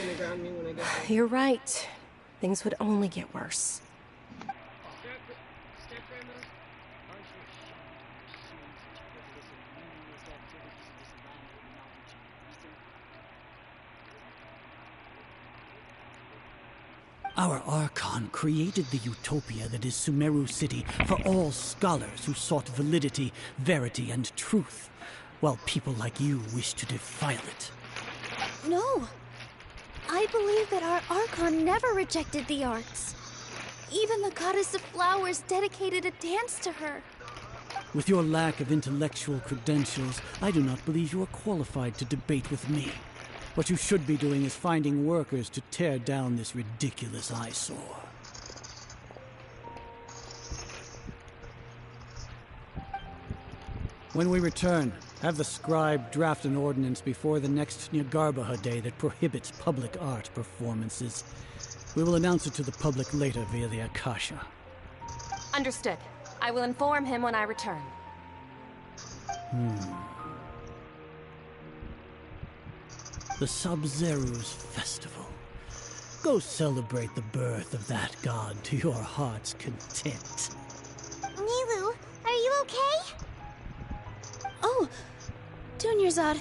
gonna ground me when I get there. You're right. Things would only get worse. Our Archon created the utopia that is Sumeru City for all scholars who sought validity, verity, and truth, while people like you wish to defile it. No. I believe that our Archon never rejected the arts. Even the goddess of flowers dedicated a dance to her. With your lack of intellectual credentials, I do not believe you are qualified to debate with me. What you should be doing is finding workers to tear down this ridiculous eyesore. When we return, have the scribe draft an ordinance before the next Nyagarbha Day that prohibits public art performances. We will announce it to the public later via the Akasha. Understood. I will inform him when I return. The Sub-Zeru's festival. Go celebrate the birth of that god to your heart's content. Nilu, are you okay? Oh, Dunyarzad.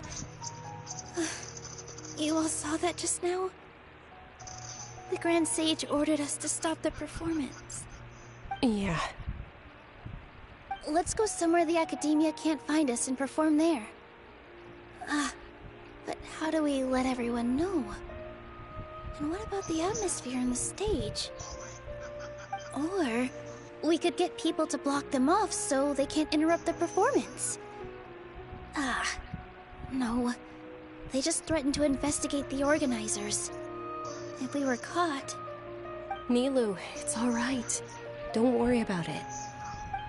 You all saw that just now? The Grand Sage ordered us to stop the performance. Yeah. Let's go somewhere the Academia can't find us and perform there. But how do we let everyone know? And what about the atmosphere and the stage? Or we could get people to block them off so they can't interrupt the performance. No. They just threatened to investigate the organizers. If we were caught... Nilu, it's alright. Don't worry about it.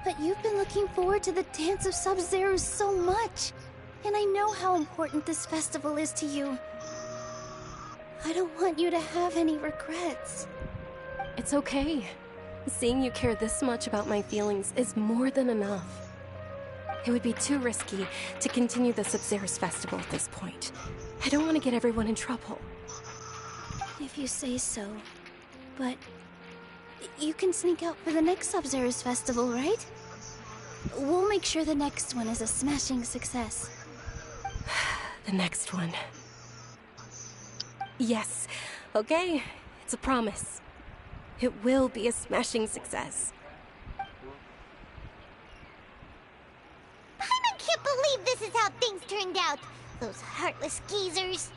But you've been looking forward to the Dance of Sub-Zero so much. And I know how important this festival is to you. I don't want you to have any regrets. It's okay. Seeing you care this much about my feelings is more than enough. It would be too risky to continue the Sub-Zero's festival at this point. I don't want to get everyone in trouble. If you say so. But you can sneak out for the next Sub-Zero's festival, right? We'll make sure the next one is a smashing success. The next one. Yes. Okay. It's a promise. It will be a smashing success. I can't believe this is how things turned out. Those heartless geezers.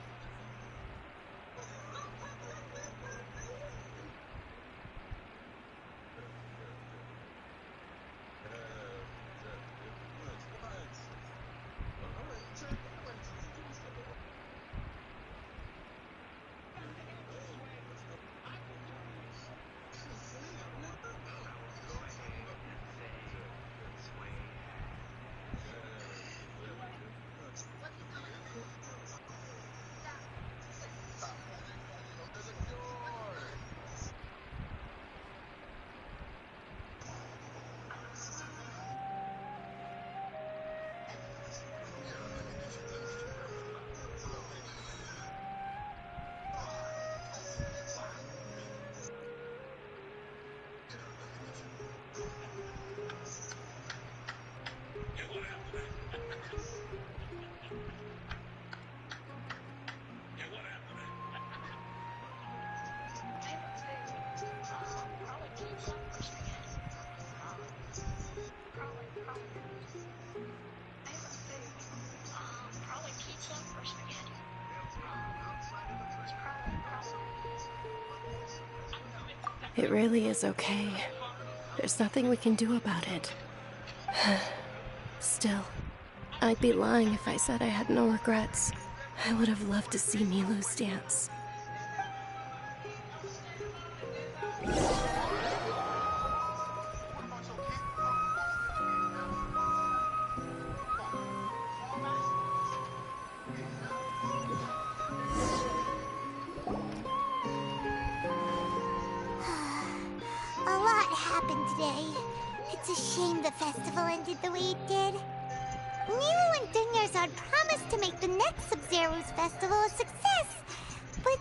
It really is okay. There's nothing we can do about it. Still, I'd be lying if I said I had no regrets. I would have loved to see Nilu's dance. It's a shame the festival ended the way it did. Nilu and Dunyarzad promised to make the next Sub-Zero's festival a success, but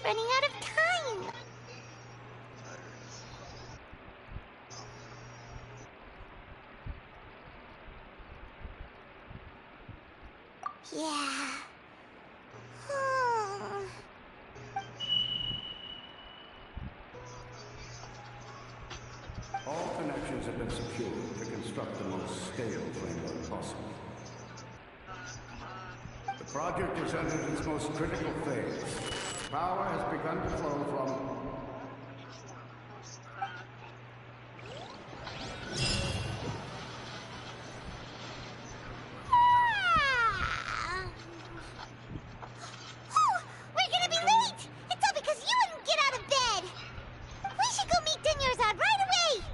running out of time. Yeah. All connections have been secured to construct the most stable framework possible. The project has entered its most critical phase. Power has begun to flow from... Oh, we're gonna be late! It's all because you wouldn't get out of bed! We should go meet Dinyarzad right away!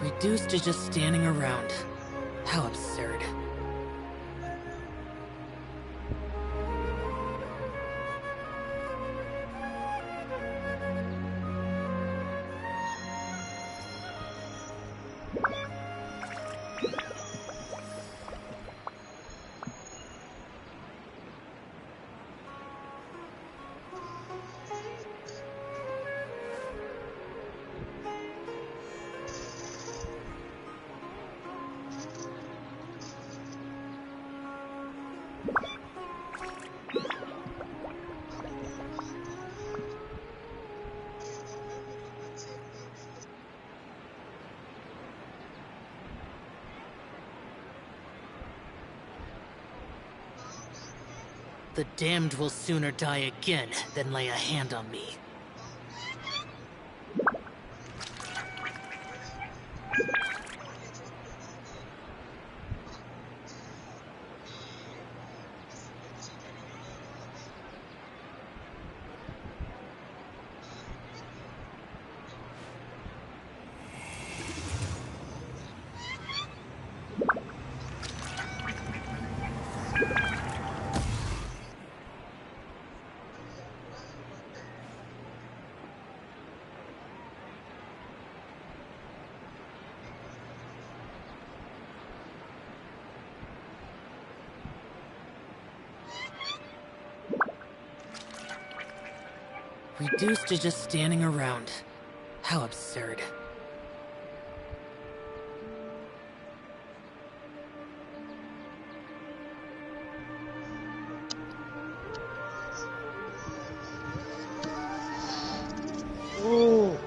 Reduced to just standing around. How absurd. The damned will sooner die again than lay a hand on me. Reduced to just standing around. How absurd. Oh.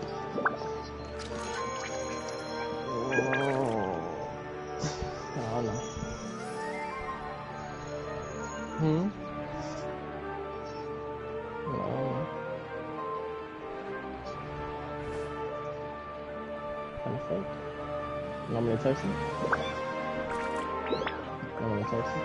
Đó là Đó. Perfect. Normally toasted. Normally toasted.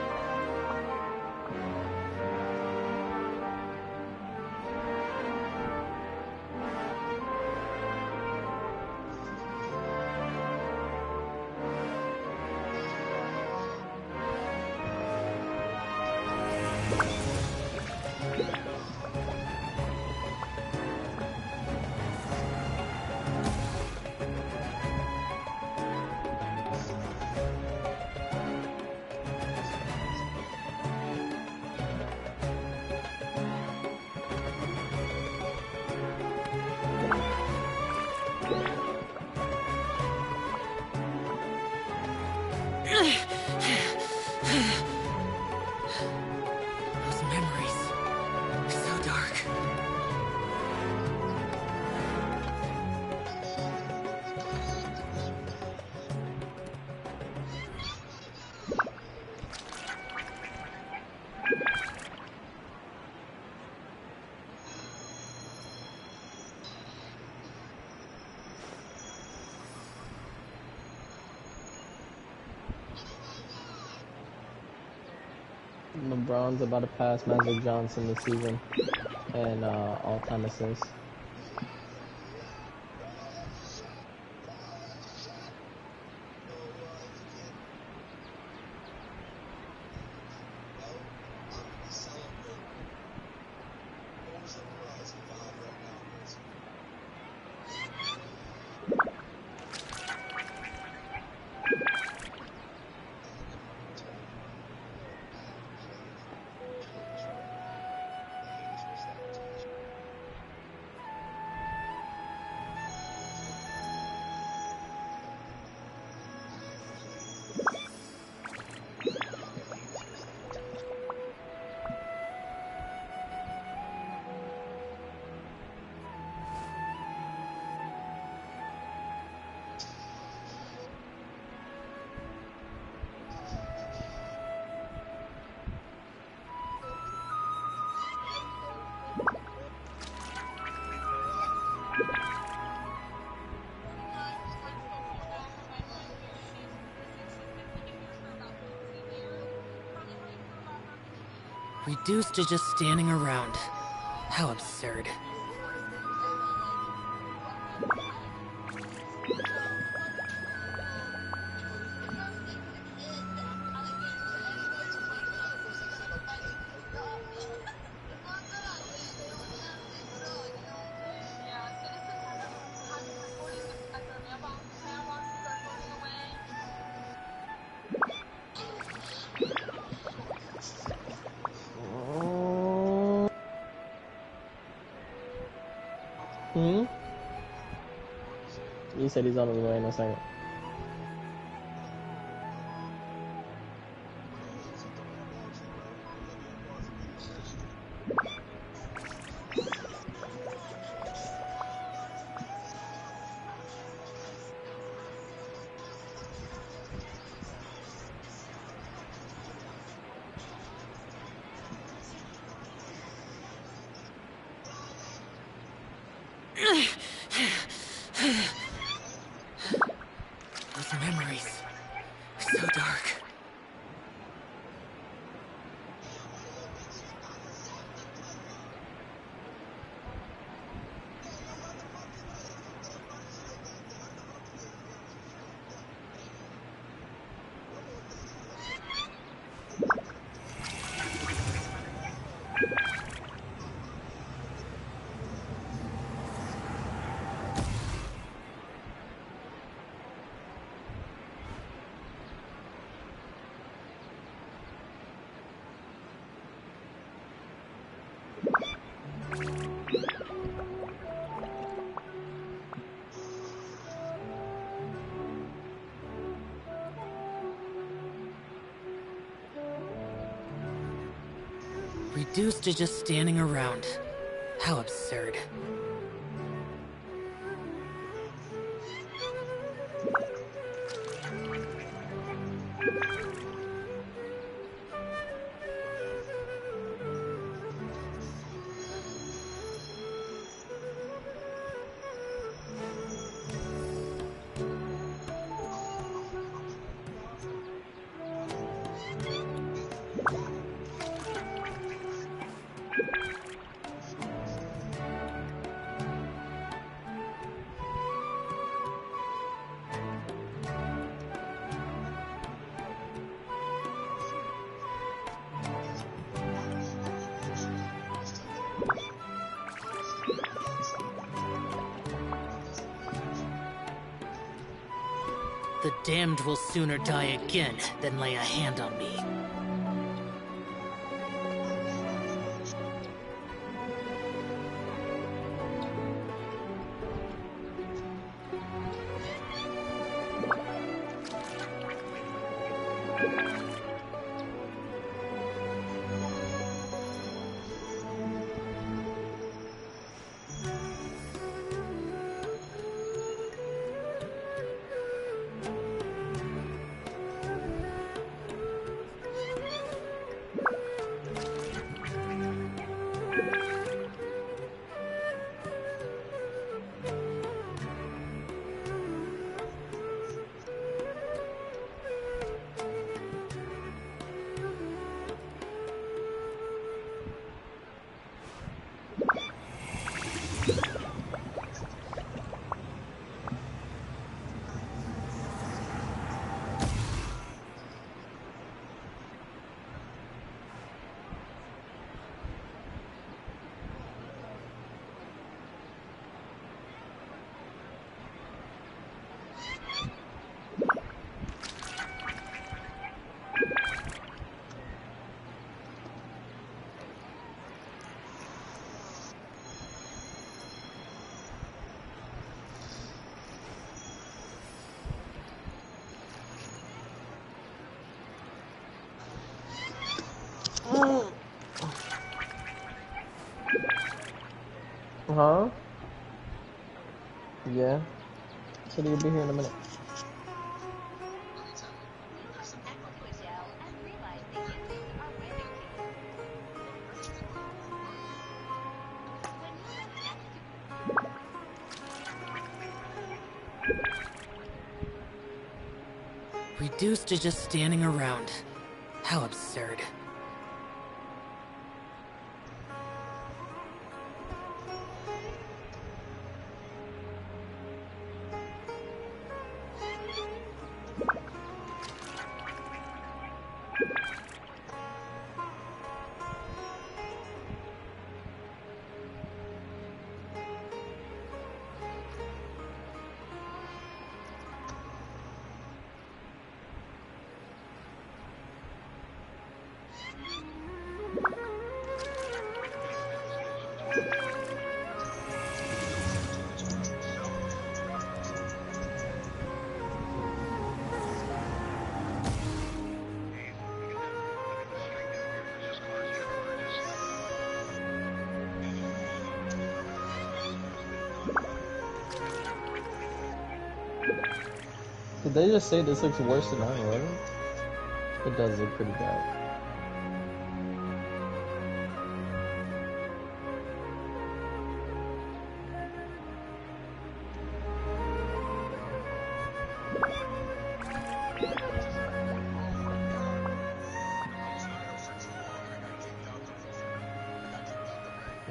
Those memories. So dark. LeBron's about to pass Magic Johnson this season and all-time assists. Reduced to just standing around. How absurd. Hmm? He said he's on his way in a second. Those memories. So dark. Reduced to just standing around. How absurd. The damned will sooner die again than lay a hand on me. Huh? Yeah. Said he'll be here in a minute. Reduced to just standing around. How absurd. Did they just say this looks worse than 9/11? It does look pretty bad.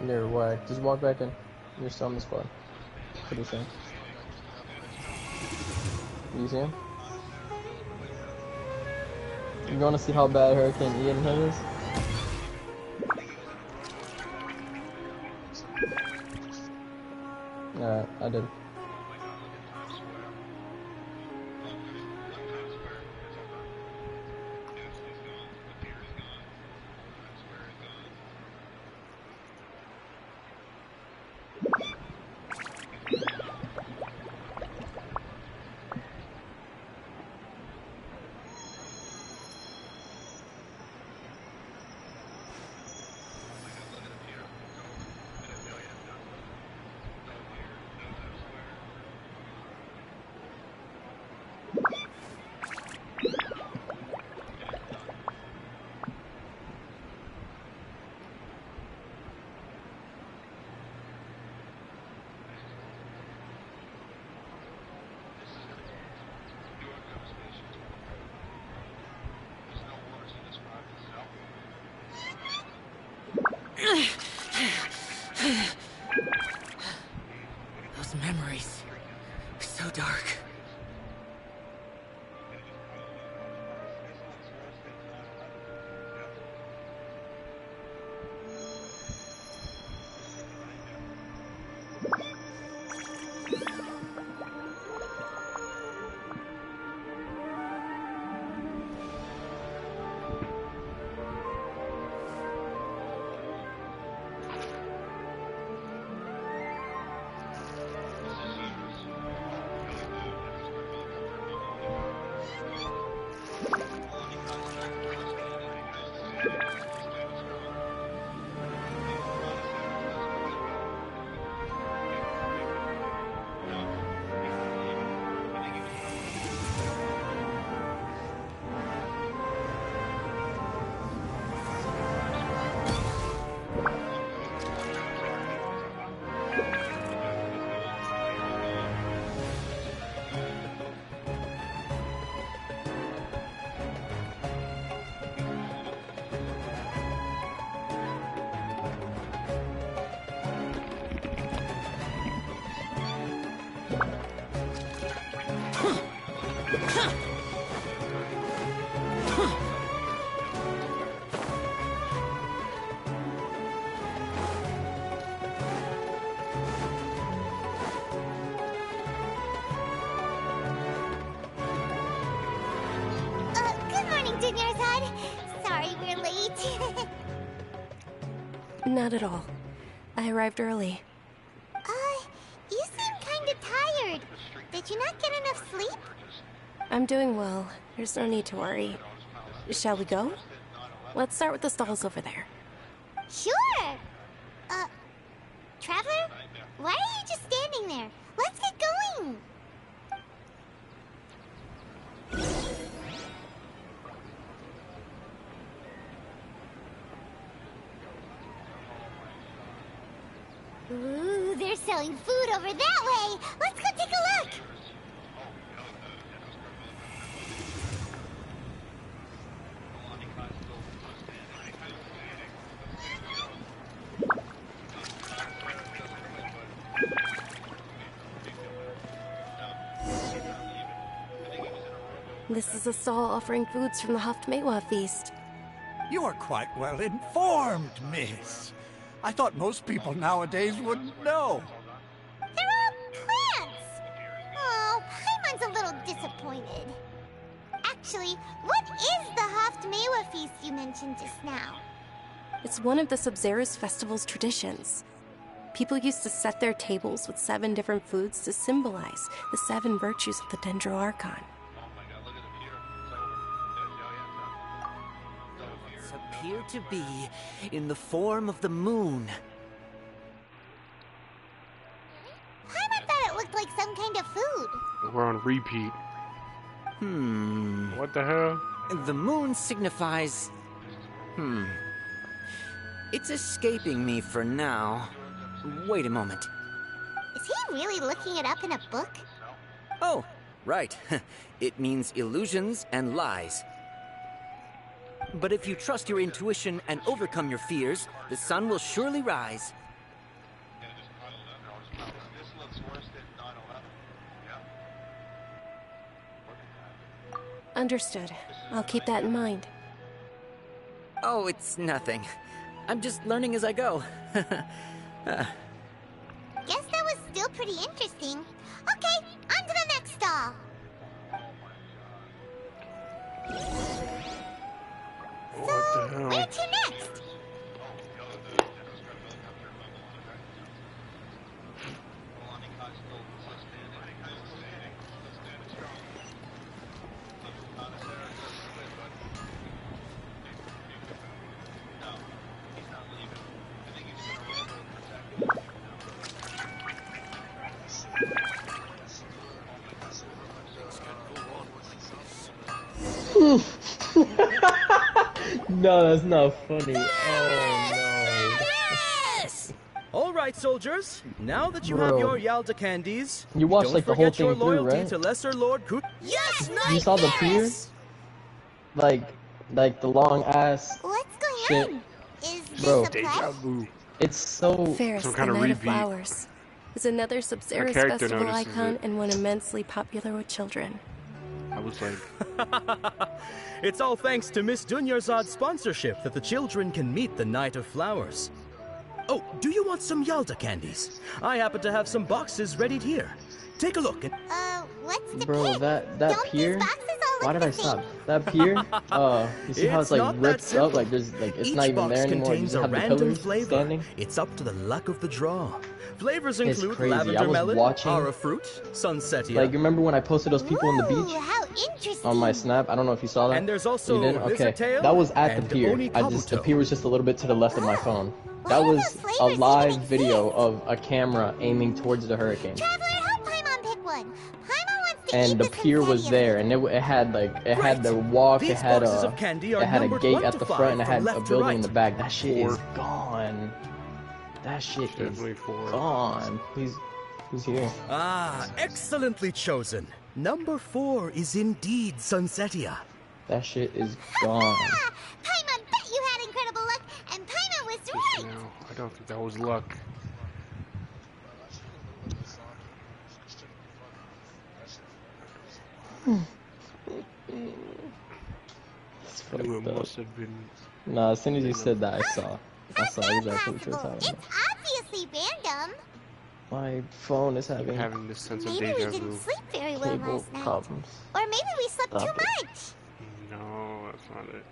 You're whack. Just walk back in. You're still on the squad. Pretty sure. You see him? You want to see how bad Hurricane Ian is? Alright, I did. Those memories. So dark. Sorry we're late. Not at all. I arrived early. You seem kinda tired. Did you not get enough sleep? I'm doing well. There's no need to worry. Shall we go? Let's start with the stalls over there. Sure! Traveler? Why are you just standing there? Let's get going! Ooh, they're selling food over that way! Let's go take a look! This is a stall offering foods from the Haftmewa feast. You are quite well informed, miss. I thought most people nowadays wouldn't know. They're all plants! Oh, Paimon's a little disappointed. Actually, what is the Haftmewa feast you mentioned just now? It's one of the Sabzeruz festival's traditions. People used to set their tables with 7 different foods to symbolize the 7 virtues of the Dendro Archon. Appear to be in the form of the moon. Paimon thought it looked like some kind of food. We're on repeat. What the hell? The moon signifies... It's escaping me for now. Wait a moment. Is he really looking it up in a book? Oh, right. It means illusions and lies. But if you trust your intuition and overcome your fears, the sun will surely rise. Understood. I'll keep that in mind. Oh, it's nothing. I'm just learning as I go. Guess that was still pretty interesting. Okay, on to the next stall. What the hell? Where to next? No, that's not funny. Oh no. Yes! All right, soldiers. Now that you Bro. have your Yalda candies, You watched don't like the whole forget your thing through, loyalty right? to Lesser Lord Kut. Yes, You saw the pier? Like the long ass What's going shit. on? Is this Bro. a play? Deja vu. It's so Ferris, Some the kind of Night of repeat. Flowers, is another Sabzeruz character festival notices icon it. and one immensely popular with children. I was like, It's all thanks to Miss Dunyarzad's sponsorship that the children can meet the Night of Flowers. Oh, do you want some Yalda candies? I happen to have some boxes ready here. Take a look and... What's the bro, pit? that Don't pier. these boxes all Why look did I the same? stop? That pier? You see how it's like not that ripped up? simple. Like there's like it's Each not even box there anymore. You contains just a have the random pillars flavor. standing. It's up to the luck of the draw. Flavors It's include crazy. I lavender was melon, watching- ara fruit, sunsetia. Like remember when I posted those people on the Ooh, beach how interesting. on my snap? I don't know if you saw that. And there's also You did? Okay. lizard tail That was at the and pier. oni The kabuto. pier was just a little bit to the left of my phone. That Why do was those a flavors live even video exist? of a camera aiming towards the hurricane. Traveler, help Paimon pick one. Paimon wants to And eat the pier was Senpai-Sneaky. there, and it had like it had the walk, These it had boxes a of candy are it had a numbered gate 1 at to the 5 front, and it from had a left to building in right. the back. That shit is 4. gone. That shit is Definitely 4. gone. He's here. Ah, excellently chosen. Number 4 is indeed Sunsetia. That shit is gone. Ah, Paimon bet you had incredible luck, and Paimon was right. No, I don't think that was luck. It's I knew fucked it up. must have been. Nah, as soon as you said that, I saw How's that exactly what you were possible? talking It's about. obviously random. My phone is having Having this sense of Maybe we deja didn't vu. sleep very well cable last night. problems. Or maybe we slept Stop too it. much. No, that's not it.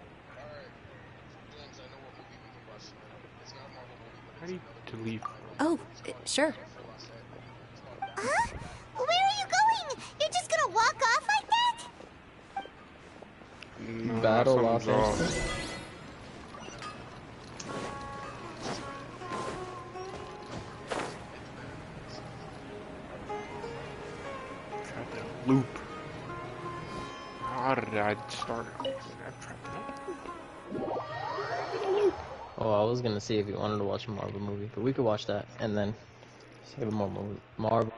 How do you delete? Oh, sure. Huh? Where are you going? You're just gonna walk off like that? No, Battle Los something's off. Angeles. loop. How did I start? Oh, I was gonna see if you wanted to watch a Marvel movie, but we could watch that and then save more Marvel.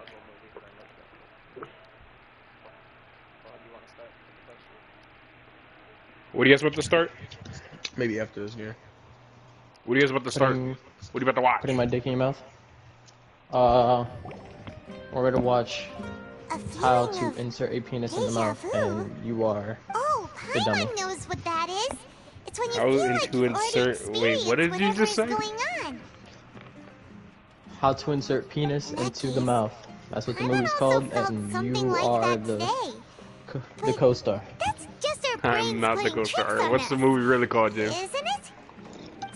What are you guys about to start? Maybe after this year. What are you guys about to start? What are you about to watch? Putting my dick in your mouth. We're gonna watch how to insert a penis in the mouth, and you are the dummy. Paimon knows what that is. It's when you How feel like to you've already insert? Wait, what did you just say? going on. How to insert penis into the mouth. That's what the movie's called, and you are the co-star. That's just our I'm brains not the playing tricks co-star. on What's us, the movie really called, Jim? isn't it?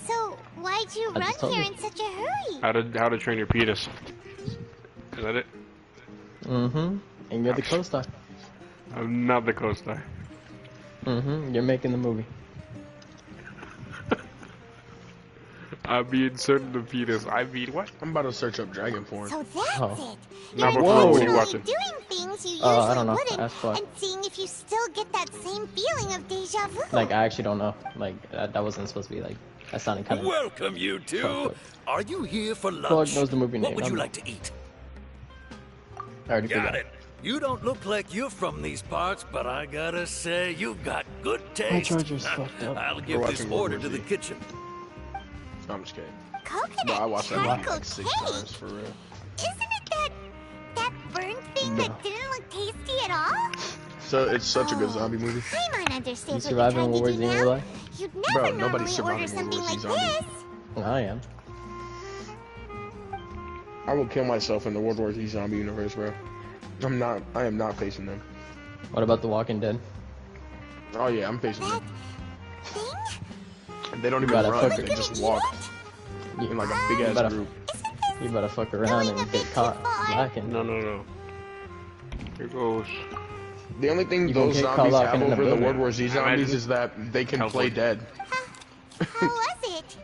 So why'd you I run just told here you. in such a hurry? How to Train Your Penis. Is that it? Mm-hmm. And you're the co-star. I'm not the co-star. Mm-hmm. You're making the movie. I'll be inserting the penis. I mean, what? I'm about to search up dragon porn. So that's Oh. it. Now, You're before, what are you intentionally watching? doing things you usually I don't know. wouldn't, Ask Fly. and seeing if you still get that same feeling of deja vu. Like, I actually don't know. Like, that wasn't supposed to be like, that sounded kind of... Welcome, you two. Are you here for lunch? Clark knows the movie What name. would you I'm- like to eat? I already Got forgot. it. You don't look like you're from these parts, but I gotta say, you've got good taste. charger's fucked up. I'll We're give this watching World order War to the Z. kitchen. No, I'm just kidding. Coconut No, I watched that movie chocolate like 6 cake. times for real. Isn't it that burnt thing No. that didn't look tasty at all? So it's such a good zombie movie. Paimon You understands what you're surviving trying to World do War Z in now. real life? You'd Bro, never nobody's normally surviving order World something War Z like zombie. this. I am. I will kill myself in the World War Z zombie universe, bro. I am not facing them. What about The Walking Dead? Oh yeah, I'm facing them. Thing? They don't You even gotta run, fuck they it. just walk in like a big You ass better- group. You better fuck around and get caught lacking. No. Here goes. The only thing You gonna those get zombies caught have in the over the building. World War Z zombies Imagine- is that they can Hellboy. play dead. How was it?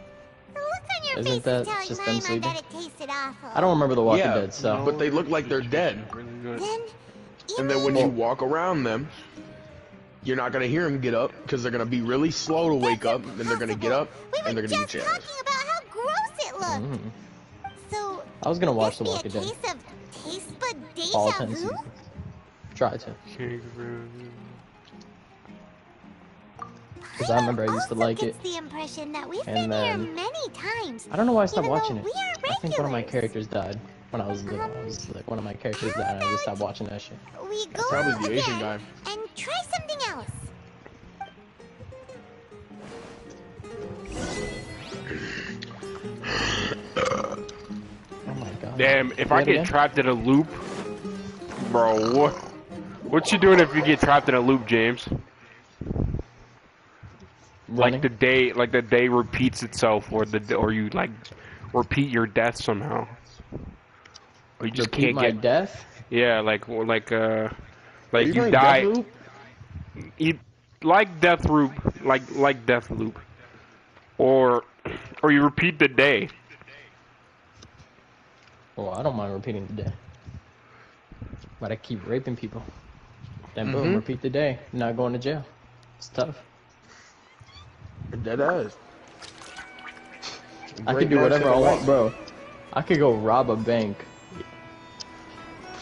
The look on your Isn't face that is telling just them Paimon sleeping? that it tasted awful. I don't remember The Walking Yeah, Dead, so... but they look like they're dead. Really good. Then, And then when you walk around them, you're not gonna hear them get up because they're gonna be really slow to wake up, and they're gonna get up and they're gonna just get your ass. talking about how gross it looked. Mm. So, I was gonna watch The this Walking be a Dead. case of taste bud All deja 10 vu? seasons. Try to. Because I remember I used to like it. The impression that we've And been here then- many times. I don't know why I stopped even though watching it. we aren't I think one of my regulars. characters died when I was little. I was like, one of my characters died and I just stopped watching that shit. We go Probably out the Asian again guy. and try something else. Oh my god. Damn, if Do I it get again? trapped in a loop, bro, what you doing if you get trapped in a loop, James? Running. Like the day repeats itself, or you like repeat your death somehow, or you just Repeat can't my get. death? Yeah, like you you playing die. Deathloop? You like Deathloop, like Deathloop, or you repeat the day. Well, I don't mind repeating the day. But I keep raping people. Then boom, repeat the day. Not going to jail. It's tough. Dead ass. I Great can do whatever I North want, bro. I could go rob a bank.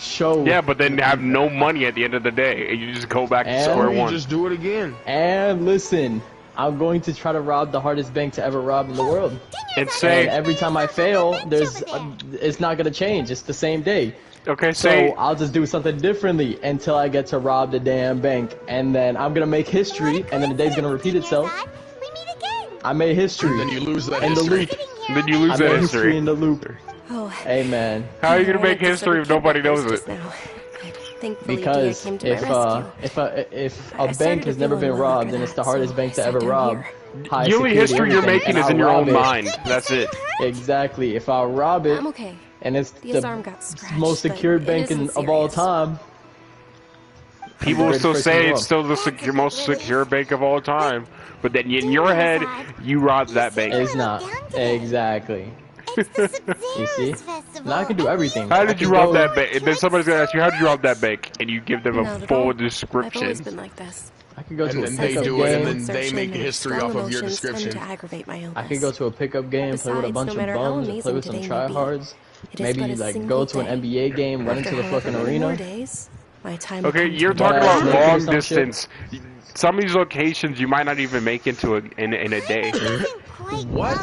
Show. Yeah, but then have no money at the end of the day, and you just go back to And square You one. just do it again. And listen, I'm going to try to rob the hardest bank to ever rob in the world. And And say, every time I fail, it's not gonna change. It's the same day. okay, So say, I'll just do something differently until I get to rob the damn bank, and then I'm gonna make history, and then the day's gonna repeat itself. We meet again. I made history. Then you lose that in the history. loop. then you I lose made that history history. in the loop. Oh, Hey man, How are you gonna I make wanted to history sort if of nobody keep my knows distance it? now. Thankfully, because Dia came to my rescue. if I a started bank to has never feel a been little robbed, after then it's the that, hardest so bank I to sat ever down rob. here. High The only security, history you're everything, making and is I'll in your own rob it. mind. That's it. Exactly. If I rob it, I'm okay. and it's Dia's the arm got scratched, most but secured it bank isn't of all serious. time. People will greatest still person in say the it's world. still the most secure bank of all time, but then in your head, you robbed that bank. It's not. Exactly. You see? Now I can do everything. How did you rob that bank? And then somebody's gonna ask you, how did you rob that bank? And you give them a Not at full all. description. I've always been like this. I could go to a And then they pickup do it, game. and then they make history off of your Emotions tend description. to aggravate my illness. I could go to a pickup game, play with a Besides, bunch no of matter how bums, and play amazing with some today may be, tryhards. it is Maybe but a like single go to an day. NBA game, run into the After fucking however many more arena. days, my time Okay, will come you're to talking an Butt-ass about naked or long some shit. distance. Some of these locations you might not even make into in a day. What?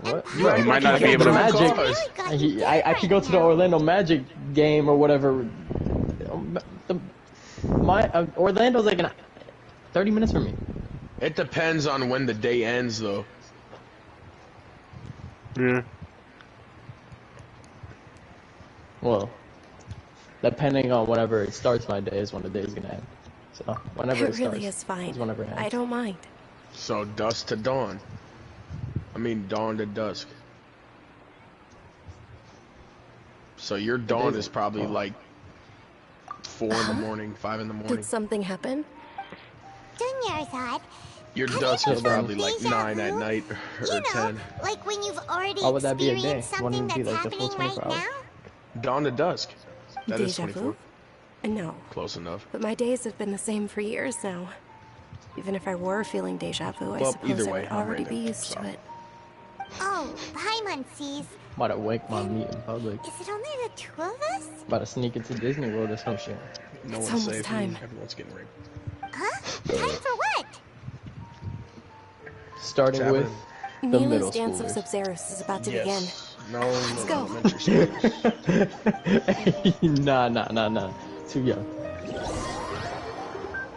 What? You might not be able to. Magic. I could go to the Orlando Magic game or whatever. Orlando's like 30 minutes from me. It depends on when the day ends, though. Yeah. Well, depending on whenever it starts, my day is when the day is gonna end. So whenever it It really starts, is fine. is whenever it ends. I don't mind. So dusk to dawn. I mean dawn to dusk. So your dawn is probably like 4 in the morning, 5 in the morning. Did something happen? Dunyarzad, Your dusk is probably like 9 at night or 10. like when you've already Why would that be a day? experienced Wouldn't something it be that's like the full happening right 24 hours? now? Dawn to dusk. That is Deja 24. vu? No. Close enough. But my days have been the same for years now. Even if I were feeling deja vu, I Well, suppose either I way, would I'm already right be there, used so. to it. Oh, hi, Muncies. About to wake my meat in public. Is it only the two of us? About to sneak into Disney World or some shit. No It's one's almost safe. time. Everyone's getting raped. Huh? Time for what? Starting with the Mila's middle Dance of schoolers. Sub-Zerus is about to Yes. No, Let's go. Nah. Too young.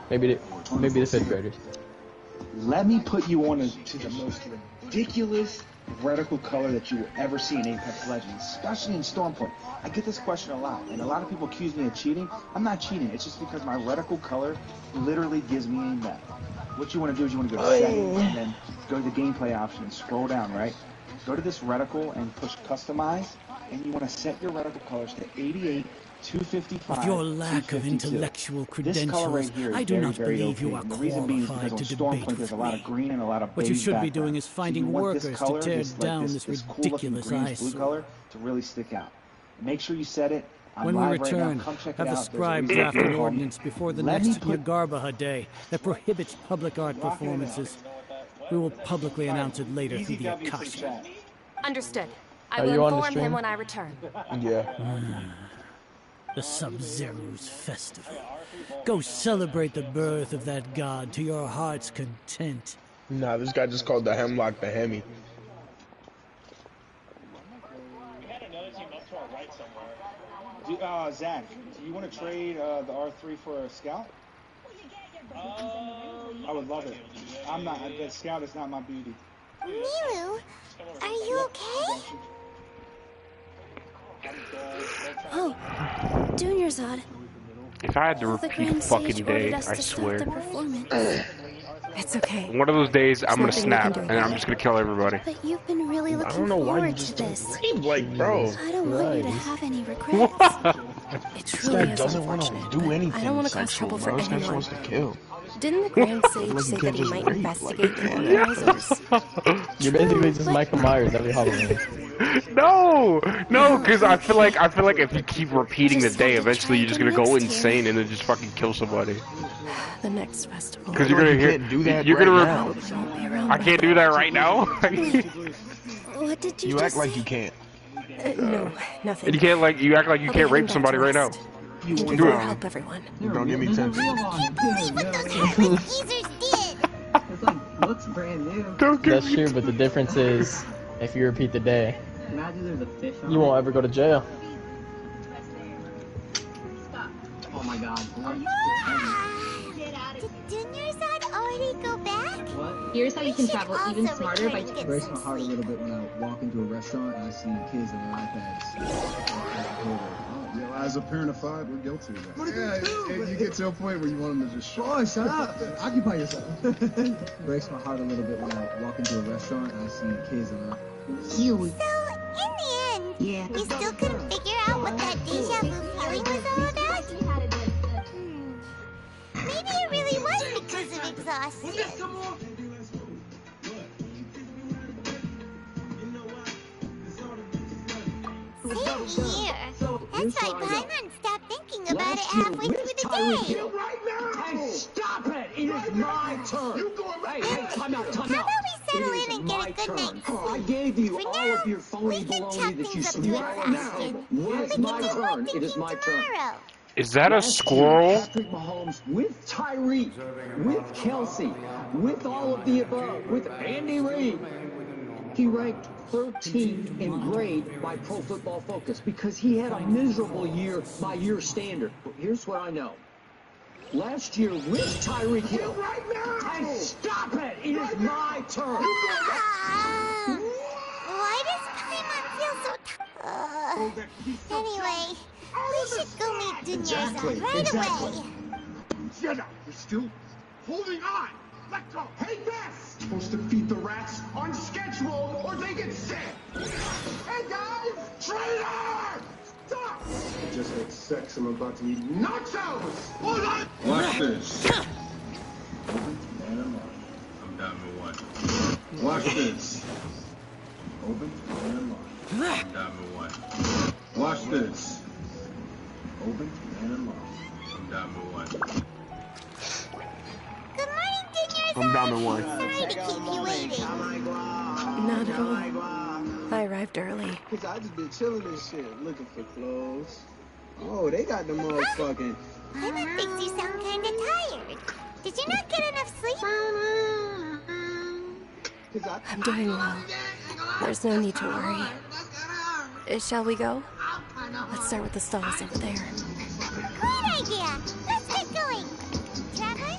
Maybe the 5th graders. Let me put you on to the most ridiculous reticle color that you will ever see in Apex Legends, especially in Stormpoint. I get this question a lot, and a lot of people accuse me of cheating. I'm not cheating. It's just because my reticle color literally gives me a map. What you want to do is you want to go to settings and then go to the gameplay option and scroll down, right? Go to this reticle and push customize, and you want to set your reticle colors to 88, 255, With your lack of 252. intellectual This color right credentials, here is I do very, not very believe you OP. are And the reason being is because qualified on to Stormpoint debate there's a with lot me. of green and a lot of What you beige should be background. doing is So finding you want this workers color, to tear this, down like, this this cool looking ridiculous greenish blue eyesore. color to really stick out. Make sure you set it. I'm When we live right now. return, Come check it have the out. There's a scribe reason draft they an call me. ordinance before the Let me next put- Yagarbaha Day that prohibits public art performances. We will publicly announce it later through the Akasha. Understood. I Are will you on the inform stream? him when I return. Yeah. The Sub-Zero's festival. Go celebrate the birth of that god to your heart's content. Nah, this guy just called the Hemlock the Hemi. Zach, do you want to trade the R3 for a Scout? I would love it. I'm not. The Scout is not my beauty. Milu, are you okay? Oh, Dunyarzad. If I had to The repeat Grand fucking Sage day, ordered us I to stop swear. the performance. It's okay. One of those days, I'm gonna There's nothing we can snap, do and about I'm it. just gonna kill everybody. But you've been really I looking don't know why you forward just to don't this. read, like, bro. I don't want you to Christ. have any regrets. It This truly guy is doesn't want to unfortunate, do but anything I don't want to cause sexual, trouble for bro. This guy just anyone. wants to kill. Didn't the Grand Sage Like, you say can't that he just might rape, investigate the like- organizers? You're basically just Michael Myers every Halloween. No, because I feel like if you keep repeating the day, eventually you're just gonna go insane and then just fucking kill somebody. The next festival. Because you're gonna You hear, can't do that you're right gonna. now. Won't be around I can't do that right now. What did you You just act like say? you can't. No, nothing. And you can't you act like you I'll can't be rape back somebody to right now. rest. Thank you Do for your it. help, everyone. Don't give me 10. It's like, looks brand new. Don't give That's me. true, but the difference is, if you repeat the day, Imagine there's a fish on you it. won't ever go to jail. Oh my god. Did Dunyarzad already go back? What? Here's how you can travel even also smarter by return to get breaks some my heart a sleep. little bit when I walk into a restaurant and I see kids on their iPads. Yo, as a parent of 5, we're guilty of that. Yeah, you get to a point where you want them to just shut up. Shut up! Occupy yourself. Breaks my heart a little bit when I walk into a restaurant and I see kids on their So, in the end, you still couldn't figure out what that deja vu feeling was all about? Maybe it really was because of exhaustion. here. That's why Paimon stopped thinking about it halfway through the day. Right now! Hey, stop it! It is my turn! You going back? Hey, time out, time How out! about we settle in and get a good night's sleep? I gave you For all now, of your phony we can baloney chalk that you things up to swallow a now. question. When it's my turn, it is my turn. Tomorrow. Is that a Last squirrel? year, Patrick Mahomes with Tyreek, with Kelsey, with all of the above, with Andy Reid. He ranked 13th in grade by Pro Football Focus because he had a miserable year by your standard. But here's what I know. Last year with Tyreek Hill. Right now! And stop it! It is my turn. Why does Paimon feel so anyway, we should go meet Dunyarzad right away. Shut up! You're still holding on. Let go. Hey, Beth! Supposed to feed the rats on schedule or they get sick. Hey, guys! Traitor! Stop! I just had sex. I'm about to eat nachos. Hold on! Watch this. I'm down to one. Watch this. Open and unlock. I'm down to one. Watch this. Open and unlock. I'm down to one. Good morning, Dunyarzad. I'm down to one. Sorry to keep you waiting. Not at all. I arrived early. Cause I just been chilling and shit, looking for clothes. Oh, they got the motherfucking. Paimon thinks you sound kinda tired. Did you not get enough sleep? I'm doing well. There's no need to worry. Shall we go? Let's start with the stalls over there. Great idea! Let's get going! Traveler?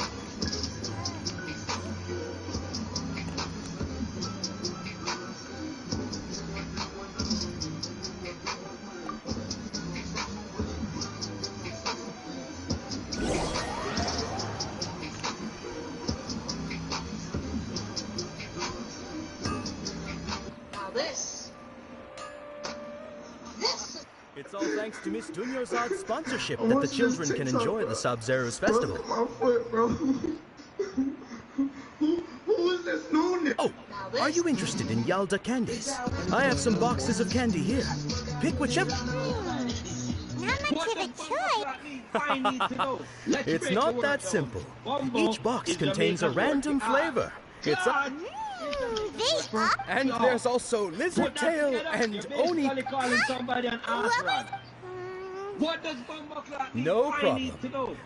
Now this. It's all thanks to Miss Dunyarzad's sponsorship that the children can enjoy the Sub-Zero's festival. My foot, bro. Who is this noonie? Oh, are you interested in Yalda candies? I have some boxes of candy here. Pick whichever. Not much of a choice. It's not that simple. Each box contains a random flavor. It's a... They up? And there's also lizard tail and oni. No problem.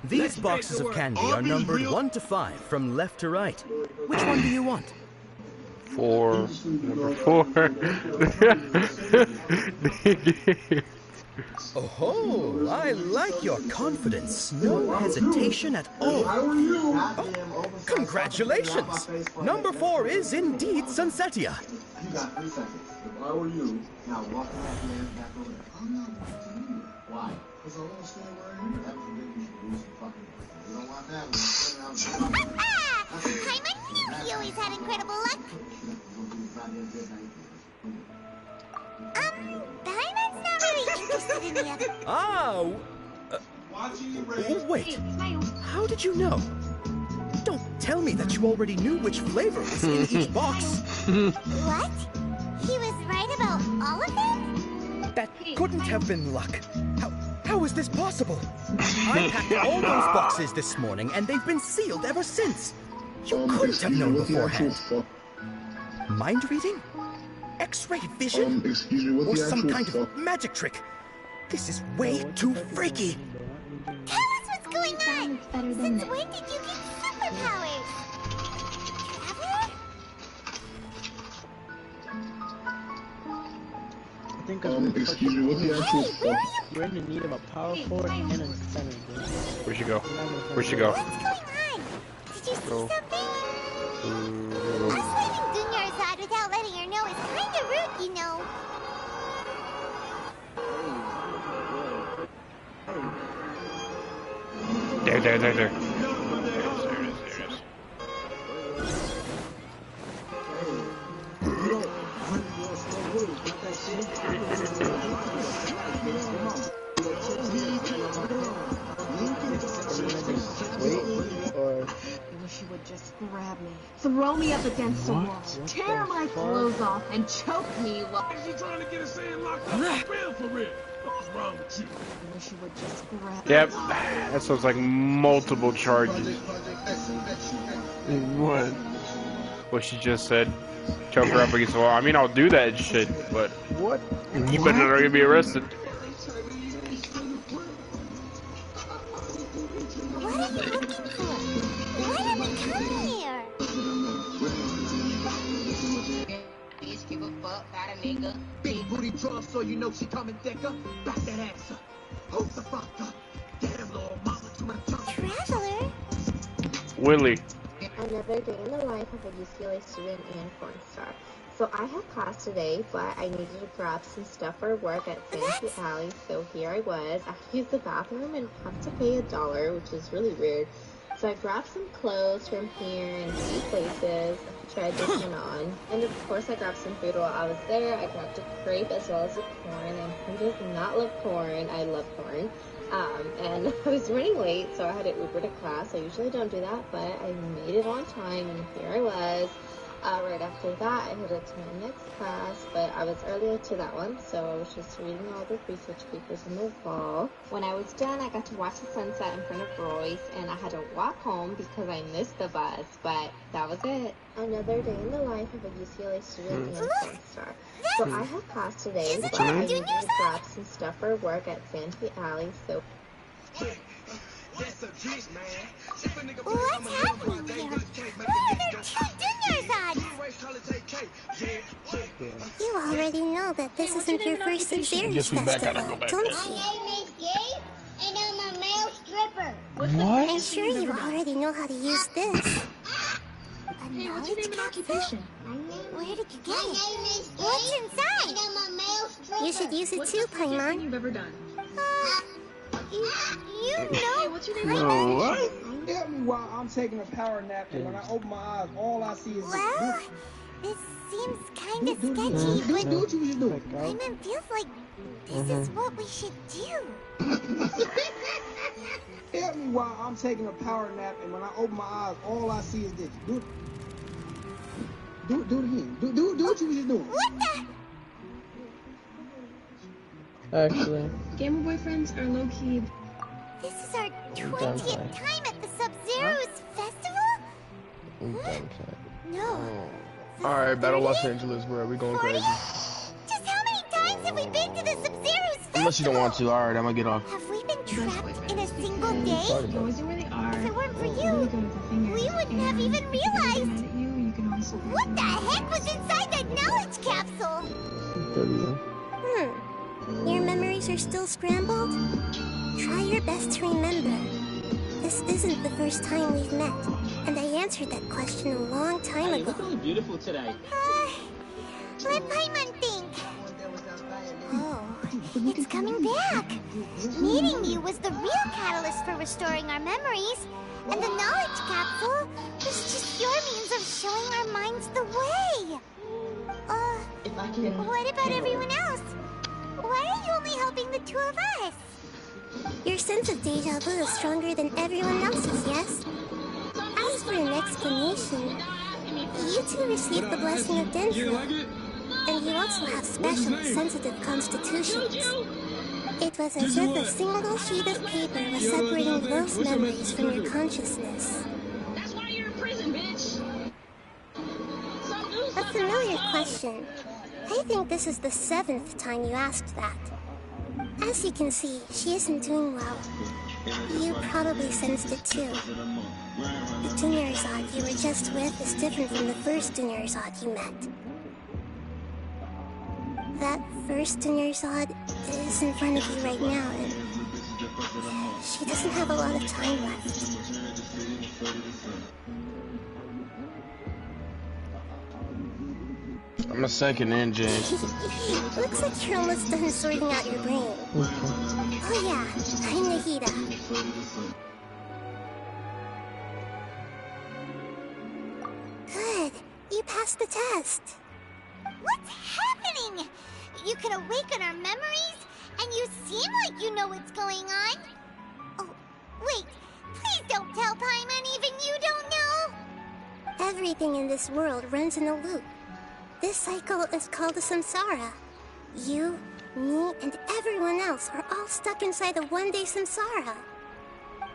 These boxes of candy are numbered 1 to 5 from left to right. Which one do you want? 4. Number 4. Oh, I like your confidence. No hesitation at all. Oh, congratulations! Number 4 is indeed Sunsetia. You got 3 seconds. If I were you, now walk that man back over there. Why? Because I want to stay right here. That would make you should lose some fucking weight. You don't want that. Paimon knew he always had incredible luck. Paimon's not really interested in the other. Oh, wait. How did you know? Don't tell me that you already knew which flavor was in each box. What? He was right about all of them? That couldn't have been luck. How is this possible? I packed all those boxes this morning, and they've been sealed ever since. You couldn't have known beforehand. Mind reading? X-ray vision? Or some kind of magic trick? This is way too freaky. Tell us what's going on! Since when did you get superpowers? Traveler? I think excuse me, what the actual fuck? We're in the need of a power forward and a center. Where'd she go? Where'd she go? What's going on? Did you see something? Us leaving Dunyarzad without letting her know is kinda rude, you know. There. There it is. She would just grab me, throw me up against the wall, tear my clothes off, and choke me while... Is she trying to get us in locked up for real? Yep, that sounds like multiple charges. What? What she just said. Choke her up against the wall. I mean, I'll do that shit, but what? You better not gonna be arrested. What are you looking for? Why did we come here? Bitch, give a fuck about a nigga. Big booty draw, so you know she coming thicker. Back that ass up. Hold the fuck up. Damn little mama to my tongue. Traveler? Willie. Another day in the life of a UCLA student and porn star. So I have class today, but I needed to grab some stuff for work at Fancy Alley, so here I was. I used the bathroom and have to pay $1, which is really weird. So I grabbed some clothes from here and a few places, tried this one on, and of course I grabbed some food while I was there. I grabbed a crepe as well as a corn, and who does not love corn? I love corn. And I was running late, so I had to Uber to class. I usually don't do that, but I made it on time, and here I was. Right after that, I headed to my next class, but I was earlier to that one, so I was just reading all the research papers on the wall. When I was done, I got to watch the sunset in front of Royce, and I had to walk home because I missed the bus, but that was it. Another day in the life of a UCLA student and porn star. So I have class today, but I needed to grab some stuff for work at Fancy Alley, so... What's happening here? Oh, they're two Dunyarzad! You already know that this isn't your first Sub-Zero festival, don't you? My name is Gabe, and I'm a male stripper. What? I'm sure you already know how to use this. Hey, what's your name and occupation? Where did you get My it? name is What's Gabe, inside? and I'm a male stripper. You should use it What's too, the funniest thing Paimon. you've ever done? You Hey, know what's your name and Paimon. occupation? Help me while I'm taking a power nap, and when I open my eyes, all I see is Well, this seems kind of sketchy, do but what you should do. Paimon feels like this is what we should do. Help me while I'm taking a power nap, and when I open my eyes, all I see is this. Do it again. Do what you should do. What the? Actually. Gamer boyfriends are low-key. This is our 20th time at the Sub-Zero's festival? No. Alright, Battle Los Angeles, bro. We going crazy. Just how many times have we been to the Sub-Zero's festival? Unless you don't want to. Alright, I'm gonna get off. Have we been trapped in a single day? Always know where they are. If it weren't for you, we wouldn't have even realized. What the heck was inside that knowledge capsule? Your memories are still scrambled? Try your best to remember. This isn't the first time we've met, and I answered that question a long time ago. You look beautiful today. Let Paimon think. Oh, it's coming back. Meeting you was the real catalyst for restoring our memories, and the knowledge capsule was just your means of showing our minds the way. If I can... What about everyone else? Why are you only helping the two of us? Your sense of deja vu is stronger than everyone else's, yes? As for an explanation, you two received the blessing of Genshin, and you also have special, sensitive constitutions. It was as if a single sheet of paper was separating those memories from your consciousness. That's why you're in prison, bitch. A familiar question. I think this is the 7th time you asked that. As you can see, she isn't doing well. You probably sensed it too. The Dunyarzad you were just with is different from the first Dunyarzad you met. That first Dunyarzad is in front of you right now, and she doesn't have a lot of time left. I'm a second in, James. Looks like you're almost done sorting out your brain. Oh yeah, I'm Nahida. Good. You passed the test. What's happening? You can awaken our memories, and you seem like you know what's going on. Oh, wait. Please don't tell Paimon even you don't know. Everything in this world runs in a loop. This cycle is called a samsara. You me, and everyone else are all stuck inside a one-day samsara.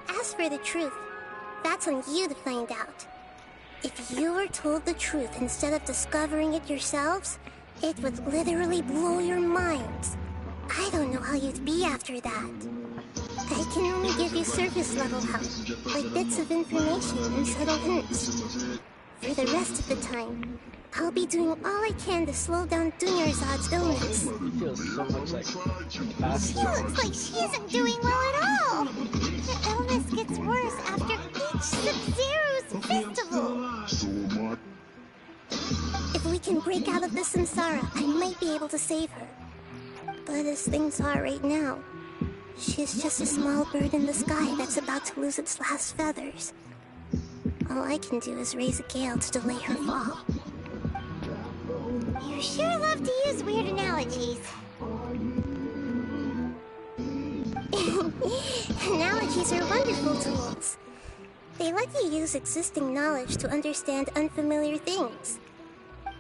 As for the truth, that's on you to find out. If you were told the truth instead of discovering it yourselves, it would literally blow your minds. I don't know how you'd be after that. I can only give you surface-level help, like bits of information and subtle hints. For the rest of the time, I'll be doing all I can to slow down Dunyarzad's illness. Feels so much like She looks like she isn't doing well at all. Her illness gets worse after each Sub-Zero's festival. If we can break out of the samsara, I might be able to save her. But as things are right now, she's just a small bird in the sky that's about to lose its last feathers. All I can do is raise a gale to delay her fall. You sure love to use weird analogies. Analogies are wonderful tools. They let you use existing knowledge to understand unfamiliar things.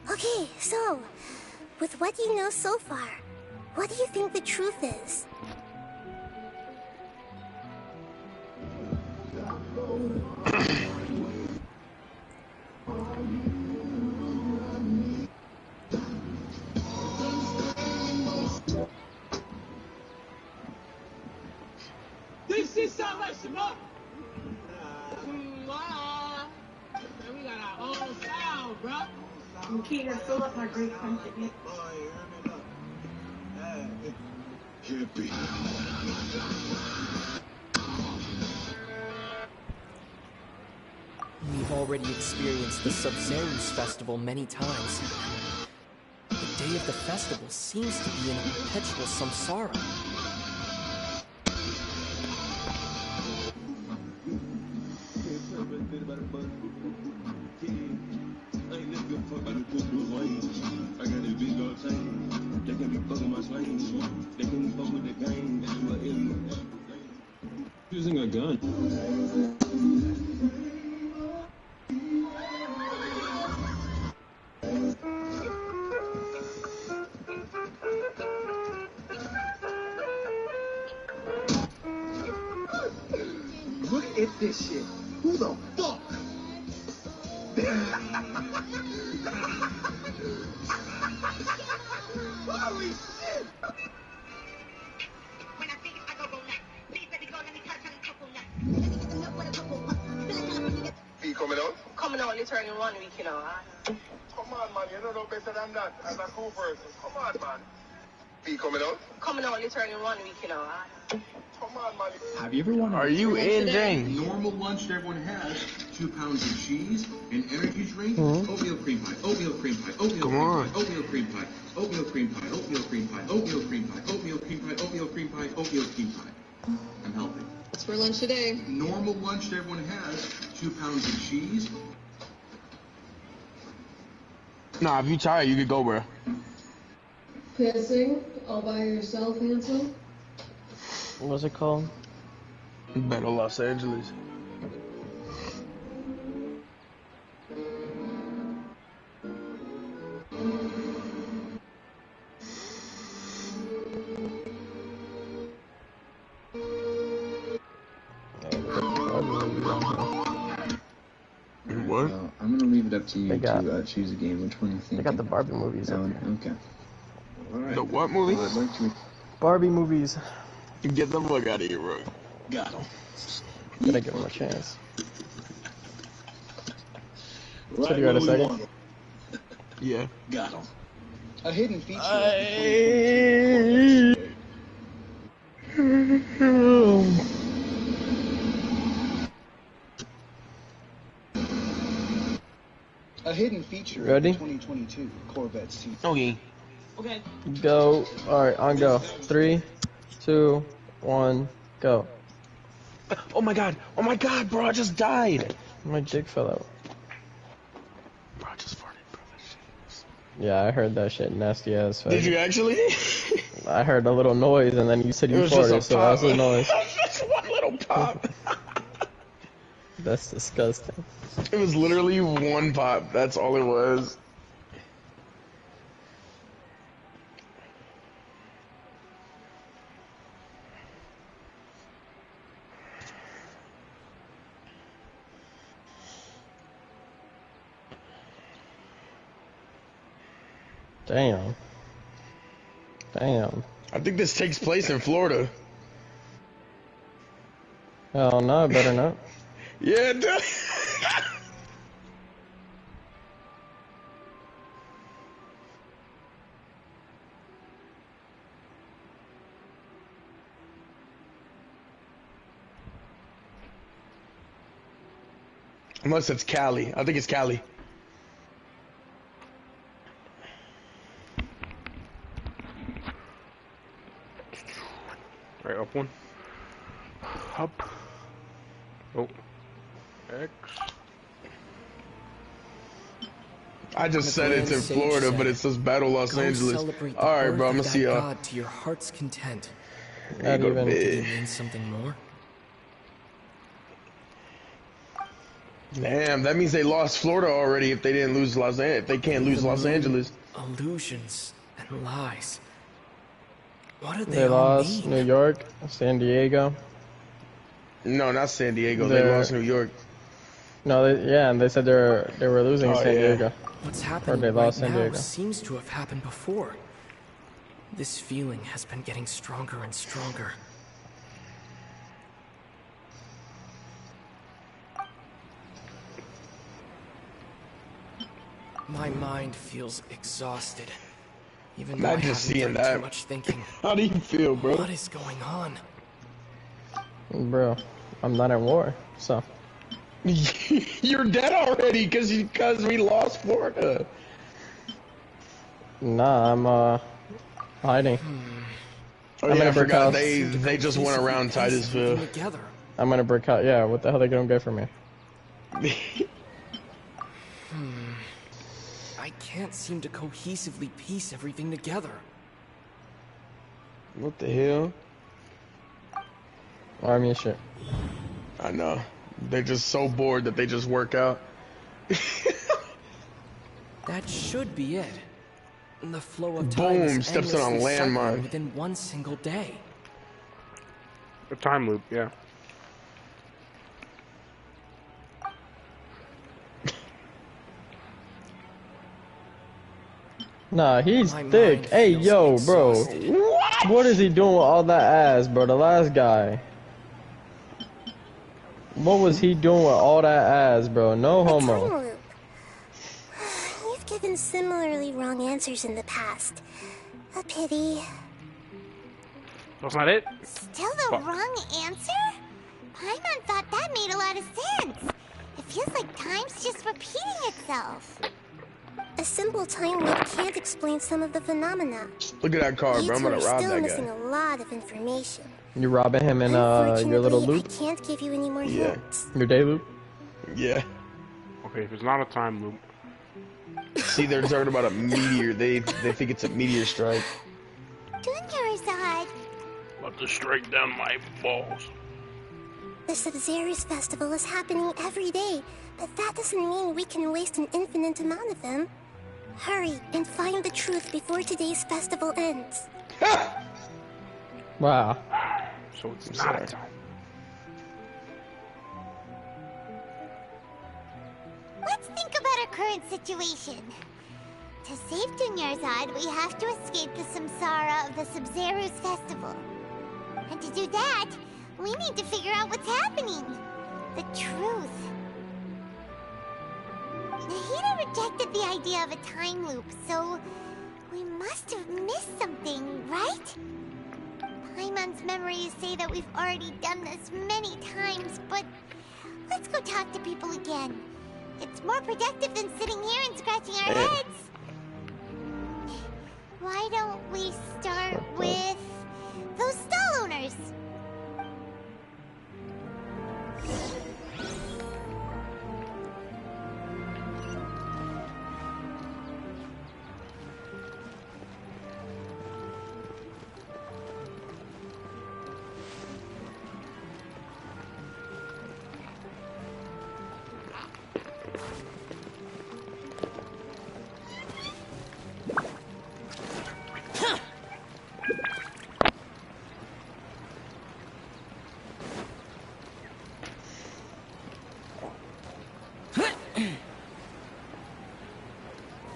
Okay, so, with what you know so far, what do you think the truth is? This shit sound like Shimon. We got our own sound, bro. Keita, fill up our great friendship. Hippie. We've already experienced the Sub-Zero's festival many times. The day of the festival seems to be in a perpetual samsara. Using a gun. Look at this shit. Who the fuck? Holy shit! Fee coming out? Coming out literally in 1 week, you know. Come on, man. You know no better than that. As a cool person. Come on, man. Fee coming out? Coming out literally in 1 week, you know. Come on, man. Have you ever wondered? Are you in, Jane? Normal lunch that everyone has: 2 pounds of cheese, an energy drink, oatmeal cream pie, oatmeal cream pie, oatmeal Come cream on. pie, oatmeal cream pie, oatmeal cream pie, oatmeal cream pie, oatmeal cream pie, oatmeal cream pie, oatmeal cream pie, oatmeal cream pie. I'm healthy. What's for lunch today? Normal lunch that everyone has: 2 pounds of cheese. Nah, if you tired, you could go, bro. Pissing all by yourself, handsome? What's it called? Better Los Angeles. What? Well, I'm gonna leave it up to you They got- to choose a game. Which one do you think? They got the Barbie movies That up one? there. Okay. All right. The what movie? I'd like to. Barbie movies. Get the fuck out of here, bro. Got him. Gotta give them a chance. Right So you got a where we second? want 'em. Yeah. Got him. A hidden feature. A hidden feature. Ready? Of the 2022 Corvette season. Okay. Okay. Go. Alright, on go. 3, 2, 1, go. Oh my god, bro, I just died. My jig fell out. Bro, I just farted, bro. That shit. Yeah, I heard that shit nasty ass. Did you actually? I heard a little noise and then you said you It was just farted, a so pop. that's the noise. Just one little pop. That's disgusting. It was literally one pop. That's all it was. Damn. Damn. I think this takes place in Florida. Hell no, it better not. Yeah, it does. Unless it's Cali. I think it's Cali. Right, up one. Up. Oh. X. I just said it's in Florida, but it says Battle Los Angeles. Alright, bro, I'm gonna see y'all. God to your heart's content. Not even. Did it mean something more? Damn, that means they lost Florida already if they didn't lose Los Angeles. If they can't lose Los Angeles. Illusions and lies. What did They all lost mean? New York, San Diego. No, not San Diego. They lost New York. No, and they said they were losing San Diego. What's Or happening they lost right San now Diego. seems to have happened before. This feeling has been getting stronger and stronger. My mind feels exhausted. Even though I Imagine haven't seeing done that. too much thinking. How do you feel, bro? What is going on? Bro, I'm not at war, so. You're dead already because we lost Florida. Nah, I'm hiding. Oh yeah, I forgot they just went around Titusville. I'm gonna break out. Yeah, what the hell they gonna get from me? I can't seem to cohesively piece everything together. What the hell? Army shit. I know. They're just so bored that they just work out. That should be it. The flow of Boom, time is steps in on endlessly cycling landmark. within one single day. A time loop, yeah. Nah, he's thick. Hey, yo, bro. What is he doing with all that ass, bro? The last guy. What was he doing with all that ass, bro? No homo. Time loop. You've given similarly wrong answers in the past. A pity. That's not it? Still the wrong answer? Paimon thought that made a lot of sense. It feels like time's just repeating itself. A simple time loop can't explain some of the phenomena. Look at that car, bro. I'm gonna rob still that missing guy. a lot of information. You robbing him in your little loop? I can't give you any more Yeah. hints. Your day loop? Yeah. Okay, if it's not a time loop. See, they're talking about a meteor. They think it's a meteor strike. Dunyarzad. About to strike down my balls. The Sub-Zero's festival is happening every day, but that doesn't mean we can waste an infinite amount of them. Hurry and find the truth before today's festival ends. Wow. So it's not a time. Let's think about our current situation. To save Dunyarzad, we have to escape the samsara of the Sub-Zero's festival. And to do that, we need to figure out what's happening. The truth. Nahida rejected the idea of a time loop, so we must have missed something, right? Paimon's memories say that we've already done this many times, but let's go talk to people again. It's more productive than sitting here and scratching our heads. Why don't we start with those stall owners?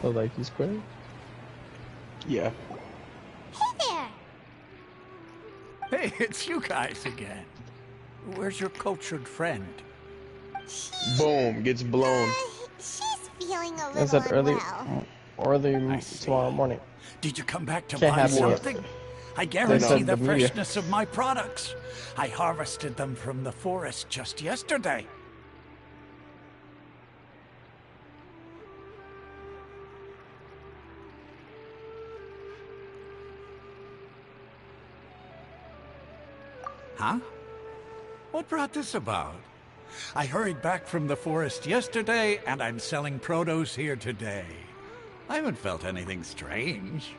Oh, like he's quitting? Yeah. Hey there! Hey, it's you guys again. Where's your cultured friend? Boom, gets blown. She's feeling a Is little that early tomorrow morning? Did you come back to Can't buy have me yet. something? I They guarantee said the the meteor. freshness of my products. I harvested them from the forest just yesterday. Huh? What brought this about? I hurried back from the forest yesterday, and I'm selling produce here today. I haven't felt anything strange.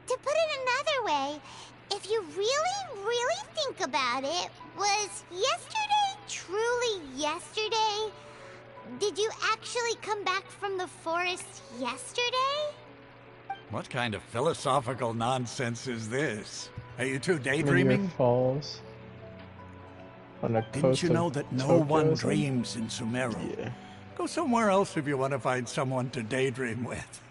To put it another way, if you really think about it, was yesterday truly yesterday? Did you actually come back from the forest yesterday? What kind of philosophical nonsense is this? Are you two Meteor daydreaming? falls on the Didn't coast you know of that no Tokyo one or something? dreams in Sumeru? Yeah. Go somewhere else if you want to find someone to daydream with.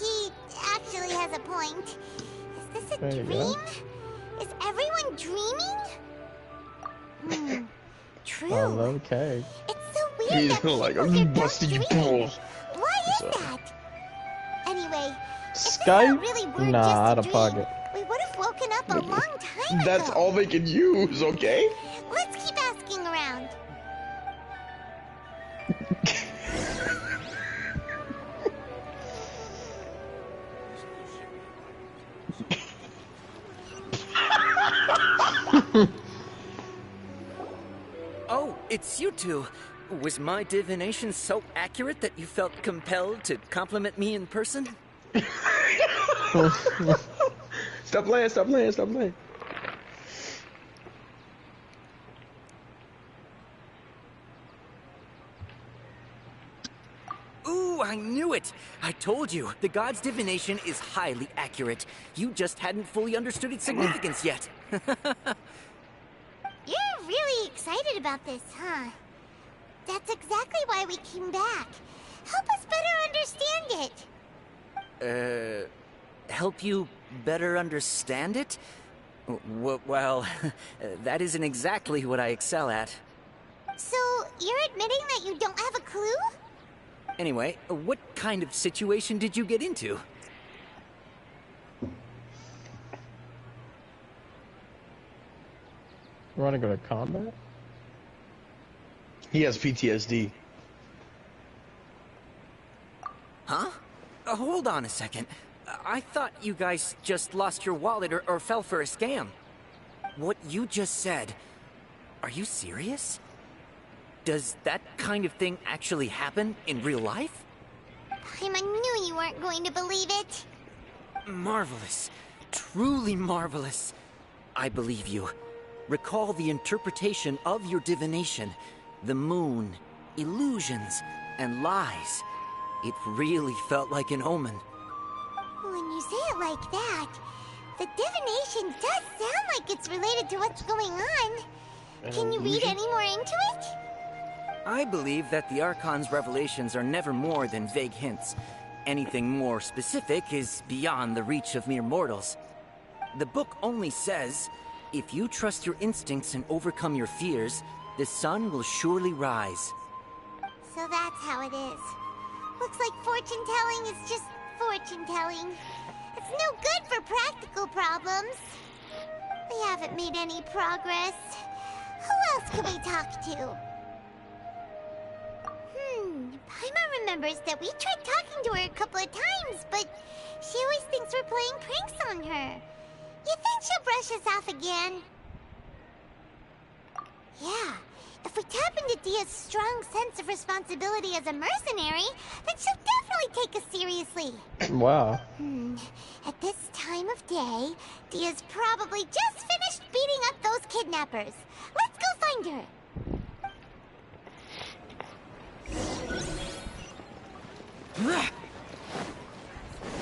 He actually has a point. Is this a There you dream? go. Is everyone dreaming? True. Okay. It's so weird He's that like, people I'm here busting don't your dream. balls. Why is So- that? Anyway, Skype? really weird Nah, just out to of dream, pocket. we would have woken up a long time That's ago. all they can use, okay? Let's keep asking around. Oh, it's you two. Was my divination so accurate that you felt compelled to compliment me in person? Stop playing, stop playing, stop playing. Ooh, I knew it! I told you, the god's divination is highly accurate. You just hadn't fully understood its significance yet. You're really excited about this, huh? That's exactly why we came back. Help us better understand it. Help you better understand it? Well, that isn't exactly what I excel at. So, you're admitting that you don't have a clue? Anyway, what kind of situation did you get into? You want to go to combat? He has PTSD. Huh? Hold on a second. I thought you guys just lost your wallet or fell for a scam. What you just said, are you serious? Does that kind of thing actually happen in real life? Paimon knew you weren't going to believe it. Marvelous. Truly marvelous. I believe you. Recall the interpretation of your divination. The moon, illusions, and lies. It really felt like an omen. When you say it like that, the divination does sound like it's related to what's going on. Can you read any more into it? I believe that the Archon's revelations are never more than vague hints. Anything more specific is beyond the reach of mere mortals. The book only says, if you trust your instincts and overcome your fears, the sun will surely rise. So that's how it is. Looks like fortune-telling is just fortune-telling. It's no good for practical problems. We haven't made any progress. Who else can we talk to? Paimon remembers that we tried talking to her a couple of times, but she always thinks we're playing pranks on her. You think she'll brush us off again? Yeah, if we tap into Dia's strong sense of responsibility as a mercenary, then she'll definitely take us seriously. Wow. At this time of day, Dia's probably just finished beating up those kidnappers. Let's go find her.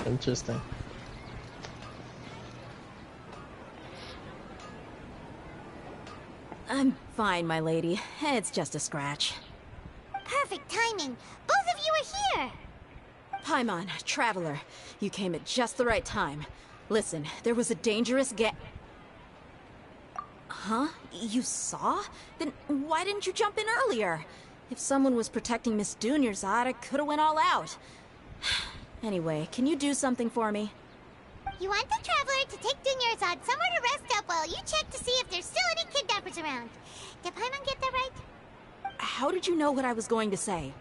Interesting. I'm fine, my lady. It's just a scratch. perfect timing. Both of you are here. Paimon, Traveler, you came at just the right time. Listen, there was a dangerous Huh? You saw? Then why didn't you jump in earlier? If someone was protecting Miss Dunyarzad, I could've went all out. Anyway, can you do something for me? You want the Traveler to take Dunyarzad somewhere to rest up while you check to see if there's still any kidnappers around. Did Paimon get that right? How did you know what I was going to say?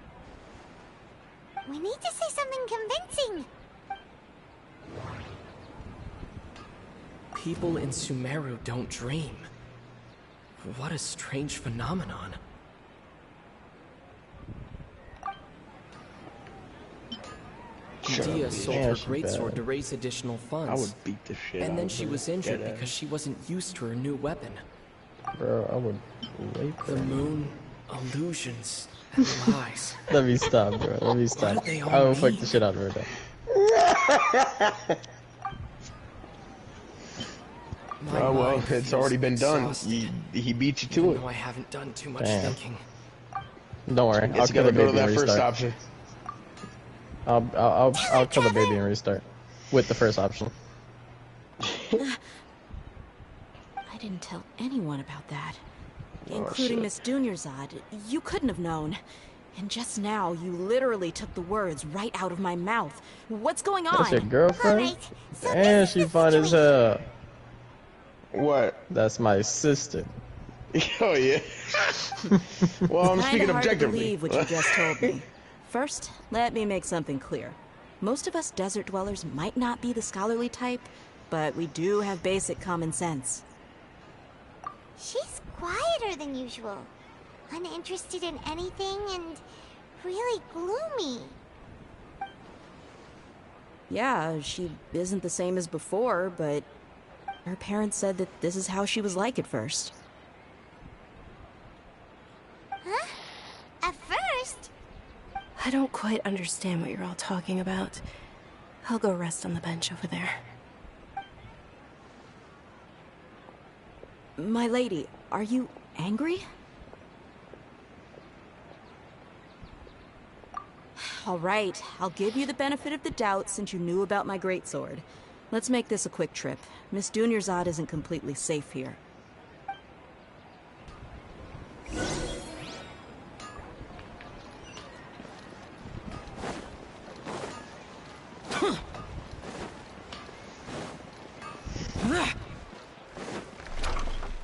We need to say something convincing. People in Sumeru don't dream. What a strange phenomenon. Dia sold her greatsword to raise additional funds. I would beat the shit out And then of she her. was injured Dead because she wasn't used to her new weapon. Bro, I would rape The her. moon, illusions, and lies. Let me stop, bro. Let me stop. What do they all I will fuck mean? the shit out of her, though. Oh well, it's already been done. He beat you to it. No, I haven't done too much Damn. thinking. Don't worry, Guess I'll you kill gotta the go to baby and that first restart. option. I'll kill the baby and restart with the first option. I didn't tell anyone about that. Including shit. Miss Dunyarzad. You couldn't have known. And just now, you literally took the words right out of my mouth. What's going on? That's your girlfriend? And she fine as hell. What? That's my sister. Oh yeah. Well, I'm Kinda speaking hard to objectively. believe what you just told me. First, let me make something clear. Most of us desert dwellers might not be the scholarly type, but we do have basic common sense. She's quieter than usual. Uninterested in anything and really gloomy. Yeah, she isn't the same as before, but her parents said that this is how she was like at first. Huh? At first? I don't quite understand what you're all talking about. I'll go rest on the bench over there. My lady, are you angry? All right, I'll give you the benefit of the doubt since you knew about my greatsword. Let's make this a quick trip. Miss Dunyarzad isn't completely safe here.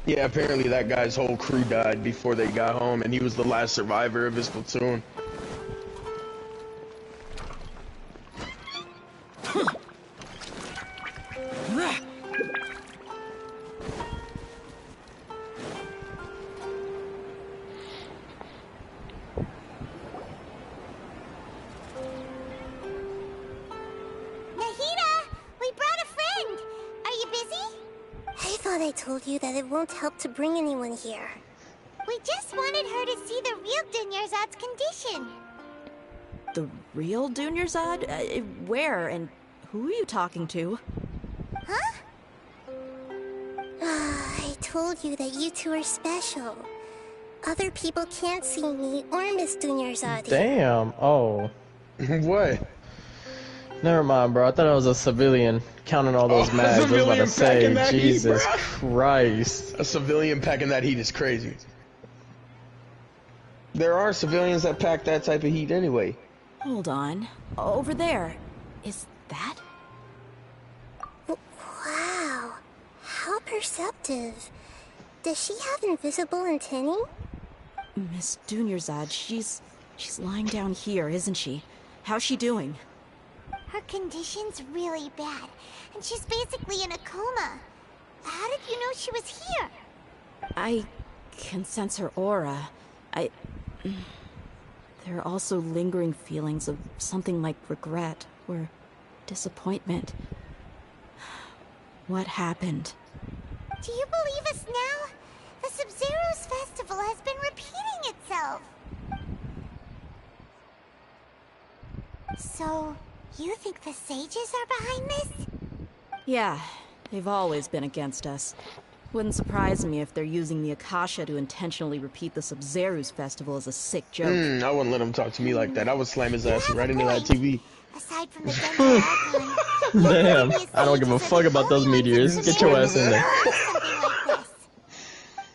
Yeah, apparently that guy's whole crew died before they got home, and he was the last survivor of his platoon. I told you that it won't help to bring anyone here. We just wanted her to see the real Dunyarzad's condition. The real Dunyarzad? Where and who are you talking to? Huh? I told you that you two are special. Other people can't see me or Miss Dunyarzad. Damn. Oh. What? Never mind, bro. I thought I was a civilian counting all those mags. I was about to say, Jesus Christ. A civilian packing that heat is crazy. There are civilians that pack that type of heat anyway. Hold on. Over there. Is that? Wow. How perceptive. Does she have invisible antennae? Miss Dunyarzad, she's lying down here, isn't she? How's she doing? Her condition's really bad, and she's basically in a coma. How did you know she was here? I can sense her aura. There are also lingering feelings of something like regret or disappointment. What happened? Do you believe us now? The Sub-Zero's festival has been repeating itself. So, you think the sages are behind this? Yeah, they've always been against us. Wouldn't surprise me if they're using the Akasha to intentionally repeat the Sub-Zeru's festival as a sick joke. I wouldn't let him talk to me like that. I would slam his ass right into that TV. Aside from the Denver Archon, Damn, I don't give a fuck about those meteors. Get your ass in there.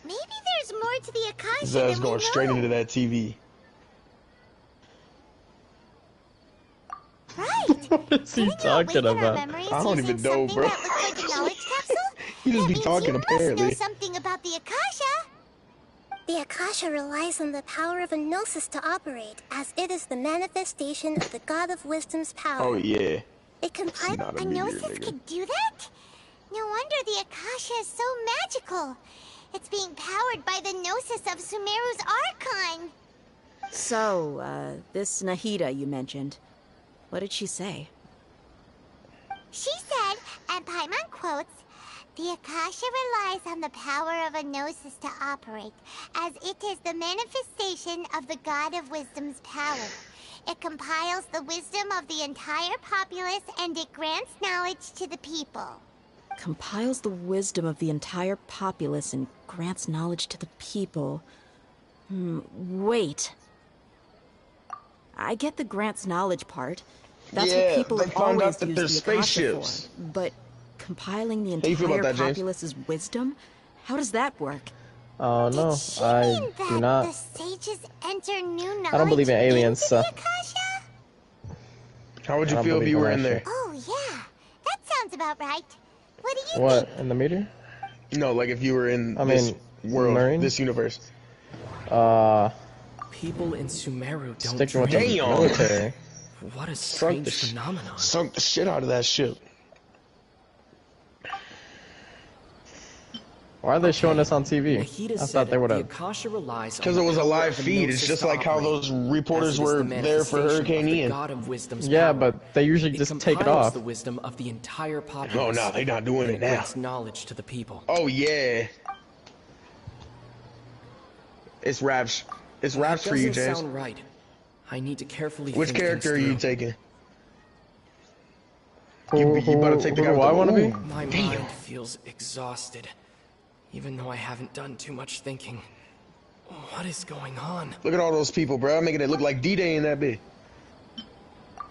maybe there's more to the Akasha His than ass we going know. straight into that TV. Right. What is he talking about? I don't even know, bro. Like a knowledge capsule? He just be talking Know apparently. something about the Akasha. The Akasha relies on the power of a gnosis to operate, as it is the manifestation of the God of Wisdom's power. Oh yeah. It can It's not a a meteor, gnosis nigga. could do that? No wonder the Akasha is so magical. It's being powered by the gnosis of Sumeru's Archon. So, this Nahida you mentioned, what did she say? She said, and Paimon quotes, "The Akasha relies on the power of a gnosis to operate, as it is the manifestation of the God of Wisdom's power. It compiles the wisdom of the entire populace and it grants knowledge to the people." Compiles the wisdom of the entire populace and grants knowledge to the people. Wait. I get the grants knowledge part. That's Yeah, what people they have found out always that used there's the Akasha spaceships. for. But compiling the How you feel about entire that, James? populace's wisdom? How does that work? Oh no, I do The not. sages enter new knowledge I don't believe in aliens, into so. the Akasha? How would I you don't feel if believe you in were that in there? shit. Oh yeah, that sounds about right. What do you What, in the meteor? No, like if you were in I this mean, world, Marine? this universe. People in Sumeru don't Sticking with the drink. military. What a Sunk strange phenomenon. Sunk the shit out of that ship. Why are they showing this on TV? Nahida I said thought they would the have. Akasha relies on Because the it was a power live of the feed. It's gnosis just to like how operate, those reporters as it is were the there for manifestation Hurricane of the Ian. God of Wisdom's Yeah, power. but they usually It just take it compiles off. the wisdom of the entire populace. Oh no, they're not doing and it now. grants knowledge to the people. Oh yeah. It's raps. It's raps for you, Doesn't James. sound right. I need to carefully Which think character are things you through. taking? Who better take the guy do with I the- want to be? Ooh. My Damn. mind feels exhausted, even though I haven't done too much thinking. What is going on? Look at all those people, bro. I'm making it look like D-Day in that bit.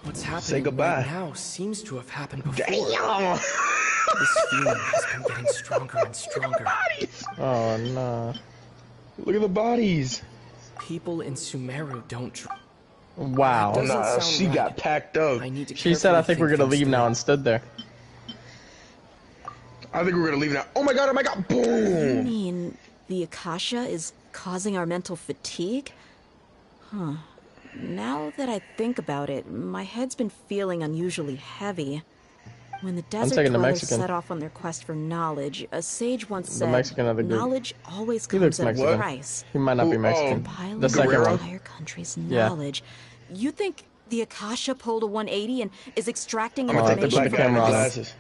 What's happening Say goodbye. right now seems to have happened before. Damn. This feeling has been getting stronger and stronger. Oh no. Look at the bodies. People in Sumeru don't drink. Wow. Oh, Doesn't nah, sound she right. got packed up. I need to She said, "I carefully think we're gonna things leave now," through. and stood there. I think we're gonna leave now. Oh my god, You boom! mean the Akasha is causing our mental fatigue? Huh. Now that I think about it, my head's been feeling unusually heavy. When the desert taking the dwellers Mexican. set off on their quest for knowledge, a sage once The said, Mexican of the group. knowledge always He looks comes at a Mexican. price. He might not be Who- Mexican. Compiling The second the one. entire country's Yeah. knowledge. You think the Akasha pulled a 180 and is extracting I'm gonna take the information black guy in the from us? glasses.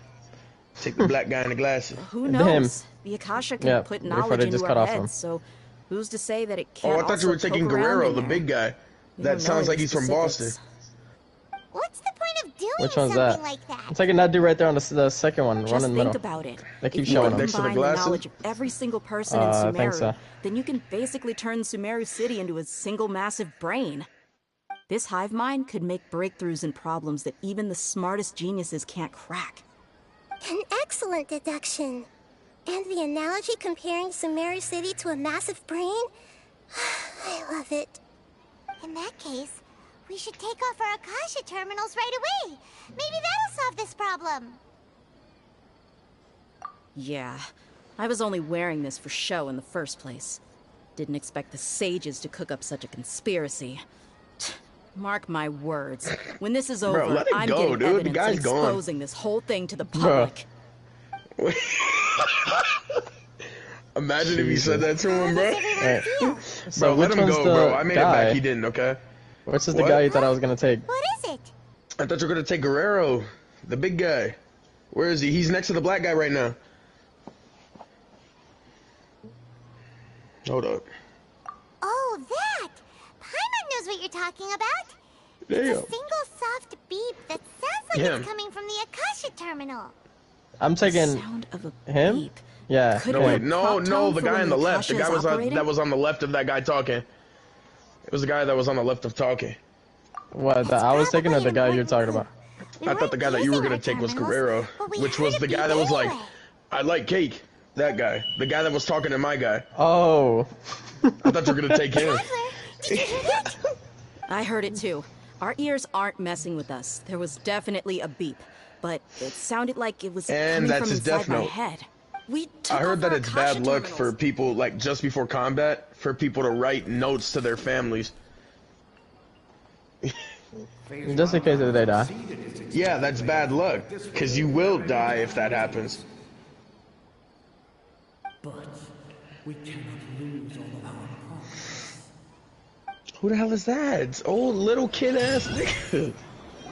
Take the black guy in the glasses. Who Him. knows? The Akasha can Yeah, put therefore knowledge they into just our cut off heads, him. so who's to say that it Oh, can't I thought you were also taking poke around Guerrero, in the there? big guy. We That don't know sounds like any he's from specifics. Boston. What's the point of doing Which one's something that? like that? I'm taking that dude right there on the second one, Just run in the think middle. about it. They keep If you showing can him. Next to the combine the glasses? knowledge of every single person in I Sumeru, think so. then you can basically turn Sumeru City into a single massive brain. This hive mind could make breakthroughs in problems that even the smartest geniuses can't crack. An excellent deduction. And the analogy comparing Sumeru City to a massive brain? I love it. In that case, we should take off our Akasha terminals right away. Maybe that'll solve this problem. Yeah, I was only wearing this for show in the first place. Didn't expect the sages to cook up such a conspiracy. Mark my words. When this is over, let it I'm go, getting dude. The evidence guy's and gone. exposing this whole thing to the Bruh. public. Imagine if you said that to him, bro. Right. So Bro, let which him one's go, the bro. I made it guy? back. He didn't, okay? Which is the What? guy you thought I was gonna take? What is it? I thought you were gonna take Guerrero, the big guy. Where is he? He's next to the black guy right now. Hold up. Oh, that! Paimon knows what you're talking about. Damn. It's a single soft beep that sounds like Him. it's coming from the Akasha terminal. I'm taking Sound of a him. beep. Yeah. No, wait, no, the guy on the left. The guy that was on the left of that guy talking. It was the guy that was on the left of talking. What, I was taking or the guy you're talking about? I thought the guy that you were gonna take was Guerrero, which was the guy that was like, I like cake. That guy. The guy that was talking to my guy. Oh. I thought you were gonna take him. I heard it too. Our ears aren't messing with us. There was definitely a beep, but it sounded like it was coming from inside my head. I heard that it's bad luck for people, like, just before combat, for people to write notes to their families. Just in case they die. Yeah, that's bad luck, because you will die if that happens. But we cannot lose all of our progress. Who the hell is that? It's old little kid ass nigga.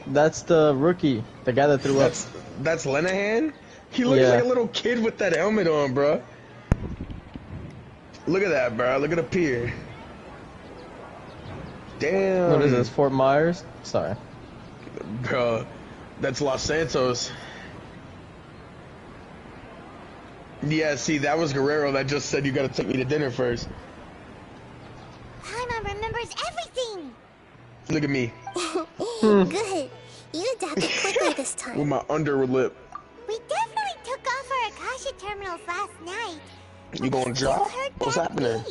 That's the rookie, the guy that threw up. That's Lenahan? He looks like a little kid with that helmet on, bro. Look at that, bro. Look at the pier. Damn. What is this, Fort Myers? Sorry. Bro, that's Los Santos. Yeah, see, that was Guerrero that just said you gotta take me to dinner first. Paimon remembers everything! Look at me. Good. You adapted quickly this time. With my under lip. We definitely took off our Akasha terminals last night. You gonna drop? What's happening?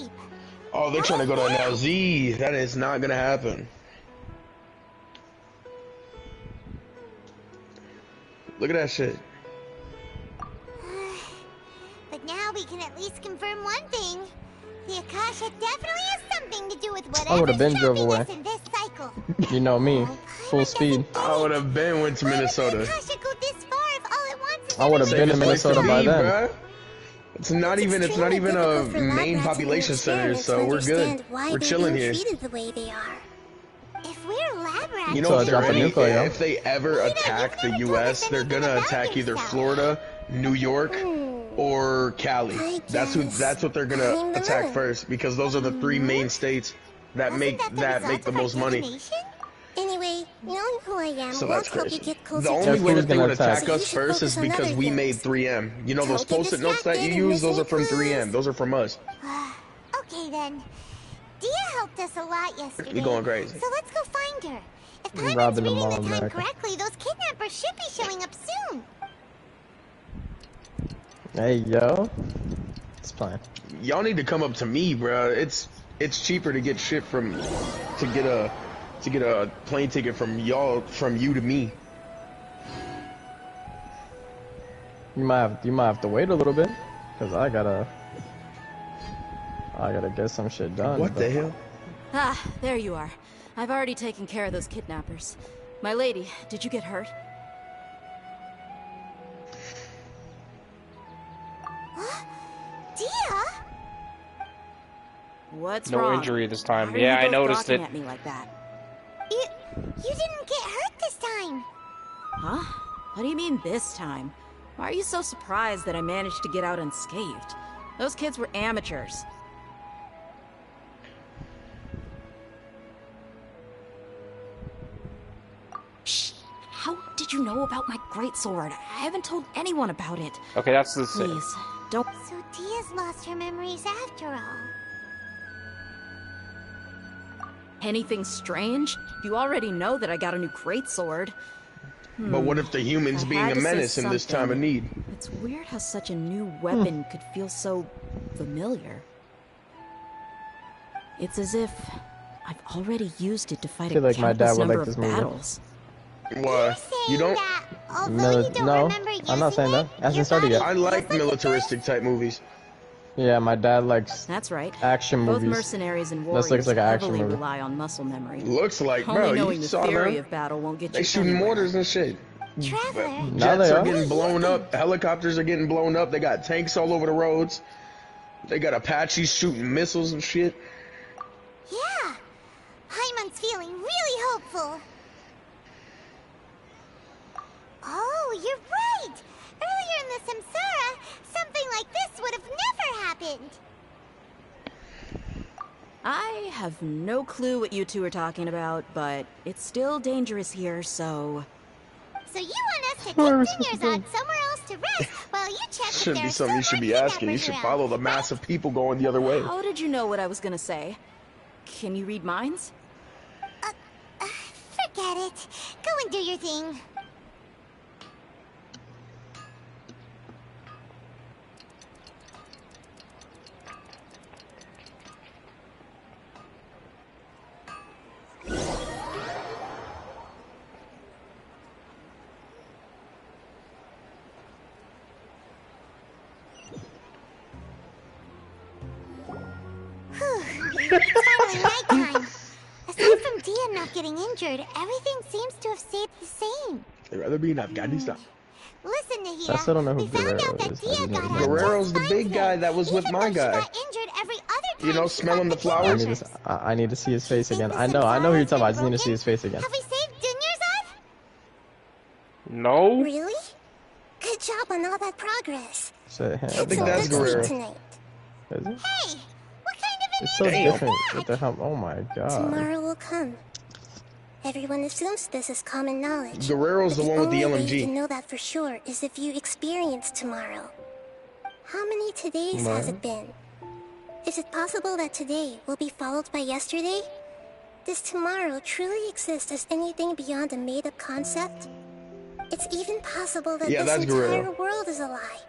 Oh, they're trying to go to an LZ. That is not gonna happen. Look at that shit. But now we can at least confirm one thing. The Akasha definitely has something to do with I would have whatever's been drove trapping away. us in this cycle. You know me, full speed. I would have been went to Minnesota. Akasha go this far if all it wants is I would have been in Minnesota by then. Bruh. It's not even a main population center, so we're good. We're chilling here. The way they are. If we're lab rats, You know, if they ever attack the U.S., they're gonna attack either Florida, New York, or Cali. That's what they're gonna attack first, because those are the three main states that make the most money. Anyway, knowing who I am So won't that's help you crazy. get closer The to only way me. that they would attack So us you should first is focus on because other we things. made 3M. You know those Don't get post-it notes that you distracted and use? Those are miss from any 3M. Those are from us. Okay then. Dia helped us a lot yesterday. You're going crazy. So let's go find her. If Paimon's Robbing them reading all, the time America. correctly, those kidnappers should be showing up soon. Hey, yo. It's fine. Y'all need to come up to me, bro. It's cheaper to get shit to get a plane ticket from you to me. You might have to wait a little bit, cause I gotta get some shit done. What the hell? Ah, there you are. I've already taken care of those kidnappers. My lady, did you get hurt? Dia? What's No wrong? injury this time. Why are Yeah, you I both noticed gawking it. at me like that? You didn't get hurt this time. Huh? What do you mean this time? Why are you so surprised that I managed to get out unscathed? Those kids were amateurs. Shh! How did you know about my greatsword? I haven't told anyone about it. Okay, that's the same. Please, don't. So Dia's lost her memories after all. Anything strange? You already know that I got a new greatsword. But what if the humans I being had a to say menace in this time of something. need? It's weird how such a new weapon could feel so familiar. It's as if I've already used it to fight I feel a like my dad countless would number like of this movie. battles. Why? You don't? No, I'm not saying that. Hasn't started yet. I like militaristic type movies. Yeah, my dad likes That's right. action Both movies. mercenaries and This warriors looks like an action heavily movie. rely on muscle memory. Looks like, Only bro, knowing you the saw theory them. of battle won't get They you shooting anywhere. mortars and shit. Traveler. Now Jets they are are. getting blown up. Helicopters are getting blown up. They got tanks all over the roads. They got Apaches shooting missiles and shit. Yeah. Paimon's feeling really hopeful. Oh, you're right. Earlier in the Samsara, something like this would have never happened. I have no clue what you two are talking about, but it's still dangerous here, so... So you want us to take Dunyarzad somewhere else to rest while you check Shouldn't be something you should be asking. You should follow the mass of people going the other way. How did you know what I was gonna say? Can you read minds? Forget it. Go and do your thing. It's finally nighttime. Aside from Dia not getting injured, everything seems to have stayed the same. I'd rather be in Afghanistan. Listen, Nahida. I still don't know who We found out that Guerrero is. Dia got out Guerrero's the big guy that was with my guy. injured every other time. You know, smelling the flowers. I need to see his face again. I know who you're talking about. I just need to see his face again. Have we saved Dunyarzad? No. Really? Good job on all that progress. I think that's Guerrero. Tonight. Is it? Hey, what kind of an It's so different with the help. Oh my god. Tomorrow will come. Everyone assumes this is common knowledge. Guerrero's the one with the only way LMG. you can know that for sure is if you experience tomorrow. How many todays has it been? Is it possible that today will be followed by yesterday? Does tomorrow truly exist as anything beyond a made-up concept? It's even possible that this entire world is a lie,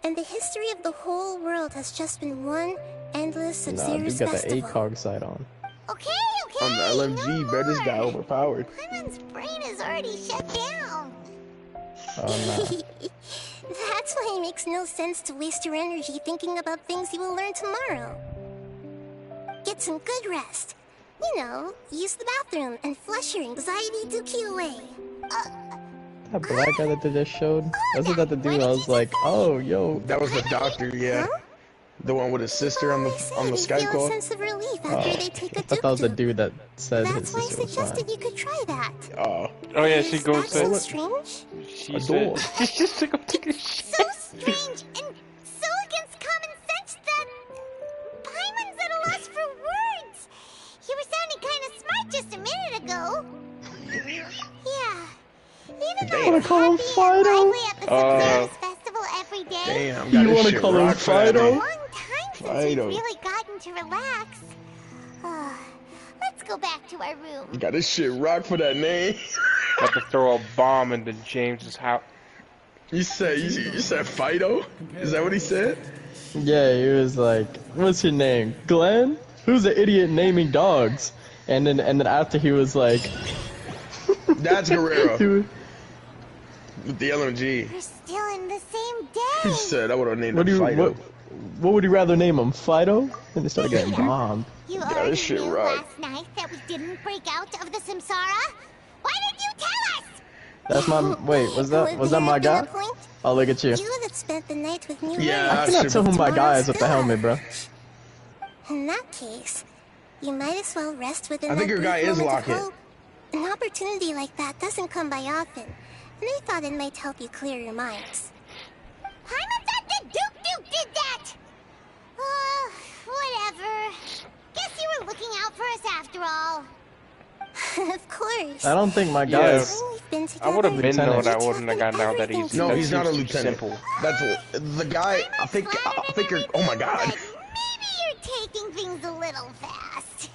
and the history of the whole world has just been one endless Sub-Zero's Nah, you got the festival. ACOG side on. Okay. On the LMG, bro, this guy overpowered. Clement's brain is already shut down. Oh no. That's why it makes no sense to waste your energy thinking about things you will learn tomorrow. Get some good rest. You know, use the bathroom and flush your anxiety dookie away. That black guy that they just showed? Wasn't that the dude I was like, oh, yo. That was the doctor, yeah. The one with his sister on the Skype Feel call. a sense of relief after they take a I thought that was the dude that said his That's why I sister was fine. suggested you could try that. Oh yeah, she goes Is that so to. strange? She said. She's just to go take a shit. So strange and so against common sense that Paimon's at a loss for words. You were sounding kind of smart just a minute ago. Yeah. Even though You wanna call him Fido? at the Sub-Zero's festival every day. Damn, You wanna call him Fido? Fido. Really gotten to relax. Let's go back to our room. Got this shit rocked for that name. Got to throw a bomb into James's house. You said Fido? Is that what he said? Yeah, he was like, what's your name? Glenn? Who's the idiot naming dogs? And then after he was like, that's Guerrero. Dude. With the LMG. We're still in the same day. He said I would have named him Fido. What would you rather name him? Fido? And they started getting bombed. You Got already this shit knew right. last night that we didn't break out of the Samsara? Why didn't you tell us? That's my wait. Was that my guy? Oh, look at you. You would have spent the night with me. I cannot tell who my guy is with the helmet, bro. In that case, you might as well rest within I think that your guy brief is moment of Lockett. hope. An opportunity like that doesn't come by often, and I thought it might help you clear your minds. Paimon thought the Duke did that! Whatever. Guess you were looking out for us after all. Of course. I don't think my guy is. I would have been though that I wouldn't have gotten out that easy. No, That he's not a seems too lieutenant. Simple. That's the guy. I think you're. Oh my god. Maybe you're taking things a little fast.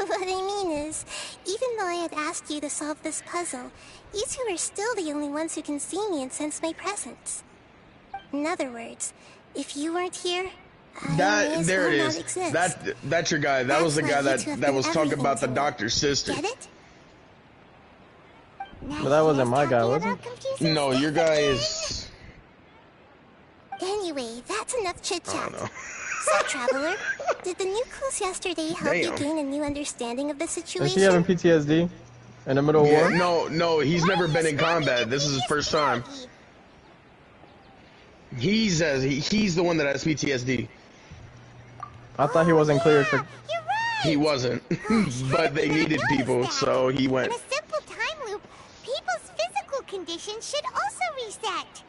What I mean is, even though I had asked you to solve this puzzle, you two are still the only ones who can see me and sense my presence. In other words, if you weren't here, I may as There well it not is. exist. That's your guy. That was the guy that was talking about the doctor's sister. Get it? But that wasn't my guy, was it? No, your guy is. Anyway, that's enough chit-chat. So, Traveler, did the new clues yesterday help you Damn. gain a new understanding of the Is situation? he having PTSD in the middle of war? No, he's never been in combat. This is his first time. He's the one that has PTSD. I thought he wasn't cleared for. He wasn't, but they needed people, so he went. In a simple time loop, people's physical condition should also reset.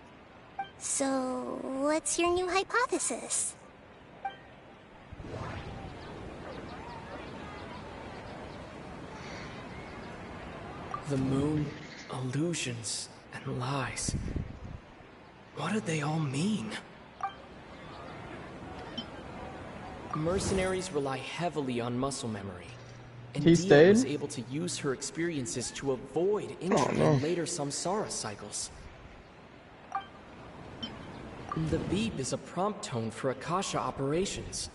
So, what's your new hypothesis? The moon, illusions, and lies. What did they all mean? Mercenaries rely heavily on muscle memory. And He Dia stayed? was able to use her experiences to avoid injury no. and later samsara cycles. The beep is a prompt tone for Akasha operations.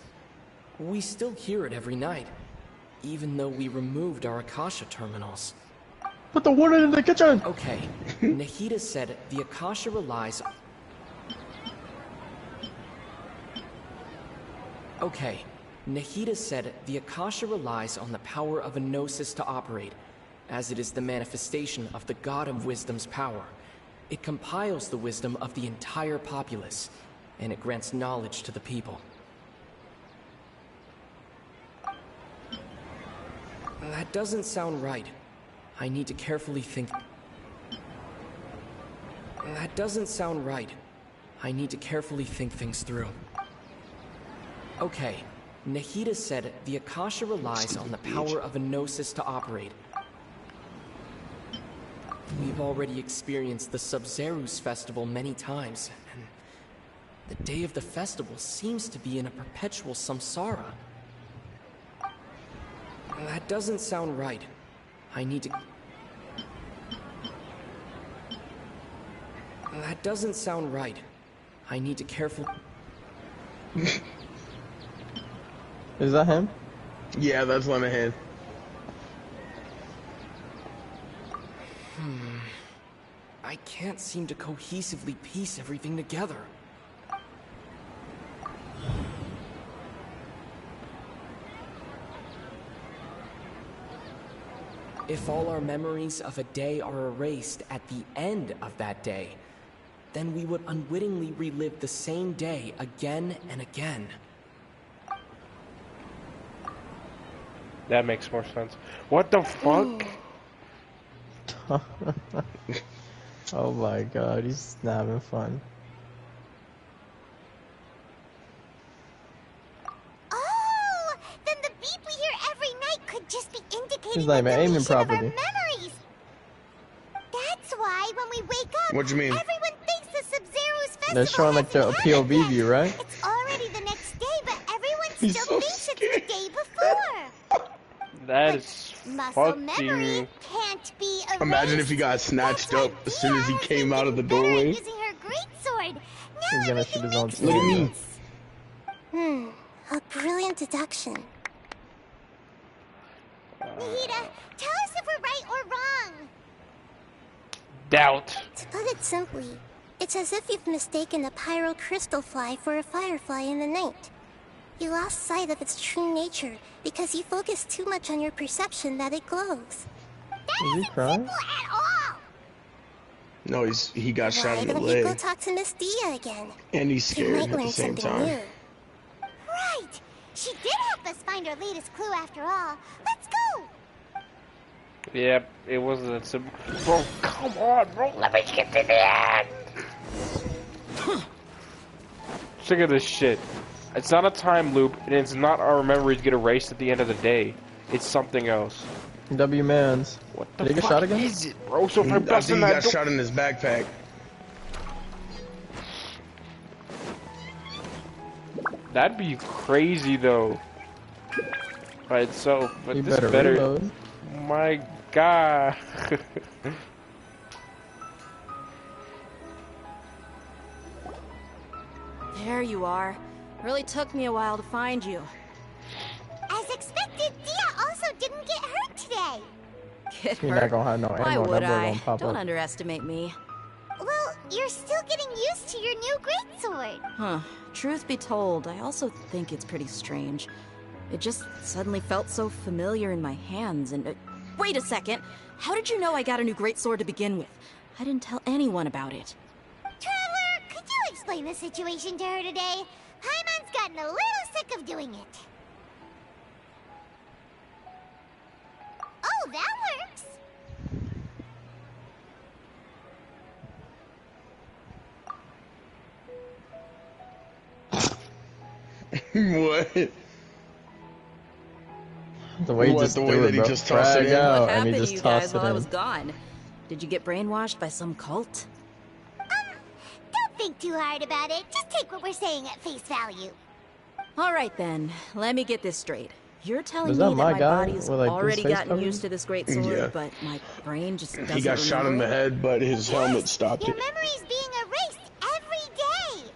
We still hear it every night, even though we removed our Akasha terminals. Put the water in the kitchen! Okay, Nahida said the Akasha relies... Okay, Nahida said the Akasha relies on the power of a gnosis to operate, as it is the manifestation of the God of Wisdom's power. It compiles the wisdom of the entire populace, and it grants knowledge to the people. That doesn't sound right. I need to carefully think... That doesn't sound right. I need to carefully think things through. Okay, Nahida said the Akasha relies on the power of a gnosis to operate. We've already experienced the Sub-Zerus festival many times, and the day of the festival seems to be in a perpetual samsara. That doesn't sound right. I need to... That doesn't sound right. I need to carefully... Is that him? Yeah, that's Lemonhead. I can't seem to cohesively piece everything together. If all our memories of a day are erased at the end of that day, then we would unwittingly relive the same day again and again. That makes more sense. What the fuck? Oh my god, he's not having fun. Oh, then the beep we hear every night could just be indicating He's not the even aiming deletion of our properly. memories. That's why when we wake up, What do you mean? everyone thinks the Sub-Zero's festival They're showing like the POV view, right? It's already the next day, but everyone He's still so thinks it's the day before. That is Muscle memory fucking... can't be erased. Imagine if he got snatched up as soon as he came out of the doorway. Using her greatsword. He's gonna shoot his own Look at me. A brilliant deduction. Nahida, tell us if we're right or wrong. Doubt. To put it simply, it's as if you've mistaken a pyro crystal fly for a firefly in the night. You lost sight of its true nature because you focused too much on your perception that it glows. Is he crying? At all. No, he got shot Why in the don't you go leg. talk to Miss Dia again? And he's You scared might at the learn same something time. new. Right. She did help us find our latest clue after all. Let's go. Yep, it wasn't that simple. Bro, come on, bro. Let me get to the end. Look at this shit. It's not a time loop, and it's not our memories get erased at the end of the day. It's something else. W Mans. What Did he get shot again? is it, bro? So if I I bust think in he that got shot in his backpack. that'd be crazy, though. By itself, but You this better better. reload. My God. There you are. Really took me a while to find you. As expected, Dia also didn't get hurt today. Get You're not hurt? gonna have no Why ammo. would That boy I? gonna pop Don't up. underestimate me. Well, you're still getting used to your new greatsword. Huh. Truth be told, I also think it's pretty strange. It just suddenly felt so familiar in my hands, and... wait a second! How did you know I got a new greatsword to begin with? I didn't tell anyone about it. Traveler, could you explain the situation to her today? Paimon's gotten a little sick of doing it. Oh, that works. What? The way he What, just the threw way it, that he bro. just tossed it Frag in? out, What and happened he to just you guys tossed while it I in. was gone? Did you get brainwashed by some cult? Don't think too hard about it. Just take what we're saying at face value. All right then, let me get this straight. You're telling Was me that that my my guy body's with, like, already his face gotten covered? used to this great sword, Yeah. but my brain just doesn't He got shot in the remember it? head, but his helmet stopped Your it. memory's being erased every day.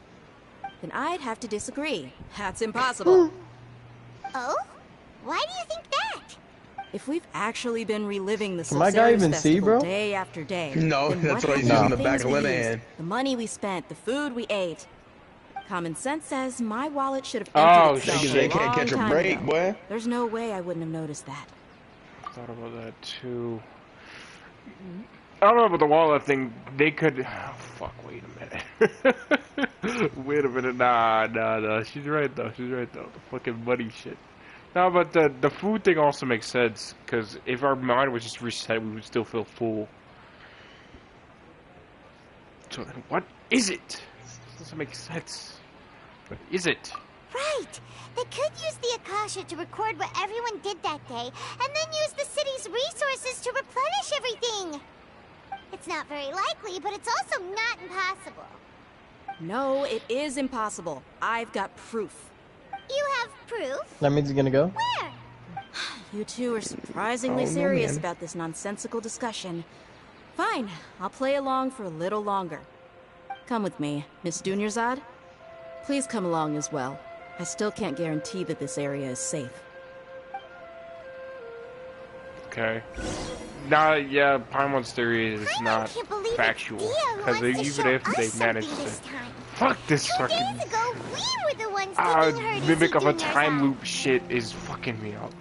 Then I'd have to disagree. That's impossible. Oh? Why do you think that? If we've actually been reliving the Can my guy Subzerus even see, festival bro? day after day, No, then that's what why he's happened using to the back things of we Lena used, hand. the money we spent, the food we ate? Common sense says my wallet should have Oh, emptied itself shit. a They can't long catch a time break, ago. boy. There's no way I wouldn't have noticed that. Thought about that too. I don't know about the wallet thing. They could. Oh, fuck. Wait a minute. Wait a minute. Nah. She's right though. The fucking money shit. No, but the food thing also makes sense because if our mind was just reset, we would still feel full. So then, what is it? This doesn't make sense. What is it? Right. They could use the Akasha to record what everyone did that day, and then use the city's resources to replenish everything. It's not very likely, but it's also not impossible. No, it is impossible. I've got proof. You have proof? That means he's gonna go? Where? You two are surprisingly Oh, no, serious man. about this nonsensical discussion. Fine, I'll play along for a little longer. Come with me, Miss Dunyarzad. Please come along as well. I still can't guarantee that this area is safe. Okay. Nah, yeah, Paimon's theory is not can't believe factual. it's Dia who Because wants to even show if they us manage something to this time. fuck this 2 fucking days ago, we were the ones taking her to mimic see of a Dunyarzad. time loop shit is fucking me up.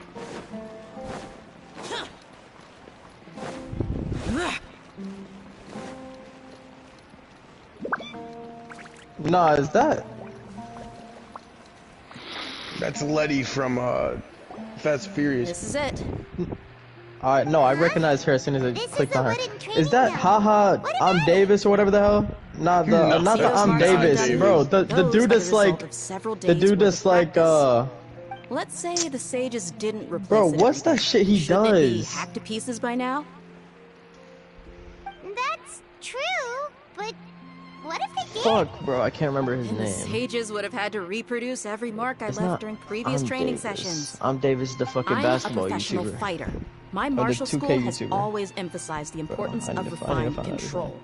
Nah, is that? That's Letty from Fast and Furious. This is it. No, I recognized her as soon as I This clicked is on the her. wooden training Is that ground. haha? What I'm about Davis or whatever the hell? Not the No, not the that's I'm not Davis, Davis. bro. The Those dude are that's the result like of several the days dude worth that's of like practice. Let's say the sages didn't replace bro, it what's every that day. shit he Shouldn't it be does? hacked to pieces by now? That's true, but what if they did? Fuck, bro, I can't remember his And the name. sages would have had to reproduce every mark I It's left not during previous I'm training Davis. sessions. I'm Davis, the fucking I'm basketball a professional YouTuber. fighter. My the martial 2K school has YouTuber. always emphasized the importance I need of to refined find out control.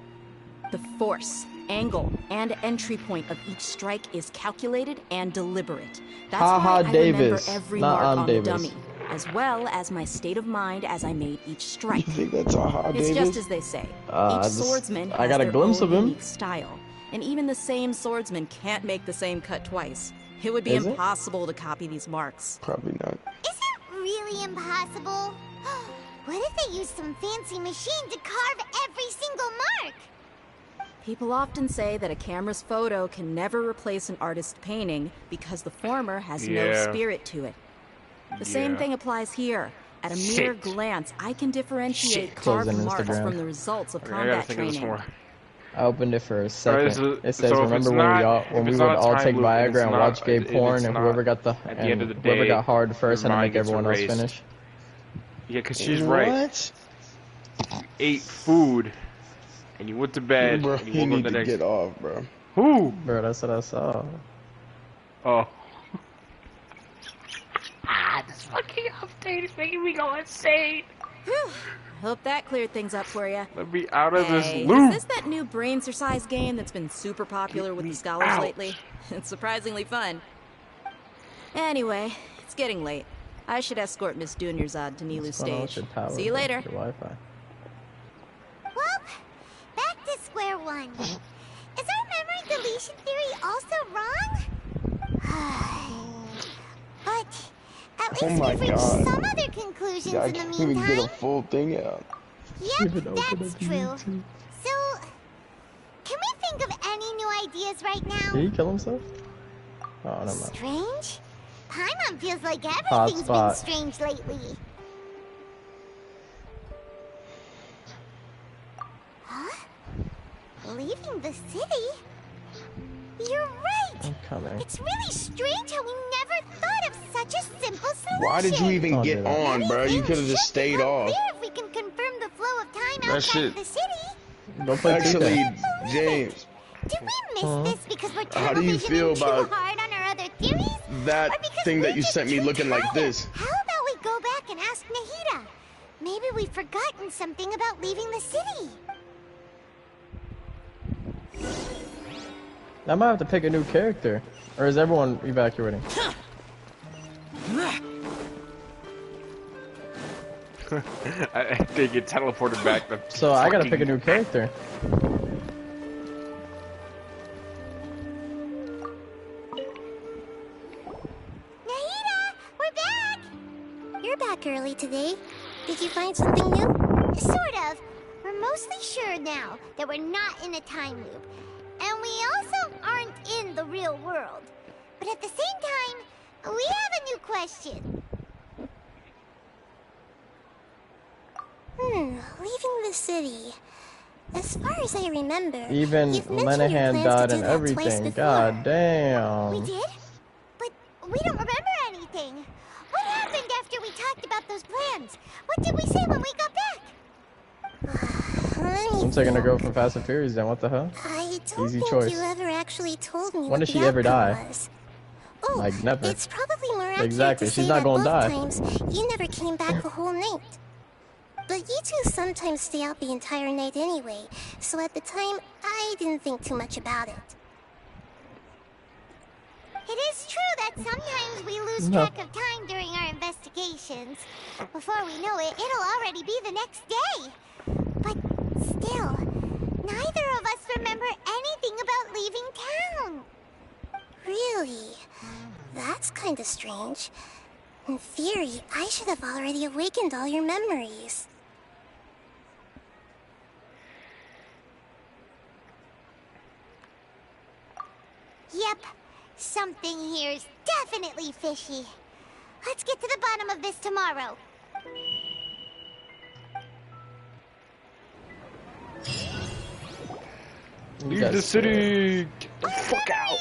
The force, angle, and entry point of each strike is calculated and deliberate. That's Ha-ha, why I Davis, remember every not mark I'm on Davis. the dummy, as well as my state of mind as I made each strike. You think that's Aha It's Davis? just as they say. I Each just- swordsman I has got a their glimpse own of him. unique style, and even the same swordsman can't make the same cut twice. It would be Is it? impossible to copy these marks. Probably not. Is it really impossible? What if they use some fancy machine to carve every single mark? People often say that a camera's photo can never replace an artist's painting because the former has no Yeah. spirit to it. The same Yeah. thing applies here. At a mere Shit. glance, I can differentiate Shit. carved Close in marks Instagram. from the results of Okay, I gotta combat think of this training. more. I opened it for a second. Alright, so- It says, so if remember it's when not- when if we it's would not a all time take loop and Viagra it's and not- watch gay and porn, it's and not- whoever got the at the end of the whoever day, got hard first, your and to mind make gets everyone else erased. finish. Yeah, because she's right. What? Ate food, and you went to bed, Bro, and you you woke need up the to next. get off, bro. Who? Bro, that's what I saw. Oh. This fucking update is making me go insane. Whew. Hope that cleared things up for you. Let me out of Hey, this loop. is this that new brain exercise game that's been super popular with the scholars out. lately? It's surprisingly fun. Anyway, it's getting late. I should escort Miss Dunyarzad to Nilu's What's going on with stage. your power, See you bro? later. Your Wi-Fi. Well, back to square one. Is our memory deletion theory also wrong? But at Oh least my we've reached God. some other conclusions Yeah, I in the can't even get a meantime. full thing out. Yep, Even open that's up true. YouTube. So, can we think of any new ideas right now? Did he kill himself? Oh, never mind. Strange? Paimon feels like everything's been Hotspot. strange lately. Huh? Leaving the city? You're right! I'm coming. It's really strange how we never thought of such a simple solution. Why did you even Don't do get that. on, bro? You could have just stayed off. Clear if we can confirm the flow of time That outside shit- of the city. Go play Actually, 2K. James, Did we miss this because we're How do you feel too about hard on our other theories? that thing that you sent me looking like this? How about we go back and ask Nahida? Maybe we've forgotten something about leaving the city. I might have to pick a new character. Or is everyone evacuating? I think it teleported back. So I gotta pick a new character. Nahida, we're back! You're back early today. Did you find something new? Sort of. We're mostly sure now that we're not in a time loop. And we also aren't in the real world. But at the same time, we have a new question. Leaving the city. As far as I remember, Even Lenahan died and everything. God damn. We did? But we don't remember anything. What happened after we talked about those plans? What did we say when we got back? I'm taking a girl from Fast and Furious then, what the hell? I don't Easy think choice. you ever actually told me When what did she the ever die? outcome was. Oh, Like, never. It's probably more accurate Exactly, to she's say not that gonna both die. times you never came back the whole night. But you two sometimes stay out the entire night anyway, so at the time, I didn't think too much about it. It is true that sometimes we lose track of time during our investigations. Before we know it, it'll already be the next day. But still, neither of us remember anything about leaving town. Really? That's kinda strange. In theory, I should have already awakened all your memories. Yep, something here's definitely fishy. Let's get to the bottom of this tomorrow. Leave the city! Get the fuck out!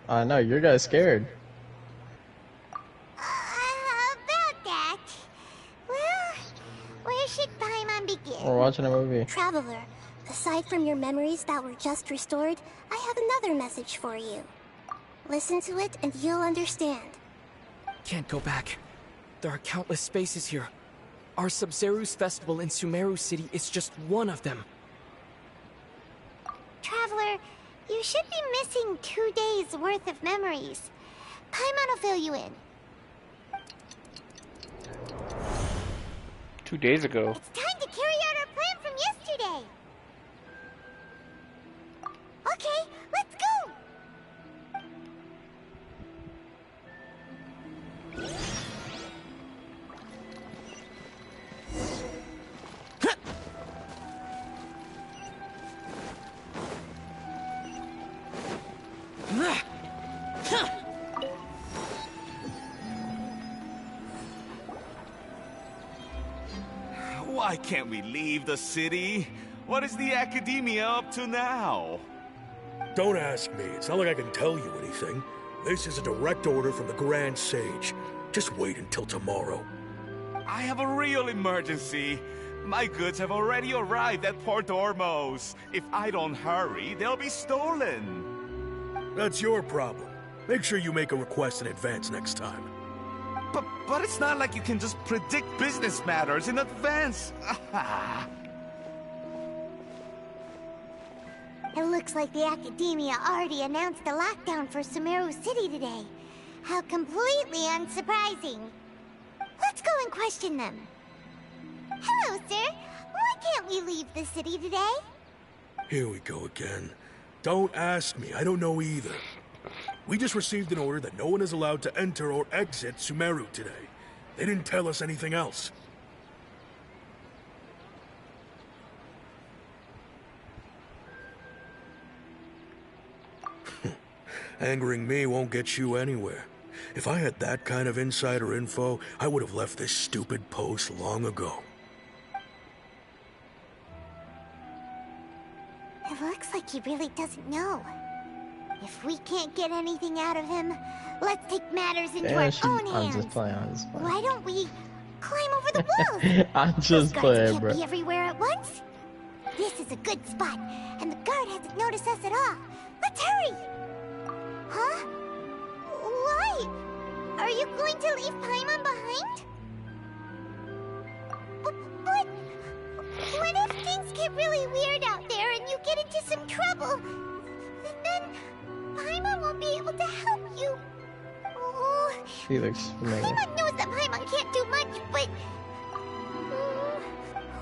I know, you guys scared. About that. Well, where should Paimon begin? We're watching a movie. Traveler, aside from your memories that were just restored, I have another message for you. Listen to it and you'll understand. Can't go back. There are countless spaces here. Our Sub-Zeru's festival in Sumeru City is just one of them. Traveler, you should be missing 2 days worth of memories. Paimon will fill you in. 2 days ago. It's time to carry out our plan from yesterday. Okay, let's go. Why can't we leave the city? What is the academia up to now? Don't ask me. It's not like I can tell you anything. This is a direct order from the Grand Sage. Just wait until tomorrow. I have a real emergency. My goods have already arrived at Port Ormos. If I don't hurry, they'll be stolen. That's your problem. Make sure you make a request in advance next time. But it's not like you can just predict business matters in advance. It looks like the Academia already announced a lockdown for Sumeru City today. How completely unsurprising. Let's go and question them. Hello, sir. Why can't we leave the city today? Here we go again. Don't ask me. I don't know either. We just received an order that no one is allowed to enter or exit Sumeru today. They didn't tell us anything else. Angering me won't get you anywhere. If I had that kind of insider info, I would have left this stupid post long ago. It looks like he really doesn't know. If we can't get anything out of him, let's take matters into our own hands. I'm just playing. Why don't we climb over the walls? I'm just Those guards playing, can't bro. be everywhere at once. This is a good spot, and the guard hasn't noticed us at all. Let's hurry! Huh? Why? Are you going to leave Paimon behind? But what if things get really weird out there and you get into some trouble? Then Paimon won't be able to help you. Oh, She looks familiar. Paimon knows that Paimon can't do much, but...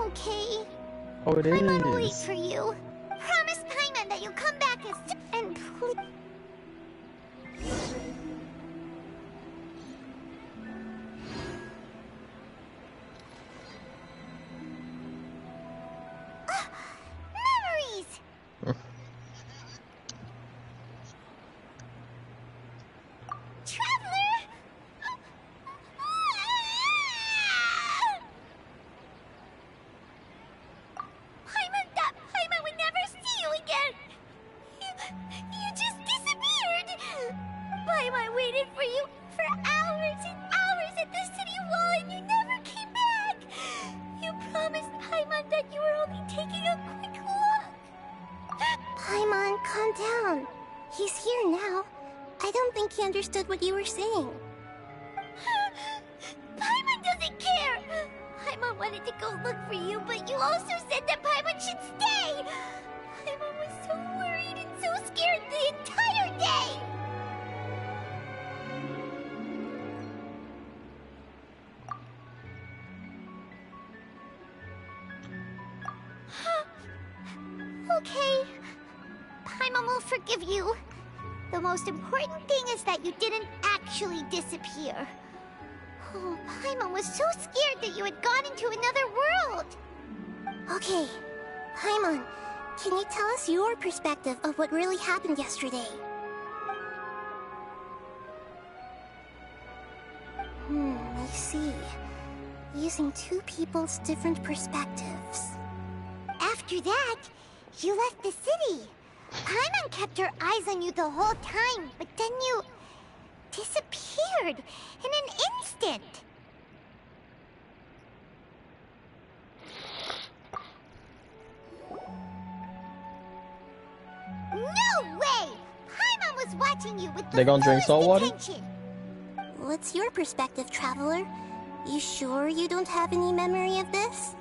okay. Oh, it is. Paimon will wait for you. Promise Paimon that you'll come back and please... Memories! Traveler! Paimon thought Paimon would never see you again! You just disappeared! Paimon waited for you for hours and hours at the city wall and you never came back! You promised Paimon that you were only taking a quick walk! Paimon, calm down. He's here now. I don't think he understood what you were saying. Paimon doesn't care! Paimon wanted to go look for you, but you also said that Paimon should stay! Paimon was so worried and so scared the entire day! Okay. Paimon will forgive you. The most important thing is that you didn't actually disappear. Oh, Paimon was so scared that you had gone into another world. Okay, Paimon, can you tell us your perspective of what really happened yesterday? I see. Using two people's different perspectives. After that, you left the city. Paimon kept her eyes on you the whole time, but then you disappeared in an instant. No way! Paimon was watching you with the They gonna drink salt water? attention. What's your perspective, Traveler? You sure you don't have any memory of this?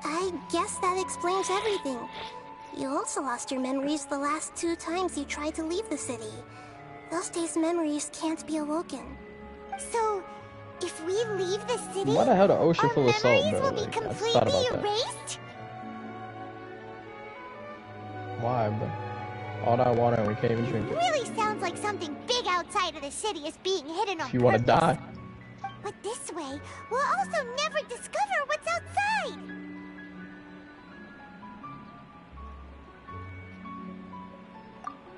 I guess that explains everything. You also lost your memories the last 2 times you tried to leave the city. Those days' memories can't be awoken. So, if we leave the city, Why the hell the ocean our full of salt, memories bro? will be Like, I thought completely about that. erased? Why, bro? All that water and we can't even drink it. Really sounds like something big outside of the city is being hidden on If you want to purpose. die. But this way, we'll also never discover what's outside.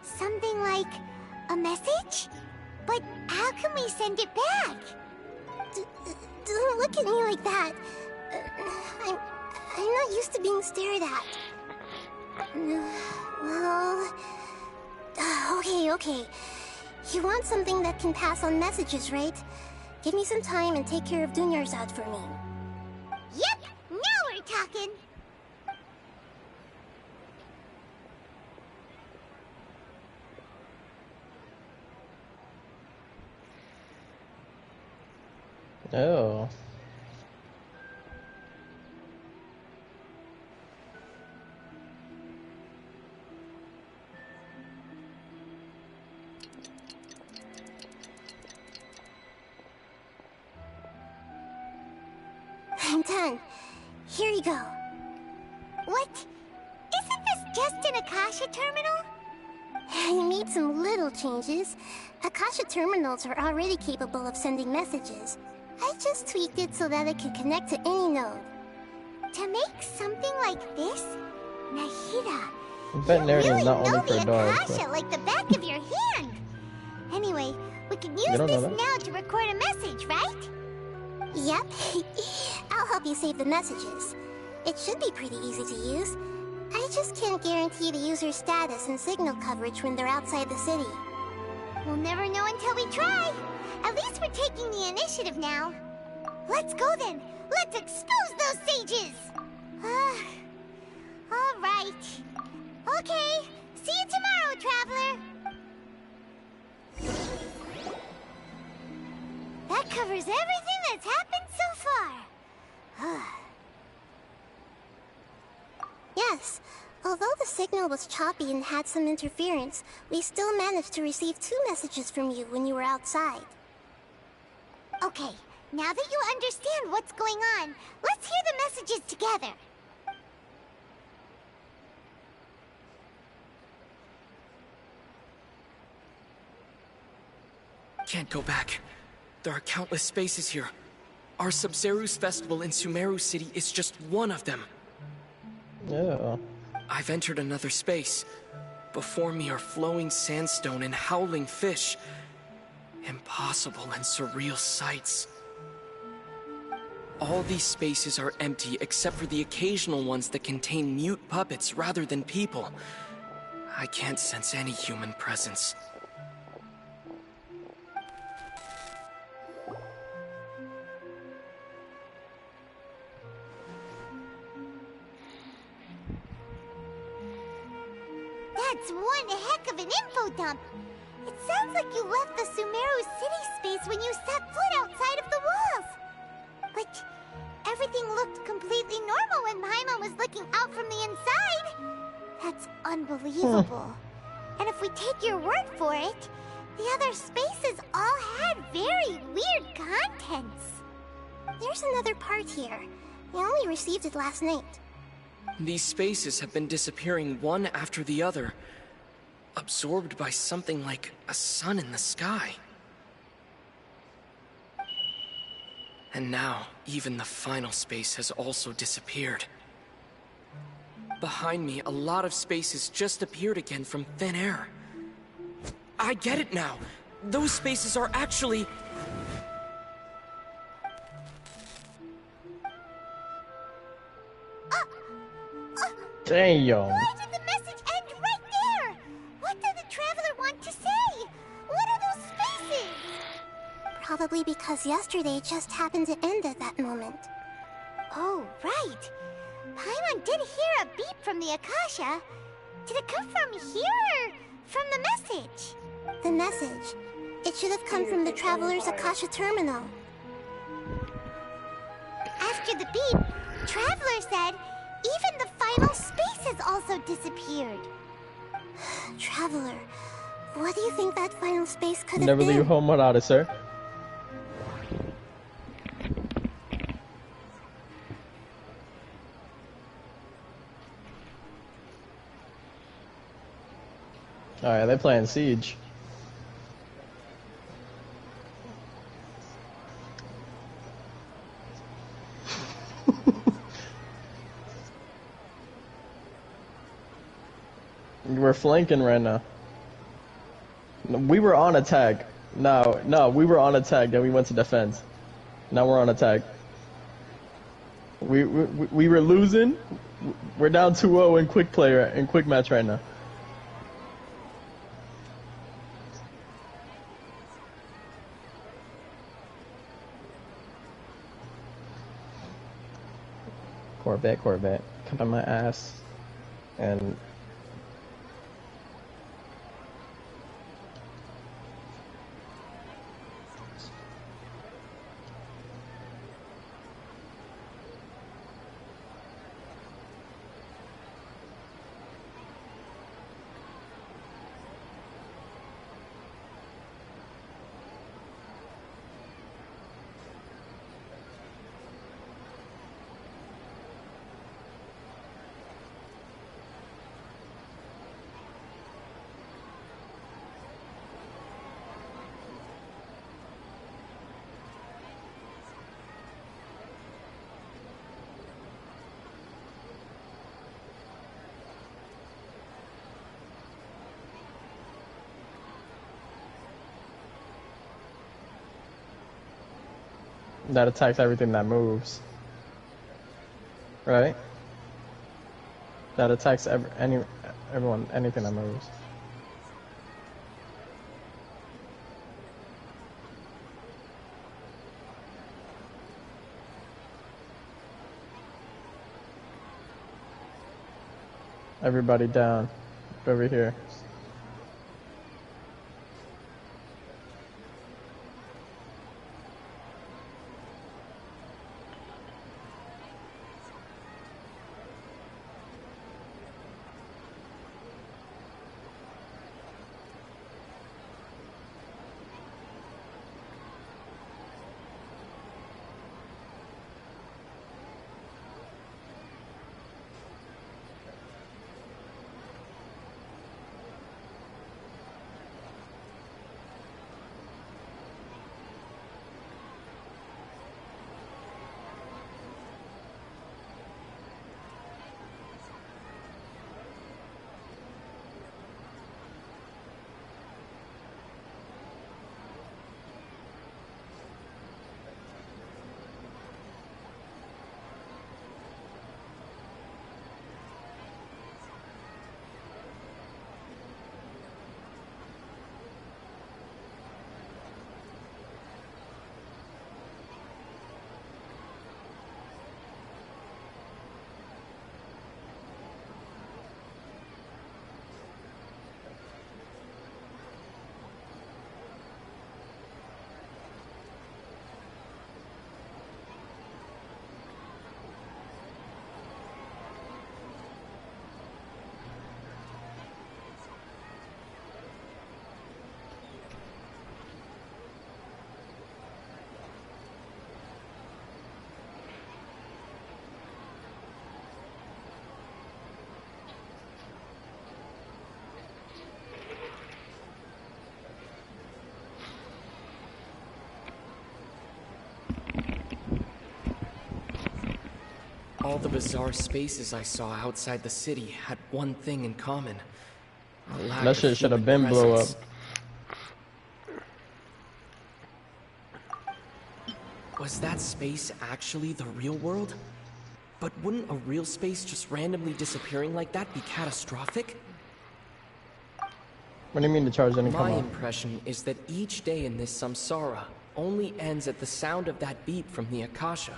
Something like a message? But how can we send it back? Don't look at me like that. I'm not used to being stared at. Well... Okay. You want something that can pass on messages, right? Give me some time and take care of Dunyarzad for me. Yep! Now we're talking! Oh. I'm done. Here you go. What? Isn't this just an Akasha terminal? I made some little changes. Akasha terminals are already capable of sending messages. I just tweaked it so that it can connect to any node. To make something like this? Nahida, Veterinarian you really is not know only for the dogs. Akasha But like the back of your hand. Anyway, we can use don't know this that. now to record a message, right? Yep. I'll help you save the messages. It should be pretty easy to use. I just can't guarantee the user's status and signal coverage when they're outside the city. We'll never know until we try. At least we're taking the initiative now. Let's go then. Let's expose those sages. All right. Okay. See you tomorrow, Traveler. That covers everything that's happened so far. Yes. Although the signal was choppy and had some interference, we still managed to receive 2 messages from you when you were outside. Okay, now that you understand what's going on, let's hear the messages together. Can't go back. There are countless spaces here. Our Sub-Zero's festival in Sumeru City is just one of them. Yeah. I've entered another space. Before me are flowing sandstone and howling fish. Impossible and surreal sights. All these spaces are empty except for the occasional ones that contain mute puppets rather than people. I can't sense any human presence. That's one heck of an info dump. It sounds like you left the Sumeru City space when you set foot outside of the walls. But everything looked completely normal when Paimon was looking out from the inside. That's unbelievable. And if we take your word for it, the other spaces all had very weird contents. There's another part here. We only received it last night. These spaces have been disappearing one after the other, absorbed by something like a sun in the sky. And now, even the final space has also disappeared. Behind me, a lot of spaces just appeared again from thin air. I get it now! Those spaces are actually... Damn. Why did the message end right there? What did the Traveler want to say? What are those spaces? Probably because yesterday just happened to end at that moment. Oh, right. Paimon did hear a beep from the Akasha. Did it come from here or from the message? The message. It should have come from the Traveler's Akasha terminal. After the beep, Traveler said, even the final space has also disappeared. Traveler, what do you think that final space could have Never been? leave home without it, sir. Alright, they're playing Siege. We're flanking right now. We were on attack. No, we were on attack, then we went to defense. Now we're on attack. We were losing. We're down 2-0 in quick match right now. Corvette, come on my ass. And that attacks everything that moves. Right? That attacks everyone, anything that moves. Everybody down. Over here. All the bizarre spaces I saw outside the city had one thing in common. A lack That shit of should have human been blow up. presence. Was that space actually the real world? But wouldn't a real space just randomly disappearing like that be catastrophic? What do you mean the charge didn't come My off? impression is that each day in this samsara only ends at the sound of that beep from the Akasha.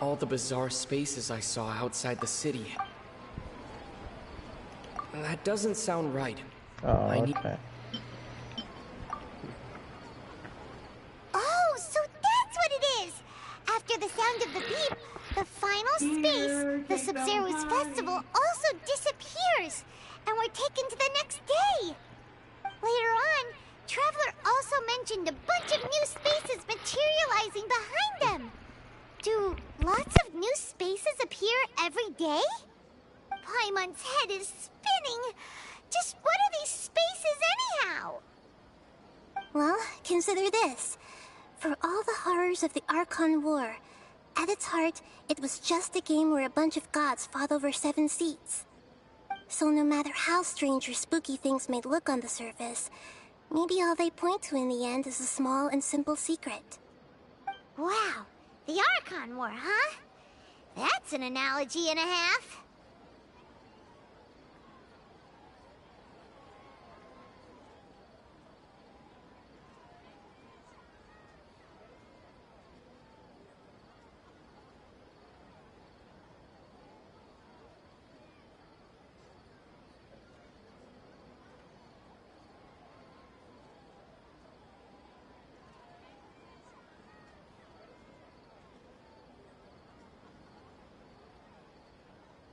All the bizarre spaces I saw outside the city. That doesn't sound right. Oh, okay. Oh, so that's what it is! After the sound of the beep, the final space, the Sub-Zero's festival, also disappears, and we're taken to the next day. Later on, Traveler also mentioned a bunch of new spaces materializing behind them. Do lots of new spaces appear every day? Paimon's head is spinning. Just what are these spaces anyhow? Well, consider this. For all the horrors of the Archon War, at its heart, it was just a game where a bunch of gods fought over 7 seats. So no matter how strange or spooky things may look on the surface, maybe all they point to in the end is a small and simple secret. Wow, the Archon War, huh? That's an analogy and a half.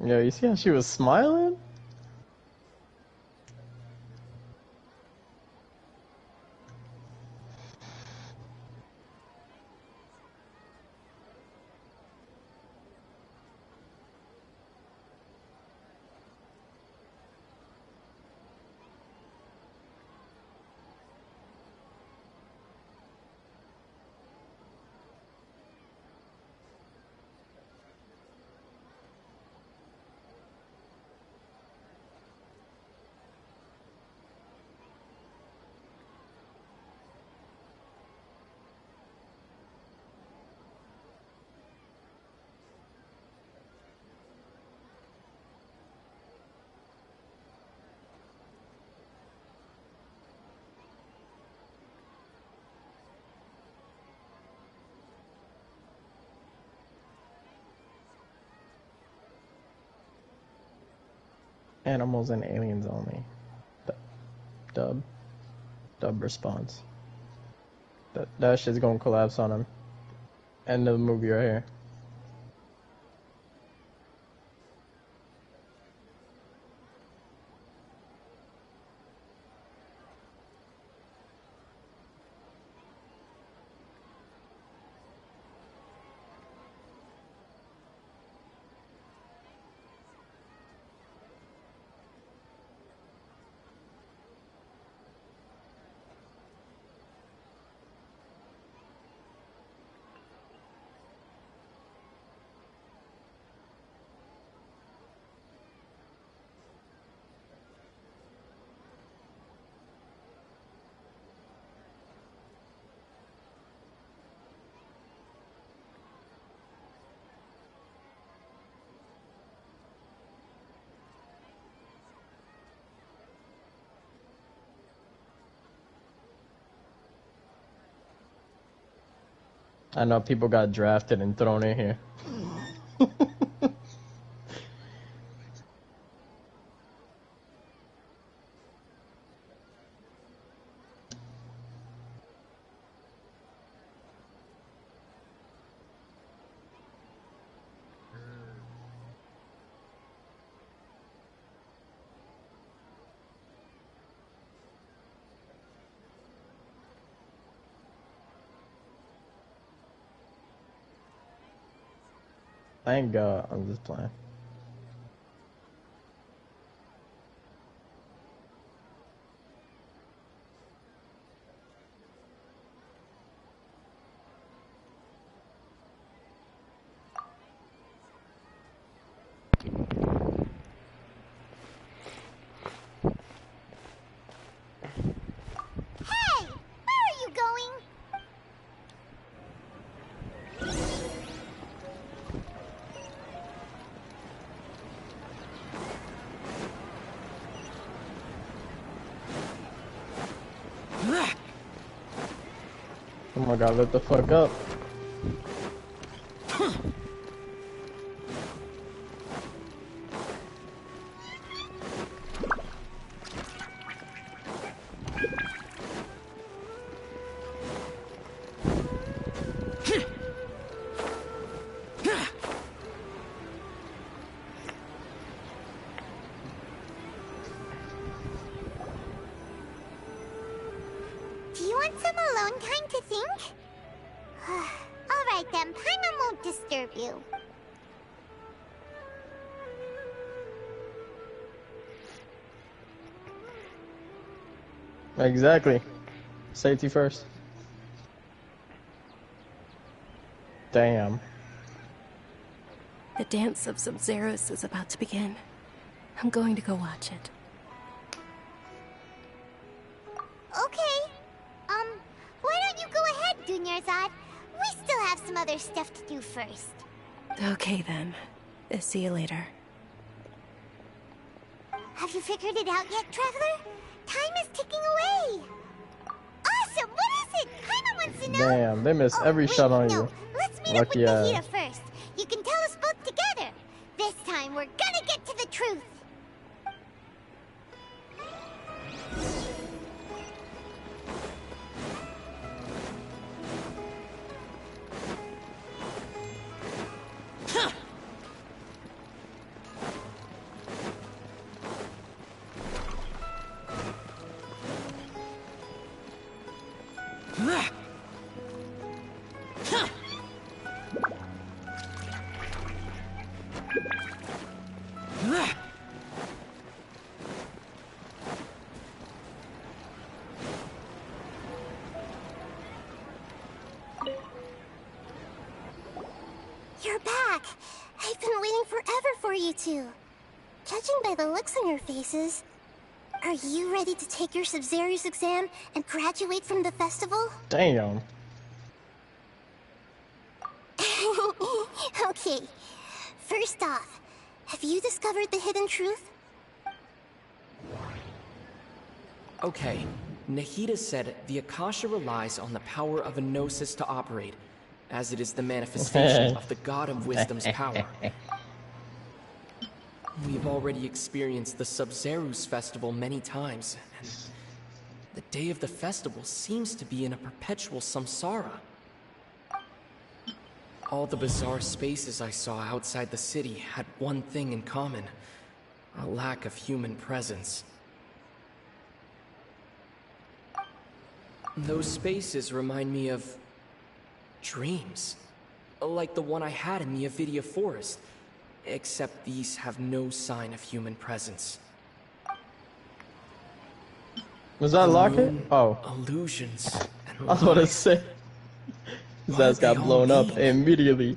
Yo, you see how she was smiling? Animals and aliens only. Dub response. That shit's gonna collapse on him. End of the movie right here. I know people got drafted and thrown in here. Thank God, I'm just playing. Hey! Where are you going? Oh my God, let the fuck up. Do you want some alone time to think? Alright then, Paimon won't disturb you. Exactly. Safety first. Damn. The dance of Sub-Zeros is about to begin. I'm going to go watch it. Okay. Why don't you go ahead, Dunyarzad? We still have some other stuff to do first. Okay then. See you later. Have you figured it out yet, Traveler? Time is ticking away. Awesome! What is it? Paimon wants to know. Damn, they miss every shot on you. Let's meet Lucky up with ass. Nahida first. You can tell us both together. This time, we're gonna get to the truth. You're back. I've been waiting forever for you two. Judging by the looks on your faces, are you ready to take your Sub-Zero's exam and graduate from the festival? Damn. Okay. First off, have you discovered the hidden truth? Okay, Nahida said the Akasha relies on the power of a gnosis to operate, as it is the manifestation of the God of Wisdom's power. We've already experienced the Sub-Zerus festival many times, and the day of the festival seems to be in a perpetual samsara. All the bizarre spaces I saw outside the city had one thing in common: a lack of human presence. Those spaces remind me of dreams, like the one I had in the Avidia Forest, except these have no sign of human presence. Was that Locket? Oh. Illusions. I was about to say. His ass got blown up immediately.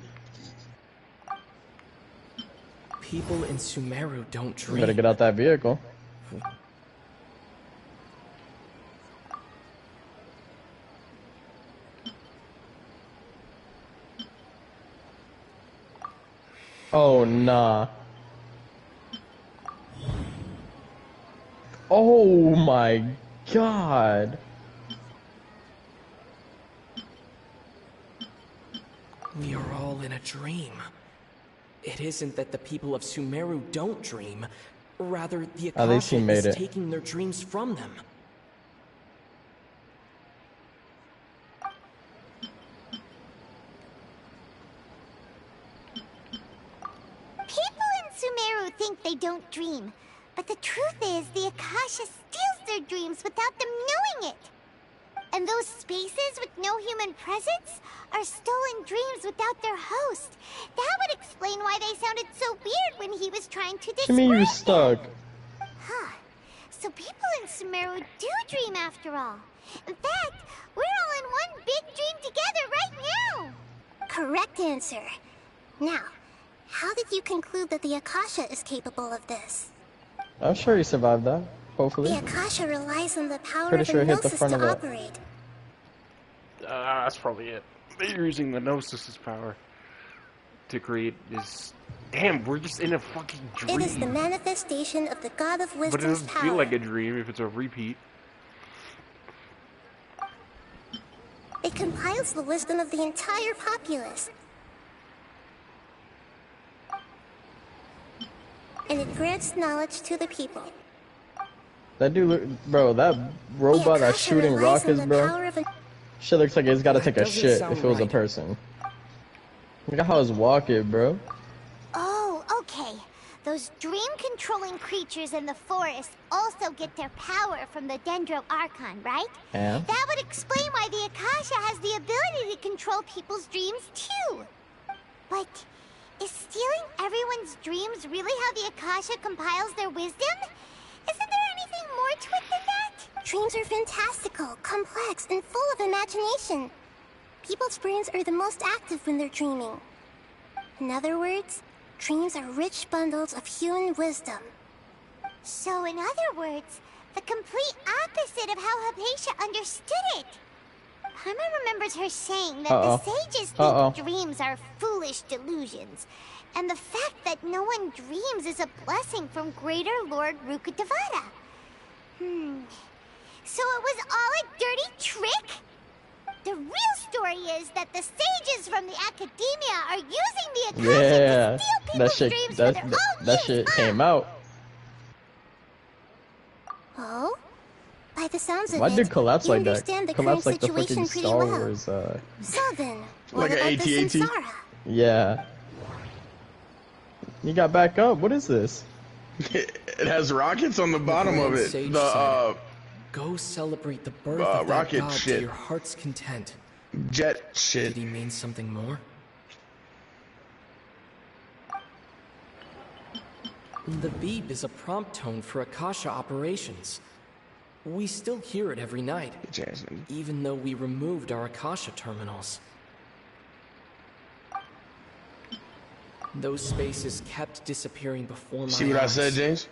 People in Sumeru don't dream. You better get out that vehicle. Oh, nah. Oh my god. We are all in a dream. It isn't that the people of Sumeru don't dream. Rather, the Akasha is taking their dreams from them. People in Sumeru think they don't dream, but the truth is the Akasha steals their dreams without them knowing it. And those spaces with no human presence are stolen dreams without their host. That would explain why they sounded so weird when he was trying to describe To me, you're stuck. Huh. So people in Sumeru do dream after all. In fact, we're all in one big dream together right now. Correct answer. Now, how did you conclude that the Akasha is capable of this? I'm sure he survived that. Hopefully. The Akasha relies on the power Pretty of sure a it hit the gnosis front to of it. operate. That's probably it. They're using the Gnosis's power to create this. Damn, we're just in a fucking dream. It is the manifestation of the God of But it Wisdom's doesn't power. feel like a dream if it's a repeat. It compiles the wisdom of the entire populace. And it grants knowledge to the people. That dude, bro, that robot that's shooting rockets, bro. Shit looks like it's gotta take a shit if it was a person. Look at how his walk is, bro. Oh, okay. Those dream-controlling creatures in the forest also get their power from the Dendro Archon, right? Yeah. That would explain why the Akasha has the ability to control people's dreams, too. But is stealing everyone's dreams really how the Akasha compiles their wisdom? Isn't there anything more to it than that? Dreams are fantastical, complex, and full of imagination. People's brains are the most active when they're dreaming. In other words, dreams are rich bundles of human wisdom. So in other words, the complete opposite of how Hypatia understood it. Paimon remembers her saying that the sages think dreams are foolish delusions, and the fact that no one dreams is a blessing from Greater Lord Rukkhadevata. So it was all a dirty trick? The real story is that the sages from the academia are using the Akasha to steal people's dreams for their own that shit came out. Oh? By the sounds of Why it, did it collapse you like that? understand the Collapse current like the situation freaking pretty Star well. Wars. So then, what Like an about the AT&T? Samsara? Yeah. You got back up. What is this? It has rockets on the bottom of it. Sage The said, go celebrate the birth of that rocket god shit. to your heart's content. Jet shit. Did he mean something more? The beep is a prompt tone for Akasha operations. We still hear it every night, even though we removed our Akasha terminals. Those spaces kept disappearing before my eyes. See what I said, James?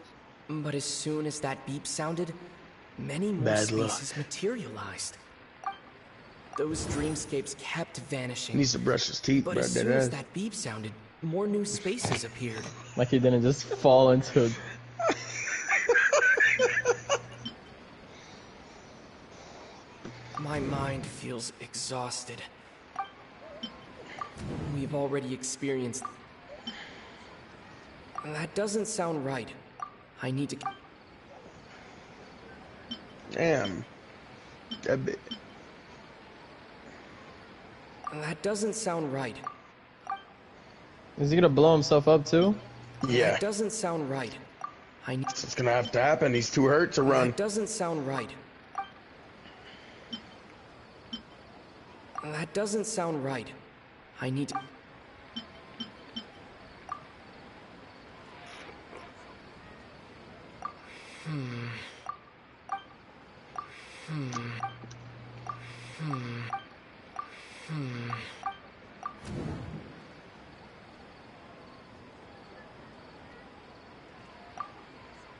But as soon as that beep sounded, many more Bad luck. spaces materialized. Those dreamscapes kept vanishing. He needs to brush his teeth, But bro. as soon as that beep sounded, more new spaces appeared. Like he didn't just fall into. My mind feels exhausted. We've already experienced That doesn't sound right. I need to... Damn. That bit. That doesn't sound right. Is he gonna blow himself up too? Yeah. That doesn't sound right. It's gonna have to happen. He's too hurt to run. That doesn't sound right. That doesn't sound right. I need to...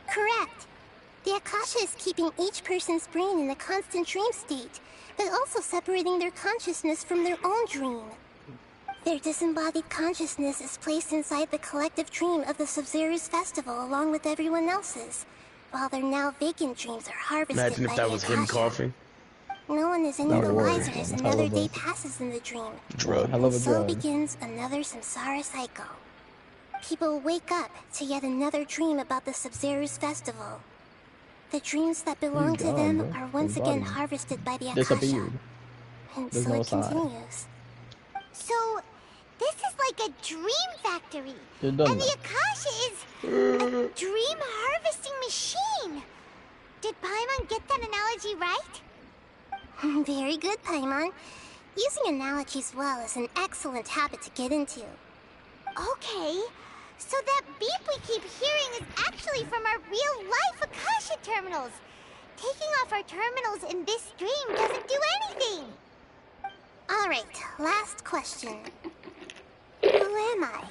Correct. The Akasha is keeping each person's brain in a constant dream state, but also separating their consciousness from their own dream. Their disembodied consciousness is placed inside the collective dream of the Sub-Zero's festival along with everyone else's, while their now vacant dreams are harvested Imagine if by that the was Akasha. him coughing. No one is any the wiser as another day passes in the dream. Drug. I love a So drug. begins another samsara cycle. People wake up to yet another dream about the Sub-Zero's festival. The dreams that belong to them are once again harvested by the Akasha. And There's so no it sign. continues. So, this is like a dream factory. You're And done the now. Akasha is a dream harvesting machine. Did Paimon get that analogy right? Very good, Paimon. Using analogies well is an excellent habit to get into. Okay, so that beep we keep hearing is actually from our real-life Akasha terminals. Taking off our terminals in this dream doesn't do anything. Alright, last question. Who am I?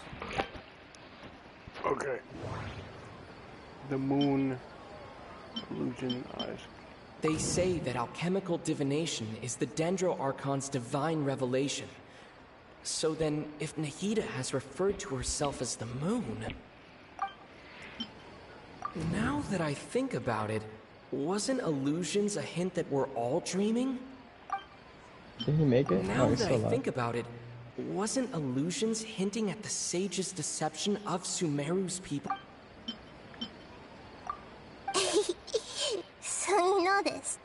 Okay. The moon illusion eyes. They say that alchemical divination is the Dendro Archon's divine revelation. So then, if Nahida has referred to herself as the moon... Now that I think about it, wasn't illusions a hint that we're all dreaming? Did he make it? Now Oh, he's that still I alive. think about it, wasn't illusions hinting at the sage's deception of Sumeru's people? So you noticed.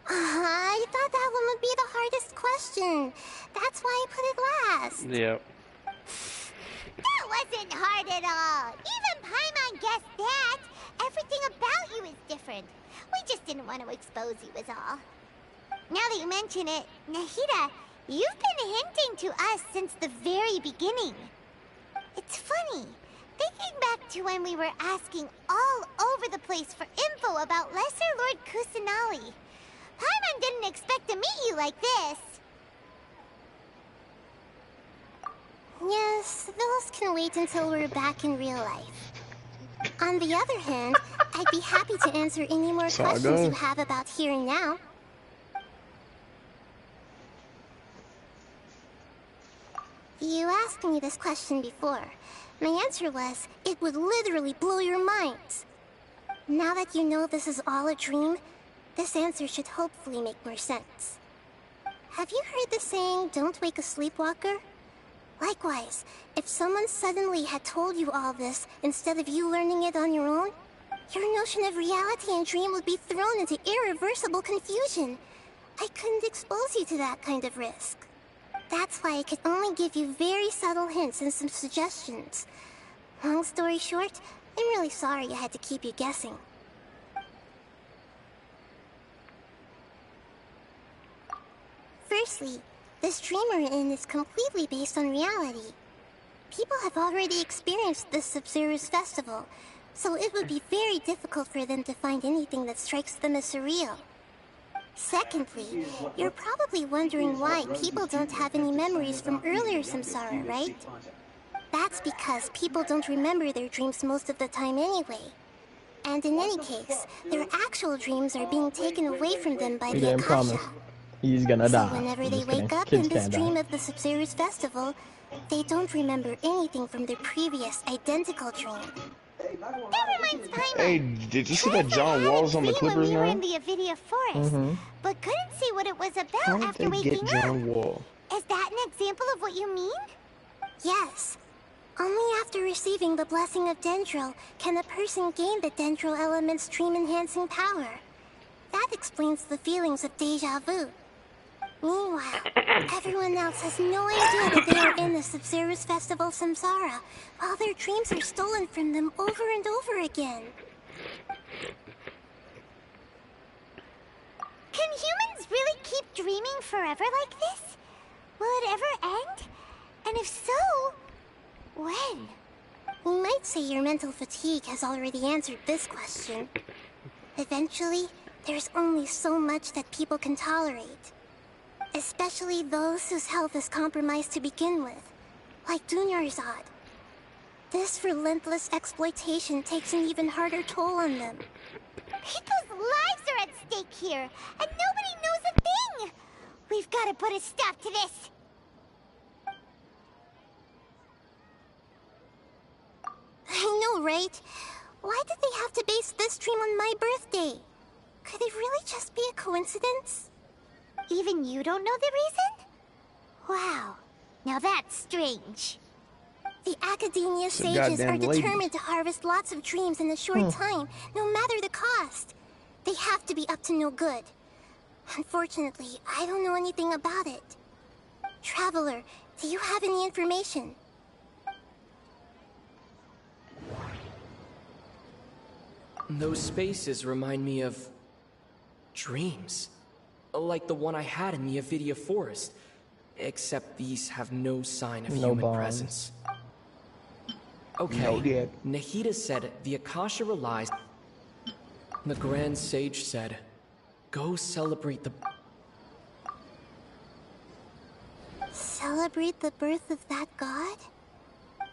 I thought that one would be the hardest question. That's why I put it last. Yep. That wasn't hard at all. Even Paimon guessed that. Everything about you is different. We just didn't want to expose you is all. Now that you mention it, Nahida, you've been hinting to us since the very beginning. It's funny, thinking back to when we were asking all over the place for info about Lesser Lord Kusanali. Paimon didn't expect to meet you like this. Yes, those can wait until we're back in real life. On the other hand, I'd be happy to answer any more questions you have about here and now. You asked me this question before. My answer was, it would literally blow your minds. Now that you know this is all a dream, this answer should hopefully make more sense. Have you heard the saying, don't wake a sleepwalker? Likewise, if someone suddenly had told you all this instead of you learning it on your own, your notion of reality and dream would be thrown into irreversible confusion. I couldn't expose you to that kind of risk. That's why I could only give you very subtle hints and some suggestions. Long story short, I'm really sorry I had to keep you guessing. Firstly, this dream we're in is completely based on reality. People have already experienced this Sub-Zero's festival, so it would be very difficult for them to find anything that strikes them as surreal. Secondly, you're probably wondering why people don't have any memories from earlier samsara, right? That's because people don't remember their dreams most of the time anyway. And in any case, their actual dreams are being taken away from them by He the didn't Akasha. promise. He's gonna So die. whenever I'm they just wake kidding. up Kids in this can't dream die. of the Sub-Zero's festival, they don't remember anything from their previous identical dream. That reminds Paimon. Hey, did you see that John Wall's on the Clippers We were now? in the Avidia Forest, but couldn't see what it was How about did after they waking get up. John Wall? Is that an example of what you mean? Yes. Only after receiving the blessing of Dendro can a person gain the Dendro element's dream-enhancing power. That explains the feelings of deja vu. Meanwhile, everyone else has no idea that they are in the Sub-Zero's Festival Samsara, while their dreams are stolen from them over and over again. Can humans really keep dreaming forever like this? Will it ever end? And if so, when? You might say your mental fatigue has already answered this question. Eventually, there's only so much that people can tolerate. Especially those whose health is compromised to begin with, like Dunyarzad. This relentless exploitation takes an even harder toll on them. People's lives are at stake here, and nobody knows a thing! We've got to put a stop to this! I know, right? Why did they have to base this dream on my birthday? Could it really just be a coincidence? Even you don't know the reason? Wow, now that's strange. The Academia sages are determined to harvest lots of dreams in a short time, no matter the cost. They have to be up to no good. Unfortunately, I don't know anything about it. Traveler, do you have any information? Those spaces remind me of dreams. Like the one I had in the Avidia Forest. Except these have no sign of human presence. Okay, Nahida said the Akasha relies... The Grand Sage said, go celebrate the... Celebrate the birth of that god?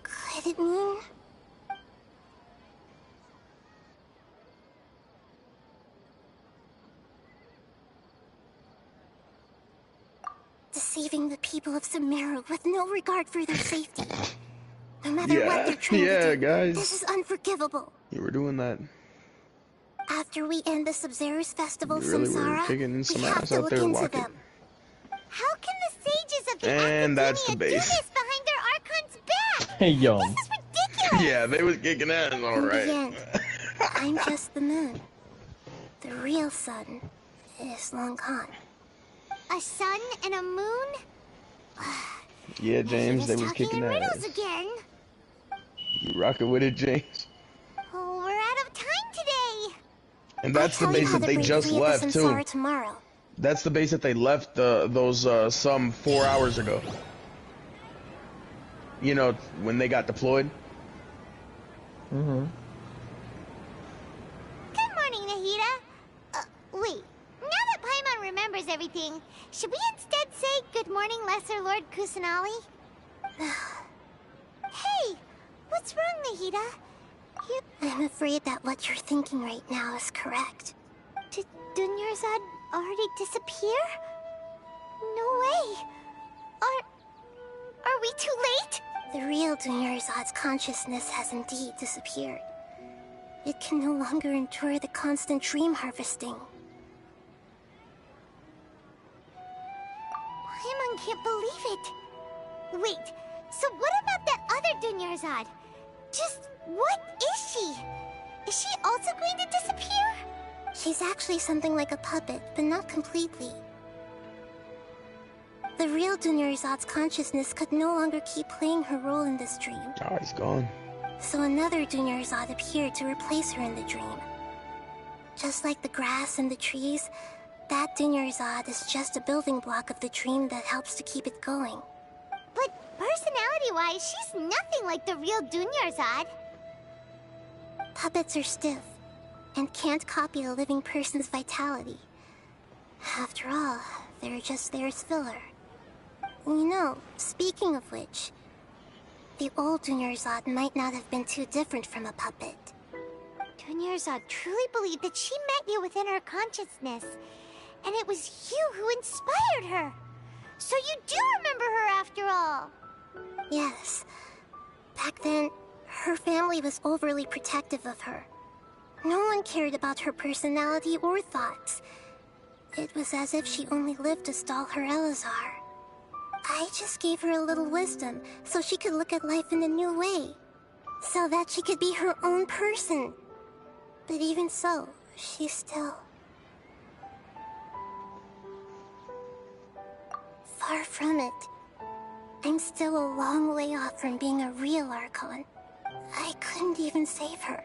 Could it mean... deceiving the people of Sumeru with no regard for their safety. No matter what they're trying to do, guys. This is unforgivable. You were doing that. After we end the Sub-Zero's Festival You really Samsara, were kicking in some we have ass to out look there into walking. them. How can the sages of the And that's the Academia do base. this behind their Archon's back? Hey, yo. This is ridiculous! Yeah, they was kicking ass, In the alright. end, I'm just the moon. The real sun is long gone. A sun and a moon? Yeah, James, they was Talking kicking in riddles ass. again. You rocking with it, James? Oh, we're out of time today. And that's the base that they just left, too. Tomorrow. That's the base that they left those some 4 hours ago. You know, when they got deployed. Mm-hmm. Good morning, Nahida. Wait. Now that Paimon remembers everything, should we instead say good morning, Lesser Lord Kusanali? Hey, what's wrong, Nahida? I'm afraid that what you're thinking right now is correct. Did Dunyarzad already disappear? No way. Are we too late? The real Dunyarzad's consciousness has indeed disappeared. It can no longer endure the constant dream harvesting. Paimon can't believe it. Wait, so what about that other Dunyarzad? Just what is she? Is she also going to disappear? She's actually something like a puppet, but not completely. The real Dunyarzad's consciousness could no longer keep playing her role in this dream. Oh, he's gone. So another Dunyarzad appeared to replace her in the dream. Just like the grass and the trees, that Dunyarzad is just a building block of the dream that helps to keep it going. But personality-wise, she's nothing like the real Dunyarzad. Puppets are stiff, and can't copy a living person's vitality. After all, they're just there as filler. You know, speaking of which, the old Dunyarzad might not have been too different from a puppet. Dunyarzad truly believed that she met you within her consciousness, and it was you who inspired her. So you do remember her after all. Yes. Back then, her family was overly protective of her. No one cared about her personality or thoughts. It was as if she only lived to stall her Elazar. I just gave her a little wisdom so she could look at life in a new way. So that she could be her own person. But even so, she's still... far from it. I'm still a long way off from being a real Archon. I couldn't even save her.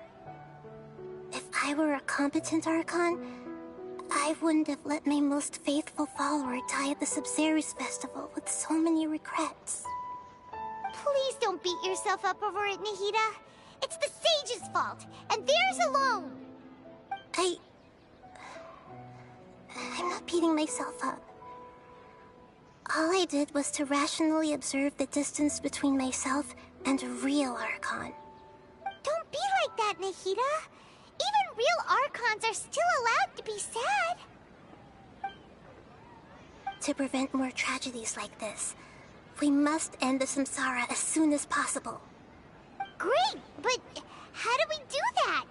If I were a competent Archon, I wouldn't have let my most faithful follower die at the Sub-Zerus Festival with so many regrets. Please don't beat yourself up over it, Nahida. It's the sage's fault, and theirs alone. I'm not beating myself up. All I did was to rationally observe the distance between myself and a real Archon. Don't be like that, Nahida. Even real Archons are still allowed to be sad. To prevent more tragedies like this, we must end the samsara as soon as possible. Great, but how do we do that?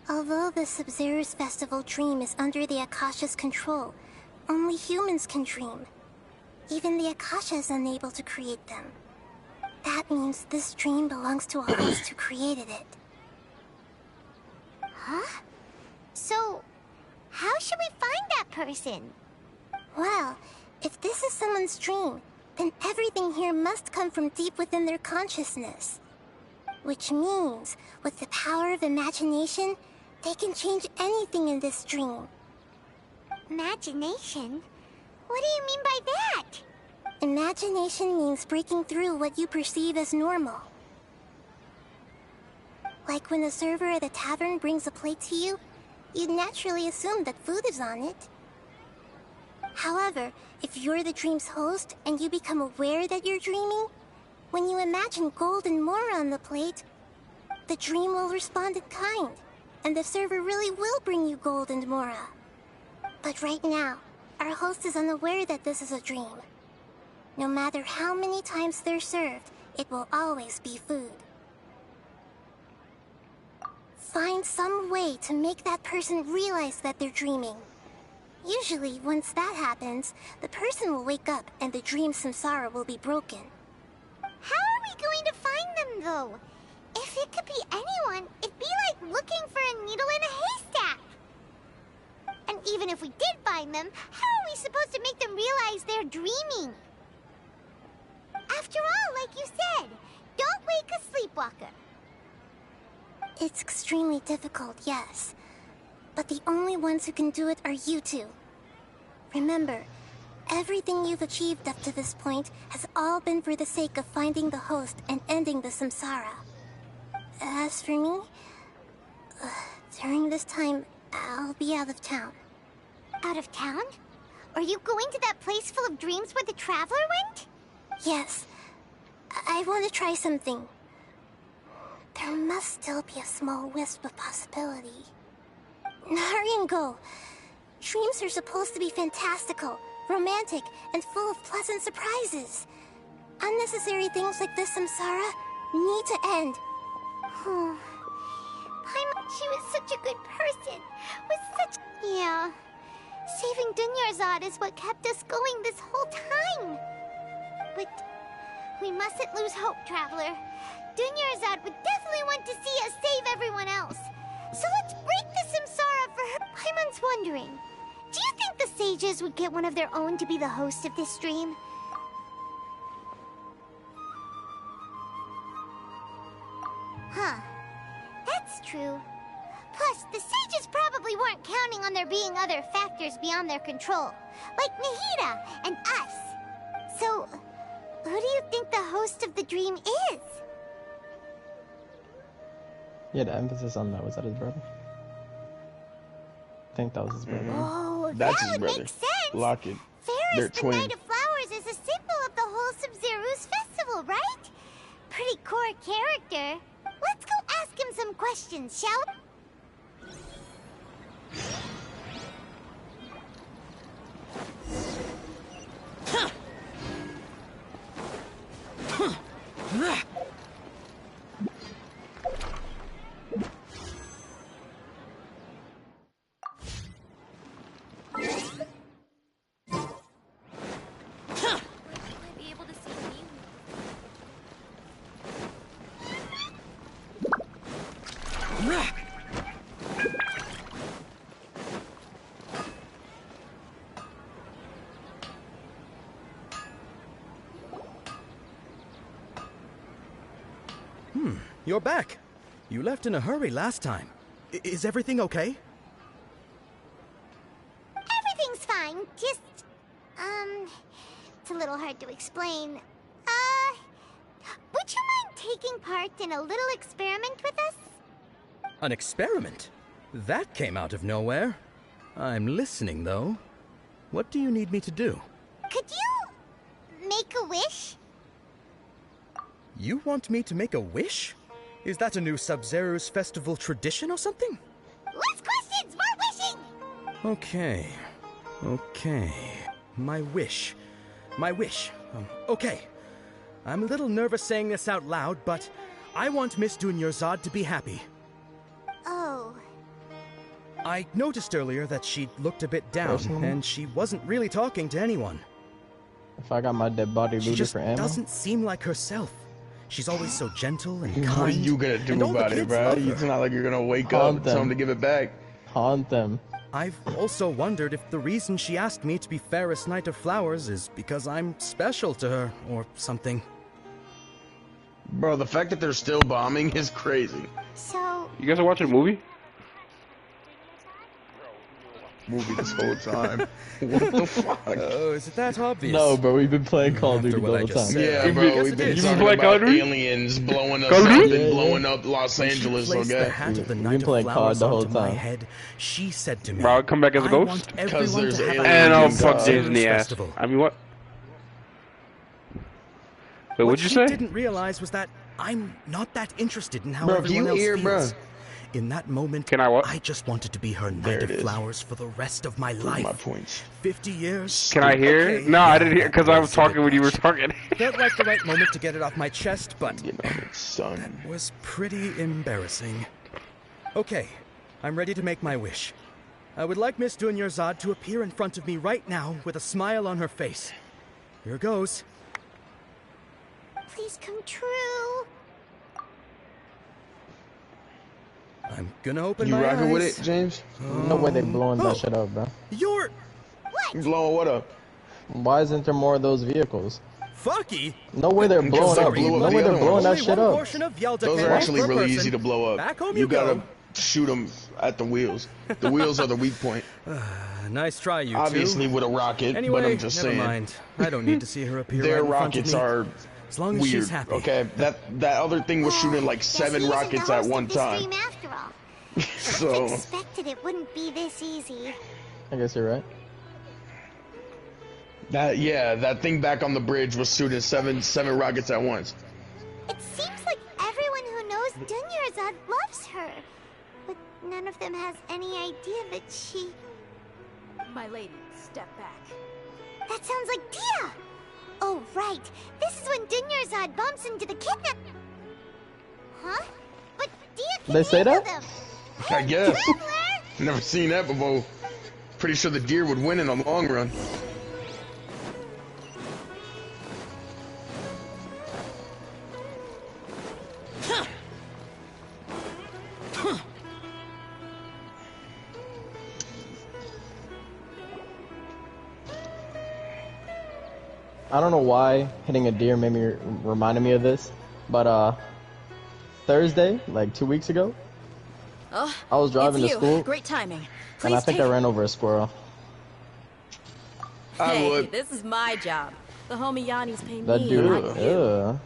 Although the Sub-Zerus Festival dream is under the Akasha's control, only humans can dream. Even the Akasha is unable to create them. That means this dream belongs to a host who created it. Huh? So, how should we find that person? Well, if this is someone's dream, then everything here must come from deep within their consciousness. Which means, with the power of imagination, they can change anything in this dream. Imagination? What do you mean by that? Imagination means breaking through what you perceive as normal. Like when a server at a tavern brings a plate to you, you'd naturally assume that food is on it. However, if you're the dream's host and you become aware that you're dreaming, when you imagine gold and more on the plate, the dream will respond in kind, and the server really will bring you gold and mora. But right now, our host is unaware that this is a dream. No matter how many times they're served, it will always be food. Find some way to make that person realize that they're dreaming. Usually, once that happens, the person will wake up and the dream samsara will be broken. How are we going to find them, though? If it could be anyone, it'd be like looking for a needle in a haystack. And even if we did find them, how are we supposed to make them realize they're dreaming? After all, like you said, don't wake a sleepwalker. It's extremely difficult, yes. But the only ones who can do it are you two. Remember, everything you've achieved up to this point has all been for the sake of finding the host and ending the samsara. As for me, during this time, I'll be out of town. Out of town? Are you going to that place full of dreams where the Traveler went? Yes. I want to try something. There must still be a small wisp of possibility. Hurry and go. Dreams are supposed to be fantastical, romantic, and full of pleasant surprises. Unnecessary things like this samsara need to end. She was such a good person. Yeah. Saving Dunyarzad is what kept us going this whole time. But we mustn't lose hope, Traveler. Dunyarzad would definitely want to see us save everyone else. So let's break the samsara for her. Paimon's wondering, do you think the sages would get one of their own to be the host of this dream? Huh. That's true. Plus, the sages probably weren't counting on there being other factors beyond their control, like Nahida and us. So, who do you think the host of the dream is? Yeah, the emphasis on that. Was that his brother? I think that was his brother. Oh, That's that his would brother. make sense. Lock it. Ferris, They're the twins. Knight of Flowers, is a symbol of the whole Sub-Zerus festival, right? Pretty core character. Let's go ask him some questions, shall we? you're back. You left in a hurry last time. Is everything okay? Everything's fine. Just, it's a little hard to explain. Would you mind taking part in a little experiment with us? An experiment? That came out of nowhere. I'm listening, though. What do you need me to do? Could you make a wish? You want me to make a wish? Is that a new Sub-Zero's festival tradition or something? Less questions, more wishing! Okay. My wish. Okay. I'm a little nervous saying this out loud, but I want Miss Dunyarzad to be happy. Oh. I noticed earlier that she looked a bit down, and she wasn't really talking to anyone. If I got my dead body looted for ammo? She doesn't seem like herself. She's always so gentle and kind. What are you gonna do about it, bro? It's not like you're gonna wake up and tell them to give it back. Haunt them. I've also wondered if the reason she asked me to be Fairest Knight of Flowers is because I'm special to her, or something. Bro, the fact that they're still bombing is crazy. So... You guys are watching a movie? Movie this whole time. What the fuck? Oh, is it that obvious? No, bro, we've been playing Call of Duty the whole time. Yeah, bro, we've been talking about aliens blowing us up and blowing up Los Angeles, okay? We've been playing COD the whole time. She said to me, Bro, I'll come back as a ghost? Because there's aliens. And I'll fuck James in the ass. I mean, what? Wait, what'd you say? What she didn't realize was that I'm not that interested in how bro, everyone else feels. Bro. In that moment, I just wanted to be her Knight of Flowers for the rest of my life. My points. 50 years. Can I hear? Okay, no, I didn't hear because I was talking when you were talking. Felt like the right moment to get it off my chest, but son. That was pretty embarrassing. Okay, I'm ready to make my wish. I would like Miss Dunyarzad to appear in front of me right now with a smile on her face. Here goes. Please come true. I'm gonna open my eyes. You rocking with it, James? No way they blowing that shit up, bro. You're... What? You blowing what up? Why isn't there more of those vehicles? Fucky? No way they're blowing up. No way they're blowing that shit up. Those are actually really easy to blow up. You gotta shoot them at the wheels. The wheels are the weak point. Nice try, you Obviously two. with a rocket, anyway, but I'm just never saying. Mind. I don't need to see her appear Their right in front of rockets me. are as long as weird, she's happy. okay? That other thing was shooting like 7 rockets at one time. After all. So... I expected it wouldn't be this easy. I guess you're right. That thing back on the bridge was shooting seven rockets at once. It seems like everyone who knows Dunyarzad loves her. But none of them has any idea that she... My lady, step back. That sounds like Dia! Oh, right. This is when Dunyarzad bumps into the kidnap... Huh? But Dia can They say handle that? them. I guess. Never seen that before. Pretty sure the deer would win in the long run. I don't know why hitting a deer reminded me of this, but Thursday, like 2 weeks ago, Oh, I was driving to school. Great timing. And I think I ran over a squirrel. Hey, this is my job. The homie Yanni's paying That me. dude, not you.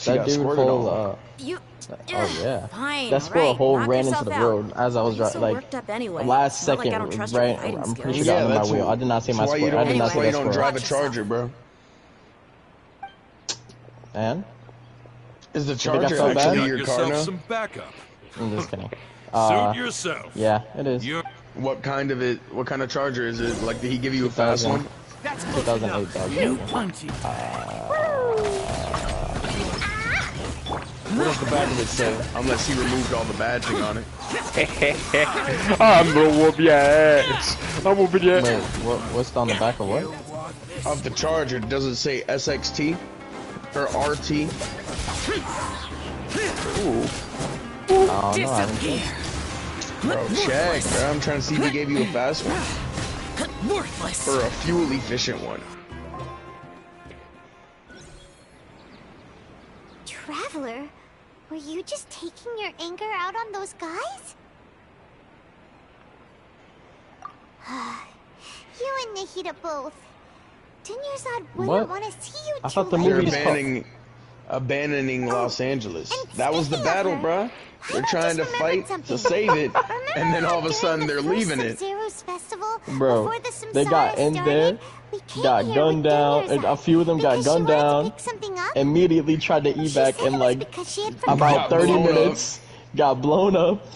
that dude whole, You. oh yeah. Fine. That squirrel right, whole knock ran into yourself the out. road as I was driving. so Like worked up anyway. last It's not like I second, don't trust your ran. fighting I'm pretty skills. sure got under that's my wheel. I did not see my squirrel. I did not see That's why that you don't squirrel. drive a Charger, bro. And is the Did it get Charger so actually bad? your car now? Some backup. I'm just kidding. Suit yourself. Yeah, it is. What kind of Charger is it? Like, did he give you a fast one? 2008 dog. What does the back of it say? Unless he removed all the badging on it. I'm gonna whoop your ass. I'm whooping your ass. Wait, what's on the back of what? Of the Charger, does it say SXT or RT? Ooh. Oh, no, I haven't seen. Bro, check, bro. I'm trying to see if he gave you a fast one. Worthless. Or a fuel efficient one. Traveler? Were you just taking your anger out on those guys? You and Nahida both. Dunyarzad wouldn't want to see you I thought the They're movie's abandoning Los Angeles. That was the battle, bruh. They're trying to fight to save it, and then all of a sudden they're leaving it. Bro, they got in there, got gunned down, and a few of them got gunned down, immediately tried to evac in like about 30 minutes, got blown up,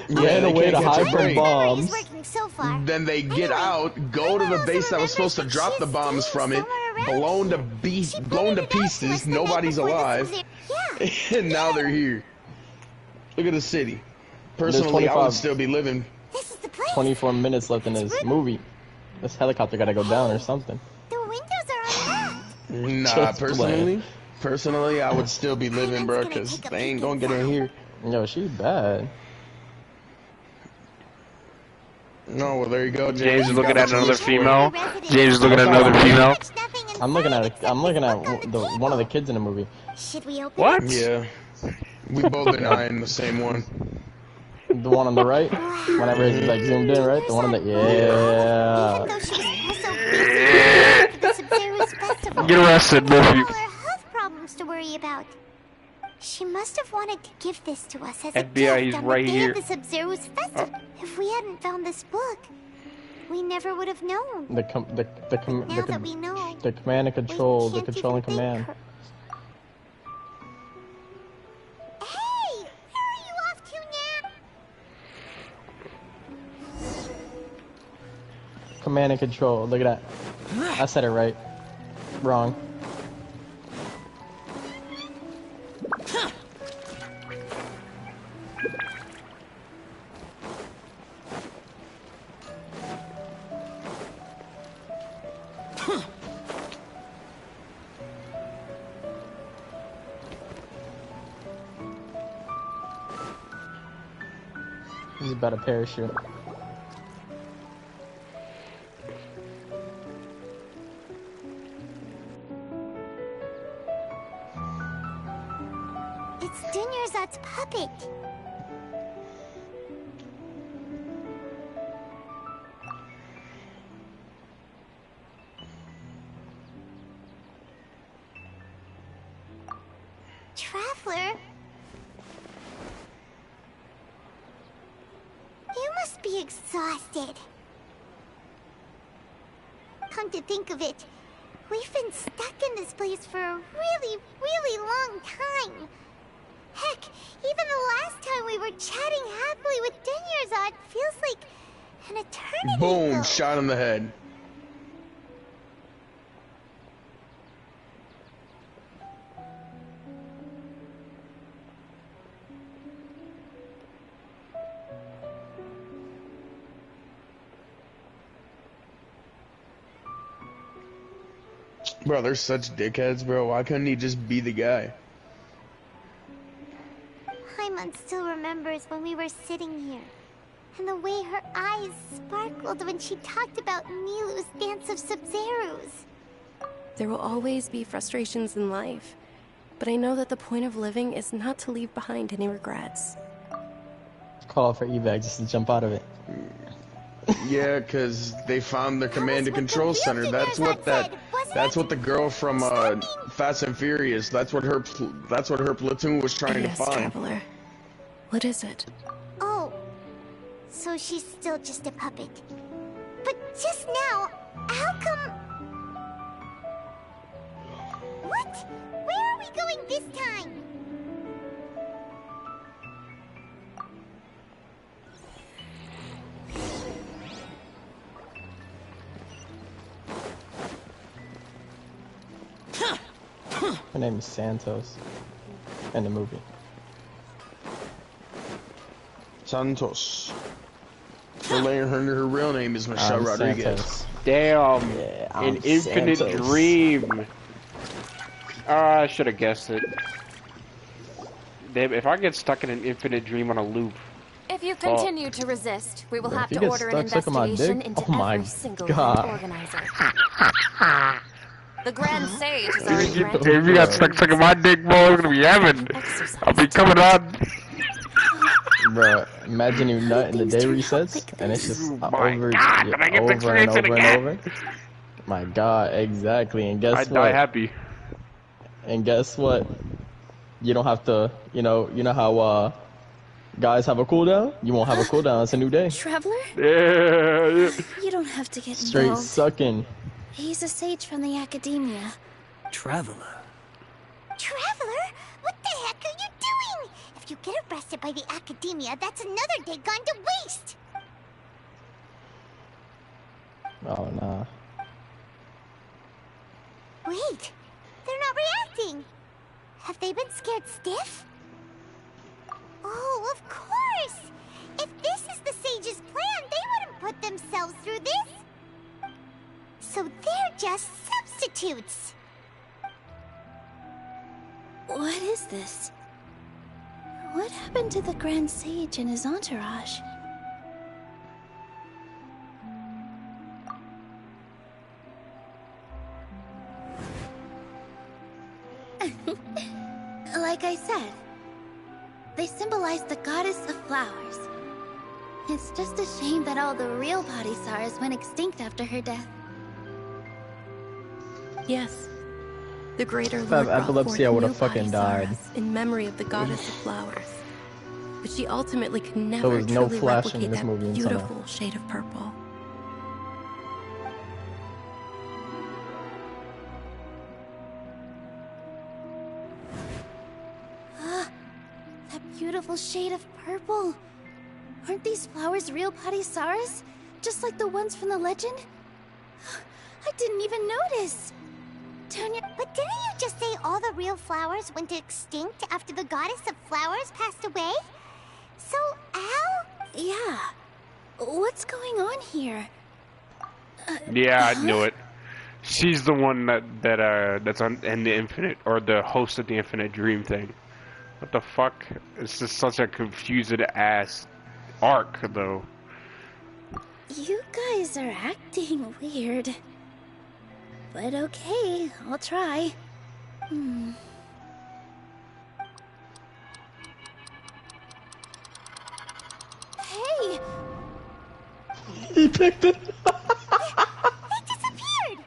ran away to hide from bombs. Then they get out, go to the base that was supposed to drop the bombs from it, blown to pieces, nobody's alive, and now they're here. Look at the city. Personally, I would still be living. 24 minutes left in this movie. This helicopter gotta go down or something. The windows are unlocked. Nah, personally, I would still be living, bro, because they ain't gonna get in here. Yo, she's bad. No, well, there you go. James is looking at another female. James is looking at another female. I'm looking at one of the kids in the movie. Should we open What? Yeah. We both been eyeing the same one. The one on the right? Whenever it's like zoomed in, right? The one on the Get arrested, both of you. health problems to worry about. She must have wanted to give this to us as FBI, a gift he's on right the day here. of the Sub-Zero's festival. If we hadn't found this book, we never would have known. the command and control, the control and command. Hey, where are you off to now? Command and control. Look at that. I said it right. Wrong. He's about a parachute. It's Dunyarzad's puppet. Traveler? You must be exhausted. Come to think of it, we've been stuck in this place for a really, really long time. Heck, even the last time we were chatting happily with Dunyarzad feels like an eternity Boom, ago. shot in the head. Bro, they're such dickheads, bro. Why couldn't he just be the guy? Paimon still remembers when we were sitting here, and the way her eyes sparkled when she talked about Nilu's dance of Sub-Zeros. There will always be frustrations in life, but I know that the point of living is not to leave behind any regrets. Call for evac just to jump out of it. Yeah, because they found their command and control center. That's what the girl from Fast and Furious. That's what her platoon was trying to find. Traveler. What is it? Oh, so she's still just a puppet. But just now, how come... What? Where are we going this time? Her name is Santos in the movie. Santos. Her real name is Michelle Rodriguez. Santos. Damn. Yeah, An infinite Santos. dream. I should have guessed it. Damn, if I get stuck in an infinite dream on a loop. If you continue to resist, we will have If you to get order an stuck sucking my investigation dick, into oh my every single God. organizer. The Grand Sage is already If granted. you got stuck sucking my dick, boy, it's gonna be heaven. I'll be coming on. Bro, imagine you nut and the day resets, and it's just over, God, can I get to over and experience it over and again? over. My God, exactly. And guess I what? die happy. And guess what? You don't have to, you know how guys have a cooldown? You won't have a cooldown. It's a new day. Traveler? Yeah. You don't have to get Straight involved. sucking. He's a sage from the academia. Traveler. Traveler? What the heck are you doing? If you get arrested by the academia, that's another day gone to waste. Oh, nah. Wait, they're not reacting. Have they been scared stiff? Oh, of course. If this is the sage's plan, they wouldn't put themselves through this. So they're just substitutes. What is this? What happened to the Grand Sage and his entourage? Like I said, they symbolize the goddess of flowers. It's just a shame that all the real Padisaras went extinct after her death. Yes. The greater If I Lord have epilepsy, I brought would forth have new fucking died. Padisaras in memory of the goddess of flowers. But she ultimately could There never was no truly Flash in replicate this that movie until now. beautiful shade of purple. That beautiful shade of purple. Aren't these flowers real Padisaras? Just like the ones from the legend? I didn't even notice. Tonya, but didn't you just say all the real flowers went extinct after the goddess of flowers passed away? So, how? Yeah. What's going on here? Yeah, I knew it. She's the one that's on in the infinite, or the host of the infinite dream thing. What the fuck? It's just such a confused ass arc, though. You guys are acting weird. But okay, I'll try. Hey! He picked it. It disappeared!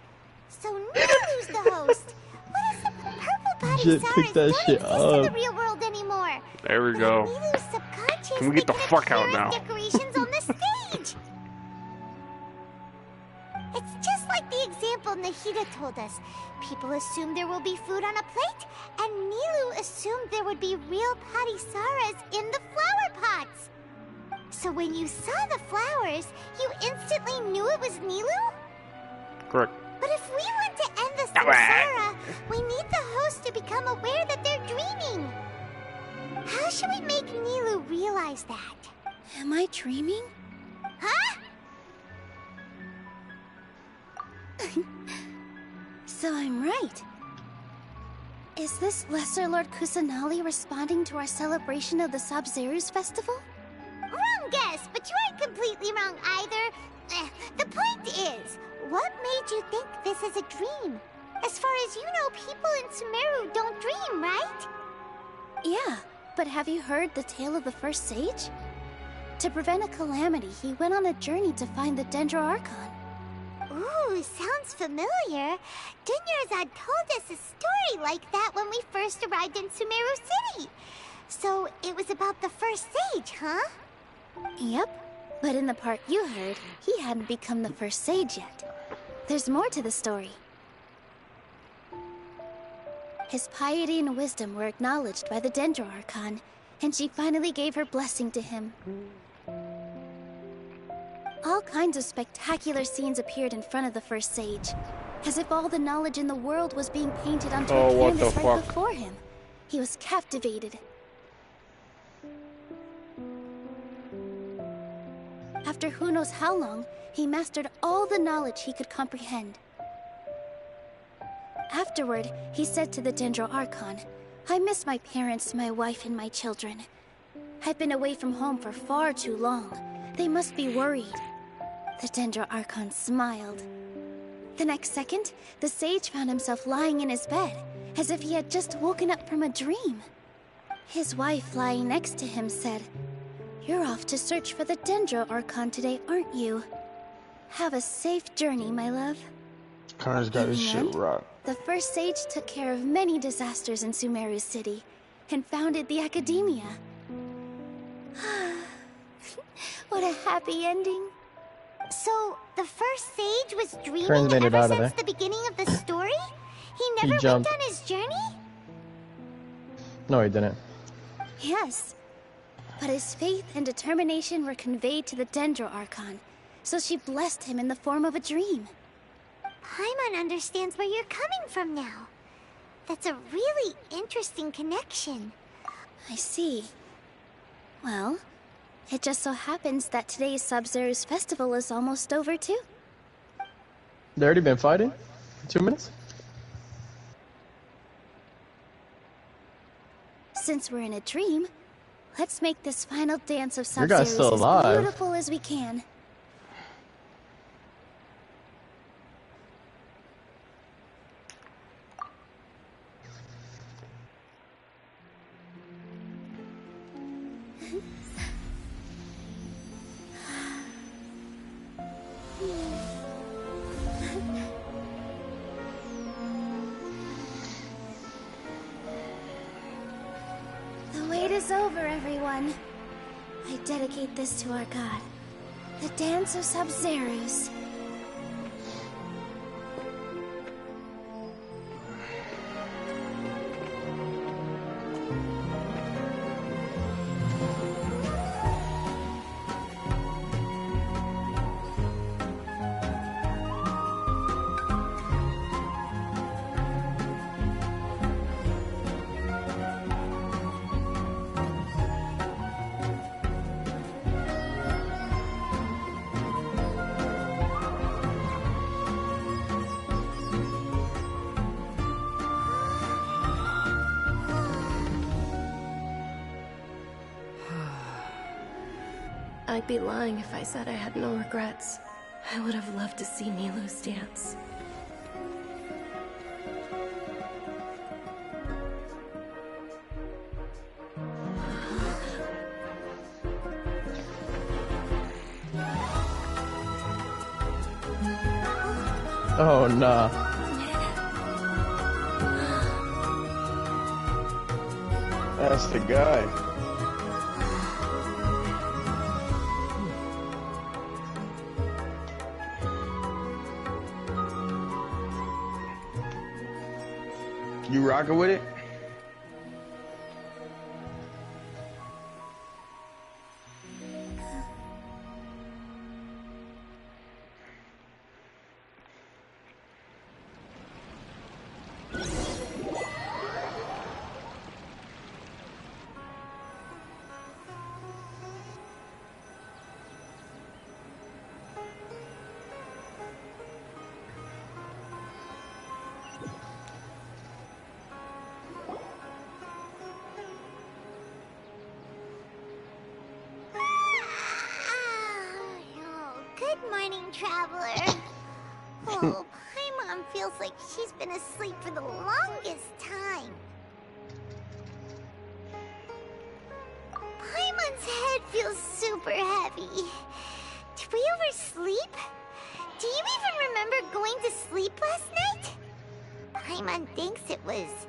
So Nilu's the host. What is the purple Shit, Padisaras pick that don't shit exist in the up. real world anymore. There we go. Nilu's subconscious. Can we get the could fuck out appear as now? decorations on the stage. It's just like the example Nahida told us. People assumed there will be food on a plate, and Nilu assumed there would be real Padisaras in the flower pots. So when you saw the flowers, you instantly knew it was Nilu? Correct. But if we want to end the samsara, we need the host to become aware that they're dreaming. How should we make Nilu realize that? Am I dreaming? Huh? So I'm right. Is this Lesser Lord Kusanali responding to our celebration of the Sabzeruz festival? Wrong guess, but you aren't completely wrong either. The point is, what made you think this is a dream? As far as you know, people in Sumeru don't dream, right? Yeah, but have you heard the tale of the first sage? To prevent a calamity, he went on a journey to find the Dendro Archon. Ooh, sounds familiar. Dunyarzad told us a story like that when we first arrived in Sumeru City. So it was about the first sage, huh? Yep, but in the part you heard, he hadn't become the first sage yet. There's more to the story. His piety and wisdom were acknowledged by the Dendro Archon, and she finally gave her blessing to him. All kinds of spectacular scenes appeared in front of the first sage, as if all the knowledge in the world was being painted onto a what canvas the right fuck? before him. He was captivated. After who knows how long, he mastered all the knowledge he could comprehend. Afterward, he said to the Dendro Archon, "I miss my parents, my wife, and my children. I've been away from home for far too long. They must be worried." The Dendro Archon smiled. The next second, the sage found himself lying in his bed, as if he had just woken up from a dream. His wife lying next to him said, "You're off to search for the Dendro Archon today, aren't you? Have a safe journey, my love." Karn's got his shit rocked. The first sage took care of many disasters in Sumeru City, and founded the Academia. What a happy ending. So, the first sage was Turns dreaming made it ever out of since there. the beginning of the story? He never went jumped. on his journey? No, he didn't. Yes. But his faith and determination were conveyed to the Dendro Archon, so she blessed him in the form of a dream. Paimon understands where you're coming from now. That's a really interesting connection. I see. Well, it just so happens that today's Sub-Zero's festival is almost over too. They already been fighting? 2 minutes? Since we're in a dream, let's make this final dance of Your guy's Sub-Zero's still as alive. beautiful as we can. The wait is over, everyone. I dedicate this to our god, the Dance of Sub-Zeros. I'd be lying if I said I had no regrets. I would have loved to see Nilou's dance. Oh, nah. That's the guy. You rocking with it? Good morning, traveler. Oh, Paimon feels like she's been asleep for the longest time. Paimon's head feels super heavy. Did we oversleep? Do you even remember going to sleep last night? Paimon thinks it was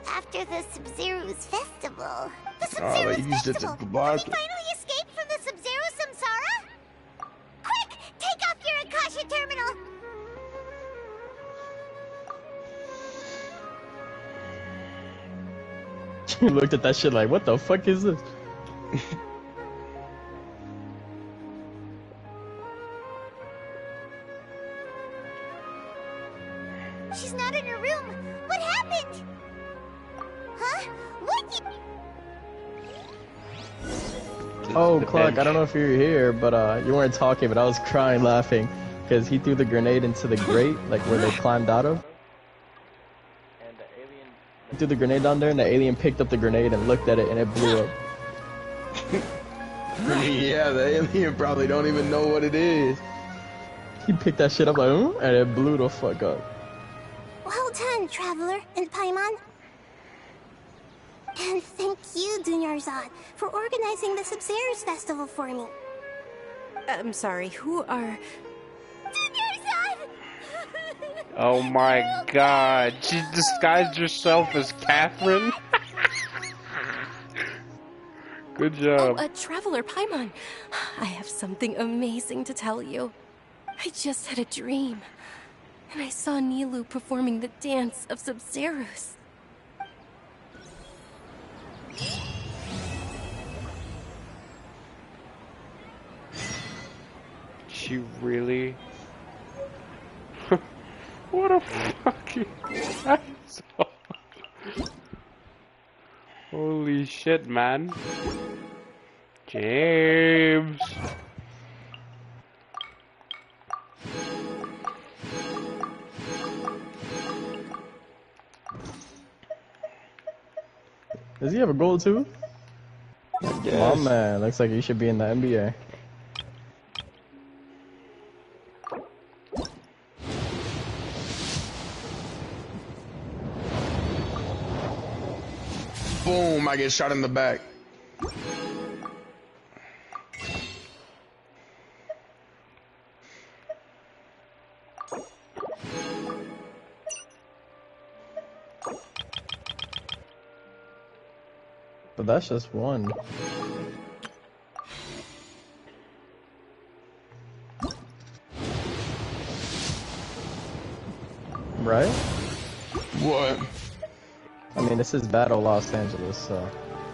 after the Sub-Zero's festival. The Sub-Zero's they used it to festival! block Have we it. finally escaped from the Sub-Zero Samsara? Quick! Take off your Akasha terminal! You looked at that shit like, what the fuck is this? She's not in her room. What happened? Huh? What did... Oh, Clark, I don't know if you're here, but you weren't talking, but I was crying laughing because he threw the grenade into the grate, like where they climbed out of. He threw the grenade down there, and the alien picked up the grenade and looked at it, and it blew up. Yeah, the alien probably don't even know what it is. He picked that shit up like, and it blew the fuck up. Well done, Traveler and Paimon. And thank you, Dunyarzad, for organizing the Sub-Zero's festival for me. I'm sorry, who are... Dunyarzad! Oh my god, she disguised herself as Catherine? Good job. Oh, Traveler Paimon. I have something amazing to tell you. I just had a dream, and I saw Nilou performing the dance of Sub-Zero's. She really? What a fucking asshole. Holy shit, man. James. Does he have a goal too? Oh man, looks like he should be in the NBA. Boom, I get shot in the back. But that's just one. Right? What? I mean, this is Battle Los Angeles, so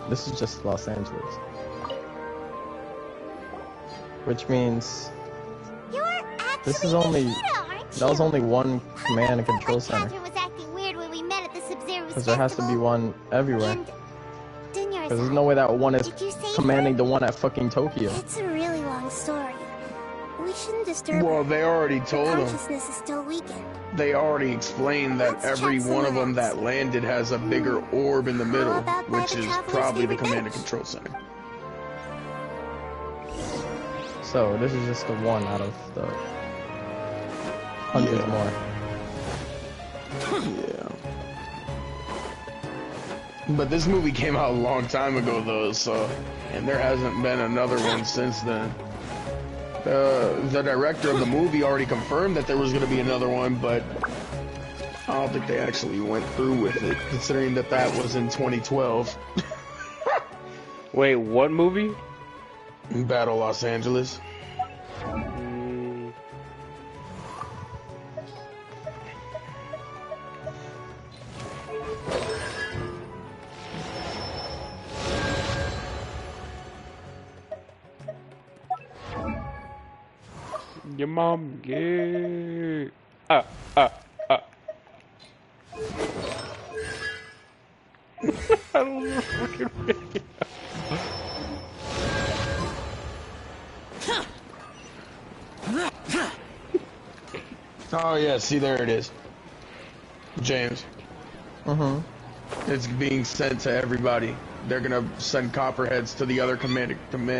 this is just Los Angeles. Which means this is only that was only one command and control center. Catherine was acting weird when we met at the Sub-Zero's Because there has to be one everywhere. Dunyarzad, Because there's no way that one is did you save commanding the one at fucking Tokyo. It's a really long story. We shouldn't disturb Well, her. they already Her told him. consciousness is still weakened. They already explained that Let's every check one of someone them else. that landed has a bigger orb in the middle, about by which the is Traveler's probably the favorite command and bench? control center. So this is just the one out of the hundreds more. Yeah. But this movie came out a long time ago, though, so, and there hasn't been another one since then. The director of the movie already confirmed that there was going to be another one, but I don't think they actually went through with it, considering that that was in 2012. Wait, what movie? Battle Los Angeles. Your mom gay. I don't know fucking radio. Oh yeah, see there it is. James. It's being sent to everybody. They're gonna send copperheads to the other command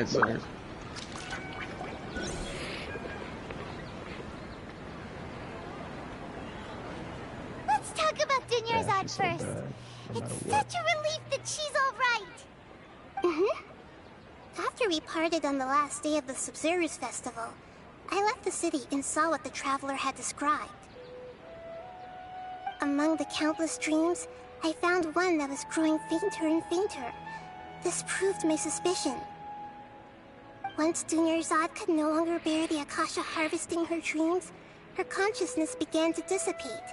centers. Let's talk about Dunyarzad so first. bad, no matter It's what. such a relief that she's alright. After we parted on the last day of the Sub-Zero's festival, I left the city and saw what the Traveler had described. Among the countless dreams, I found one that was growing fainter and fainter. This proved my suspicion. Once Dunyarzad could no longer bear the Akasha harvesting her dreams, her consciousness began to dissipate.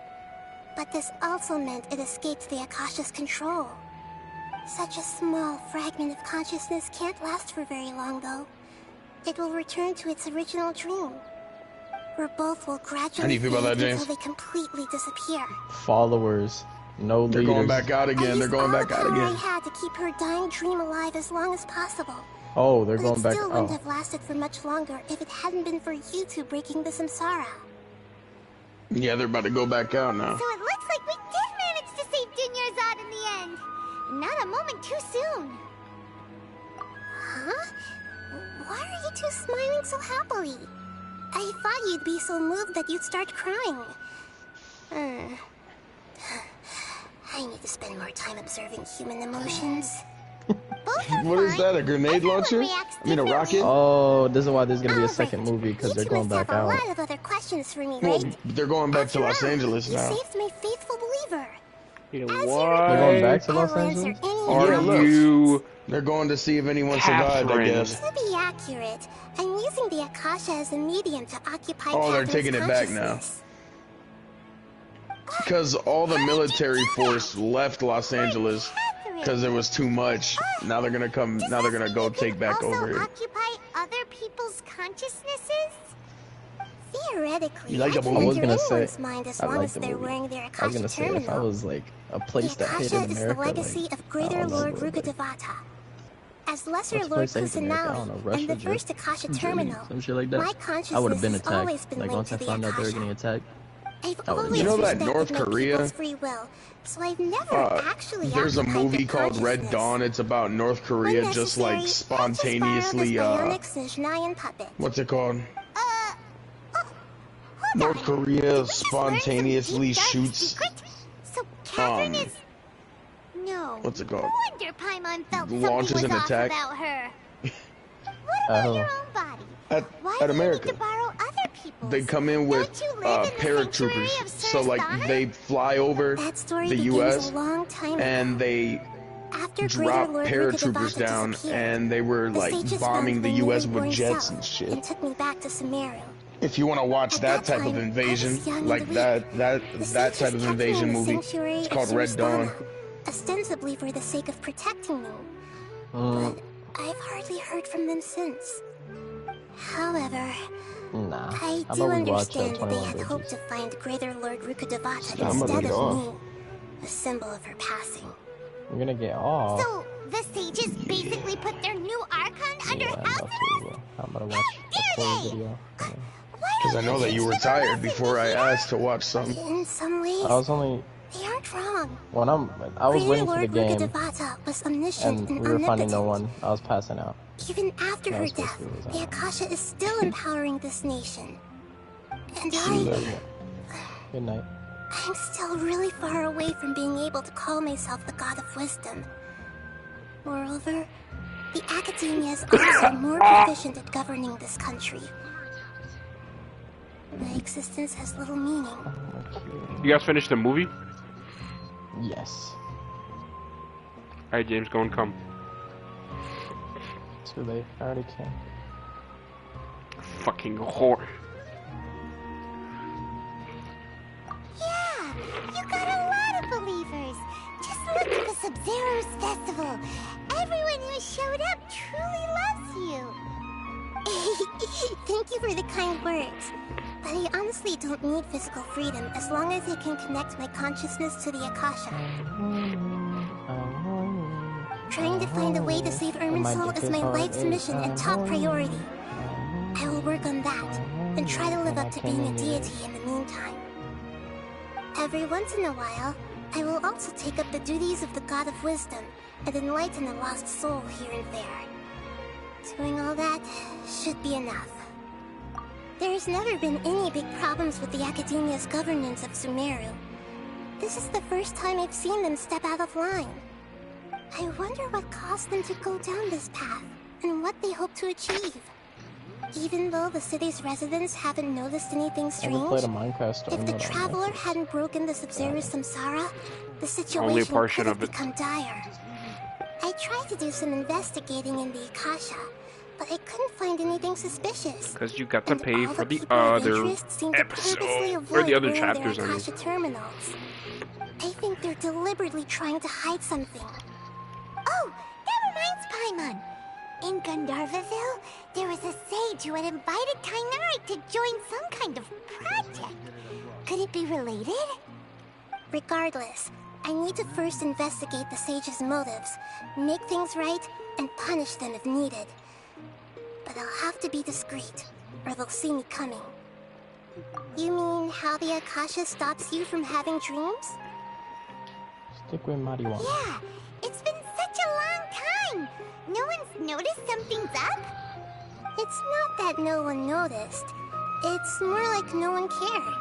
But this also meant it escaped the Akasha's control. Such a small fragment of consciousness can't last for very long, though. It will return to its original dream, where both will gradually How do you feel about fade that, James? until they completely disappear. Followers, no They're leaders. going back out I again. used They're going all back the out power I again. had to keep her dying dream alive as long as possible. Oh, they're But going it back. still wouldn't Oh, have lasted for much longer if it hadn't been for you two breaking the samsara. Yeah, they're about to go back out now. So it looks like we did manage to save Dunyarzad in the end. Not a moment too soon. Huh? Why are you two smiling so happily? I thought you'd be so moved that you'd start crying. I need to spend more time observing human emotions. What is that? A grenade launcher? I mean, a rocket? Oh, this is why there's gonna be a second movie, because they're going back out. A lot of other questions for me, Well, right? they're going back to Los Angeles now. You saved my faithful believer. What? They're going back to Los Angeles? They're going to see if anyone survived, I guess. To be accurate, I'm using the Akasha as a medium to occupy They're Catherine's taking it back now. Because all the military force left Los Angeles because there was too much. Now they're gonna come. Now they're gonna go take back over it. Occupy other people's consciousnesses? Theoretically, You like I the can movie? enter I was gonna anyone's say, mind as I long like as the they're movie. wearing their I was Akasha gonna say, if I terminal. was like a place The that hid Akasha in is the America, legacy like, of Greater I don't know, Lord but, like, Rukkhadevata. As Lesser what's the Lord place that hid in America? I don't know, Kusanali Russia, and the Germany, first Akasha Germany, terminal, some shit like that. my I would have consciousness been has always attacked. been Like linked once to I the found out they were Akasha. getting attacked. I've I would've always You know that respected North my Korea? people's free will, so I've never actually There's a occupied movie their called Red consciousness. Dawn. It's about North Korea When just like necessary, I just borrow spontaneously. this bionic Snezhnayan puppet. What's it called? North Korea spontaneously shoots. So Catherine is... No. What's it called? No wonder Paimon felt Launches something an was off attack. about her. What about your own body? At America. Borrow other people's? They come in with paratroopers, so like they fly over the U.S. and they drop paratroopers down, and they were like bombing the U.S. with jets and shit. And took me back to Sumeru. If you want to watch that type of invasion, like that type of invasion movie, it's called Red Dawn. Ostensibly for the sake of protecting me, but I've hardly heard from them since. However, I I've do always watched understand that they 21 had Bridges. hoped to find Greater Lord Rukkhadevata I'm gonna instead get of off. me, a symbol of her passing. You're gonna get off. So, the sages basically put their new Archon under house arrest? I'm gonna watch a full video. Because I know that you were tired before I asked to watch some. In some ways, I was only they aren't wrong. when I was Greater waiting for the Lord game, Rukkhadevata was omniscient and and we were finding omnipotent. no one. I was passing out. Even after That her was supposed death, to be the Akasha is still empowering this nation. And Good night. I'm still really far away from being able to call myself the God of Wisdom. Moreover, the Academia is also more proficient at governing this country. My existence has little meaning. You guys finished the movie? Yes. Alright, James, go and come. Too late. I already came. Fucking whore. Yeah, you got a lot of believers. Just look at the Sub-Zero's festival. Everyone who showed up truly loves you. Thank you for the kind words. But I honestly don't need physical freedom as long as I can connect my consciousness to the Akasha. Trying to find a way to save Irminsul is my life's mission and top priority. I will work on that, and try to live up to being a deity in the meantime. Every once in a while, I will also take up the duties of the God of Wisdom and enlighten a lost soul here and there. Doing all that should be enough. There's never been any big problems with the Academia's governance of Sumeru. This is the first time I've seen them step out of line. I wonder what caused them to go down this path, and what they hope to achieve. Even though the city's residents haven't noticed anything strange, played a Minecraft story if the mode on Traveler hadn't broken the Sub-Zero samsara, the Only a situation portion could have of it. become dire. I tried to do some investigating in the Akasha, but I couldn't find anything suspicious. Because you got to pay All for the people of other interest seem to purposely episode. Or avoid the other wearing their chapters, I mean. Akasha terminals. I think they're deliberately trying to hide something. Oh, that reminds Paimon. In Gandharvaville, there was a sage who had invited Kainari to join some kind of project. Could it be related? Regardless, I need to first investigate the sage's motives, make things right, and punish them if needed. But I'll have to be discreet, or they'll see me coming. You mean how the Akasha stops you from having dreams? Stick with marijuana. Yeah, it's been such a long time. No one's noticed something's up? It's not that no one noticed. It's more like no one cared.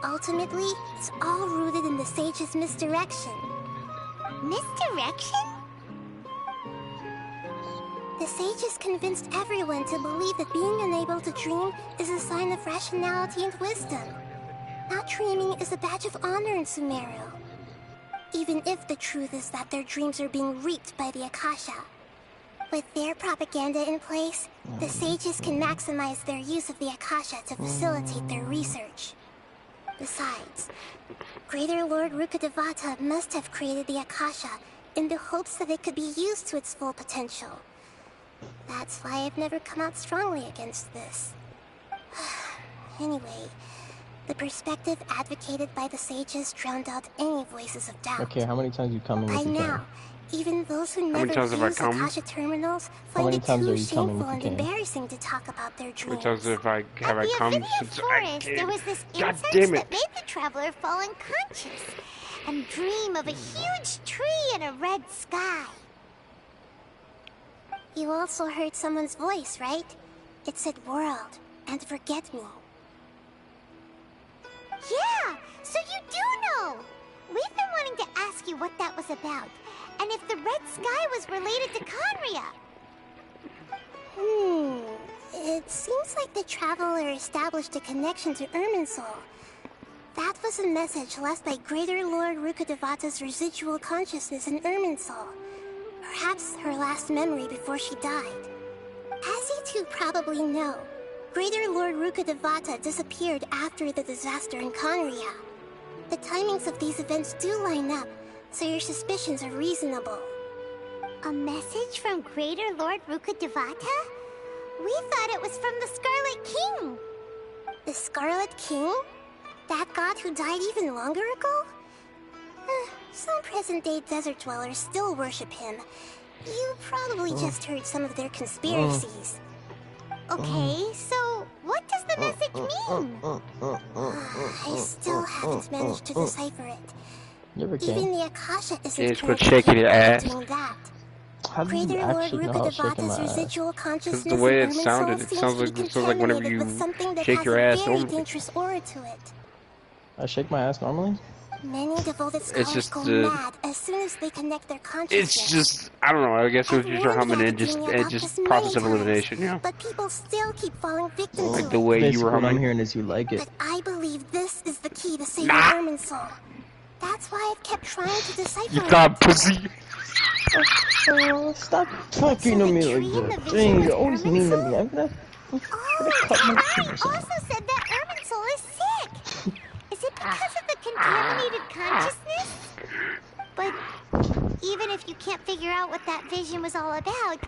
Ultimately, it's all rooted in the sage's misdirection. Misdirection? The sages convinced everyone to believe that being unable to dream is a sign of rationality and wisdom. Not dreaming is a badge of honor in Sumeru. Even if the truth is that their dreams are being reaped by the Akasha. With their propaganda in place, the sages can maximize their use of the Akasha to facilitate their research. Besides, Greater Lord Rukkhadevata must have created the Akasha in the hopes that it could be used to its full potential. That's why I've never come out strongly against this. Anyway, the perspective advocated by the sages drowned out any voices of doubt. Okay, how many times you coming By if you can? now, even those who How many never times have I use come? Akasha terminals How find many it times are too you coming shameful if and you can? embarrassing to talk about their How many dreams. times have I come since I Forest, there came? was this God insect damn that it! made the traveler fall unconscious and dream of a huge tree and a red sky. You also heard someone's voice, right? It said world and forget me. Yeah, so you do know. We've been wanting to ask you what that was about, and if the red sky was related to Conria. It seems like the traveler established a connection to Irminsul. That was a message left by Greater Lord Rukkhadevata's residual consciousness in Irminsul. Perhaps her last memory before she died. As you two probably know, Greater Lord Rukkhadevata disappeared after the disaster in Conria. The timings of these events do line up, so your suspicions are reasonable. A message from Greater Lord Rukkhadevata? We thought it was from the Scarlet King. The Scarlet King? That god who died even longer ago? Some present-day desert dwellers still worship him. You probably just heard some of their conspiracies. Okay, so what does the message mean? I still haven't managed to decipher it. Never can. Even the Akasha isn't Yeah, it's currently quit shaking your capable of ass. doing that. How do you Greater Lord actually know how to shake my Rukkhadevata's ass? residual Because consciousness the way in it Irminsul sounded, it seems sounds to be like whenever contaminated you with something that shake has your a ass very normally. dangerous aura to it. I shake my ass normally? Many devoted It's scholars just, go mad as soon as they connect their consciousness. It's just, I don't know. I guess it was I've just your warned humming the and just academia about this process many of elimination, you know, but people still keep falling victim like to the it. way you Basically, were what I'm humming. hearing is you like it. But I believe this is the key to saving Nah. Irminsul. That's why I've kept trying to decipher You it. thought pussy. Stop talking to me like that. Dang, you're always mean to me. I'm gonna cut my fingers off. Also said that Irminsul is sick. Is it because of the contaminated consciousness? But even if you can't figure out what that vision was all about,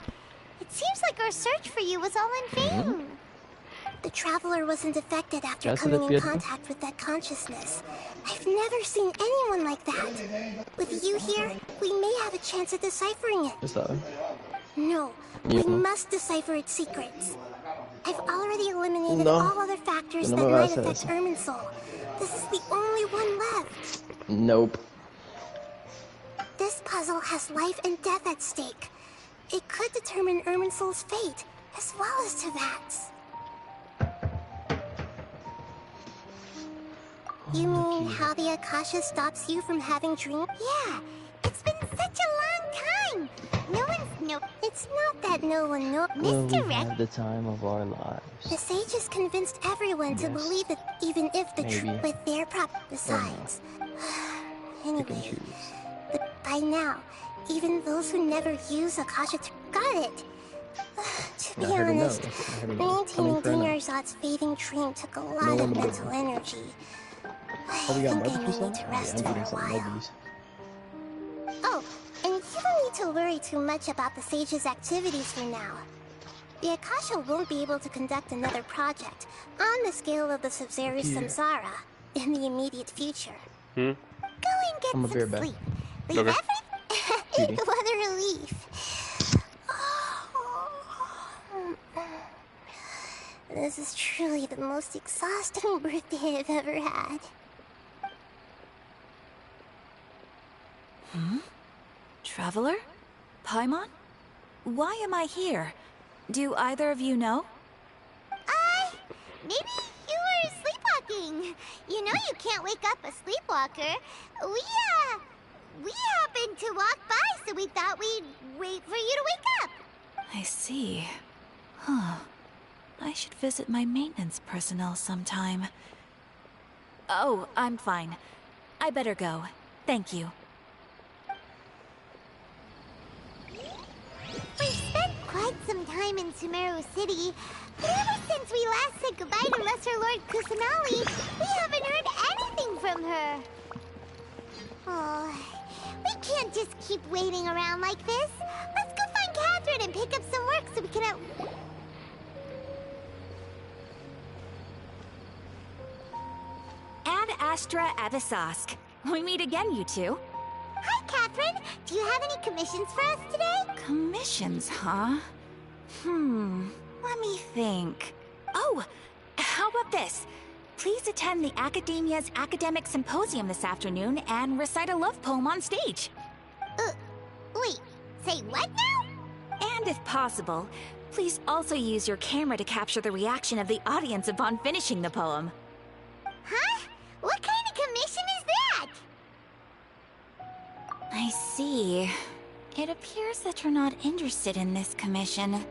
it seems like our search for you was all in vain. The traveler wasn't affected after That's coming what in it- contact with that consciousness. I've never seen anyone like that. With you here, we may have a chance at deciphering it. Just that. No, Yeah. we must decipher its secrets. I've already eliminated No. all other factors No that me might hagas affect eso. Irminsul. This is the only one left. Nope. This puzzle has life and death at stake. It could determine Irminsul's fate, as well as Tevat's. You mean how the Akasha stops you from having dreams? Yeah, it's been such a long time. No one's It's not that no one knows. Well, we Misdirect. had the time of our lives. The sages convinced everyone to Yes. believe that even if the Maybe. with their besides. Pick and Anyway, choose. by now, even those who never use Akasha got it. To be I heard a no. honest, I heard a no. maintaining Coming for a no. Dunyarzad's fading dream took a lot No of one would- mental energy. Oh, we got I more think I may percent? need to Oh, yeah, rest I'm for getting a some while. nuggies. Oh, and you don't need to worry too much about the sage's activities for now. The Akasha won't be able to conduct another project on the scale of the Sub-Zero Samsara in the immediate future. Go and get I'm a some bear back. sleep. Leave Okay. everything. What a relief. This is truly the most exhausting birthday I've ever had. Traveler? Paimon? Why am I here? Do either of you know? Maybe morning. You know you can't wake up a sleepwalker. We happened to walk by, so we thought we'd wait for you to wake up. I see. Huh. I should visit my maintenance personnel sometime. Oh, I'm fine. I better go. Thank you. We've spent quite some time in Sumeru City, but ever since we last said goodbye to Lesser Lord Kusanali, we haven't heard anything from her. Oh, we can't just keep waiting around like this. Let's go find Catherine and pick up some work so we can Ad Astra Avisask. We meet again, you two. Hi, Catherine. Do you have any commissions for us today? Commissions, huh? Let me think. Oh, how about this? Please attend the Academia's Academic Symposium this afternoon and recite a love poem on stage. Wait, say what now? And if possible, please also use your camera to capture the reaction of the audience upon finishing the poem. Huh? What kind of commission is that? I see. It appears that you're not interested in this commission.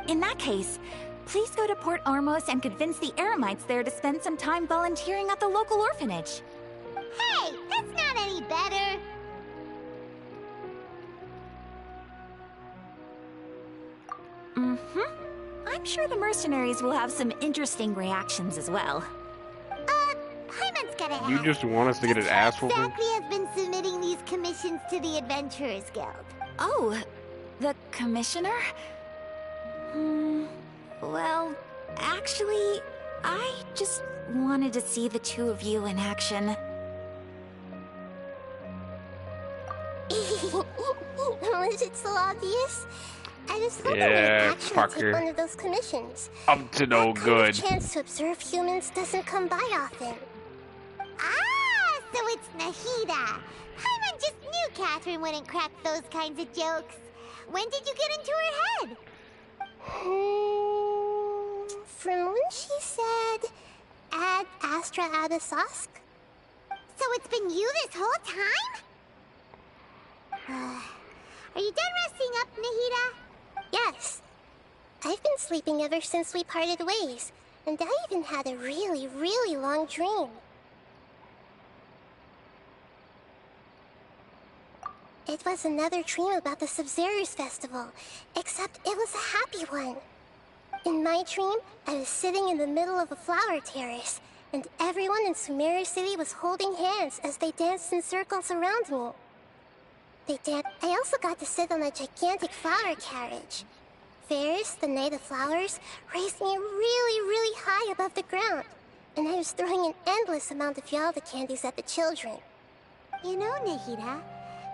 In that case, please go to Port Ormos and convince the Eremites there to spend some time volunteering at the local orphanage. Hey, that's not any better. I'm sure the mercenaries will have some interesting reactions as well. Paimon's gotta ask. You just want us to get an ass whooping? Exactly has been submitting these commissions to the Adventurers Guild. Oh, the commissioner? Well, actually, I just wanted to see the two of you in action. Was it so obvious? I was hoping Yeah, I'd actually fucker. take one of those commissions. Up to no good. The chance to observe humans doesn't come by often. Ah, so it's Nahida. Paimon just knew Catherine wouldn't crack those kinds of jokes. When did you get into her head? From when she said, Ad Astra Abisask? So it's been you this whole time? Are you done resting up, Nahida? Yes. I've been sleeping ever since we parted ways, and I even had a really, really long dream. It was another dream about the Sub-Zero's festival, except it was a happy one. In my dream, I was sitting in the middle of a flower terrace, and everyone in Sumeru City was holding hands as they danced in circles around me. I also got to sit on a gigantic flower carriage. Ferris, the Knight of Flowers, raised me really, really high above the ground, and I was throwing an endless amount of Yalda candies at the children. You know, Nahida,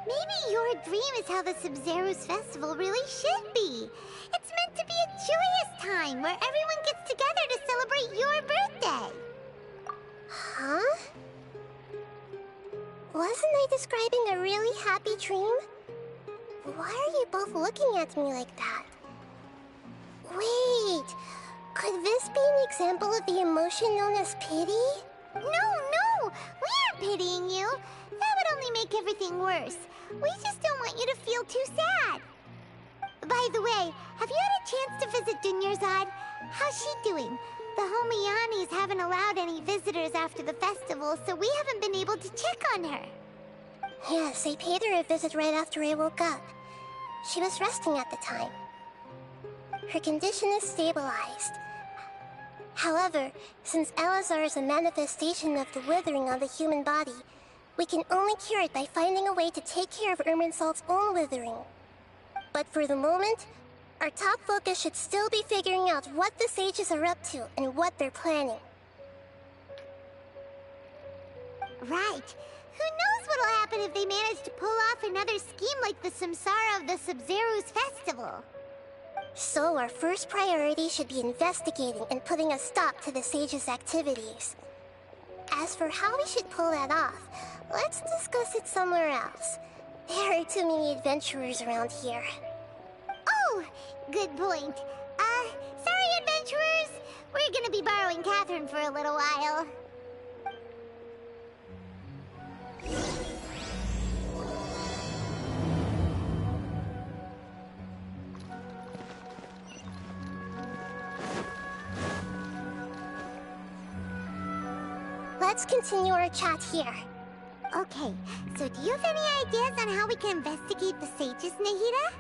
maybe your dream is how the Sub-Zero's festival really should be. It's meant to be a joyous time where everyone gets together to celebrate your birthday. Huh? Wasn't I describing a really happy dream? Why are you both looking at me like that? Wait, could this be an example of the emotion known as pity? No, we aren't pitying you. That would only make everything worse. We just don't want you to feel too sad. By the way, have you had a chance to visit Dunyarzad? How's she doing? The Homianis haven't allowed any visitors after the festival, so we haven't been able to check on her. Yes, I paid her a visit right after I woke up. She was resting at the time. Her condition is stabilized. However, since Elazar is a manifestation of the withering on the human body, we can only cure it by finding a way to take care of Irminsul's own withering. But for the moment, our top focus should still be figuring out what the sages are up to and what they're planning. Right. Who knows what'll happen if they manage to pull off another scheme like the Samsara of the Sub-Zero's festival? So our first priority should be investigating and putting a stop to the sages' activities. As for how we should pull that off, let's discuss it somewhere else. There are too many adventurers around here. Oh, good point. Sorry, adventurers. We're gonna be borrowing Catherine for a little while. let's continue our chat here. Okay, so do you have any ideas on how we can investigate the sages, Nahida?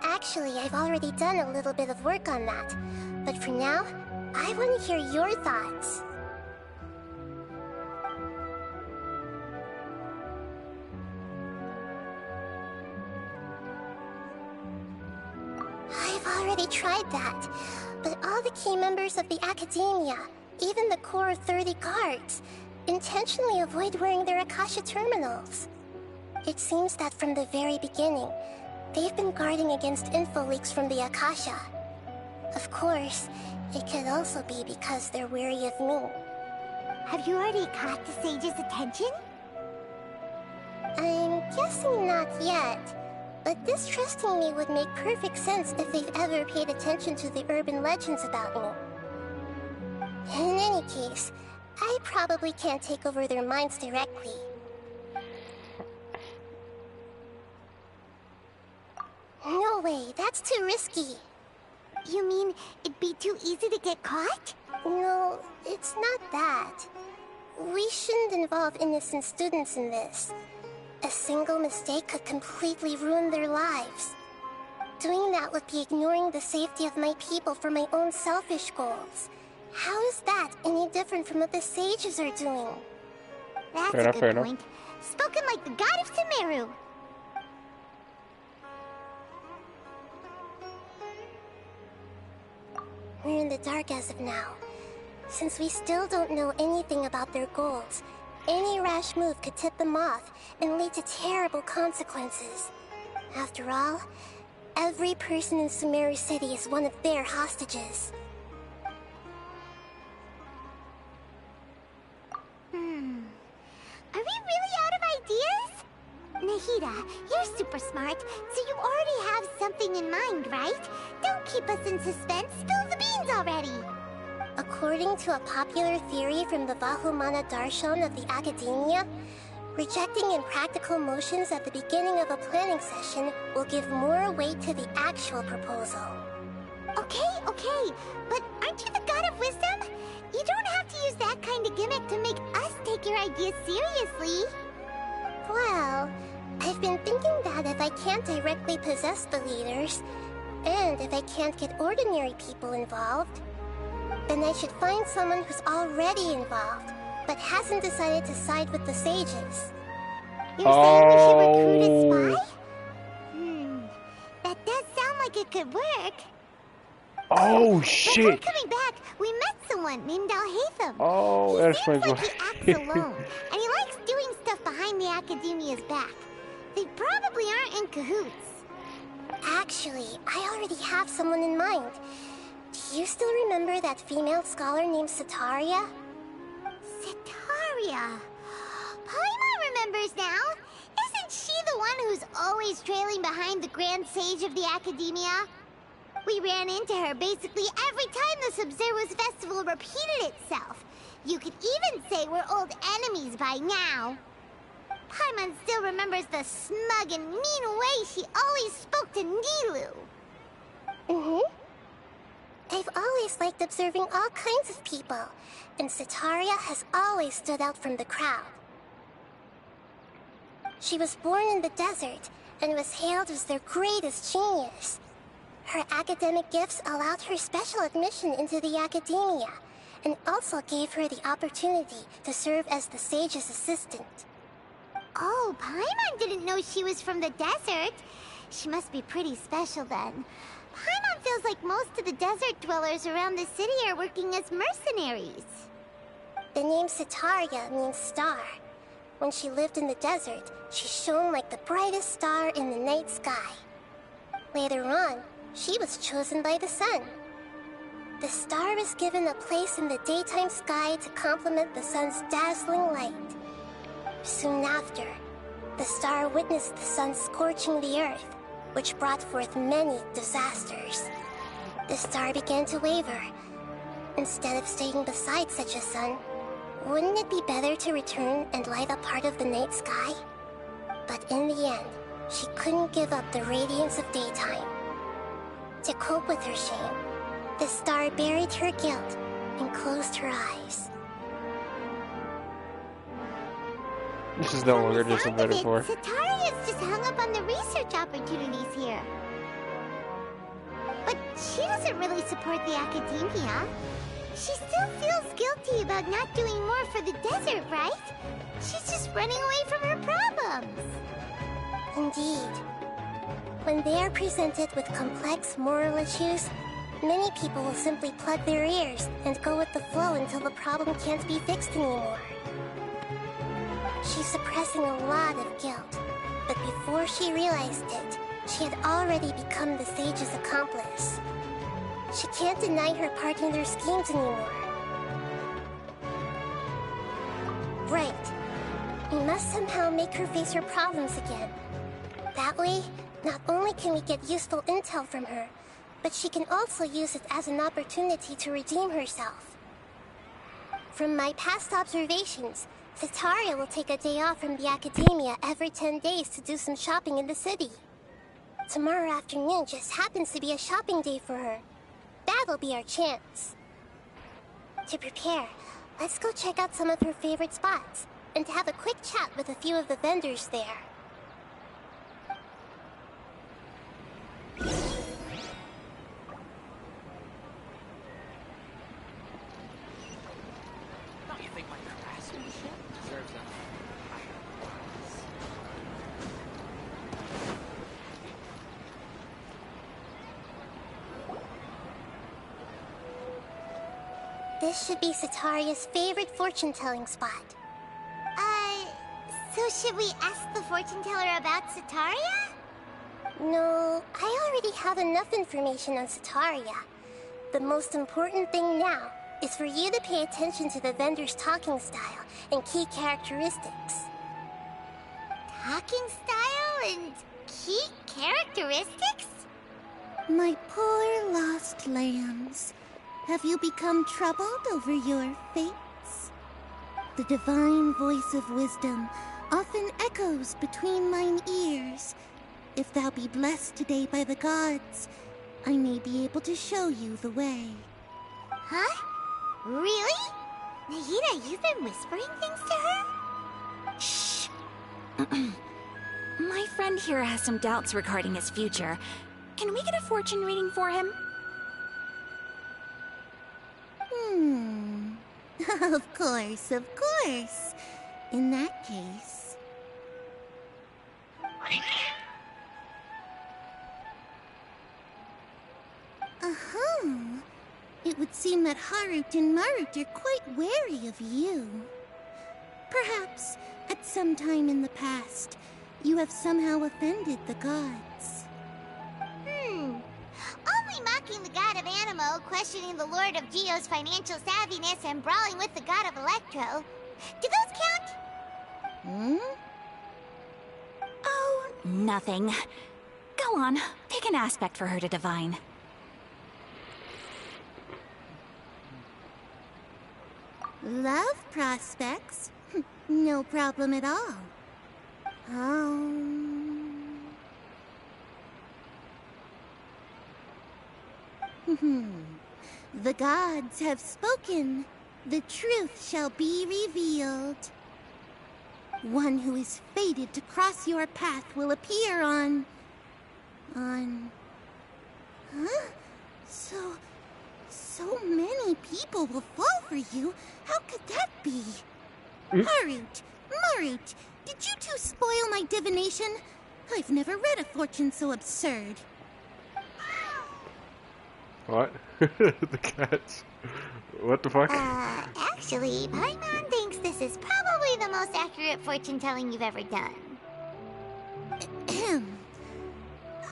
Actually, I've already done a little bit of work on that. But for now, I want to hear your thoughts. I've already tried that, but all the key members of the Academia, even the core 30 guards, intentionally avoid wearing their Akasha terminals. It seems that from the very beginning, they've been guarding against info leaks from the Akasha. Of course, it could also be because they're wary of me. Have you already caught the sage's attention? I'm guessing not yet, but distrusting me would make perfect sense if they've ever paid attention to the urban legends about me. In any case, I probably can't take over their minds directly. No way, that's too risky. You mean it'd be too easy to get caught? No, it's not that. We shouldn't involve innocent students in this. A single mistake could completely ruin their lives. Doing that would be ignoring the safety of my people for my own selfish goals. How is that any different from what the sages are doing? That's a good point. Spoken like the god of Sumeru. We're in the dark as of now. Since we still don't know anything about their goals, any rash move could tip them off and lead to terrible consequences. After all, every person in Sumeru City is one of their hostages. Are we really out of ideas? Nahida, you're super smart, so you already have something in mind, right? Don't keep us in suspense. Spill the beans already. According to a popular theory from the Vahumana Darshan of the Academia, rejecting impractical motions at the beginning of a planning session will give more weight to the actual proposal. Okay, but aren't you the god of wisdom? You don't have to use that kind of gimmick to make us take your ideas seriously. Well, I've been thinking that if I can't directly possess the leaders, and if I can't get ordinary people involved, then I should find someone who's already involved, but hasn't decided to side with the sages. You're saying we should recruit a spy? That does sound like it could work. Oh shit! Before coming back, we met someone named Al-Haytham. Oh, that explains why. He acts alone, and he likes doing stuff behind the Academia's back. They probably aren't in cahoots. Actually, I already have someone in mind. Do you still remember that female scholar named Setaria? Setaria? Paimon remembers now. Isn't she the one who's always trailing behind the Grand Sage of the Academia? We ran into her basically every time the Sub-Zero's festival repeated itself. You could even say we're old enemies by now. Paimon still remembers the smug and mean way she always spoke to Nilou. I've always liked observing all kinds of people, and Setaria has always stood out from the crowd. She was born in the desert, and was hailed as their greatest genius. Her academic gifts allowed her special admission into the Academia, and also gave her the opportunity to serve as the sage's assistant. Oh, Paimon didn't know she was from the desert. She must be pretty special then. Paimon feels like most of the desert dwellers around the city are working as mercenaries. The name Setaria means star. When she lived in the desert, she shone like the brightest star in the night sky. Later on, she was chosen by the sun. The star was given a place in the daytime sky to complement the sun's dazzling light. Soon after, the star witnessed the sun scorching the earth, which brought forth many disasters. The star began to waver. Instead of staying beside such a sun, wouldn't it be better to return and light up part of the night sky? But in the end, she couldn't give up the radiance of daytime. To cope with her shame, the star buried her guilt and closed her eyes. This is no longer just a metaphor. Sataria's just hung up on the research opportunities here. But she doesn't really support the academia. She still feels guilty about not doing more for the desert, right? She's just running away from her problems. Indeed. When they are presented with complex moral issues, many people will simply plug their ears and go with the flow until the problem can't be fixed anymore. She's suppressing a lot of guilt, but before she realized it, she had already become the sage's accomplice. She can't deny her part in their schemes anymore. Right. We must somehow make her face her problems again. That way, not only can we get useful intel from her, but she can also use it as an opportunity to redeem herself. From my past observations, Sataria will take a day off from the academia every 10 days to do some shopping in the city. Tomorrow afternoon just happens to be a shopping day for her. That'll be our chance. To prepare, let's go check out some of her favorite spots, and have a quick chat with a few of the vendors there. Don't you think my craftsmanship deserves a higher price? This should be Sataria's favorite fortune-telling spot. So should we ask the fortune teller about Sataria? No, I already have enough information on Sataria. The most important thing now is for you to pay attention to the vendor's talking style and key characteristics. Talking style and key characteristics? My poor lost lambs. Have you become troubled over your fates? The divine voice of wisdom often echoes between mine ears. If thou be blessed today by the gods, I may be able to show you the way. Huh? Really? Nahida, you've been whispering things to her? Shh. My friend here has some doubts regarding his future. Can we get a fortune reading for him? Of course, of course. In that case... It would seem that Harut and Marut are quite wary of you. Perhaps, at some time in the past, you have somehow offended the gods. Only mocking the god of Animo, questioning the Lord of Geo's financial savviness, and brawling with the god of Electro. Do those count? Oh, nothing. Go on, pick an aspect for her to divine. Love prospects? No problem at all. The gods have spoken. The truth shall be revealed. One who is fated to cross your path will appear on... Huh? So many people will fall for you. How could that be? Harut, Marut, did you two spoil my divination? I've never read a fortune so absurd. What? The cats. What the fuck? Actually, Paimon thinks this is probably the most accurate fortune telling you've ever done.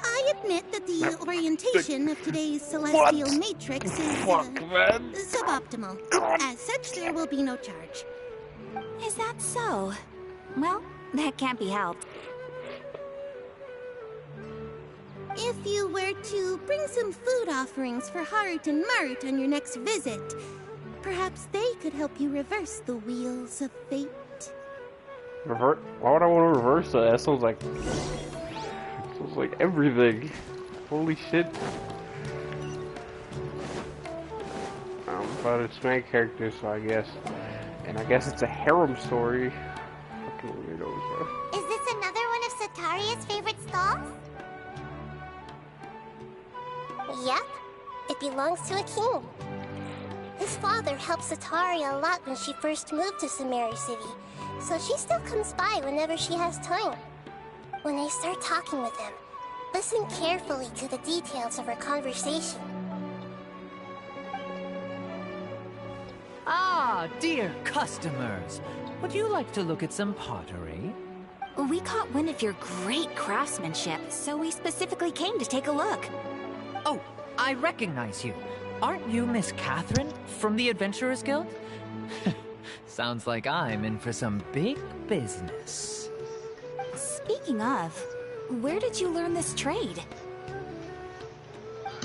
I admit that the orientation of today's celestial matrix is suboptimal. As such, there will be no charge. Is that so? Well, that can't be helped. If you were to bring some food offerings for Harut and Marut on your next visit, perhaps they could help you reverse the wheels of fate. Revert? Why would I want to reverse that? That sounds like everything. Holy shit. But it's main character, so I guess. And I guess it's a harem story. Is this another one of Sataria's favorite stalls? Yep. It belongs to a king. His father helped Sataria a lot when she first moved to Sumeru City, so she still comes by whenever she has time. When I start talking with him, listen carefully to the details of our conversation. Ah, dear customers. Would you like to look at some pottery? We caught wind of your great craftsmanship, so we specifically came to take a look. Oh, I recognize you. Aren't you Miss Catherine from the Adventurers Guild? Sounds like I'm in for some big business. Speaking of, where did you learn this trade?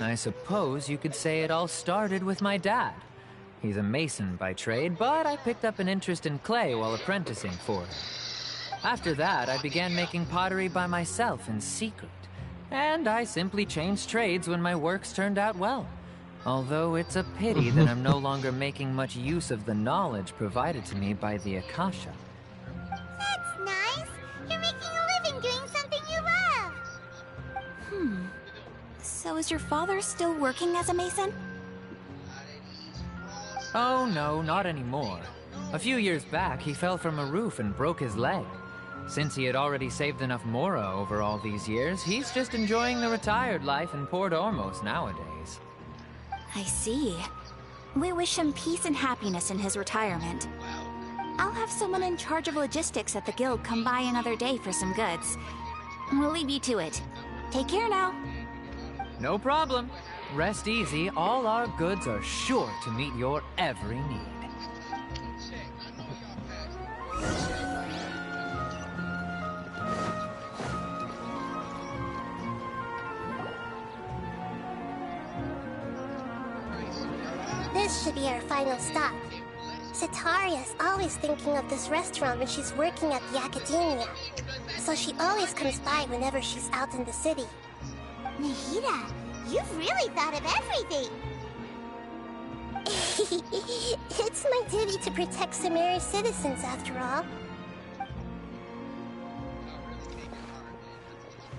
I suppose you could say it all started with my dad. He's a mason by trade, but I picked up an interest in clay while apprenticing for him. After that, I began making pottery by myself in secret. And I simply changed trades when my works turned out well. Although it's a pity that I'm no longer making much use of the knowledge provided to me by the Akasha. That's nice. You're making a living doing something you love. So is your father still working as a mason? Oh no, not anymore. A few years back, he fell from a roof and broke his leg. Since he had already saved enough Mora over all these years, he's just enjoying the retired life in Port Ormos nowadays. I see. We wish him peace and happiness in his retirement. I'll have someone in charge of logistics at the guild come by another day for some goods. We'll leave you to it. Take care now. No problem. Rest easy, all our goods are sure to meet your every need. This should be our final stop. Sataria's always thinking of this restaurant when she's working at the academia, so she always comes by whenever she's out in the city. Nahida, you've really thought of everything. It's my duty to protect Sumeru's citizens, after all.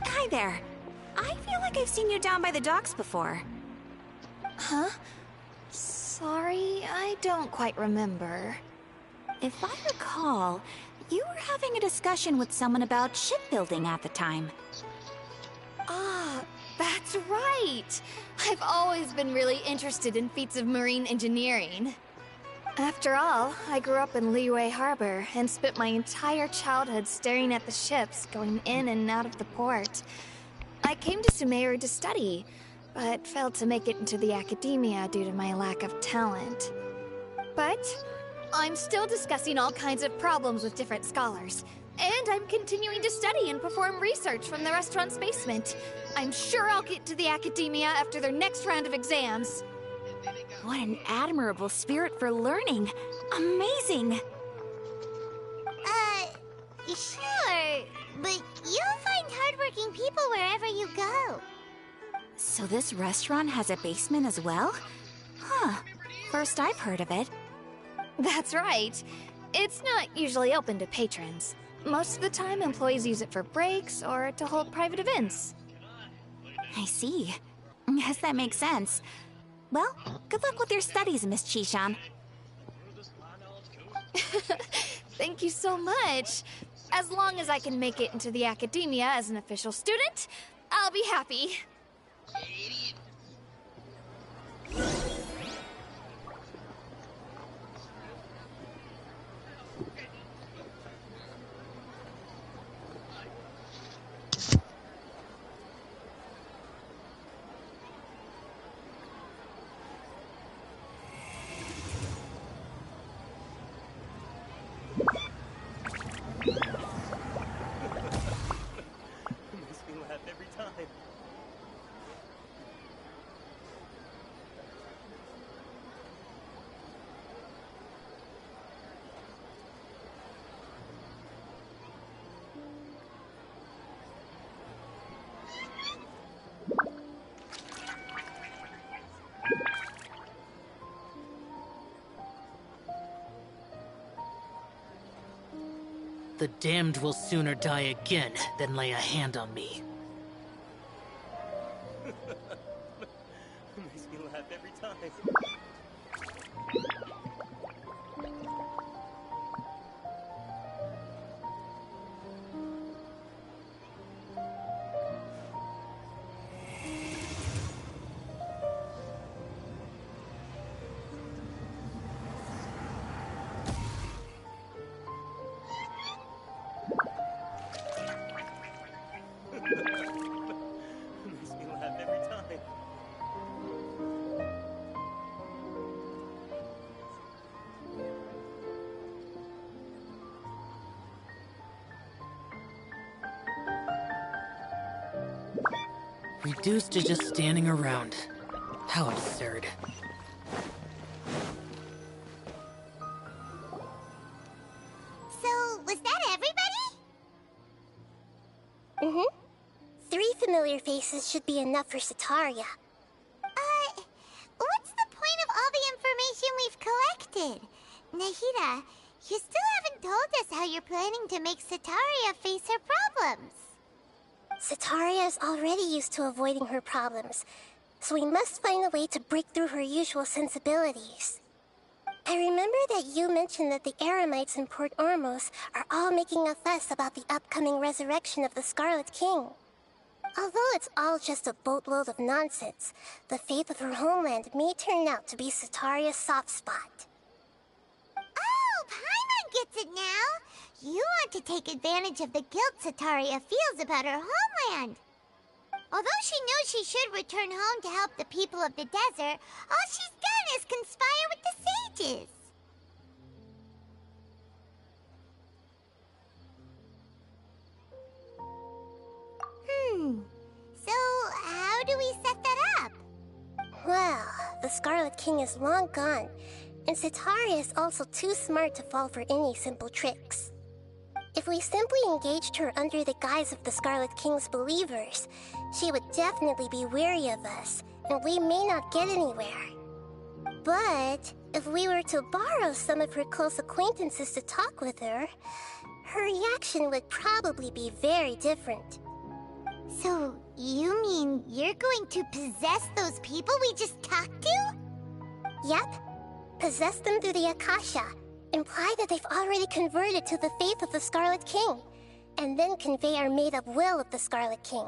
Hi there. I feel like I've seen you down by the docks before. Huh? Sorry, I don't quite remember. If I recall, you were having a discussion with someone about shipbuilding at the time. Ah, that's right! I've always been really interested in feats of marine engineering. After all, I grew up in Liyue Harbor and spent my entire childhood staring at the ships going in and out of the port. I came to Sumeru to study, but failed to make it into the academia due to my lack of talent. But I'm still discussing all kinds of problems with different scholars, and I'm continuing to study and perform research from the restaurant's basement. I'm sure I'll get to the academia after their next round of exams. What an admirable spirit for learning! Amazing! Sure, but you'll find hardworking people wherever you go. So this restaurant has a basement as well? Huh. First I've heard of it. That's right. It's not usually open to patrons. Most of the time, employees use it for breaks or to hold private events. I see. Yes, that makes sense. Well, good luck with your studies, Miss Chishan. Thank you so much. As long as I can make it into the academia as an official student, I'll be happy. The damned will sooner die again than lay a hand on me. Makes me laugh every time. Makes me laugh every time. Reduced to just standing around. How absurd. So, was that everybody? Mm-hmm. 3 familiar faces should be enough for Setaria. What's the point of all the information we've collected? Nahida, you still haven't told us how you're planning to make Setaria face her problems. Setaria is already used to avoiding her problems, so we must find a way to break through her usual sensibilities. I remember that you mentioned that the Eremites in Port Ormos are all making a fuss about the upcoming resurrection of the Scarlet King. Although it's all just a boatload of nonsense, the fate of her homeland may turn out to be Setaria's soft spot. Oh, Paimon gets it now! You want to take advantage of the guilt Setaria feels about her homeland. Although she knows she should return home to help the people of the desert, all she's done is conspire with the sages. So how do we set that up? Well, the Scarlet King is long gone, and Setaria is also too smart to fall for any simple tricks. If we simply engaged her under the guise of the Scarlet King's believers, she would definitely be wary of us, and we may not get anywhere. But if we were to borrow some of her close acquaintances to talk with her, her reaction would probably be very different. So, you mean you're going to possess those people we just talked to? Yep. Possess them through the Akasha. Imply that they've already converted to the faith of the Scarlet King, and then convey our made-up will of the Scarlet King.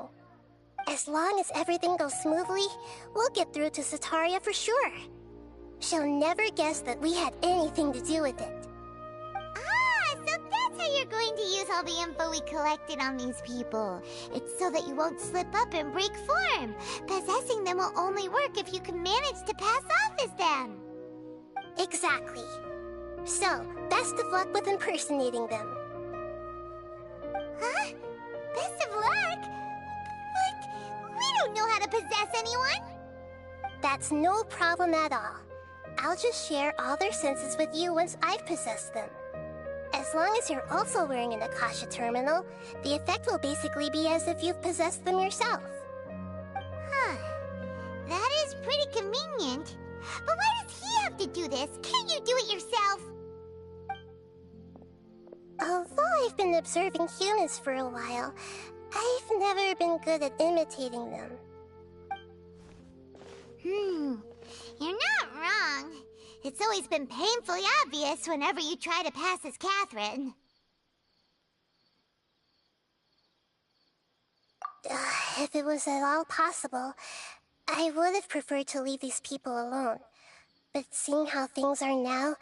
As long as everything goes smoothly, we'll get through to Setaria for sure. She'll never guess that we had anything to do with it. Ah, so that's how you're going to use all the info we collected on these people. It's so that you won't slip up and break form. Possessing them will only work if you can manage to pass off as them. Exactly. So, best of luck with impersonating them. Huh? Best of luck? But we don't know how to possess anyone. That's no problem at all. I'll just share all their senses with you once I've possessed them. As long as you're also wearing an Akasha terminal, the effect will basically be as if you've possessed them yourself. Huh. That is pretty convenient. But why does he have to do this? Can't you do it yourself? Although I've been observing humans for a while, I've never been good at imitating them. You're not wrong. It's always been painfully obvious whenever you try to pass as Catherine. If it was at all possible, I would have preferred to leave these people alone. But seeing how things are now,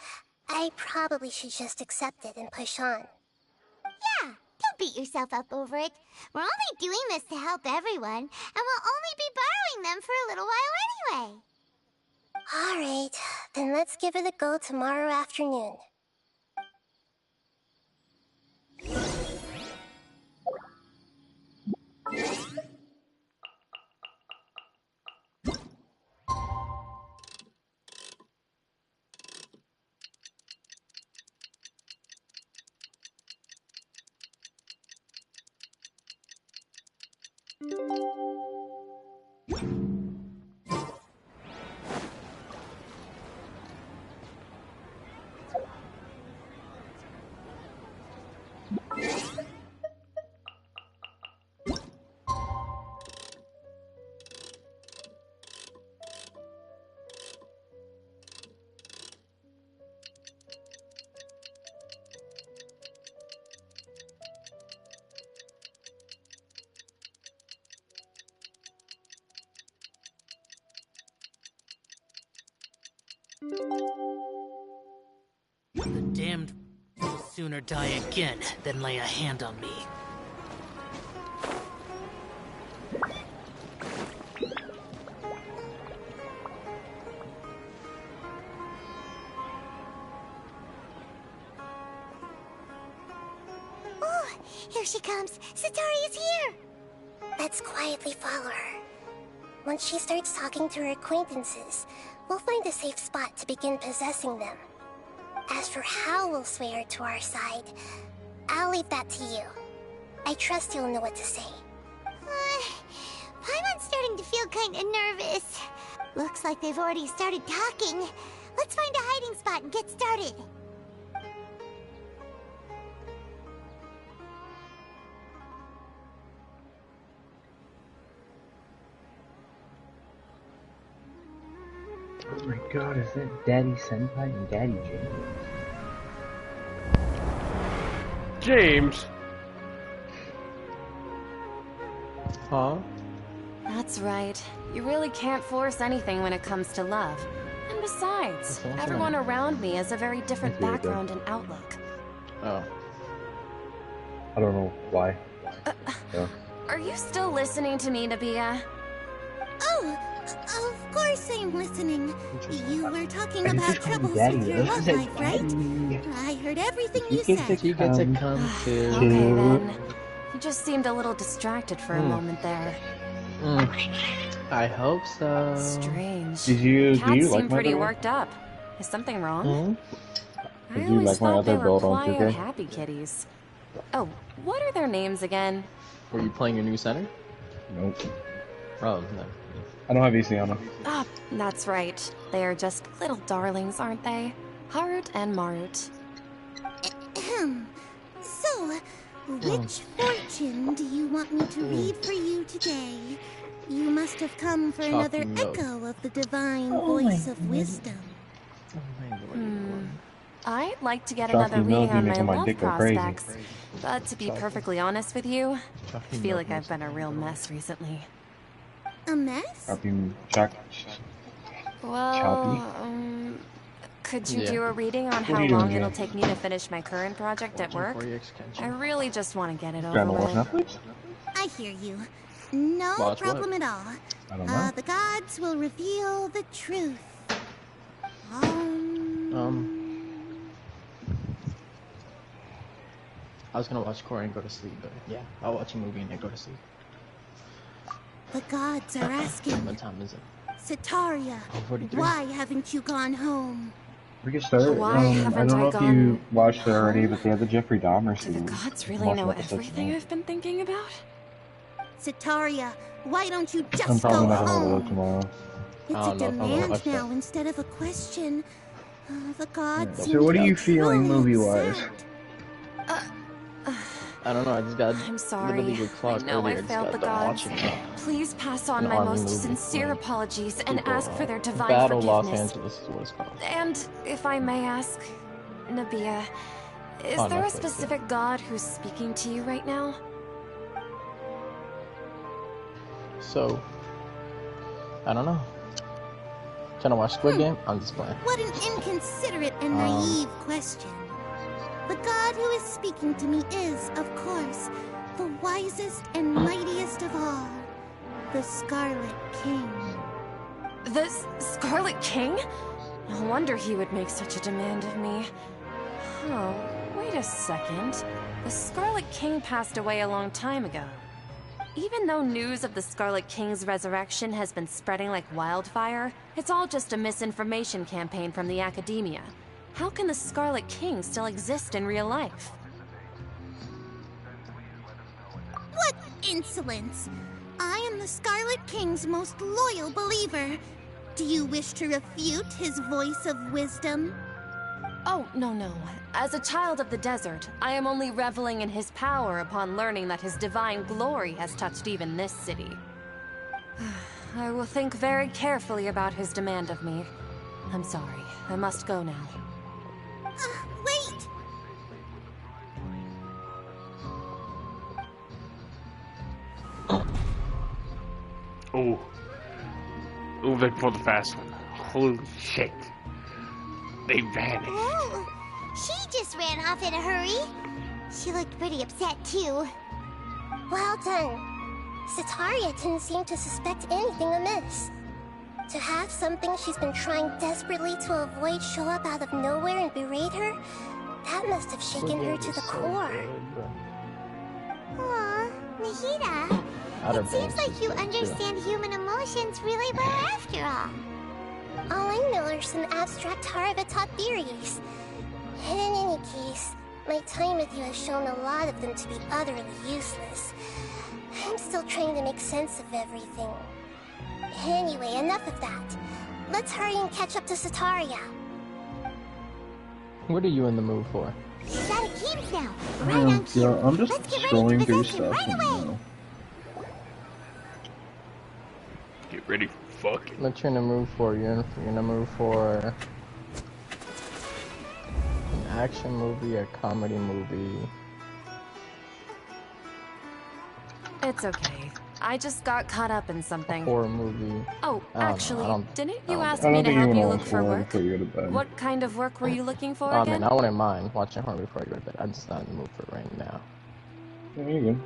I probably should just accept it and push on. Yeah, don't beat yourself up over it. We're only doing this to help everyone, and we'll only be borrowing them for a little while anyway. Alright, then let's give it a go tomorrow afternoon. The damned will sooner die again than lay a hand on me. Oh, here she comes. Satori is here. Let's quietly follow her. Once she starts talking to her acquaintances, we'll find a safe spot to begin possessing them. As for how we'll sway her to our side, I'll leave that to you. I trust you'll know what to say. Paimon's starting to feel kind of nervous. Looks like they've already started talking. Let's find a hiding spot and get started. Oh my god, is that Daddy Senpai and Daddy James? James? Huh? That's right. You really can't force anything when it comes to love. And besides, everyone around me has a very different background and outlook. Oh. I don't know why. Yeah. Are you still listening to me, Nabia? Oh, of course I'm listening. You were talking I about just call troubles you Daddy. with your This love is a life, right? Daddy. I heard everything you get said. You get to come to... Okay then. You just seemed a little distracted for a moment there. I hope so. Strange. Do you Cats like seem my pretty other worked up. Is something wrong? I Did you always like my thought other they were build on quiet, 2K? happy kitties. Oh, what are their names again? Were you playing your new center? Nope. Oh, no. I don't have EC on them. Ah, that's right. They are just little darlings, aren't they? Harut and Marut. Ahem. So, which fortune do you want me to read for you today? You must have come for another echo of the divine voice of wisdom. I'd like to get Chocolate another milk reading be on my making my love dick go crazy. prospects. But to be perfectly honest with you, I feel like I've been a real mess recently. A mess? Well, could you do a reading on how long it'll take me to finish my current project at work? I really just want to get it over with. I hear you. No Watch problem what? at all. I don't know. The gods will reveal the truth. I was gonna watch Korra and go to sleep, but yeah, I'll watch a movie and then go to sleep. The gods are asking, What time is it? Sataria, 43. why haven't you gone home? We can start. Why I haven't don't know I if gone you watched it already, but they have the Jeffrey Dahmer Do the series. gods really know everything I've been thinking about? Sataria, why don't you I'm just probably go not gonna home? look tomorrow. It's I a don't know if I'm gonna demand watch that. now instead of a question. The gods So seem what to are be you feeling truly movie-wise? upset. I don't know, I just got I'm sorry. literally your clock I know earlier, I just failed got the done gods. watching it. Please pass on An my army most movie. sincere apologies and Super, ask for their divine Battle Los forgiveness. Angeles is what it's called. And if I may ask, Nabia, is On there a Netflix, specific god who's speaking to you right now? So, I don't know. Trying to watch Squid Game? I'm just playing. What an inconsiderate and naive question. The god who is speaking to me is, of course, the wisest and mightiest of all, the Scarlet King. The Scarlet King? No wonder he would make such a demand of me. Oh, wait a second. The Scarlet King passed away a long time ago. Even though news of the Scarlet King's resurrection has been spreading like wildfire, it's all just a misinformation campaign from the academia. How can the Scarlet King still exist in real life? What insolence! I am the Scarlet King's most loyal believer. Do you wish to refute his voice of wisdom? Oh, no. As a child of the desert, I am only reveling in his power upon learning that his divine glory has touched even this city. I will think very carefully about his demand of me. I'm sorry. I must go now. Wait! Oh, they pulled the fast one. Holy shit. They vanished. Whoa! She just ran off in a hurry. She looked pretty upset too. Well done. Sitaria didn't seem to suspect anything amiss. To have something she's been trying desperately to avoid show up out of nowhere and berate her, that must have shaken her to the core. Aw, Nahida. It seems like you understand human emotions really well after all. All I know are some abstract Harava-taught theories. And in any case, my time with you has shown a lot of them to be utterly useless. I'm still trying to make sense of everything. Anyway, enough of that. Let's hurry and catch up to Sitaria. What are you in the mood for? She's out of games now. Right on cue. Yeah, I'm just Let's get ready to scrolling through possess him stuff. right away. Get ready for fucking. What you in the mood for? You're in the mood for an action movie, a comedy movie? It's okay. I just got caught up in something. Horror movie? Oh, actually, didn't you ask I me don't to think you help want you to look watch for horror work? before you go to bed. What kind of work were you looking for I again? mean, I wouldn't mind watching horror before I go to bed. I'm just not in the mood for it right now. Yeah, you're good.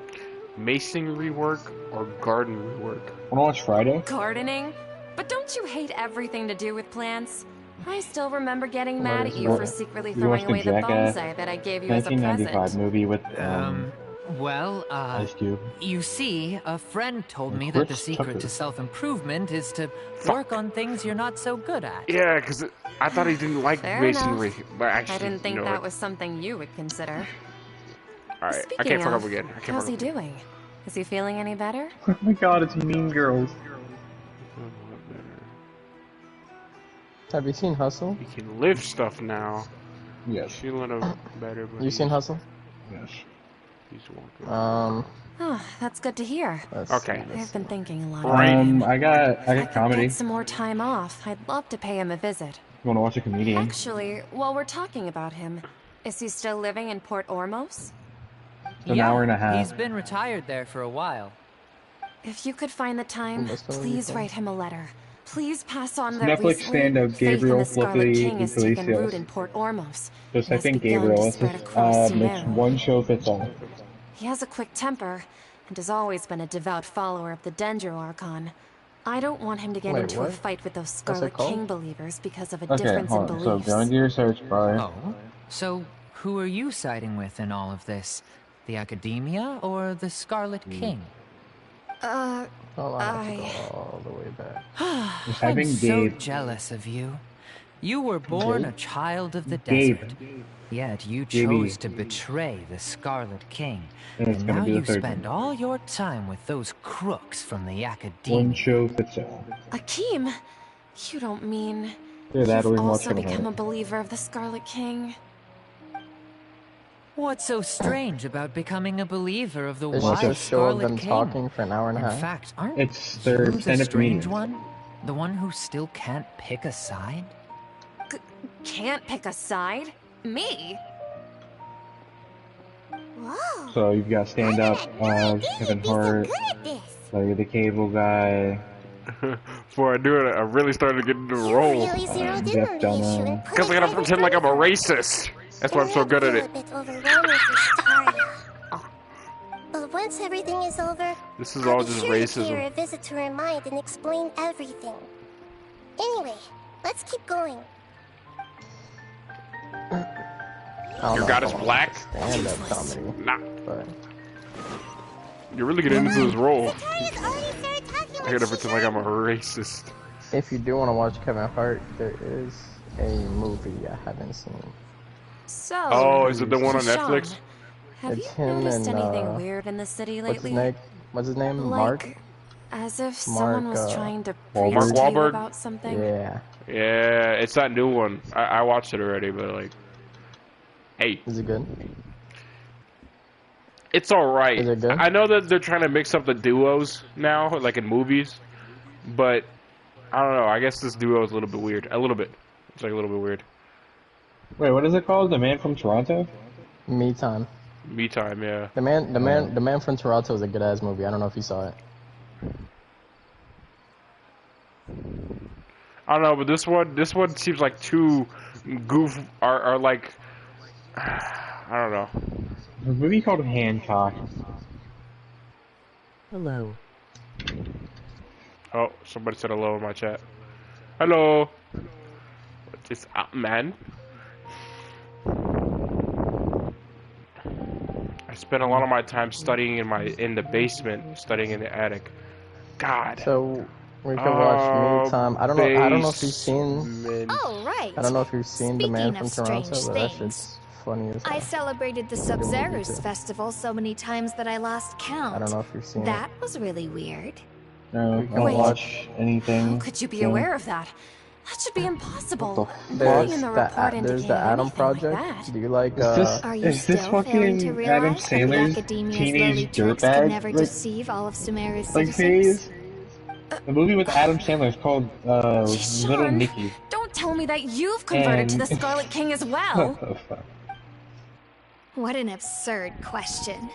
Masonry work or garden work? Wanna watch Friday? Gardening? But don't you hate everything to do with plants? I still remember getting mad at you for secretly You watched throwing away the Jackass bonsai that I gave you as a 1995 present. movie with Well, Ice Cube. you see, a friend told me Chris that the secret Tucker. to self-improvement is to work on things you're not so good at. Yeah, because I thought he didn't like Fair masonry. enough. But actually, I didn't think you know that what? was something you would consider. Alright, I Speaking can't fuck of, up again. I can't how's fuck he up. doing? Is he feeling any better? Oh my god, it's Mean Girls. Have you seen Hustle? He can lift stuff now. Yes. He's feeling a better. But You seen Hustle? Yes. He's walking. Oh, that's good to hear. Okay. I've been thinking a lot about him. I got comedy. Get some more time off. I'd love to pay him a visit. You wanna watch a comedian? Actually, while we're talking about him, is he still living in Port Ormos? An hour and a half. He's been retired there for a while. If you could find the time, That's totally please fine. write him a letter. Please pass on that Netflix recently stand-up faith in Gabriel the Scarlet Flippity King has taken Iglesias. root in Port Ormos. Just and I think has begun to Gabriel. It's spread just across it's Sumeru. one show fits all. He has a quick temper, and has always been a devout follower of the Dendro Archon. I don't want him to get Wait, into what? a fight with those What's it Scarlet called? King believers because of a Okay, difference in hold on. So beliefs. go into your search bar. Oh? So, who are you siding with in all of this? The Academia or the Scarlet King? Hold on, I have to go all the way back. I'm having so Gabe. jealous of you. You were born Gabe? a child of the Gabe. desert. Yet you Gabe. chose to betray the Scarlet King. And it's And gonna now be the you third spend all your time with those crooks from the One Academia. show fits all. Akeem, you don't mean Yeah, that you've we also watched it. become a believer of the Scarlet King? What's so strange about becoming a believer of the It's wild just a show of Scarlet them King? talking for an hour and a In half. fact, aren't It's their you the stand-up strange comedians. one? The one who still can't pick a side? Can't pick a side? Me? Whoa. So you've got stand up, Kevin Hart, so you're the cable guy, Before I do it, I really started to get into the role. Really zeroed in Jeff on the issue Dunham. and put Because I it gotta right in pretend like I'm front a of racist. That's why I'm so It good at may it. feel a bit overwhelming for Sitaria. But once everything is over, This is I'll all be just sure to pay her racism. a visit to her mind and explain everything. Anyway, let's keep going. Your god is black? Stand-up comedy. Nah. But You're really getting into this role. Sitaria's already started talking I like gotta she pretend like I'm a racist. if you do want to watch Kevin Hart, there is a movie I haven't seen. So, Oh, is it the one on Sean, Netflix? have It's you him noticed and, anything weird in the city What's his lately? name? What's his name? Like, Mark? as if someone was trying to Mark preach to you Wahlberg? about something? Yeah. Yeah, it's that new one. I watched it already, but like, hey, Is it good? it's alright. Is it good? I know that they're trying to mix up the duos now, like in movies, but I don't know. I guess this duo is a little bit weird. A little bit. It's like a little bit weird. Wait, what is it called? The Man from Toronto? Me Time. Me Time, yeah. The man from Toronto is a good ass movie. I don't know if you saw it. I don't know, but this one seems like too goof are like I don't know. The movie called Hancock. Hello. Oh, somebody said hello in my chat. Hello. What's this up, man? I spent a lot of my time studying in the basement, studying in the attic. God. So we could watch Me Time. I don't know if you've seen. Oh, right. I don't know if you've seen The Man Speaking from of Toronto, strange but that things, shit's funny as I hell. celebrated the It's a good movie, Sub-Zero's too. festival so many times that I lost count. I don't know if you've seen That was really weird. No, I don't Wait. watch anything. How could you be so- aware of that? That should be impossible. There's Nothing in the the report there's indicated the Atom anything like Project. that. Do you like? Are you Is this still failing to fucking Adam realize that the Sandler's Academia's teenage lily tricks could dirtbag, never like- deceive all of Sumeru's like citizens? phase? The movie with Adam Sandler is called Little Sean, Nicky. don't tell me that you've converted to the And- Scarlet King as well. What the fuck? What an absurd question.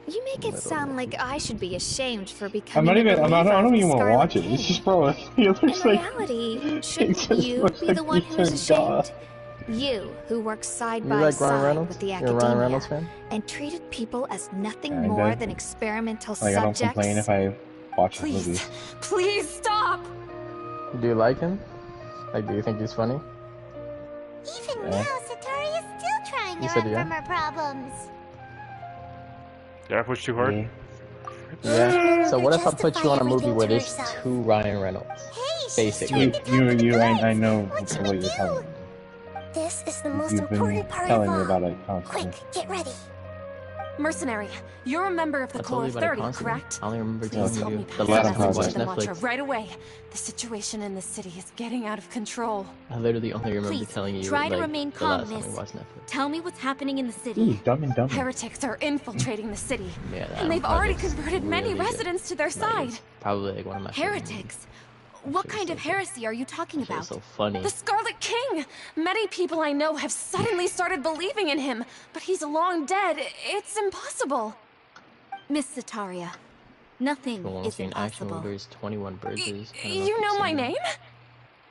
You make it sound like I should be ashamed for becoming I a don't believer even of the want to Scarlet watch it. King. It's just, bro, he looks In like... reality, shouldn't just you looks be like the one he's who is a ashamed? god. You, who works side You by like Ryan side Reynolds? with the You're a Ryan Reynolds academia fan? and treated people as nothing Kinda. more than experimental Like, I don't subjects. complain if I watch his Please, movies. please stop. Do you like him? Like, do you think he's funny? Even Yeah. now, Satori is still trying You to said run yeah? from her problems. Did I push too hard? Yeah. So what if I put you on a movie everything where to there's herself. 2 Ryan Reynolds? Basically. I know what you're telling me. This is the most You've been important part of telling me all. about it constantly. Quick, get ready. Mercenary, you're a member of the I told Core you of about it 30, constantly. correct? I only remember Please telling help you me the pass last a time we message watched to the Watcher Netflix. right away. The situation in the city is getting out of control. I literally only remember Please, telling you try to like, remain the calm, last time we miss. watched Netflix. Tell me what's happening in the city. Ooh, Dumb and Dumber. Heretics are infiltrating the city, Yeah, that and they've already project's converted many really good. residents to their Like, side. it's probably like one of my favorite Heretics? What kind of heresy are you talking movies. about? It's so funny. The Scarlet King! Many people I know have suddenly started believing in him, but he's long dead. It's impossible. Miss Sataria, nothing The one is in Action impossible. Movies, 21 Bridges. I don't if You you've know my seen it. name?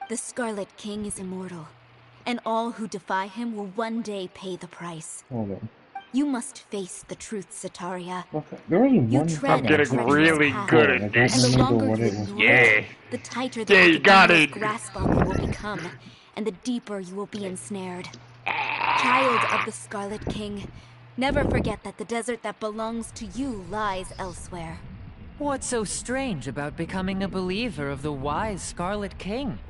The Scarlet King is immortal, and all who defy him will one day pay the price. Hold on. You must face the truth, Sataria. There was You one tread I'm getting a really treacherous good path, at this. and the remember longer what you it was endure, Yeah. the tighter the Yeah, you got Academia's it. grasp on you will become, and the deeper you will be ensnared. Child of the Scarlet King, never forget that the desert that belongs to you lies elsewhere. What's so strange about becoming a believer of the wise Scarlet King?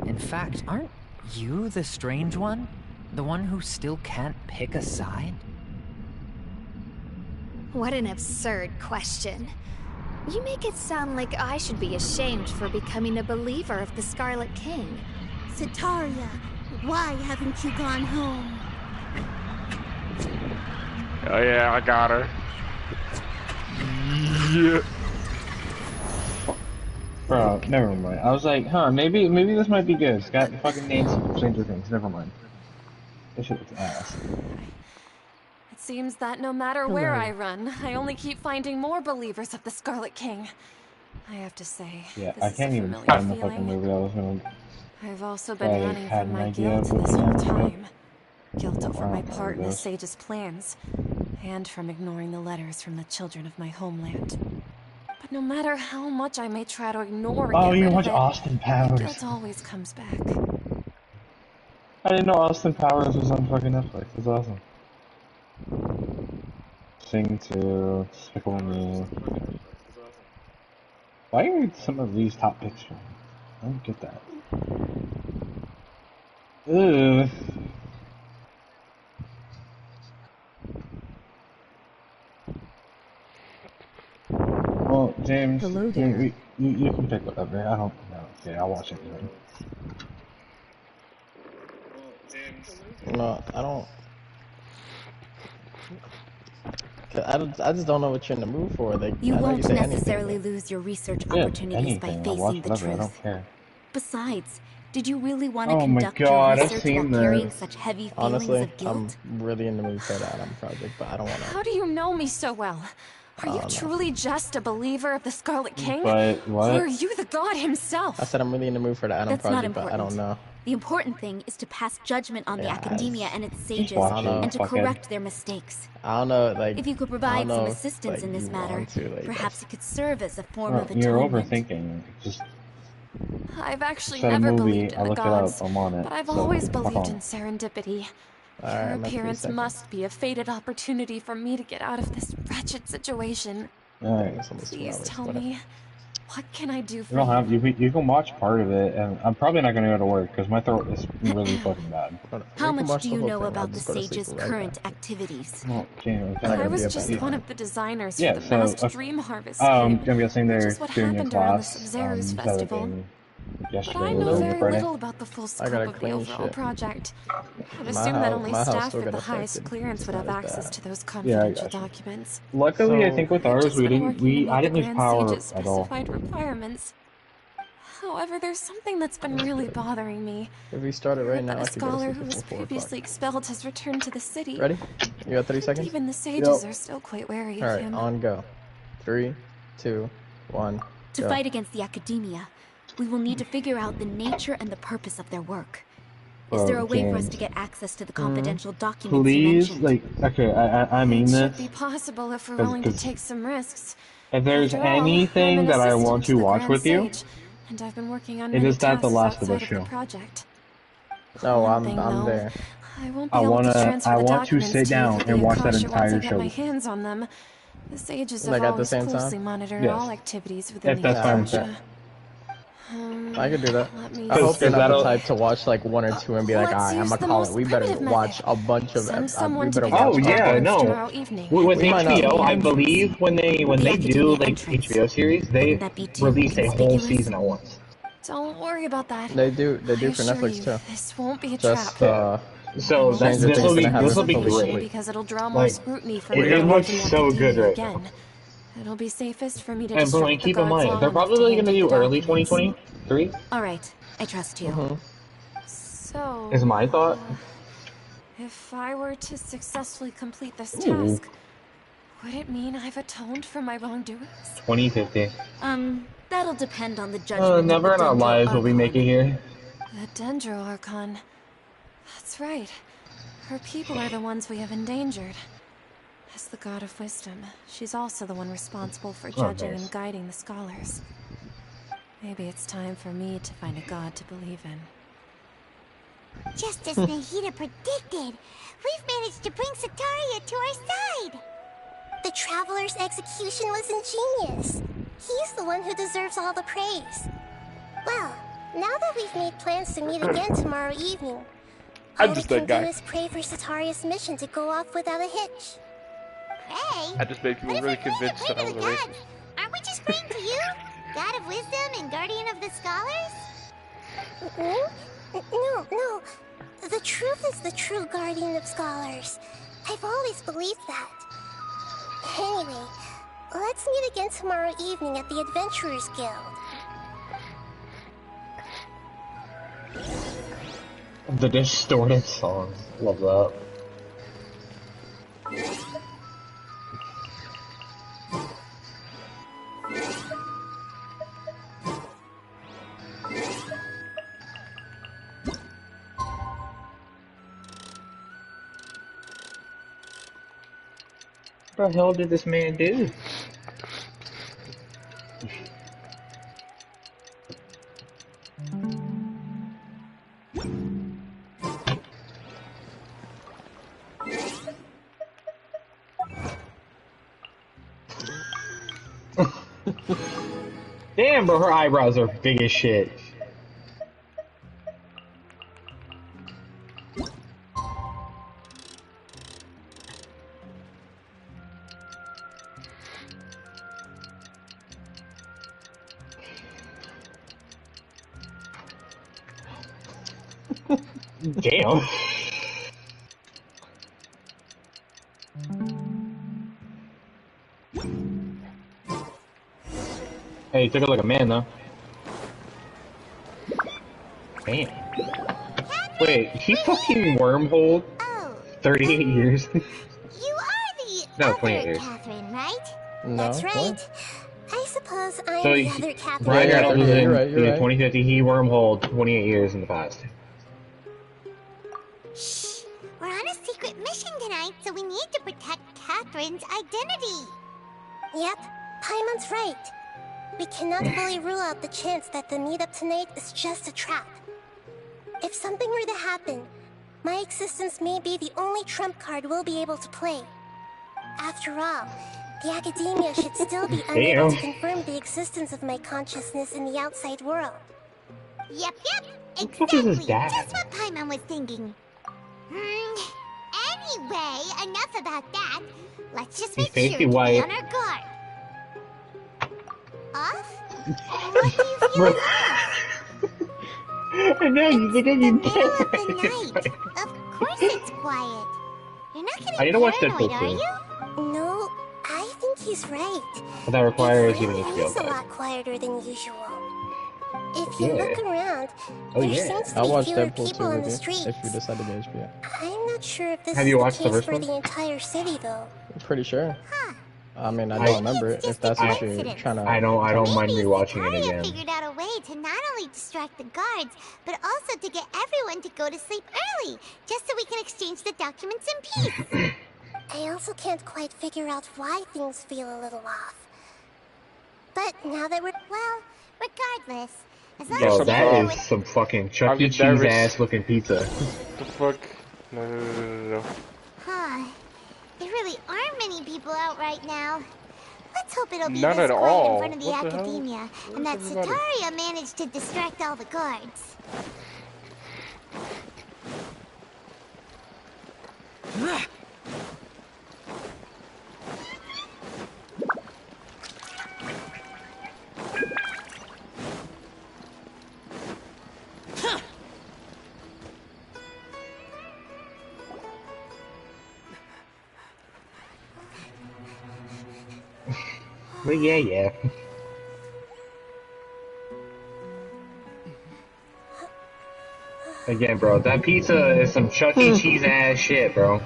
In fact, aren't you the strange one? The one who still can't pick a side? What an absurd question. You make it sound like I should be ashamed for becoming a believer of the Scarlet King. Sataria, why haven't you gone home? Oh yeah, I got her. Yeah. Bro, never mind. I was like, maybe this might be good. It's got fucking names from Stranger Things. Never mind. This shit was ass. It seems that no matter where Hello. I run, I only keep finding more believers of the Scarlet King. I have to say, Yeah, this I is can't a even familiar find the feeling. fucking movie I was gonna. I've also been I running had from an my idea guilt of this looking whole at it. time. Guilt over Wow, my there part it in the goes. Sage's plans, and from ignoring the letters from the children of my homeland. But no matter how much I may try to ignore or Oh, get you rid watch of it, Austin the Powers. guilt always comes back. I didn't know Austin Powers was on fucking Netflix. It's awesome. Sing to Despicable Me. Why are some of these top picks from? I don't get that. Ugh. Well, James, Hello there. you can pick whatever. I don't know. Okay, I'll watch it anyway. No, I don't. I just don't know what you're in the mood for. Like, You I know won't say anything, necessarily but- lose your research Yeah, opportunities by anything. I'll watch facing the whatever. I truth. don't care. Besides, did you really want to Oh my conduct God, your I've research seen while carrying this. such heavy feelings Honestly, of guilt? I'm really in the mood for that Atom Project, but I don't want to. How do you know me so well? Are you truly just a believer of the Scarlet King? But what? Or are you the god himself? I said I'm really in the mood for the Adam That's not project, but I don't know. The important thing is to pass judgment on the academia and its sages, watch it, and to fuckhead. correct their mistakes. I don't know, like. If you could I provide don't some know, assistance like, in this you matter, want to, like, perhaps it could serve as a form Well, of you're atonement. overthinking. Just I've actually said a never movie. believed in I the looked it gods, up. I'm on it. but I've so always fuck believed off. in serendipity. Alright, Her I'm at 3 appearance seconds. must be a fated opportunity for me to get out of this wretched situation. Alright. It's almost 2 Please hours, tell whatever. me, what can I do for You don't you? have you can watch part of it, and I'm probably not gonna go to work because my throat is really fucking bad. How much do you know about the sage's current activities? Well, James, I was just one of the designers Yeah, for the so, Masked Dream Harvest I'm game, guessing which they're is what doing a happened around the class. Sub-Zero's festival. But Yesterday I or know very Friday. little about the full scope gotta of the clean overall shit. project. I'd My assume that house- only my house staff still with the got highest affected. clearance It's would have not as access bad. to those Yeah, I confidential gotcha. documents. Luckily, I So- think with I've ours just we been didn't working to meet I the didn't lose Grand power Sage's at all. specified requirements. However, there's something that's been really bothering me. If we started right now, That I a could go to scholar sleep who was before 4 o'clock. previously expelled has returned to the city. Ready? You got 30 And seconds? even the sages are still quite wary of Alright, him. on go. 3, 2, 1, To go. fight against the academia, we will need to figure out the nature and the purpose of their work. Is there a way for us James. to get access to the confidential documents you Please, mentioned? like, okay, I mean It this. should be possible if we're willing to 'cause take some risks. if there's After all, I'm anything an that I assistant want to the watch Grand with you, Sage, and I've been working on it many is that tasks The Last of outside Us of the show. project. No, One I'm thing, I'm though, there. I won't be able to transfer the want to documents sit to you down through and the watch that Akasha once I entire get show. my hands on them. The sages Like, have at the always same closely time? monitored Yes. all activities within If the that's fine with Akasha. that. I could do that. Let me I hope Because you're not the that'll- type to watch like 1 or 2 and be like, Let's alright, I'm use gonna the call most it. We better primitive watch method. a bunch of Send we someone to better pick watch up Oh the a yeah, bunch. documents no. tomorrow evening. With We might not HBO, be I able to. believe when they The do academia like entrance. HBO series, they Wouldn't that be too release a whole conspicuous? season at once. Don't worry about that. They do I for assure Netflix you, too. this won't be a Just trap. So Stranger this Things will be gonna have this it will be fully great. Because it'll draw more Like, scrutiny from it anyone looks watching so good Academia right again. It'll be safest for me to And distract Blaine, the keep in guards mind, long they're enough to probably hand gonna you do the early documents. 2023. Alright, I trust you. So, Is my thought. if I were to successfully complete this Ooh. task, would it mean I've atoned for my wrongdoings? 2050. That'll depend on the judgment Never of in the our Dendro lives will we Archon. make it here. The Dendro Archon. That's right. Her people are the ones we have endangered. As the god of wisdom, she's also the one responsible for judging nice. and guiding the scholars. Maybe it's time for me to find a god to believe in. Just as Nahida predicted, we've managed to bring Sataria to our side. The Traveler's execution was ingenious. He's the one who deserves all the praise. Well, now that we've made plans to meet again tomorrow evening, I'm all we just can that guy. do is pray for Sataria's mission to go off without a hitch. Pray? I just made people really convinced that I was a racist. Aren't we just praying to you? God of wisdom and guardian of the scholars? No. The truth is the true guardian of scholars. I've always believed that. Anyway, let's meet again tomorrow evening at the Adventurers Guild. The distorted song. Love that. What the hell did this man do? Damn, bro, her eyebrows are big as shit. Damn. Hey, you took it like a man, though. Damn. Wait, he fucking wormholed 38 years? You are the No, other 28 years. Catherine, right? That's No. right. What? I suppose I'm So the other captain. Ryan Reynolds was in you're right. 2050. He wormholed 28 years in the past. Shh! We're on a secret mission tonight, so we need to protect Catherine's identity. Yep, Paimon's right. We cannot fully rule out the chance that the meetup tonight is just a trap. If something were to happen, my existence may be the only trump card we'll be able to play. After all, the academia should still be unable to confirm the existence of my consciousness in the outside world. Yep, fuck is his exactly. dad? Just what Paimon was thinking. Anyway, enough about that. Let's just make sure to be white. on our guard. Off? What do you feel is off? I know, you think I'm Middle of the night. Of course it's quiet. You're not I need to getting watch paranoid, Deadpool are soon. you? No, I think he's right. But that requires It giving really HBO is a back. lot quieter than usual. If you Yeah. look around, Oh, there yeah. seems to I'll be watch fewer Deadpool people 2 on with the you streets. if you decide to get HBO. I'm not sure if this Have is you the watched the case first for one? the entire city, though. I'm pretty sure. I mean, I I- don't remember it. If that's what you're coincidence. trying to. I don't mind Maybe rewatching it Zakaria again. figured out a way to not only distract the guards, but also to get everyone to go to sleep early, just so we can exchange the documents in peace. I also can't quite figure out why things feel a little off. But now that we're... Well, regardless, as long Yo, as you're that here is with... some fucking Chuck I'll E. get Cheese nervous. ass looking pizza. The fuck? No. Huh. There really aren't many people out right now. Let's hope it'll be None this at quiet all. in front of the What the hell? academia, and that Where's everybody? Sataria managed to distract all the guards. But yeah. Again, bro, that pizza is some Chuck E. Cheese ass shit, bro.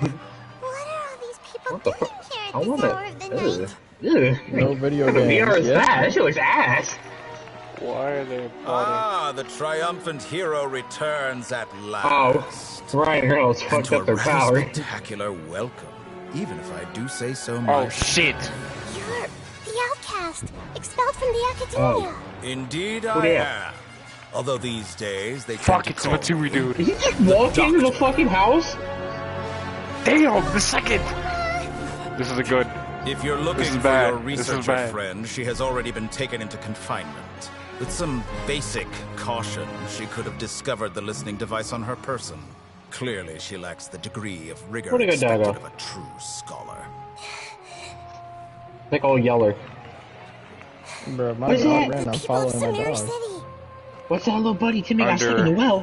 What are all these people What the doing fuck? here I at this wanna. hour of the night? Ugh. No video What the games. VR is Yeah. that? That shit looks ass. Why are they applauding? Ah, the triumphant hero returns at Oh, last. Ryan Reynolds And fucked to up a their rather power. spectacular welcome, even if I do say so Oh myself. shit! You're the outcast, expelled from the academia. Indeed Who I they am. Although these days they Fuck, tend to it's call Matsui, me dude. Did he just walk into the fucking house? Damn, the second! This is a good. If you're looking This is for bad. your This is researcher bad. friend, she has already been taken into confinement. With some basic caution, she could have discovered the listening device on her person. Clearly, she lacks the degree of rigor Pretty good expected dagger. of a true scholar. Like all yeller. Bro, my What's dog that? ran. I'm People of following my Samir dog. City. What's that little buddy Timmy got stuck in the Under- well?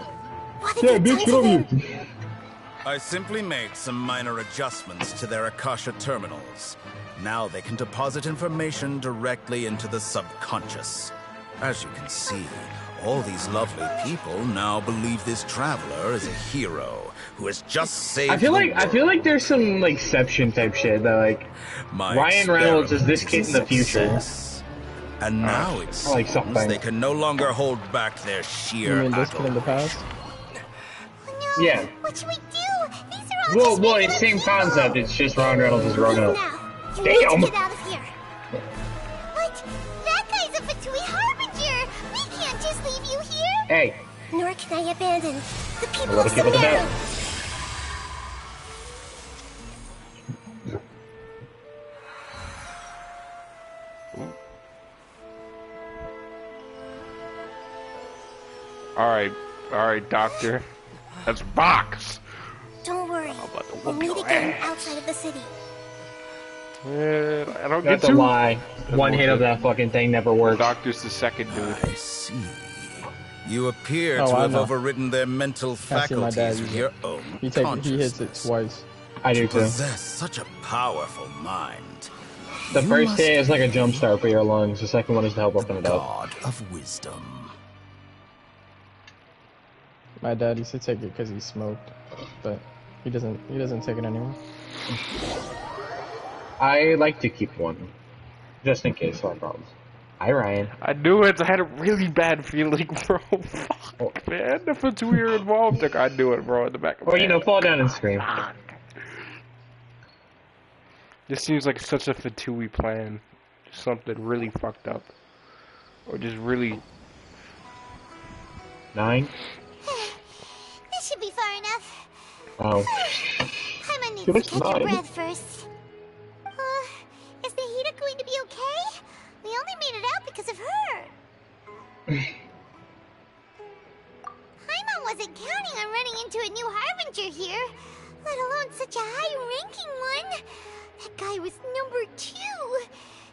What have Yeah, you bitch, done get to over them? here. I simply made some minor adjustments to their Akasha terminals. Now they can deposit information directly into the subconscious. As you can see, all these lovely people now believe this traveler is a hero who has just saved I feel the like there's some like Inception type shit that like My Ryan Reynolds is this experiment kid in the future. success. And now it I seems like something. they can no longer hold back their You sheer mean this kid in the past? No, Yeah. what should we do? These are all just Well, regular it's same people. concept. It's just Ryan Reynolds is Ryan Reynolds. Now, you need Damn. to get out of here. What? That guy's a Fatui Harbinger. We can't just leave you here. Hey, Nor can I abandon the a people lot of of people to Samir. know. Alright, doctor. That's Box! Don't worry. about to We'll whoop meet your again ass. outside of the city. I don't That's get a to. lie. One hit of bullshit. that fucking thing never works. Doctor's the second dude. I see. You appear Oh, to I have know. overridden their mental I see my dad faculties with use it. your own He hits it consciousness. twice. I do You too. possess such a powerful mind. The You first must hit is like a be jump start for your lungs. The second one is to help open it up. God of wisdom. My dad used to take it because he smoked, but he doesn't take it anymore. I like to keep one. Just in case, no problems. Hi, Ryan. I knew it. I had a really bad feeling, bro. Fuck, man. If it's weird involved, like, I knew it, bro, in the back of my Or, you know, head. fall down and scream. This seems like such a Fatui plan. Just something really fucked up. Or just really... 9? This should be far enough. Oh. I'm gonna need Give to us catch 9. a breath first. Is Nahida going to be okay? We only made it out because of her. Paimon wasn't counting on running into a new Harbinger here, let alone such a high-ranking one. That guy was number 2.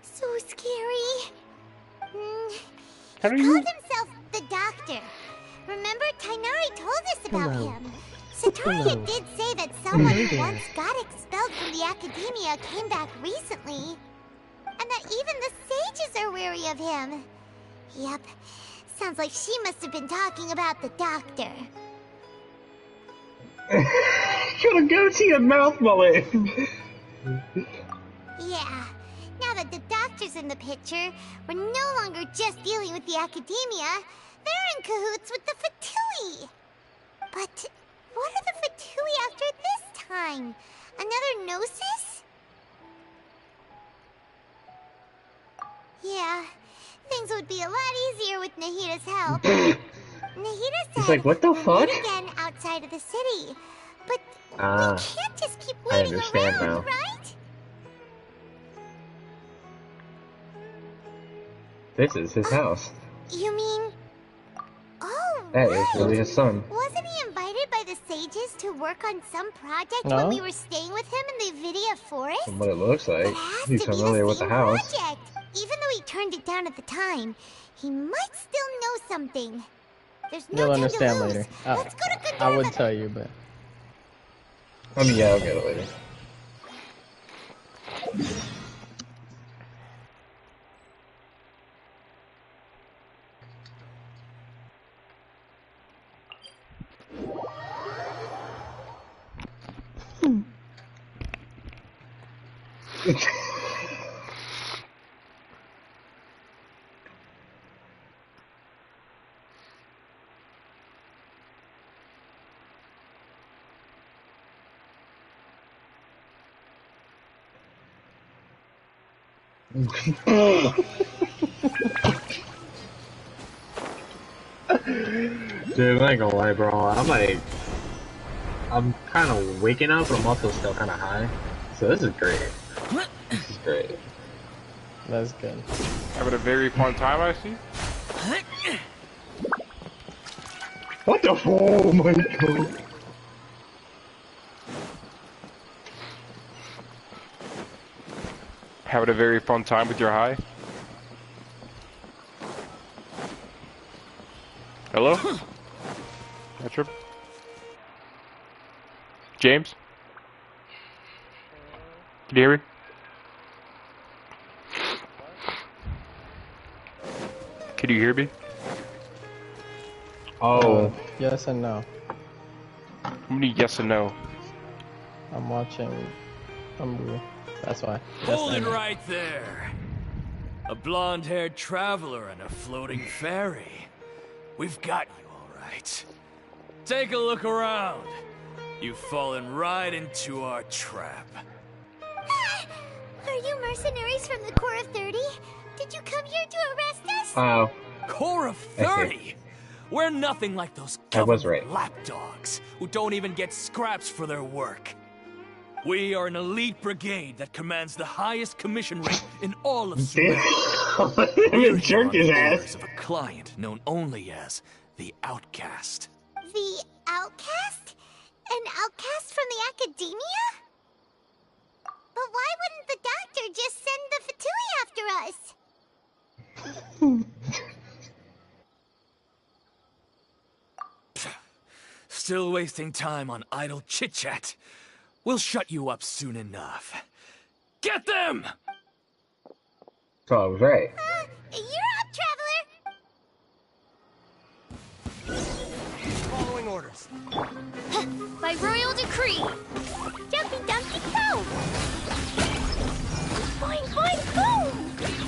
So scary. How do He you... called himself the Doctor. Remember, Tainari told us about him. Satoria did say that someone who once got expelled from the Academia came back recently. And that even the sages are wary of him. Yep. Sounds like she must have been talking about the Doctor. Got a goatee and mouth mullet. Yeah. Now that the Doctor's in the picture, we're no longer just dealing with the Academia. They're in cahoots with the Fatui. But what are the Fatui after this time? Another Gnosis? Yeah, things would be a lot easier with Nahida's help. Nahida said He's like, what the we'll fuck? meet again outside of the city. But we Ah, can't just keep I waiting understand around, now. right? This is his house. You mean... Oh, That right. is really his son. Wasn't he invited by the sages to work on some project No. when we were staying with him in the Vidia forest? From what it looks like, Has he's to be familiar with the same house. project. Even though he turned it down at the time, he might still know something. There's no You'll time understand to lose. later. Let's go to I would tell you, but I mean, yeah, I'll get it later. Dude, I ain't gonna lie, bro. I'm kind of waking up, but I'm also still kind of high. So this is great. This is great. that's good. Having a very fun time, I see. What the? Oh my god. Having a very fun time with your high. Hello? Metrop? James? Can you hear me? Can you hear me? Oh. Yes and no. How many yes and no? I'm watching. That's why. Yes Hold and it no. right there. A blonde-haired traveler and a floating fairy. We've got you all right. Take a look around. You've fallen right into our trap. Are you mercenaries from the Corps of 30? Did you come here to arrest us? Oh. Corps of 30? We're nothing like those I was government right. lapdogs who don't even get scraps for their work. We are an elite brigade that commands the highest commission rate in all of Sumeru. We're jerk here his on the ass. orders of a client known only as the Outcast. The Outcast? An outcast from the Academia? But why wouldn't the Doctor just send the Fatui after us? Still wasting time on idle chit-chat. We'll shut you up soon enough. Get them! So I was right. You're up, Traveler! Following orders. By royal decree. Jumpy Dumpty Go! Boing, boing, boom!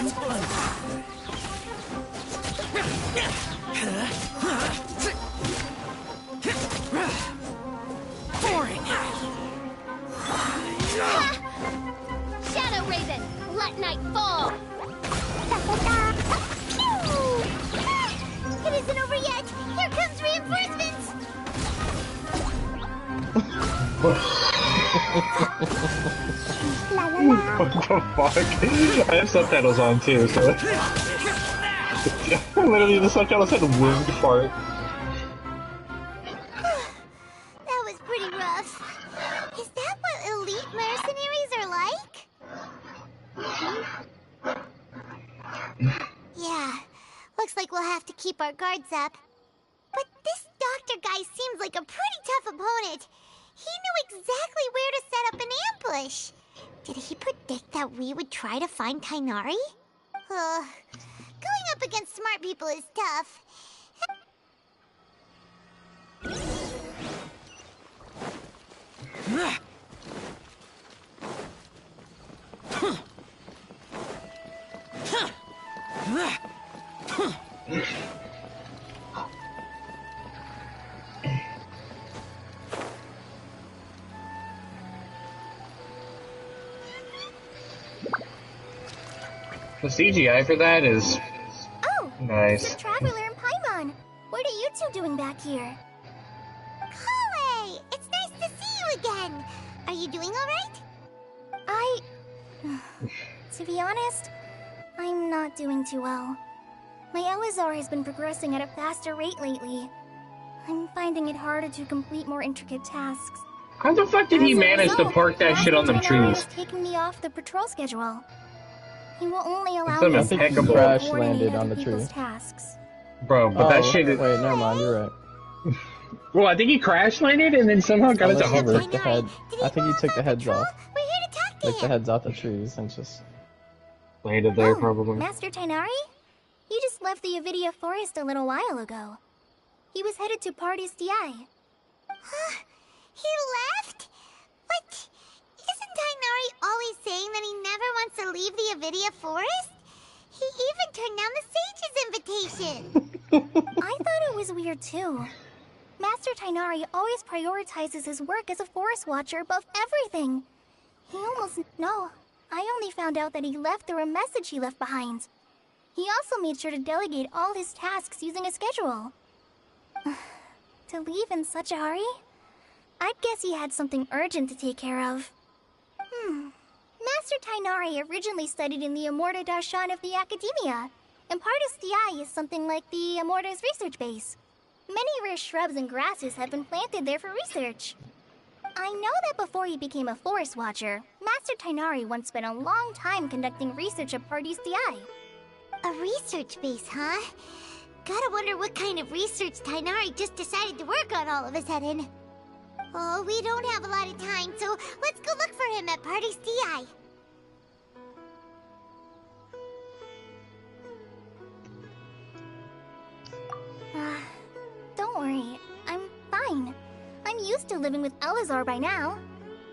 Shadow Raven, let night fall! It isn't over yet! Here comes reinforcements! What the fuck? I have subtitles on too, so... Literally, the subtitles said wound fart. That was pretty rough. Is that what elite mercenaries are like? Yeah, looks like we'll have to keep our guards up. But this doctor guy seems like a pretty tough opponent. He knew exactly where to set up an ambush. Did he predict that we would try to find Tainari? Going up against smart people is tough. The CGI for that is nice. It's a traveler in Paimon. What are you two doing back here? Kale! It's nice to see you again. Are you doing alright? To be honest, I'm not doing too well. My Elazar has been progressing at a faster rate lately. I'm finding it harder to complete more intricate tasks. How the fuck did he manage to park that shit on them trees? Is taking me off the patrol schedule. He will only allow Some me impeccable- to I think he crash coordinate landed other on the people's tree. tasks. Bro, but that shit is... Wait, never mind, you're right. Well, I think he crash landed and then somehow got it to Unless he hover. took the head. I think he took the heads off. Like the heads out the trees and just landed there, probably. Master Tainari? You just left the Avidia forest a little while ago. He was headed to Party's DI. He left? But isn't Tainari always saying that he never wants to leave the Avidia forest? He even turned down the sage's invitation. I thought it was weird too. Master Tainari always prioritizes his work as a forest watcher above everything. He almost... No, I only found out that he left through a message he left behind. He also made sure to delegate all his tasks using a schedule. To leave in such a hurry? I'd guess he had something urgent to take care of. Master Tainari originally studied in the Amorta Darshan of the Academia, and Partis DI is something like the Amorta's research base. Many rare shrubs and grasses have been planted there for research. I know that before he became a forest watcher, Master Tainari once spent a long time conducting research at Partis DI. A research base, huh? Gotta wonder what kind of research Tainari just decided to work on all of a sudden. Oh, we don't have a lot of time, so let's go look for him at Party's DI. Don't worry, I'm fine. I'm used to living with Elazar by now.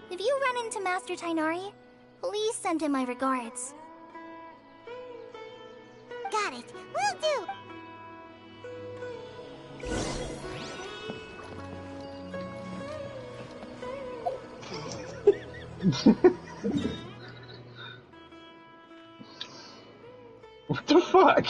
If you run into Master Tainari, please send him my regards. Got it. Will do. What the fuck?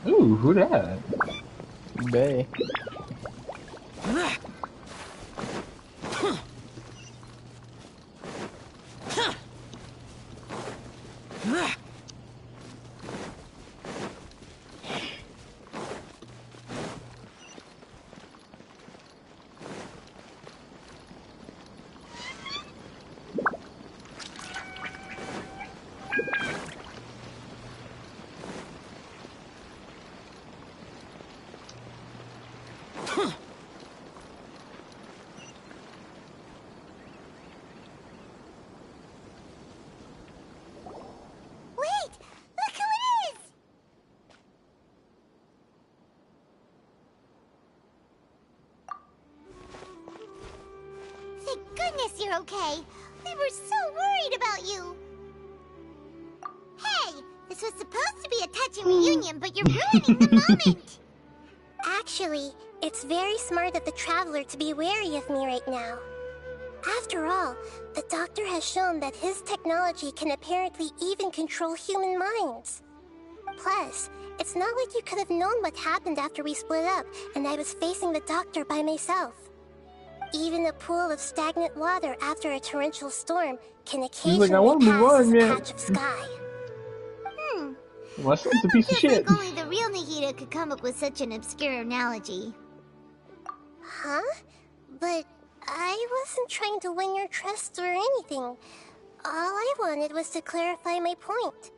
Ooh, who that? Bay. goodness you're okay. We were so worried about you. Hey, this was supposed to be a touching reunion, but you're ruining the moment. Actually, it's very smart of the Traveler to be wary of me right now. After all, the Doctor has shown that his technology can apparently even control human minds. Plus, it's not like you could have known what happened after we split up and I was facing the Doctor by myself. Even a pool of stagnant water after a torrential storm can occasionally pass as a patch of sky. Wesley's a piece of shit. Like only the real Nahida could come up with such an obscure analogy. Huh? But I wasn't trying to win your trust or anything. All I wanted was to clarify my point.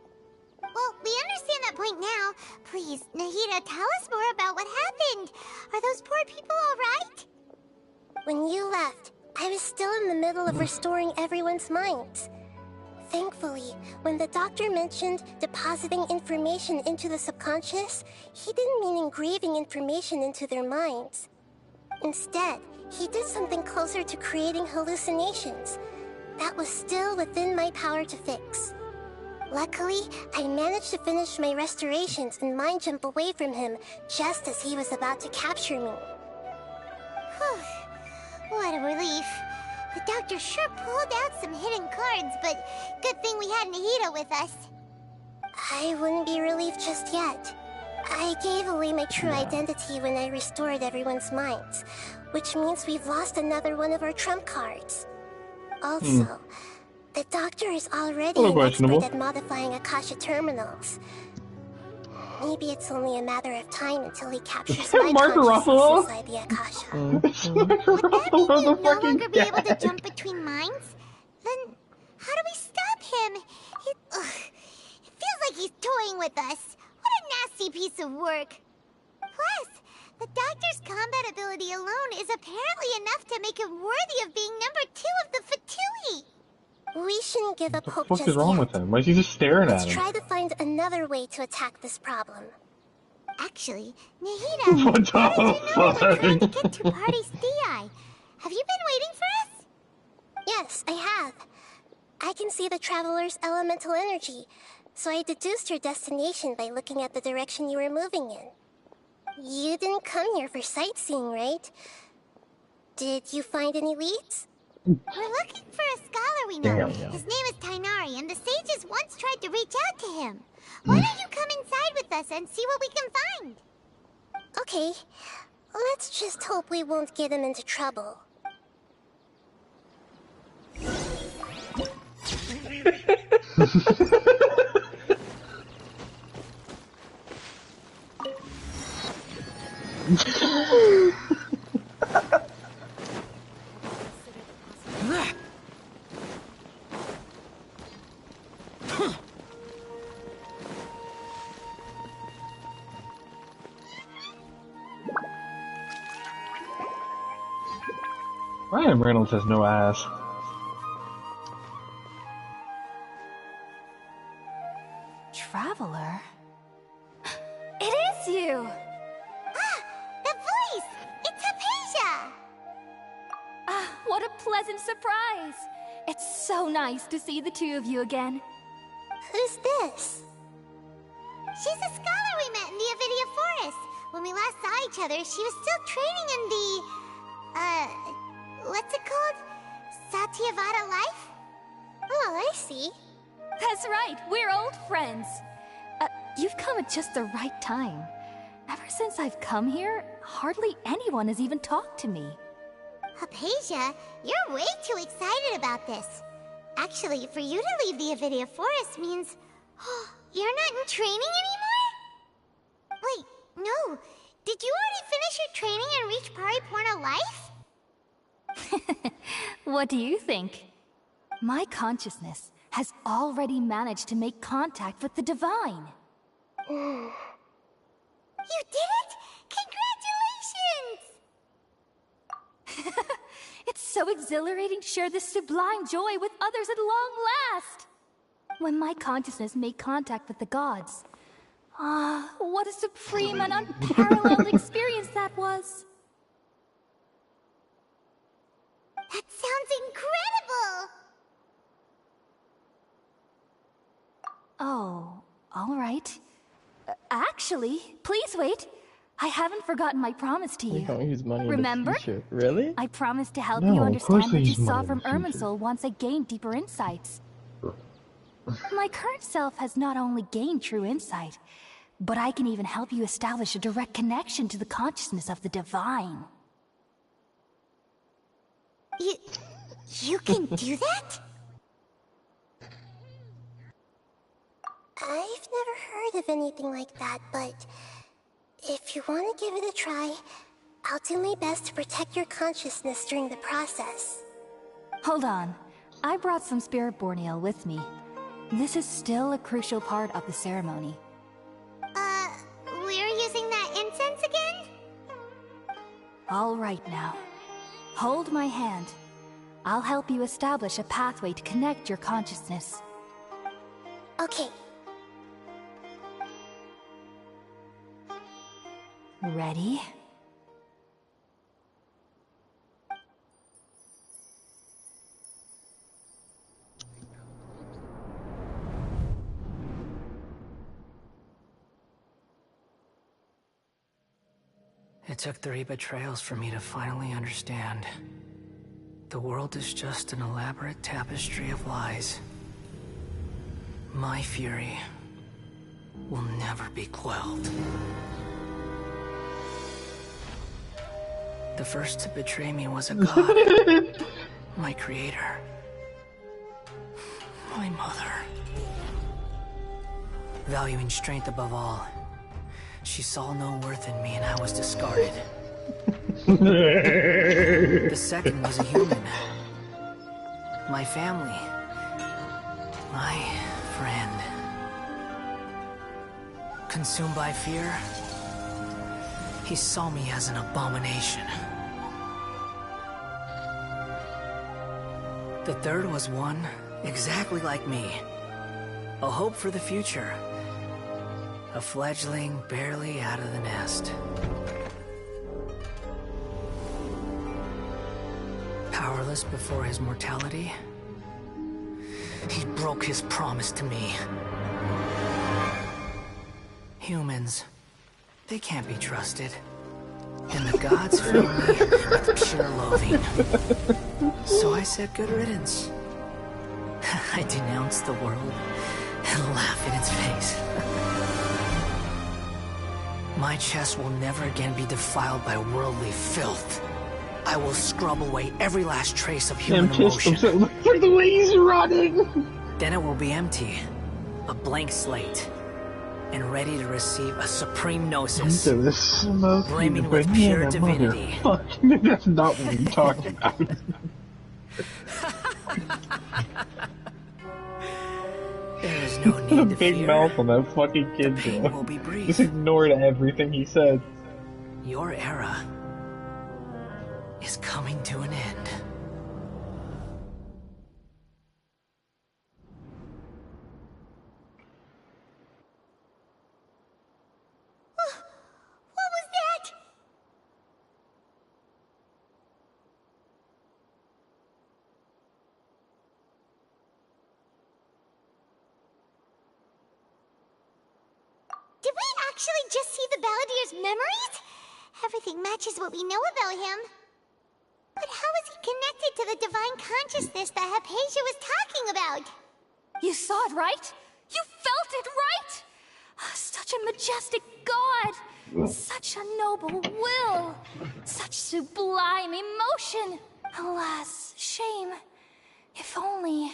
Well, we understand that point now. Please, Nahida, tell us more about what happened. Are those poor people alright? When you left, I was still in the middle of restoring everyone's minds. Thankfully, when the Doctor mentioned depositing information into the subconscious, he didn't mean engraving information into their minds. Instead, he did something closer to creating hallucinations. That was still within my power to fix. Luckily, I managed to finish my restorations and mind jump away from him just as he was about to capture me. Whew. What a relief. The Doctor sure pulled out some hidden cards, but good thing we had Nahida with us. I wouldn't be relieved just yet. I gave away my true identity when I restored everyone's minds, which means we've lost another one of our trump cards. Also, the Doctor is already an expert at modifying Akasha terminals. Maybe it's only a matter of time until he captures my consciousness inside the Akasha. Would that mean he'd no longer be able to jump between minds? Then, how do we stop him? It feels like he's toying with us. What a nasty piece of work. Plus, the Doctor's combat ability alone is apparently enough to make him worthy of being number 2 of the Fatui. We shouldn't give up hope What just the fuck is wrong yet. with him? Why is he just staring at Let's him? try to find another way to attack this problem. Actually, Nahida, What the how did you know we were fuck? trying to get to Party Stii? Have you been waiting for us? Yes, I have. I can see the Traveler's elemental energy, so I deduced your destination by looking at the direction you were moving in. You didn't come here for sightseeing, right? Did you find any leads? We're looking for a scholar we know. Damn. His name is Tainari, and the sages once tried to reach out to him. Why don't you come inside with us and see what we can find? Okay, let's just hope we won't get him into trouble. Ryan Reynolds has no ass. Traveler? It is you! Ah, the voice! It's Hypatia! Ah, what a pleasant surprise! It's so nice to see the two of you again. Who's this? She's a scholar we met in the Avidia Forest. When we last saw each other, she was still training in the... what's it called? Satyavada life? Oh, I see. That's right, we're old friends. You've come at just the right time. Ever since I've come here, hardly anyone has even talked to me. Hypatia, you're way too excited about this. Actually, for you to leave the Avidia Forest means... you're not in training anymore? Wait, no. Did you already finish your training and reach Pariporna life? What do you think? My consciousness has already managed to make contact with the divine. You did it? Congratulations! It's so exhilarating to share this sublime joy with others at long last! When my consciousness made contact with the gods. Ah, what a supreme and unparalleled experience that was! That sounds incredible! All right. Actually, please wait. I haven't forgotten my promise to We you. don't use money Remember? in the future. Really? I promised to help No, you of course understand we what you use money saw in from the future. Irminsul once I gained deeper insights. My current self has not only gained true insight, but I can even help you establish a direct connection to the consciousness of the divine. You can do that? I've never heard of anything like that, but if you want to give it a try, I'll do my best to protect your consciousness during the process. Hold on. I brought some spirit borneal with me. This is still a crucial part of the ceremony. We're using that incense again? All right now. Hold my hand. I'll help you establish a pathway to connect your consciousness. Okay. Ready? It took 3 betrayals for me to finally understand. The world is just an elaborate tapestry of lies. My fury will never be quelled. The first to betray me was a god. My creator. My mother. Valuing strength above all, she saw no worth in me and I was discarded. The second was a human. My family. My friend. Consumed by fear, he saw me as an abomination. The third was one exactly like me. A hope for the future. A fledgling barely out of the nest. Powerless before his mortality, he broke his promise to me. Humans, they can't be trusted. And the gods fill me with pure loathing. So I said good riddance. I denounced the world and laugh in its face. My chest will never again be defiled by worldly filth. I will scrub away every last trace of human emotion. For the way he's running. Then it will be empty, a blank slate, and ready to receive a supreme gnosis, brimming with pure divinity. Fuck, that's not what I'm talking about. There is no need to big fear. mouth on that fucking kid, pain bro. will be brief. Just ignored everything he said. Your era is coming to an end. What was that? Did we actually just see the Balladier's memories? Everything matches what we know about him. But how is he connected to the divine consciousness that Hypatia was talking about? You saw it, right? You felt it, right? Such a majestic god! Such a noble will! Such sublime emotion! Alas, shame. If only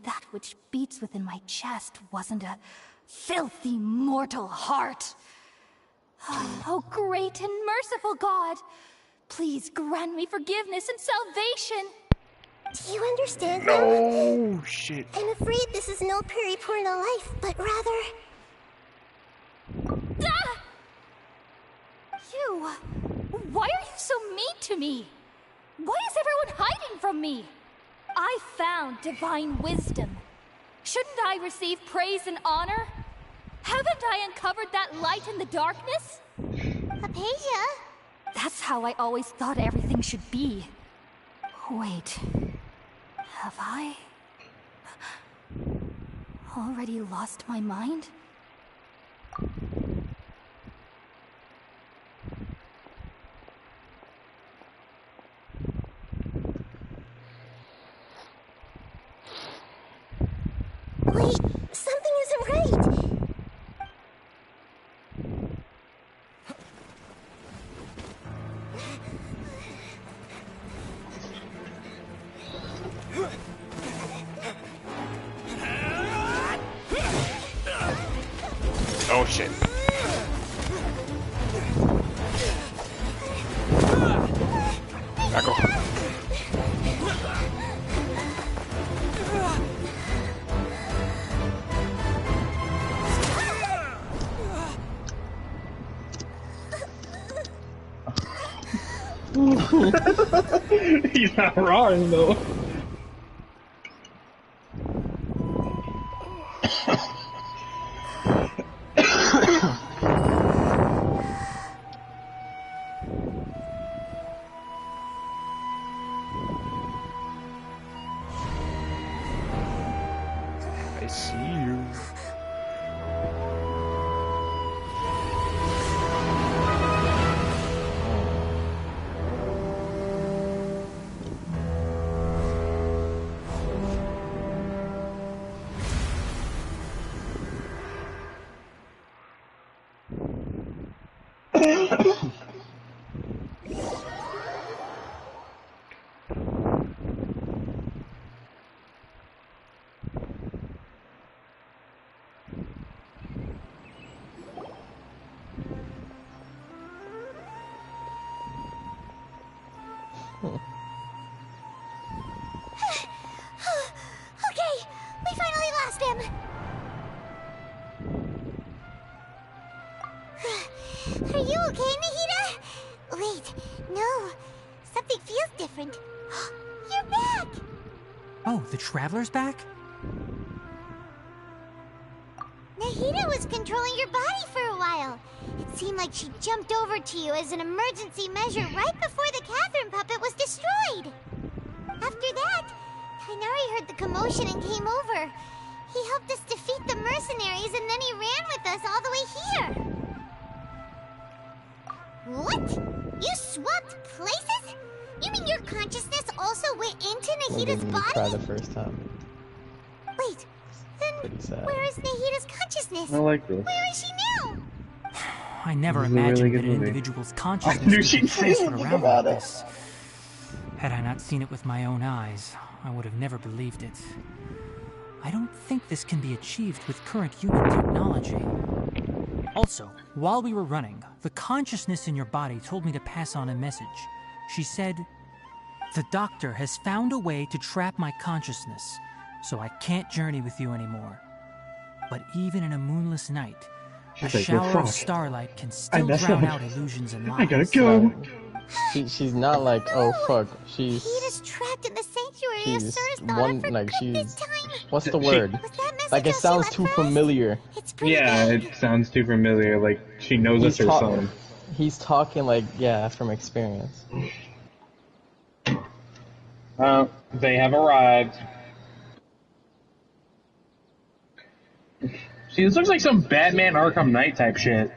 that which beats within my chest wasn't a filthy mortal heart. Oh, great and merciful God! Please grant me forgiveness and salvation! Do you understand? No shit. I'm afraid this is no periporno life, but rather... Ah! You... Why are you so mean to me? Why is everyone hiding from me? I found divine wisdom. Shouldn't I receive praise and honor? Haven't I uncovered that light in the darkness? Hypatia? That's how I always thought everything should be. Wait. Have I? already lost my mind? Wait, something isn't right. Oh shit. Back off. He's not wrong though. I see you. Okay, we finally lost him. Are you okay, Nahida? Wait, no. Something feels different. You're back! Oh, the Traveler's back? Nahida was controlling your body for a while. It seemed like she jumped over to you as an emergency measure right before the Catherine puppet was destroyed. After that, Tainari heard the commotion and came over. He helped us defeat the mercenaries and then he ran with us all the way here. What? You swapped places? You mean your consciousness also went into Nahida's Try body? the first time. Wait, then Pretty sad. where is Nahida's consciousness? I like this. Where is she now? I never This is a really imagined good that an movie. individual's I consciousness knew could be she'd say transferred something around about like it. this. Had I not seen it with my own eyes, I would have never believed it. I don't think this can be achieved with current human technology. Also, while we were running, the consciousness in your body told me to pass on a message. She said, "The doctor has found a way to trap my consciousness, so I can't journey with you anymore. But even in a moonless night, a She's like, "Well, shower of fuck. starlight can I still messed drown up. out illusions and lies." I gotta go. She's not like, oh fuck. Nahida's trapped in the sanctuary as She's Sir's thought one of her like good she's. this time. What's the She- word? Was that message Like it all she sounds left too for us? familiar. It's pretty Yeah, vague. it sounds too familiar. Like she knows us He's or talking. something. He's talking like yeah from experience. They have arrived. See, this looks like some Batman Arkham Knight type shit.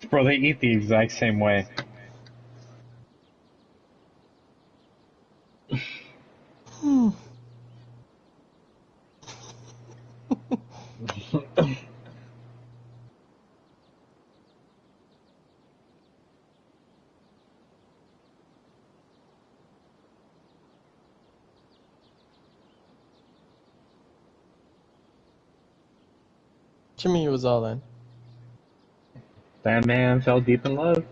Bro, they eat the exact same way. What you mean it was all in? That man fell deep in love.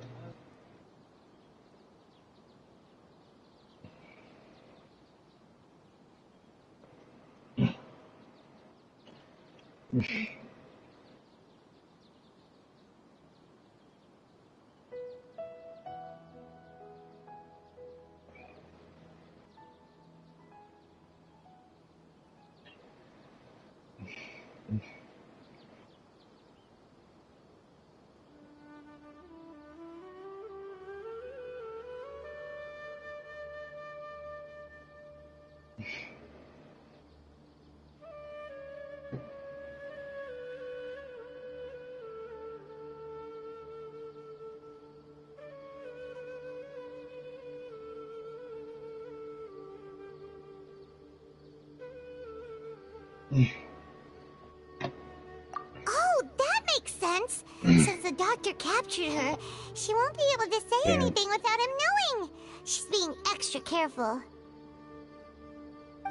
Oh, that makes sense. Since the doctor captured her, she won't be able to say anything without him knowing. She's being extra careful.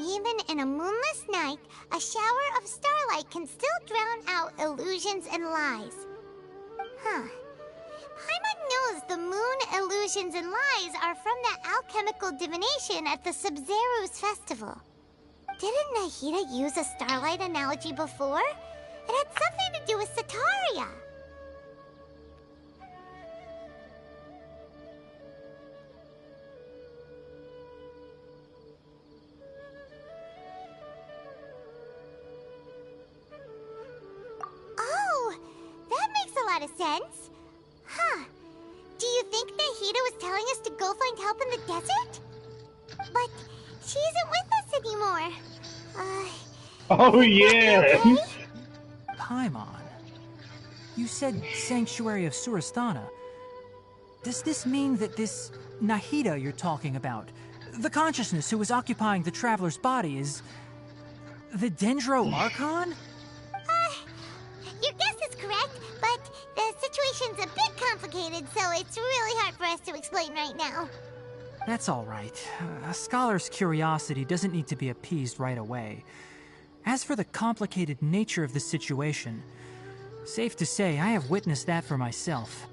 Even in a moonless night, a shower of starlight can still drown out illusions and lies. Huh. Paimon knows the moon illusions and lies are from that alchemical divination at the Sub-Zero's festival. Didn't Nahida use a starlight analogy before? It had something to do with Sataria. Oh, that makes a lot of sense. Huh. Do you think Nahida was telling us to go find help in the desert? But she isn't with us anymore. Oh yeah! Okay? Paimon, you said Sanctuary of Surasthana. Does this mean that this Nahida you're talking about, the consciousness who is occupying the traveler's body, is the Dendro Archon? Your guess is correct, but the situation's a bit complicated, so it's really hard for us to explain right now. That's all right. A scholar's curiosity doesn't need to be appeased right away. As for the complicated nature of the situation, safe to say I have witnessed that for myself.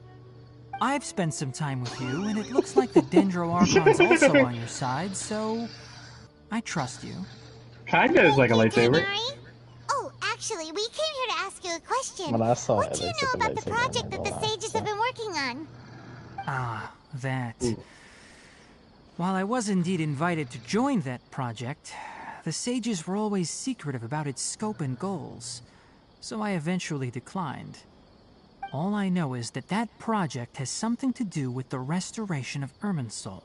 I've spent some time with you, and it looks like the Dendro Archon's also on your side, so I trust you. Kinda is like a lightsaber. Oh, actually, we came here to ask you a question. When I saw What it, do you it's know like a about the lightsaber, project I'm that not the gonna lie, sages so. have been working on? Ah, that. While I was indeed invited to join that project, the sages were always secretive about its scope and goals, so I eventually declined. All I know is that that project has something to do with the restoration of Irminsul.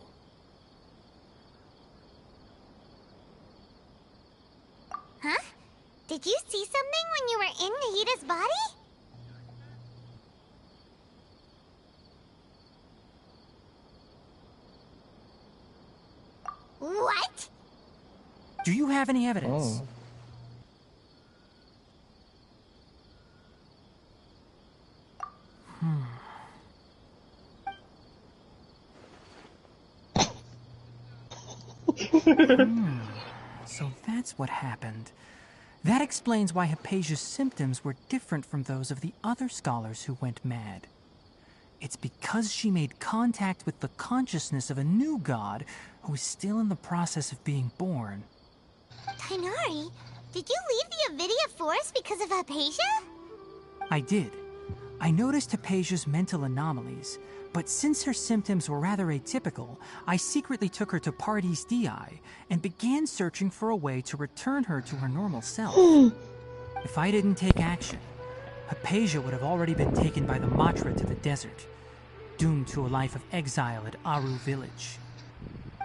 Huh? Did you see something when you were in Nahida's body? What? Do you have any evidence? So that's what happened. That explains why Hypatia's symptoms were different from those of the other scholars who went mad. It's because she made contact with the consciousness of a new god who is still in the process of being born. Tainari, did you leave the Avidia Forest because of Hypatia? I did. I noticed Hypatia's mental anomalies, but since her symptoms were rather atypical, I secretly took her to Pardes Dii and began searching for a way to return her to her normal self. If I didn't take action, Hypatia would have already been taken by the Matra to the desert, doomed to a life of exile at Aru village.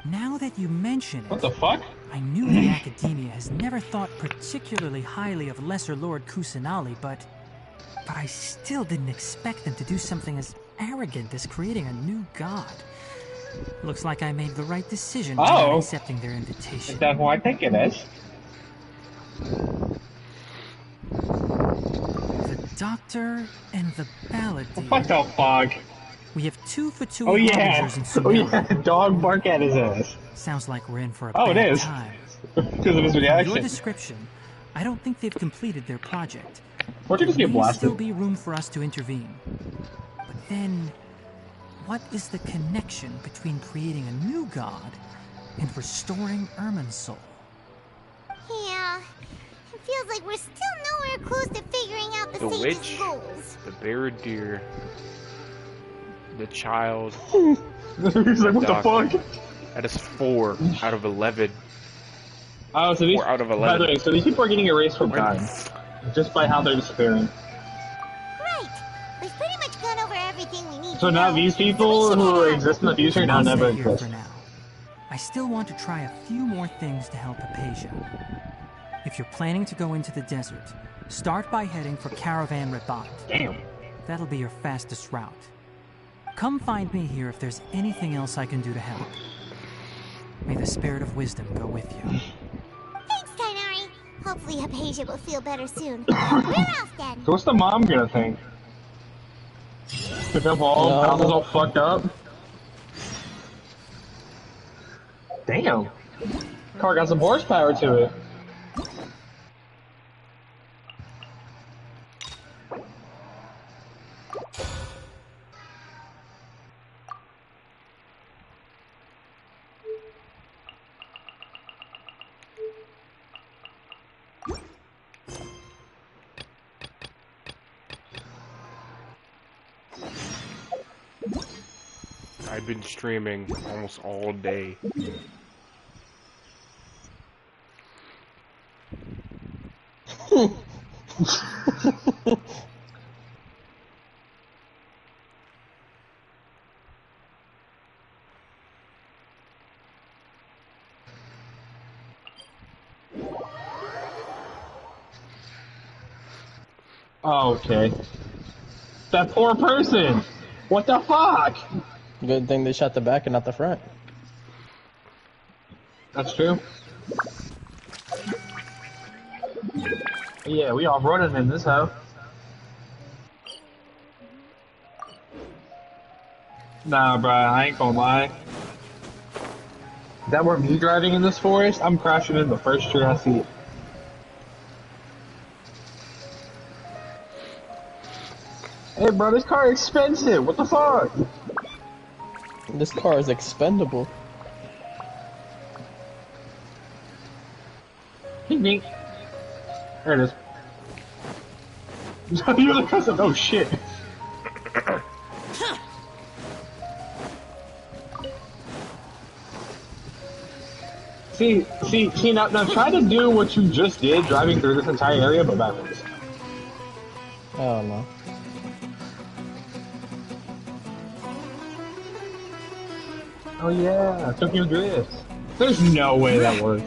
Now that you mention it, What the fuck? I knew the Academia has never thought particularly highly of Lesser Lord Kusanali, but I still didn't expect them to do something as arrogant as creating a new god. Looks like I made the right decision by not accepting their invitation. Is that who I think it is? The Doctor and the Paladin. What the fuck? We have 2 for 2 Oh yeah! harbingers in Oh Sumeru. yeah! Dog bark at his ass. Sounds like we're in for a Oh, bad it is. time. Because of his From reaction. your description, I don't think they've completed their project. Why don't you just get There may blasted? still be room for us to intervene. But then, what is the connection between creating a new god and restoring Irminsul? Yeah, it feels like we're still nowhere close to figuring out the The sage's witch, goals. the bear deer, the child. He's like, what the fuck? That is 4 out of 11. Oh, so these, 4 out of by 11. the way, so these people are getting erased from time. Just by how they're disappearing. Right. We've pretty much gone over everything we need So to now know. these people who exist in the future now I'll never stay here exist. for now. I still want to try a few more things to help Hypatia. If you're planning to go into the desert, start by heading for Caravan Rabat. Damn. That'll be your fastest route. Come find me here if there's anything else I can do to help. May the spirit of wisdom go with you. Thanks, Tainari. Hopefully Hypatia will feel better soon. We're off then. So what's the mom gonna think? Pick up all, house is all fucked up. Damn. Car got some horsepower to it. I've been streaming almost all day. Okay. That poor person! What the fuck? Good thing they shot the back and not the front. That's true. Yeah, we off-roading in this house. Nah, bruh, I ain't gonna lie. If that were me driving in this forest, I'm crashing in the first tree I see. Hey, bro, this car is expensive. What the fuck? This car is expendable. Ding ding. There it is. You're the person. Oh shit. See, now try to do what you just did driving through this entire area, but backwards. Oh no. Oh yeah, Tokyo Drift. There's no way that works.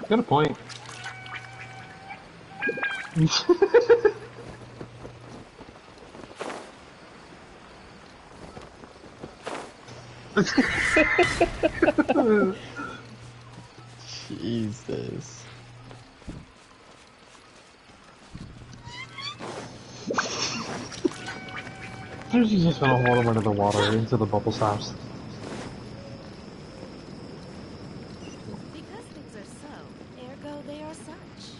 Good point. Jesus. She's just gonna hold him under the water until the bubble stops. Because things are so, ergo they are such.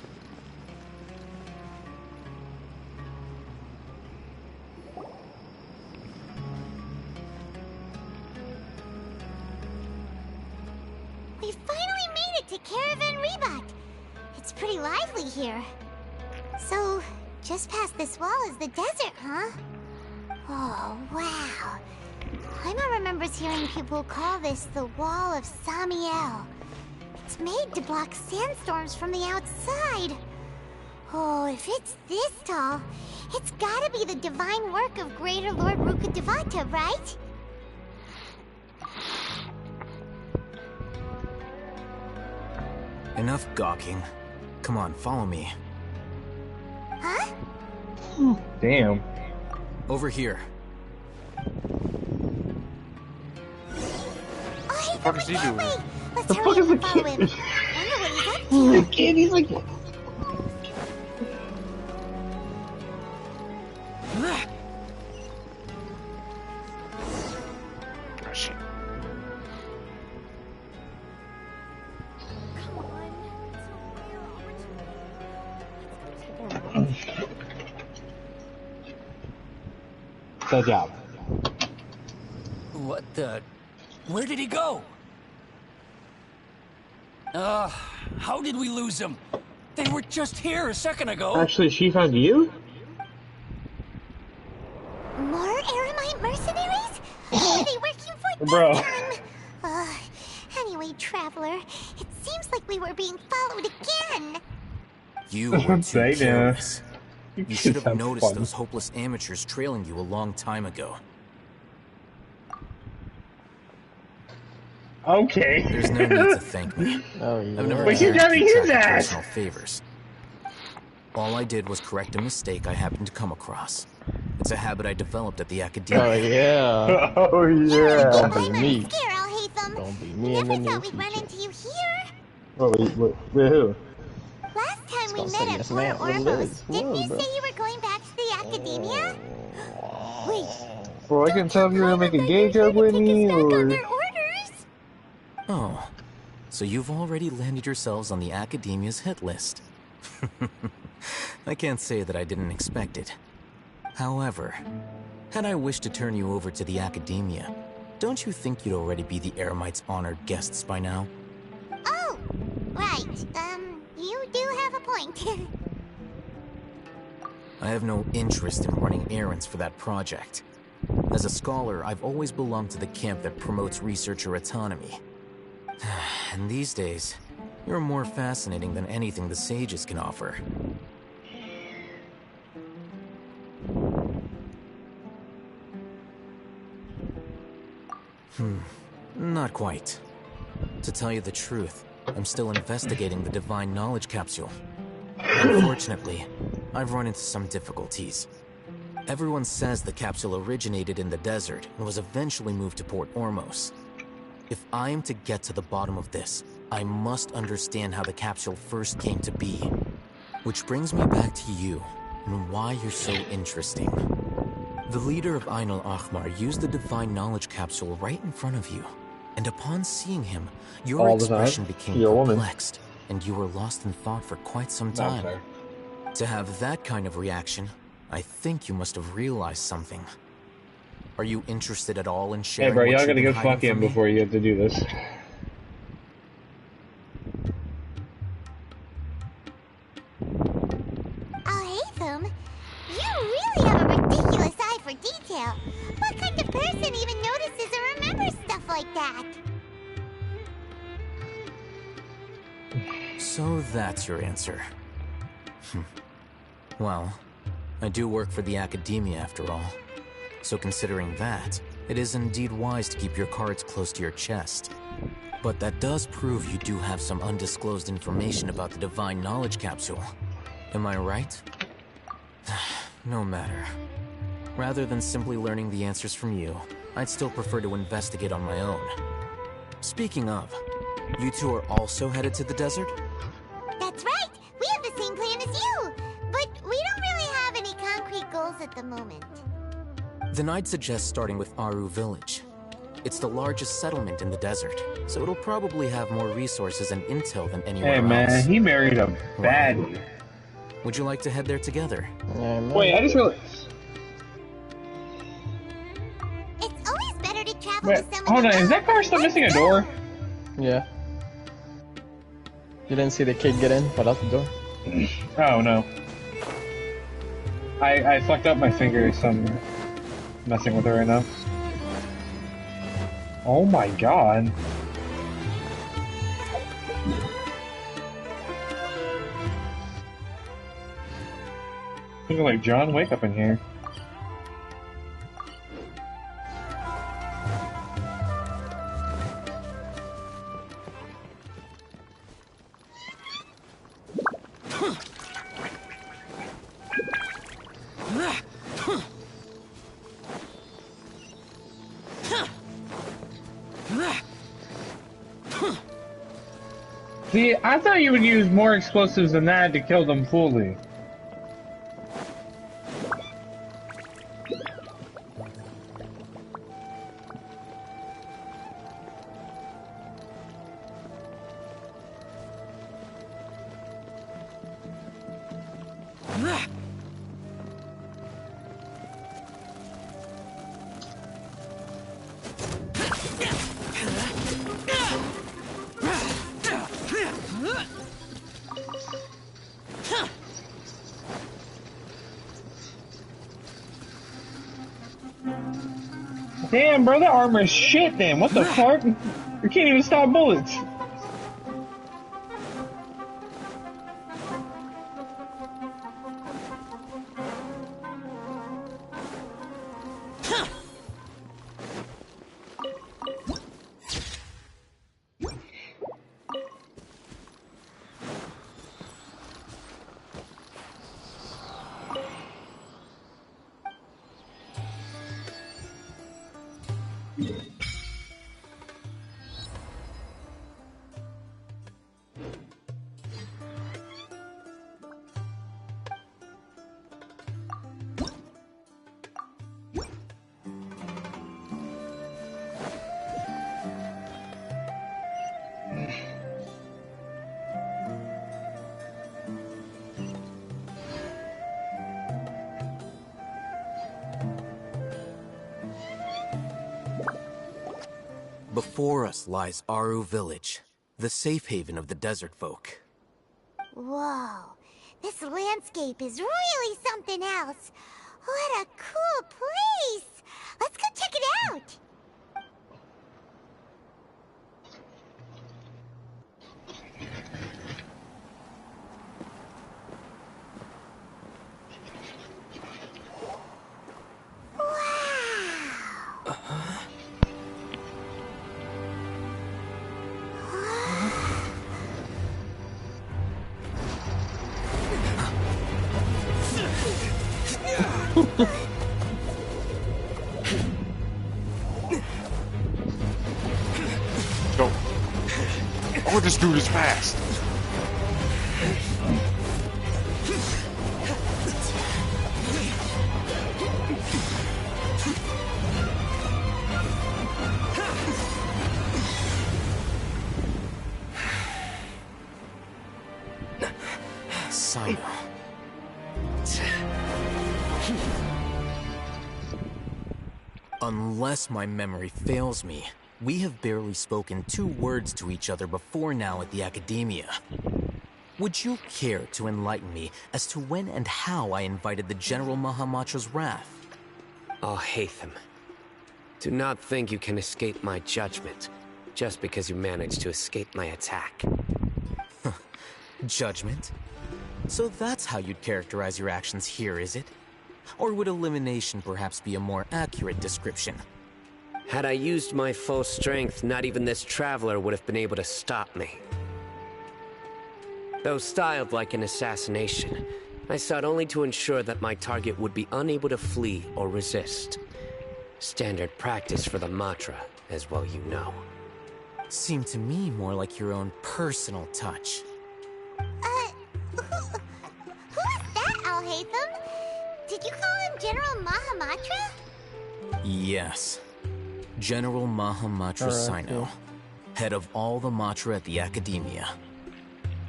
We finally made it to Caravan Rebut. It's pretty lively here. So, just past this wall is the desert, huh? Oh, wow. Paimon remembers hearing people call this the Wall of Samiel. It's made to block sandstorms from the outside. Oh, if it's this tall, it's gotta be the divine work of Greater Lord Rukkhadevata, right? Enough gawking. Come on, follow me. Huh? Damn. Over here. Oh, What the fuck is he doing? let's The hurry fuck up is and the follow kid? him. Wonder what he's up to. The kid, he's like... Oh shit. Good job. What the... Where did he go? Ugh, How did we lose them? They were just here a second ago. Actually, she found you? More Eremite mercenaries? Who are they working for Bro. this time? Anyway, Traveler, it seems like we were being followed again. You were too Say no. careless. You should have Sounds noticed fun. those hopeless amateurs trailing you a long time ago. Okay. There's no need to thank me. Oh, yeah. I've never But you cared to gotta keep use track of that. personal favors. All I did was correct a mistake I happened to come across. It's a habit I developed at the academia. Oh, yeah. Oh, yeah. Don't be me. Here, I'll hate them. Don't be me in the Never near thought we'd run future. into you here. Wait, who? Last time we gonna met say at yes, Port ma'am. Well, Ormos, Liz, didn't whoa, you bro. say you were going back to the academia? Wait, Well, I can tell if you were gonna make a gay joke with me, or... their orders? Oh, so you've already landed yourselves on the academia's hit list. I can't say that I didn't expect it. However, had I wished to turn you over to the academia, don't you think you'd already be the Eremites' honored guests by now? Oh, right. You do have a point. I have no interest in running errands for that project. As a scholar, I've always belonged to the camp that promotes researcher autonomy. And these days, you're more fascinating than anything the sages can offer. Not quite. To tell you the truth, I'm still investigating the Divine Knowledge Capsule. Unfortunately, I've run into some difficulties. Everyone says the capsule originated in the desert and was eventually moved to Port Ormos. If I am to get to the bottom of this, I must understand how the capsule first came to be. Which brings me back to you, and why you're so interesting. The leader of Ain al-Ahmar used the Divine Knowledge Capsule right in front of you, and upon seeing him, your All the time? expression became You're a woman. perplexed, and you were lost in thought for quite some No, time. sorry. To have that kind of reaction, I think you must have realized something. Are you interested at all in Hey, sharing bro, what y'all you've gotta been go hiding fuck in from me? before you have to do this. I'll hate them. You really have a ridiculous eye for detail. What kind of person even notices or remembers stuff like that? So that's your answer. Well, I do work for the academia after all. So considering that, it is indeed wise to keep your cards close to your chest. But that does prove you do have some undisclosed information about the Divine Knowledge Capsule. Am I right? No matter. Rather than simply learning the answers from you, I'd still prefer to investigate on my own. Speaking of, you two are also headed to the desert? That's right. We have the same plan as you. But we don't really have any concrete goals at the moment. Then I'd suggest starting with Aru Village. It's the largest settlement in the desert, so it'll probably have more resources and intel than anywhere Hey, man, else. he married a baddie. Would you like to head there together? Wait, I just realized... It's always better to travel Wait, with someone hold on, you is that car still missing a door? Yeah. You didn't see the kid get in, but out the door? Oh, no. I fucked up my finger, so I'm messing with it right now. Oh my god. Looking like John Wick up in here. See, I thought you would use more explosives than that to kill them fully. Damn, bro, that armor is shit then. What the fuck? You can't even stop bullets. Before us lies Aru Village, the safe haven of the desert folk. Whoa, this landscape is really something else. What a cool place! Let's go check it out! Go. Oh, this dude is fast. Sino. Unless my memory fails me, we have barely spoken 2 words to each other before now at the Academia. Would you care to enlighten me as to when and how I invited the General Mahamatra's wrath? Oh, Hatham. Do not think you can escape my judgment, just because you managed to escape my attack. Judgment? So that's how you'd characterize your actions here, is it? Or would elimination perhaps be a more accurate description? Had I used my full strength, not even this traveler would have been able to stop me. Though styled like an assassination, I sought only to ensure that my target would be unable to flee or resist. Standard practice for the Matra, as well you know. Seemed to me more like your own personal touch. Who is that, Al-Hatham? Did you call him General Mahamatra? Yes. General Mahamatra Sino, head of all the Matra at the Academia.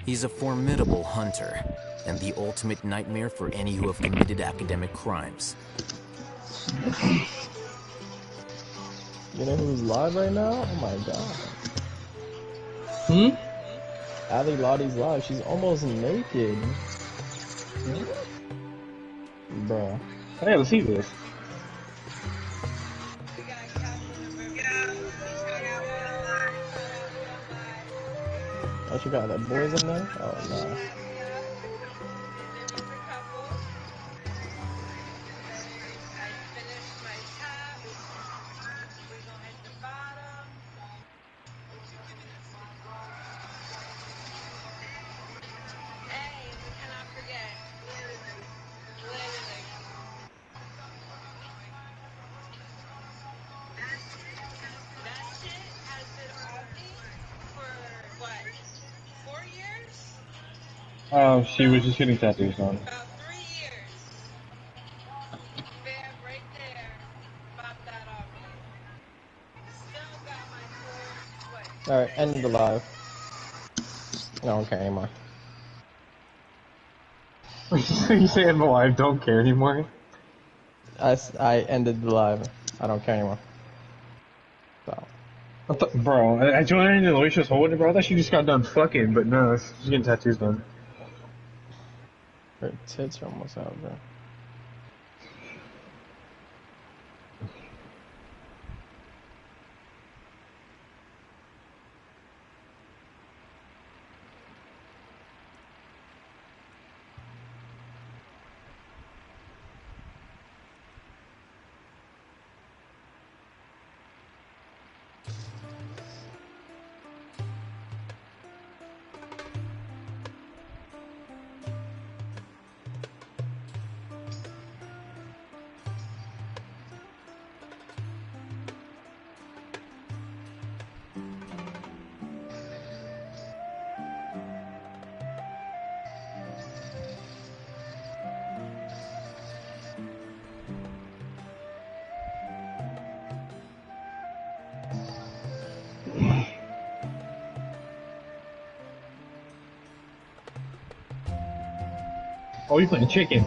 He's a formidable hunter, and the ultimate nightmare for any who have committed academic crimes. You know who's live right now? Oh my god. Ali Lottie's live. She's almost naked. Bruh. I gotta see this. Oh, she got that boys in there? Oh, nah. Oh, she was just getting tattoos on. Alright, end the live. I don't care anymore. You say I'm alive, don't care anymore? I ended the live. I don't care anymore. So. Bro, I joined her into the way she was holding it, bro. I thought she just got done fucking, but no, she's getting tattoos done. Her tits are almost out, bro. Oh, you playing chicken?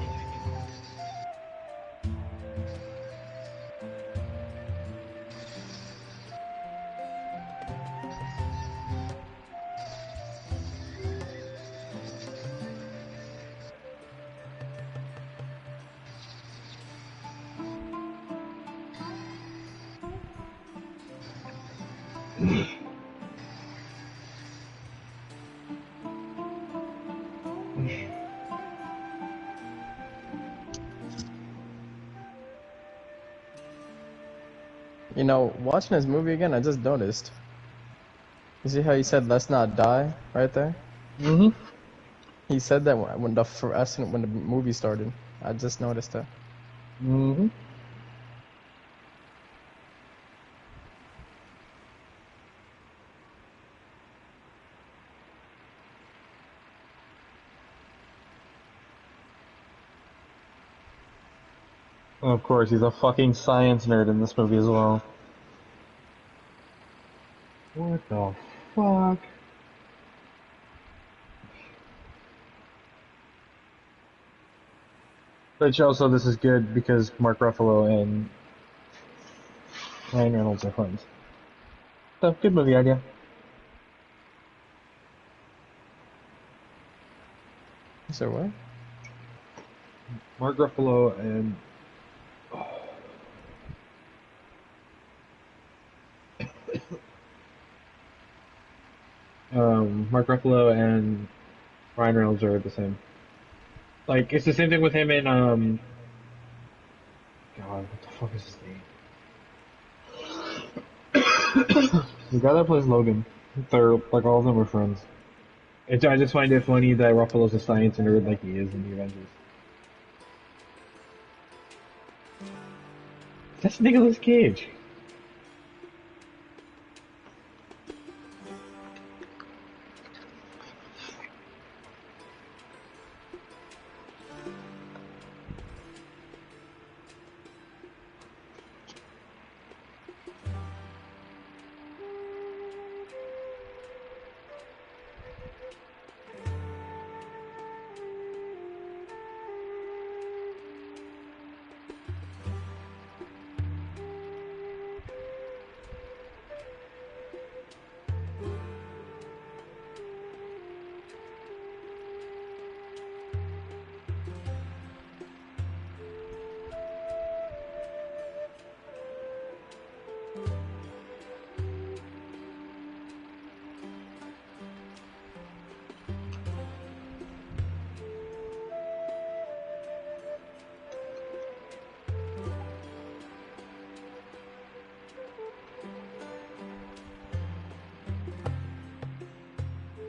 You know, watching this movie again, I just noticed. You see how he said "Let's not die" right there? Mm-hmm. He said that when the movie started. I just noticed that. Mm-hmm. Of course, he's a fucking science nerd in this movie as well. What the fuck? But also, this is good because Mark Ruffalo and Ryan Reynolds are friends. So, good movie idea. So what? Mark Ruffalo and Mark Ruffalo and Ryan Reynolds are the same. Like, it's the same thing with him in God, what the fuck is his name? The guy that plays Logan. They're like all of them are friends. I just find it funny that Ruffalo's a science nerd like he is in the Avengers. That's Nicolas Cage.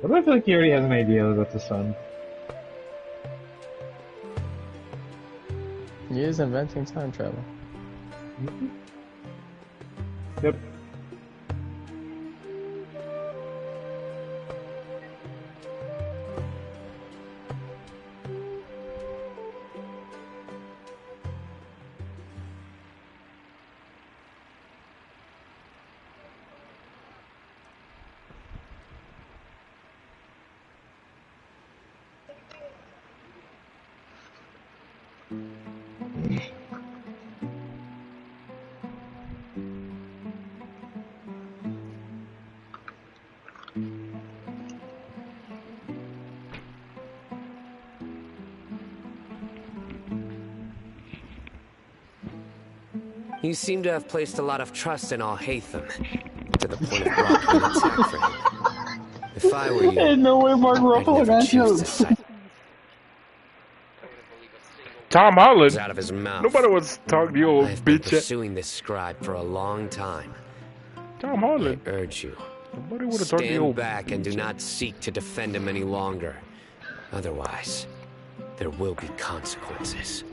But I feel like he already has an idea that that's the sun. He is inventing time travel. Mm-hmm. Yep. You seem to have placed a lot of trust in Al-Haytham, to the point of blocking an attack for him. If I were you, Ain't no way Mark Ruffalo I'd never got choose to jokes. side Tom Holland. out of his mouth. Nobody wants to talk to you old I've been bitch. pursuing this scribe for a long time. Tom Holland. I urge you, Nobody want to talk to you stand old back and do bitch. not seek to defend him any longer. Otherwise, there will be consequences.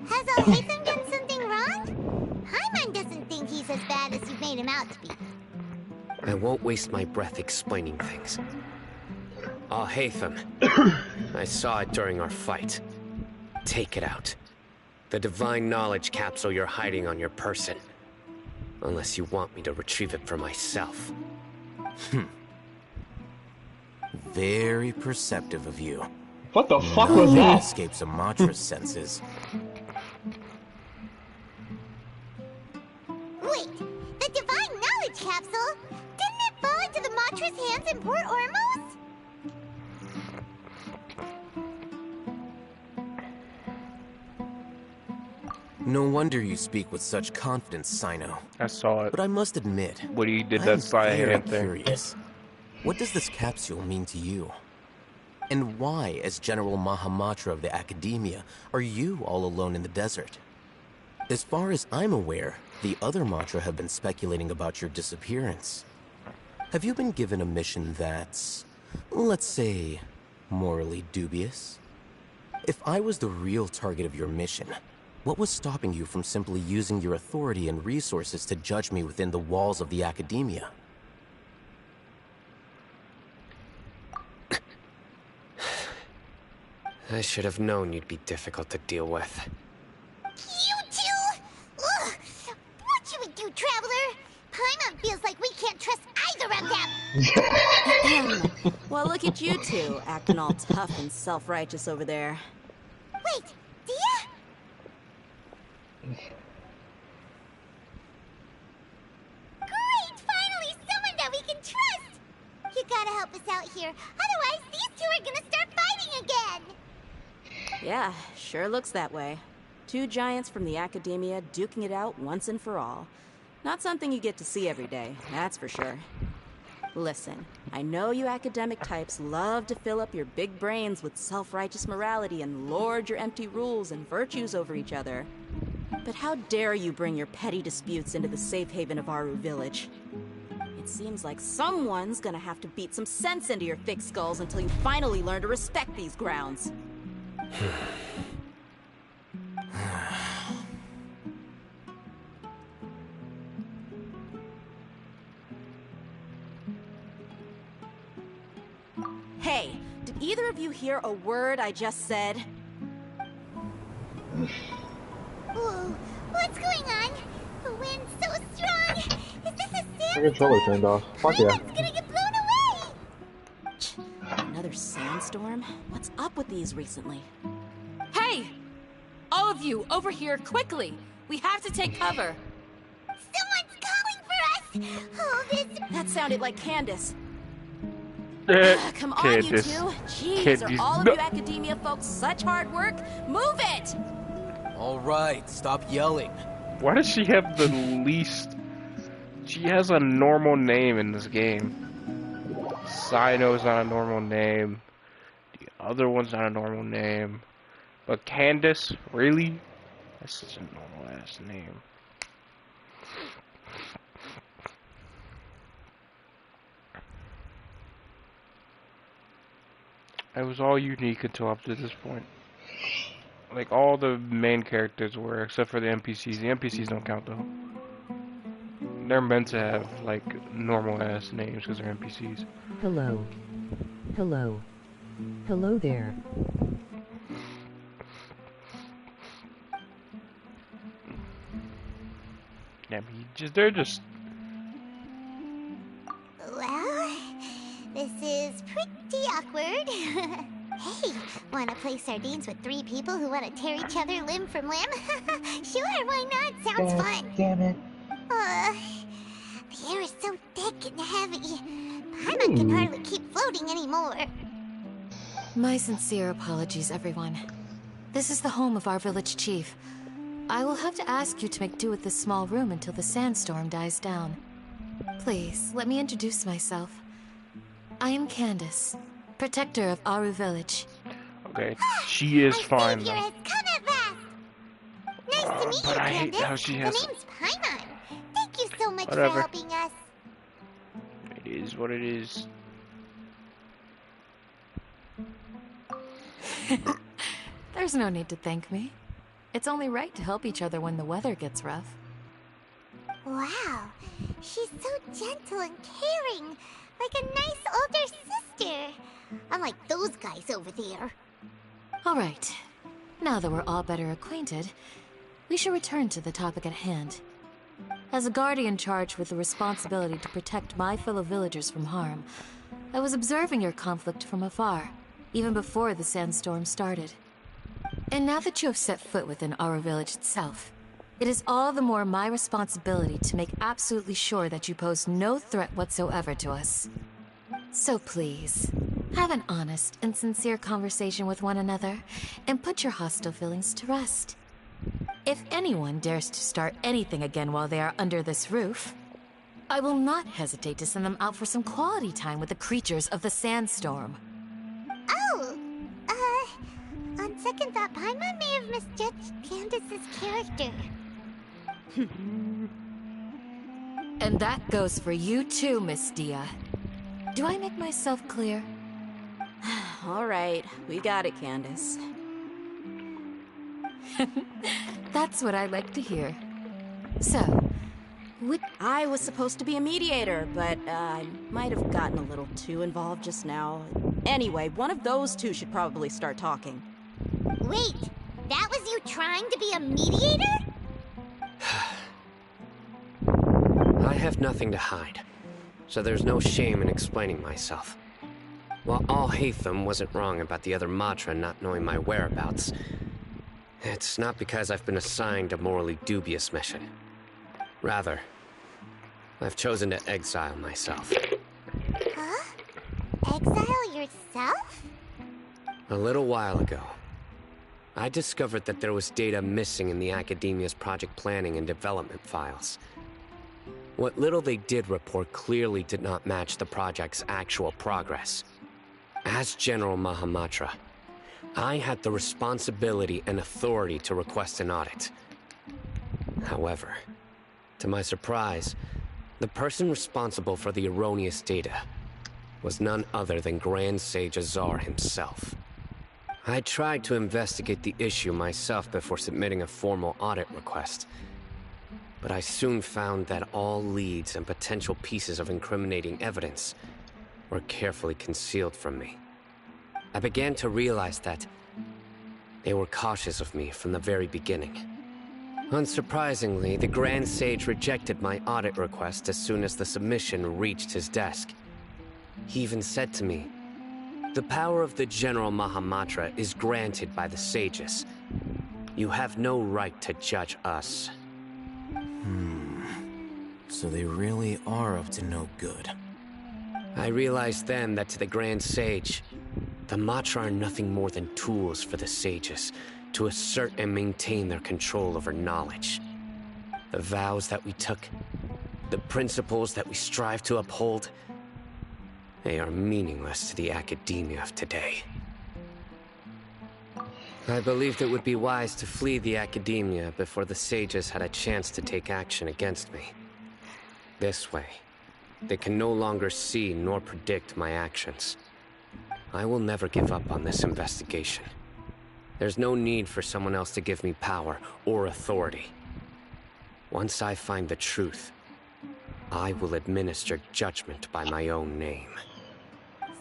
Has Al-Haytham done something wrong? Hyman doesn't think he's as bad as you've made him out to be. I won't waste my breath explaining things. Al-Haytham, I saw it during our fight. Take it out. The divine knowledge capsule you're hiding on your person. Unless you want me to retrieve it for myself. Very perceptive of you. What the fuck was Nothing that? escapes Amatra's senses. Wait, the Divine Knowledge Capsule? Didn't it fall into the Matra's hands in Port Ormos? No wonder you speak with such confidence, Sino. I saw it. But I must admit, When he did I'm that side very hand thing. curious. What does this capsule mean to you? And why, as General Mahamatra of the Academia, are you all alone in the desert? As far as I'm aware, the other Matra have been speculating about your disappearance. Have you been given a mission that's, let's say, morally dubious? If I was the real target of your mission, what was stopping you from simply using your authority and resources to judge me within the walls of the Academia? I should have known you'd be difficult to deal with. You two? Ugh! What should we do, Traveler? Paimon feels like we can't trust either of them. Well, look at you two, acting all tough and self-righteous over there. Wait, Dia? Great! Finally, someone that we can trust! You gotta help us out here, otherwise these two are gonna start fighting again! Yeah, sure looks that way. Two giants from the Academia duking it out once and for all. Not something you get to see every day, that's for sure. Listen, I know you academic types love to fill up your big brains with self-righteous morality and lord your empty rules and virtues over each other. But how dare you bring your petty disputes into the safe haven of Aru Village? It seems like someone's gonna have to beat some sense into your thick skulls until you finally learn to respect these grounds. Hey, did either of you hear a word I just said? Whoa, what's going on? The wind's so strong! Is this a The sand controller turned off. Fuck yeah. It's gonna get blown away! Another sandstorm? What's up with these recently? Hey! All of you, over here, quickly! We have to take cover! Someone's calling for us! Oh, this... That sounded like Candace. Come on, Candace. you two! Jeez, Candace, are all of no. you Academia folks such hard work? Move it! All right, stop yelling. Why does she have the least... She has a normal name in this game. Sino's not a normal name. The other one's not a normal name. But Candace, really? That's such a normal ass name. It was all unique until up to this point. Like, all the main characters were, except for the NPCs. The NPCs don't count, though. They're meant to have, like, normal-ass names because they're NPCs. Hello. Hello. Hello there. Yeah, they're just... Well, this is pretty awkward. Hey, wanna play sardines with three people who wanna tear each other limb from limb? Sure, why not? Sounds fun. Damn it. The air is so thick and heavy. Paimon can hardly keep floating anymore. My sincere apologies, everyone. This is the home of our village chief. I will have to ask you to make do with this small room until the sandstorm dies down. Please, let me introduce myself. I am Candace, protector of Aru Village. Okay, she is fine, Savior though. has come at last. Nice to meet but you, I hate Candace. how she The has- name's Paimon. Thank you so much Whatever. for helping us. It is what it is. There's no need to thank me. It's only right to help each other when the weather gets rough. Wow, she's so gentle and caring, like a nice older sister. Unlike those guys over there. All right. Now that we're all better acquainted, we should return to the topic at hand. As a guardian charged with the responsibility to protect my fellow villagers from harm, I was observing your conflict from afar, even before the sandstorm started. And now that you have set foot within our village itself, it is all the more my responsibility to make absolutely sure that you pose no threat whatsoever to us. So please, have an honest and sincere conversation with one another, and put your hostile feelings to rest. If anyone dares to start anything again while they are under this roof, I will not hesitate to send them out for some quality time with the creatures of the sandstorm. Oh! On second thought, Paimon may have misjudged Candace's character. And that goes for you too, Miss Dia. Do I make myself clear? All right, we got it, Candace. That's what I like to hear. So, I was supposed to be a mediator, but I might have gotten a little too involved just now. Anyway, one of those two should probably start talking. Wait, that was you trying to be a mediator? I have nothing to hide, so there's no shame in explaining myself. While Alhaitham wasn't wrong about the other Matra not knowing my whereabouts, it's not because I've been assigned a morally dubious mission. Rather, I've chosen to exile myself. Huh? Exile yourself? A little while ago, I discovered that there was data missing in the Academia's project planning and development files. What little they did report clearly did not match the project's actual progress. As General Mahamatra, I had the responsibility and authority to request an audit. However, to my surprise, the person responsible for the erroneous data was none other than Grand Sage Azar himself. I tried to investigate the issue myself before submitting a formal audit request, but I soon found that all leads and potential pieces of incriminating evidence were carefully concealed from me. I began to realize that they were cautious of me from the very beginning. Unsurprisingly, the Grand Sage rejected my audit request as soon as the submission reached his desk. He even said to me, "The power of the General Mahamatra is granted by the sages. You have no right to judge us." So they really are up to no good. I realized then that to the Grand Sage, the Matra are nothing more than tools for the sages to assert and maintain their control over knowledge. The vows that we took, the principles that we strive to uphold, they are meaningless to the academia of today. I believed it would be wise to flee the academia before the sages had a chance to take action against me. This way, they can no longer see nor predict my actions. I will never give up on this investigation. There's no need for someone else to give me power or authority. Once I find the truth, I will administer judgment by my own name.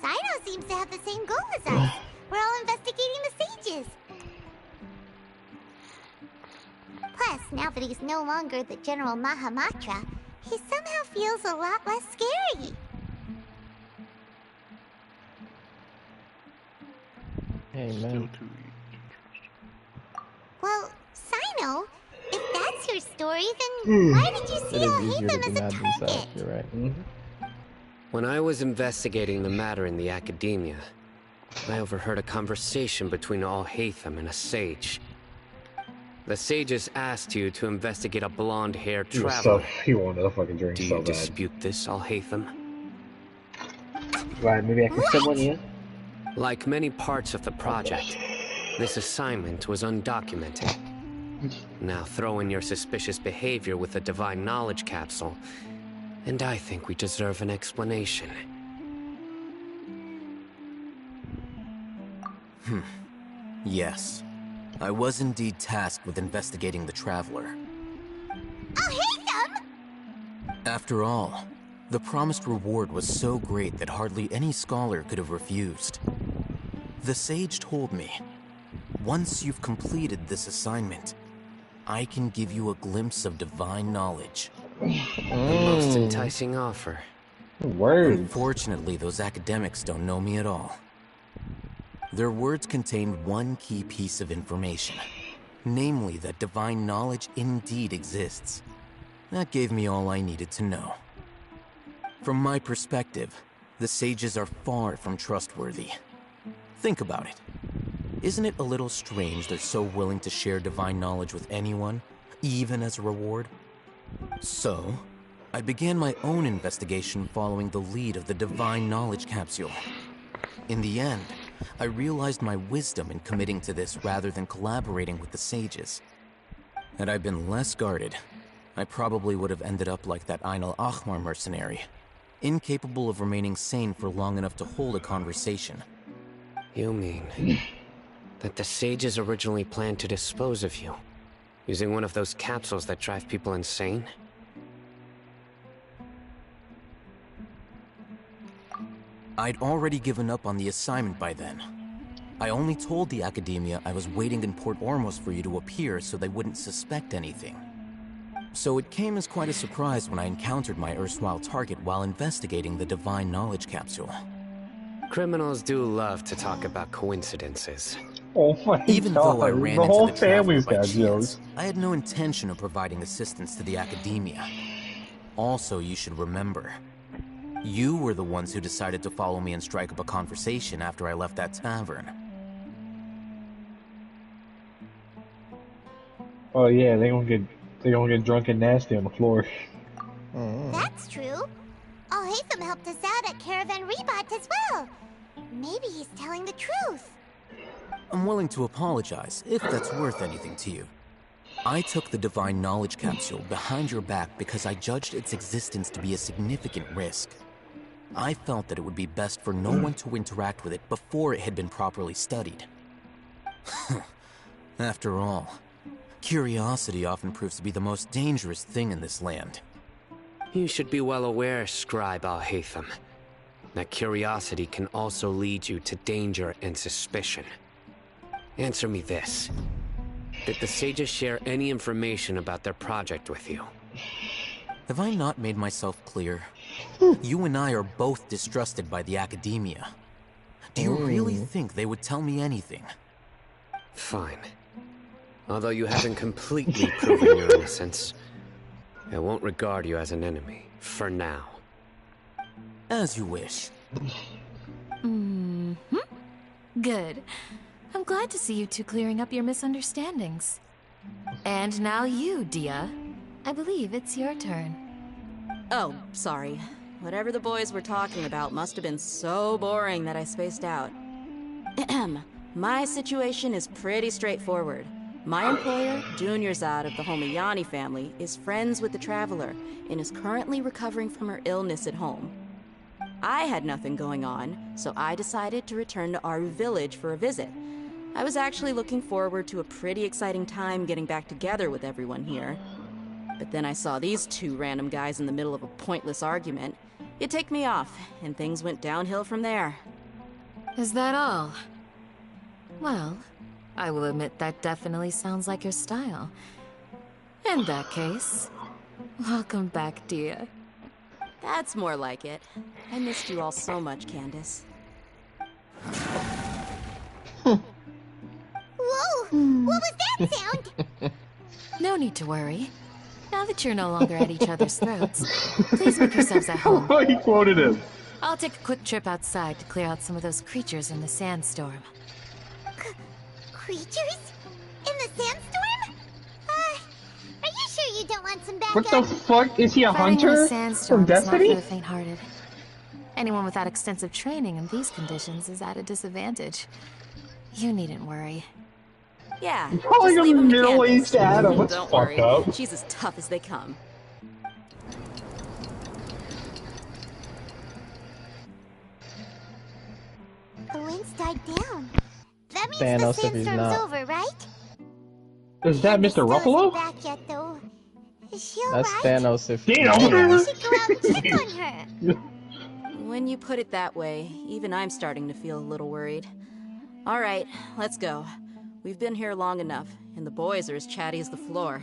Sino seems to have the same goal as us. We're all investigating the sages. Plus, now that he's no longer the General Mahamatra, he somehow feels a lot less scary. Amen. Well, Sino, if that's your story, then why did you see Alhaitham as a target? You're right. When I was investigating the matter in the academia, I overheard a conversation between Alhaitham and a sage. The sages asked you to investigate a blonde-haired traveler. He wanted a fucking drink. Do you dispute this, Alhaitham? Right, maybe I can send one in. Like many parts of the project, this assignment was undocumented. Now throw in your suspicious behavior with the Divine Knowledge Capsule, and I think we deserve an explanation. Yes. I was indeed tasked with investigating the Traveler. Alhaitham! After all, the promised reward was so great that hardly any scholar could have refused. The sage told me, once you've completed this assignment, I can give you a glimpse of divine knowledge. The most enticing offer. Words. Unfortunately, those academics don't know me at all. Their words contained one key piece of information, namely that divine knowledge indeed exists. That gave me all I needed to know. From my perspective, the sages are far from trustworthy. Think about it. Isn't it a little strange they're so willing to share divine knowledge with anyone, even as a reward? So, I began my own investigation following the lead of the divine knowledge capsule. In the end, I realized my wisdom in committing to this rather than collaborating with the sages. Had I been less guarded, I probably would have ended up like that Ain al-Ahmar mercenary, incapable of remaining sane for long enough to hold a conversation. You mean that the sages originally planned to dispose of you, using one of those capsules that drive people insane? I'd already given up on the assignment by then. I only told the Academia I was waiting in Port Ormos for you to appear so they wouldn't suspect anything. So it came as quite a surprise when I encountered my erstwhile target while investigating the Divine Knowledge Capsule. Criminals do love to talk about coincidences. Oh my Even god, though I ran the into whole the Traveler family's by got chance, jokes. I had no intention of providing assistance to the Academia. Also, you should remember, you were the ones who decided to follow me and strike up a conversation after I left that tavern. Oh yeah, they gonna get drunk and nasty on the floor. That's true. Al-Haytham helped us out at Caravan Rebat as well. Maybe he's telling the truth. I'm willing to apologize, if that's worth anything to you. I took the Divine Knowledge Capsule behind your back because I judged its existence to be a significant risk. I felt that it would be best for no one to interact with it before it had been properly studied. After all, curiosity often proves to be the most dangerous thing in this land. You should be well aware, Scribe Al-Haytham, that curiosity can also lead you to danger and suspicion. Answer me this. Did the sages share any information about their project with you? Have I not made myself clear? You and I are both distrusted by the Academia. Do you really think they would tell me anything? Fine. Although you haven't completely proven your innocence, I won't regard you as an enemy, for now. As you wish. Good. I'm glad to see you two clearing up your misunderstandings. And now you, Dia. I believe it's your turn. Oh, sorry. Whatever the boys were talking about must have been so boring that I spaced out. My situation is pretty straightforward. My employer, Dunyarzad of the Homayani family, is friends with the Traveler and is currently recovering from her illness at home. I had nothing going on, so I decided to return to Aru village for a visit. I was actually looking forward to a pretty exciting time getting back together with everyone here. But then I saw these two random guys in the middle of a pointless argument. It ticked me off, and things went downhill from there. Is that all? Well, I will admit that definitely sounds like your style. In that case, welcome back, Dia. That's more like it. I missed you all so much, Candace. Whoa! What was that sound? No need to worry. Now that you're no longer at each other's throats, please make yourselves at home. He quoted him. I'll take a quick trip outside to clear out some of those creatures in the sandstorm. Creatures? In the sandstorm? Are you sure you don't want some backup? What the fuck? Is he a Fighting in hunter a sandstorm from is not for Destiny? the faint-hearted. Anyone without extensive training in these conditions is at a disadvantage. You needn't worry. Yeah, Calling just leave him him to middle-aged Candace. Adam. What's Don't fucked worry. up? She's as tough as they come. The winds died down. That means Thanos the if he's sandstorm's not. over, right? Is that Mr. Still Ruffalo? isn't back yet, though. Is she That's alright? Thanos if Maybe we should go out and check on her. When you put it that way, even I'm starting to feel a little worried. All right, let's go. We've been here long enough, and the boys are as chatty as the floor.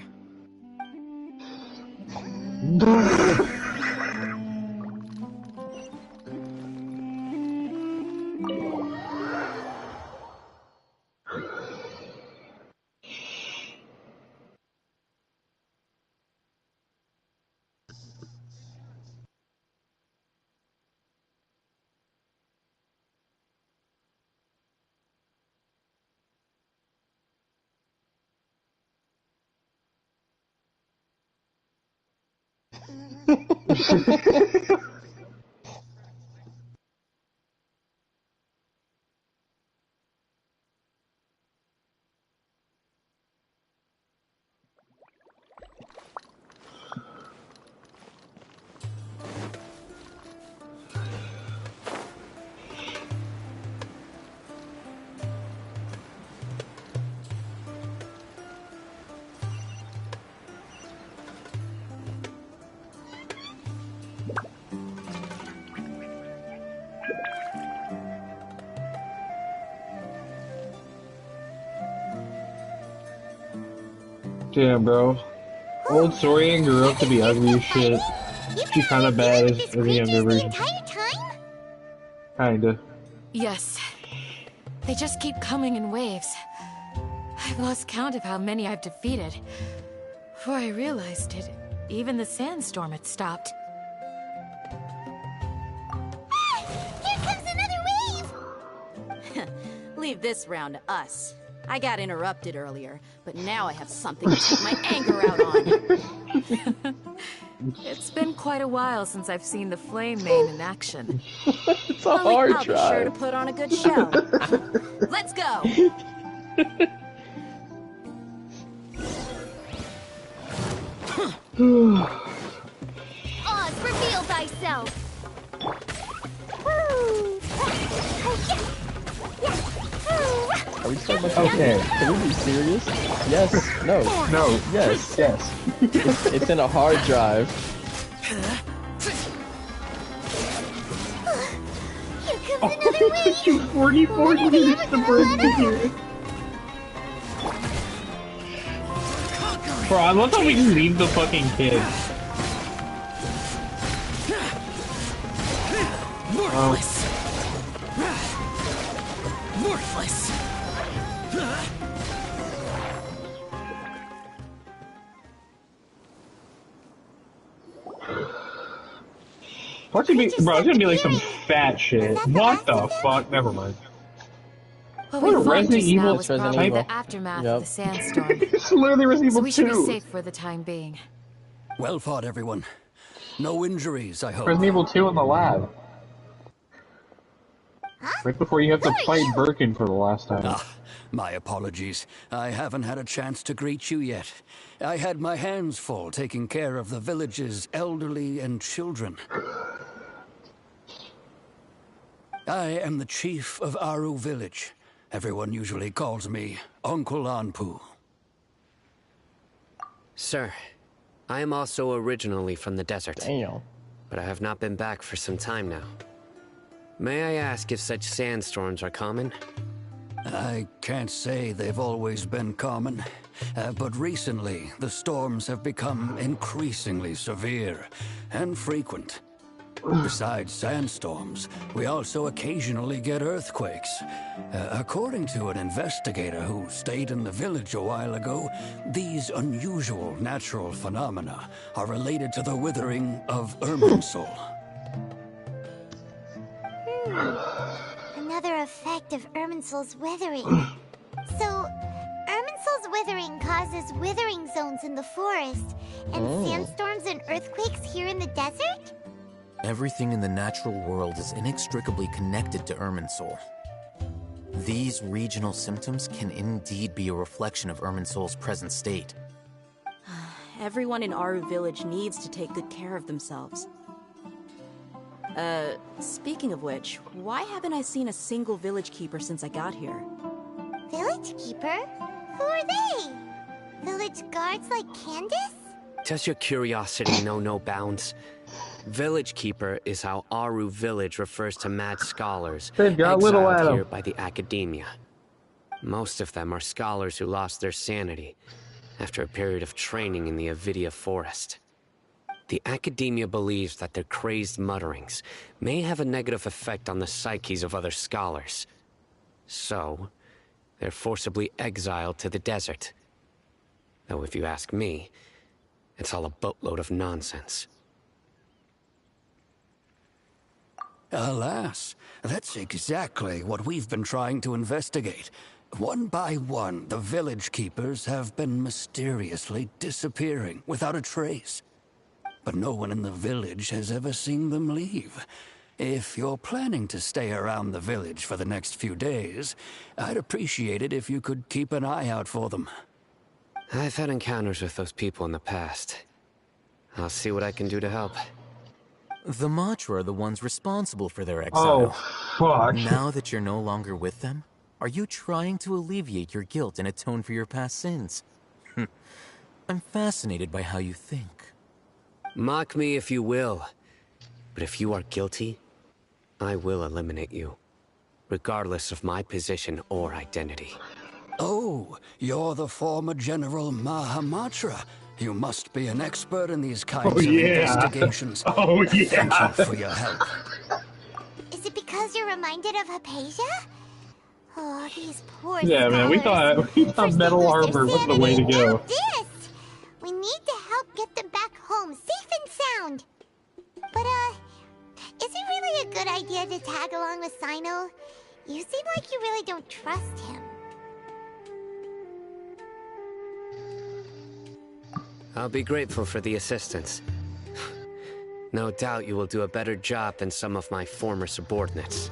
Damn, bro. Old Sorian grew up to be ugly as shit. She's kinda bad as a younger version. Kinda. Yes. They just keep coming in waves. I've lost count of how many I've defeated. Before I realized it, even the sandstorm had stopped. Here comes another wave! Leave this round to us. I got interrupted earlier, but now I have something to take my anger out on. It's been quite a while since I've seen the Flame Main in action. It's a hard I'll be sure to put on a good show. Let's go! Oz, reveal thyself! Are we talking about okay? Can we be serious? Yes. No. No. Yes. Yes. It's in a hard drive. Here comes another wave! You 44 minutes to burn me here. Bro, I love how we just leave the fucking kid. Worthless. Worthless. What's it be, bro? It's gonna be like some fat shit. What the fuck? Never mind. What What a we found Resident just now Evil was probably the aftermath of the sandstorm. It's literally Resident So Evil we should be 2. safe for the time being. Well fought, everyone. No injuries, I hope. Resident Evil 2 in the lab. Right before you have to fight Birkin for the last time. Ah, my apologies. I haven't had a chance to greet you yet. I had my hands full taking care of the village's elderly and children. I am the chief of Aru Village. Everyone usually calls me Uncle Anpu. Sir, I am also originally from the desert. Damn. But I have not been back for some time now. May I ask if such sandstorms are common? I can't say they've always been common, but recently the storms have become increasingly severe and frequent. Besides sandstorms, we also occasionally get earthquakes. According to an investigator who stayed in the village a while ago, these unusual natural phenomena are related to the withering of Irminsul. Another effect of Irminsul's withering. So, Irminsul's withering causes withering zones in the forest, and sandstorms and earthquakes here in the desert? Everything in the natural world is inextricably connected to Irminsul. These regional symptoms can indeed be a reflection of Irminsul's present state. Everyone in Aru Village needs to take good care of themselves. Speaking of which, why haven't I seen a single village keeper since I got here? Village keeper? Who are they? Village guards like Candace? Does your curiosity know no bounds? Village Keeper is how Aru Village refers to mad scholars They've got little exiled Adam. here by the academia. Most of them are scholars who lost their sanity after a period of training in the Avidia forest. The Academia believes that their crazed mutterings may have a negative effect on the psyches of other scholars. So, they're forcibly exiled to the desert. Though if you ask me, it's all a boatload of nonsense. Alas, that's exactly what we've been trying to investigate. One by one, the village keepers have been mysteriously disappearing without a trace. But no one in the village has ever seen them leave. If you're planning to stay around the village for the next few days, I'd appreciate it if you could keep an eye out for them. I've had encounters with those people in the past. I'll see what I can do to help. The Matra are the ones responsible for their exile. Oh, fuck. Now that you're no longer with them, are you trying to alleviate your guilt and atone for your past sins? I'm fascinated by how you think. Mock me if you will, but if you are guilty, I will eliminate you, regardless of my position or identity. Oh, you're the former General Mahamatra. You must be an expert in these kinds of investigations. Oh, yeah. Thank you for your help. Is it because you're reminded of Hypatia? Oh, these poor Yeah, man, we thought metal armor was the way to go. This! We need to help get them back home, safe and sound. But, is it really a good idea to tag along with Sino? You seem like you really don't trust him. I'll be grateful for the assistance. No doubt you will do a better job than some of my former subordinates.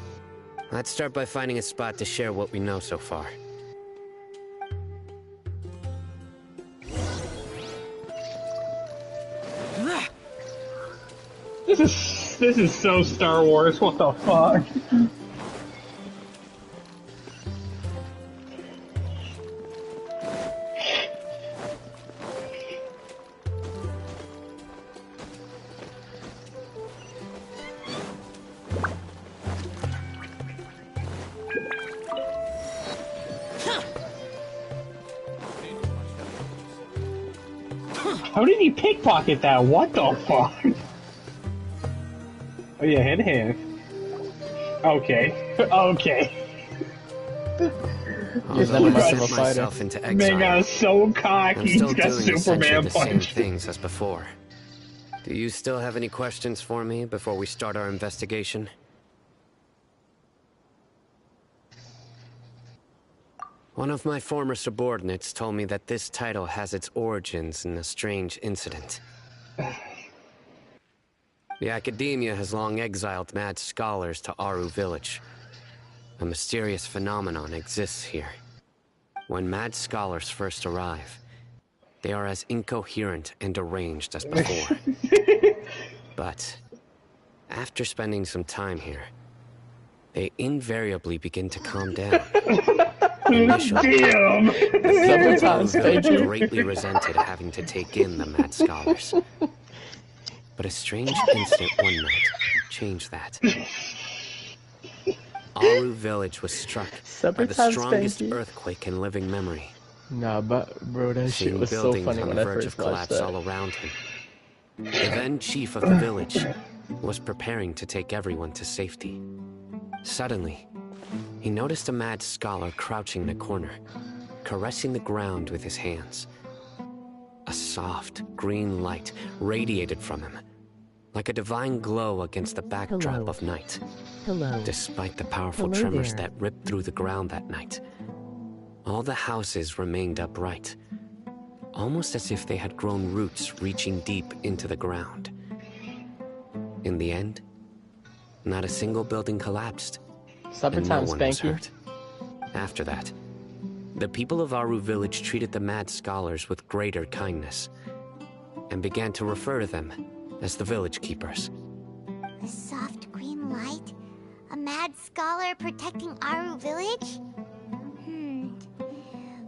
Let's start by finding a spot to share what we know so far. This is so Star Wars. What the fuck? How did he pickpocket that? What the fuck? Oh yeah, hand. Okay. Okay. He's never much of a fighter. Into exile, man got so cocky, I'm still he's got doing Superman the same punch. things as before. Do you still have any questions for me before we start our investigation? One of my former subordinates told me that this title has its origins in a strange incident. The Academia has long exiled mad scholars to Aru Village. A mysterious phenomenon exists here. When mad scholars first arrive, they are as incoherent and deranged as before. But after spending some time here, they invariably begin to calm down. Initially, the village greatly resented having to take in the mad scholars. But a strange incident one night changed that. Aru Village was struck by the strongest earthquake in living memory. Nah, but bro, that shit was so buildings funny on when the I verge first of watched collapse that. all around him. The then chief of the village was preparing to take everyone to safety. Suddenly, he noticed a mad scholar crouching in a corner, caressing the ground with his hands. A soft, green light radiated from him, like a divine glow against the backdrop of night. Despite the powerful tremors that ripped through the ground that night, all the houses remained upright, almost as if they had grown roots reaching deep into the ground. In the end, not a single building collapsed, and no one was hurt. After that, the people of Aru Village treated the mad scholars with greater kindness, and began to refer to them as the village keepers. The soft green light? A mad scholar protecting Aru Village?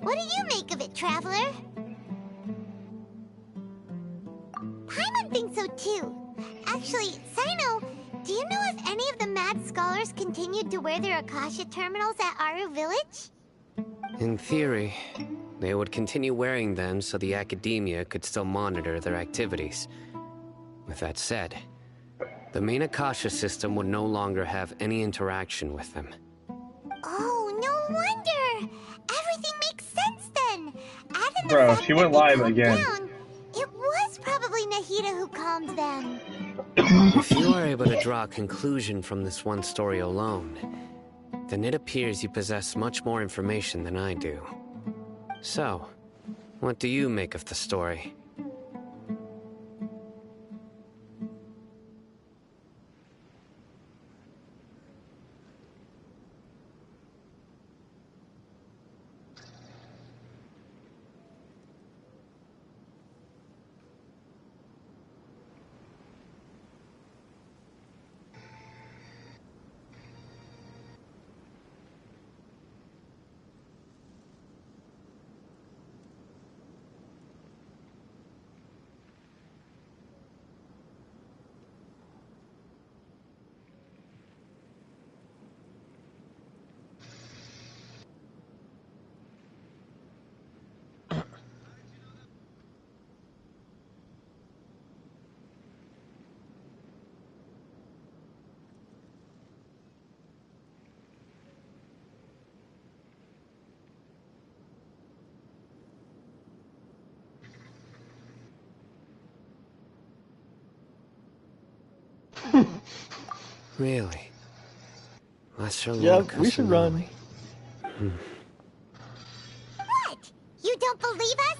What do you make of it, Traveler? Paimon thinks so too. Actually, Sino, do you know if any of the mad scholars continued to wear their Akasha terminals at Aru Village? In theory, they would continue wearing them so the Academia could still monitor their activities. With that said, the main Akasha system would no longer have any interaction with them. Oh, no wonder! Everything makes sense then! Add in the Bro, fact she that went they live calmed again. down, it was probably Nahida who calmed them. If you are able to draw a conclusion from this one story alone, then it appears you possess much more information than I do. So, what do you make of the story? Really? Lesser Lord Yeah, we should run. What? You don't believe us?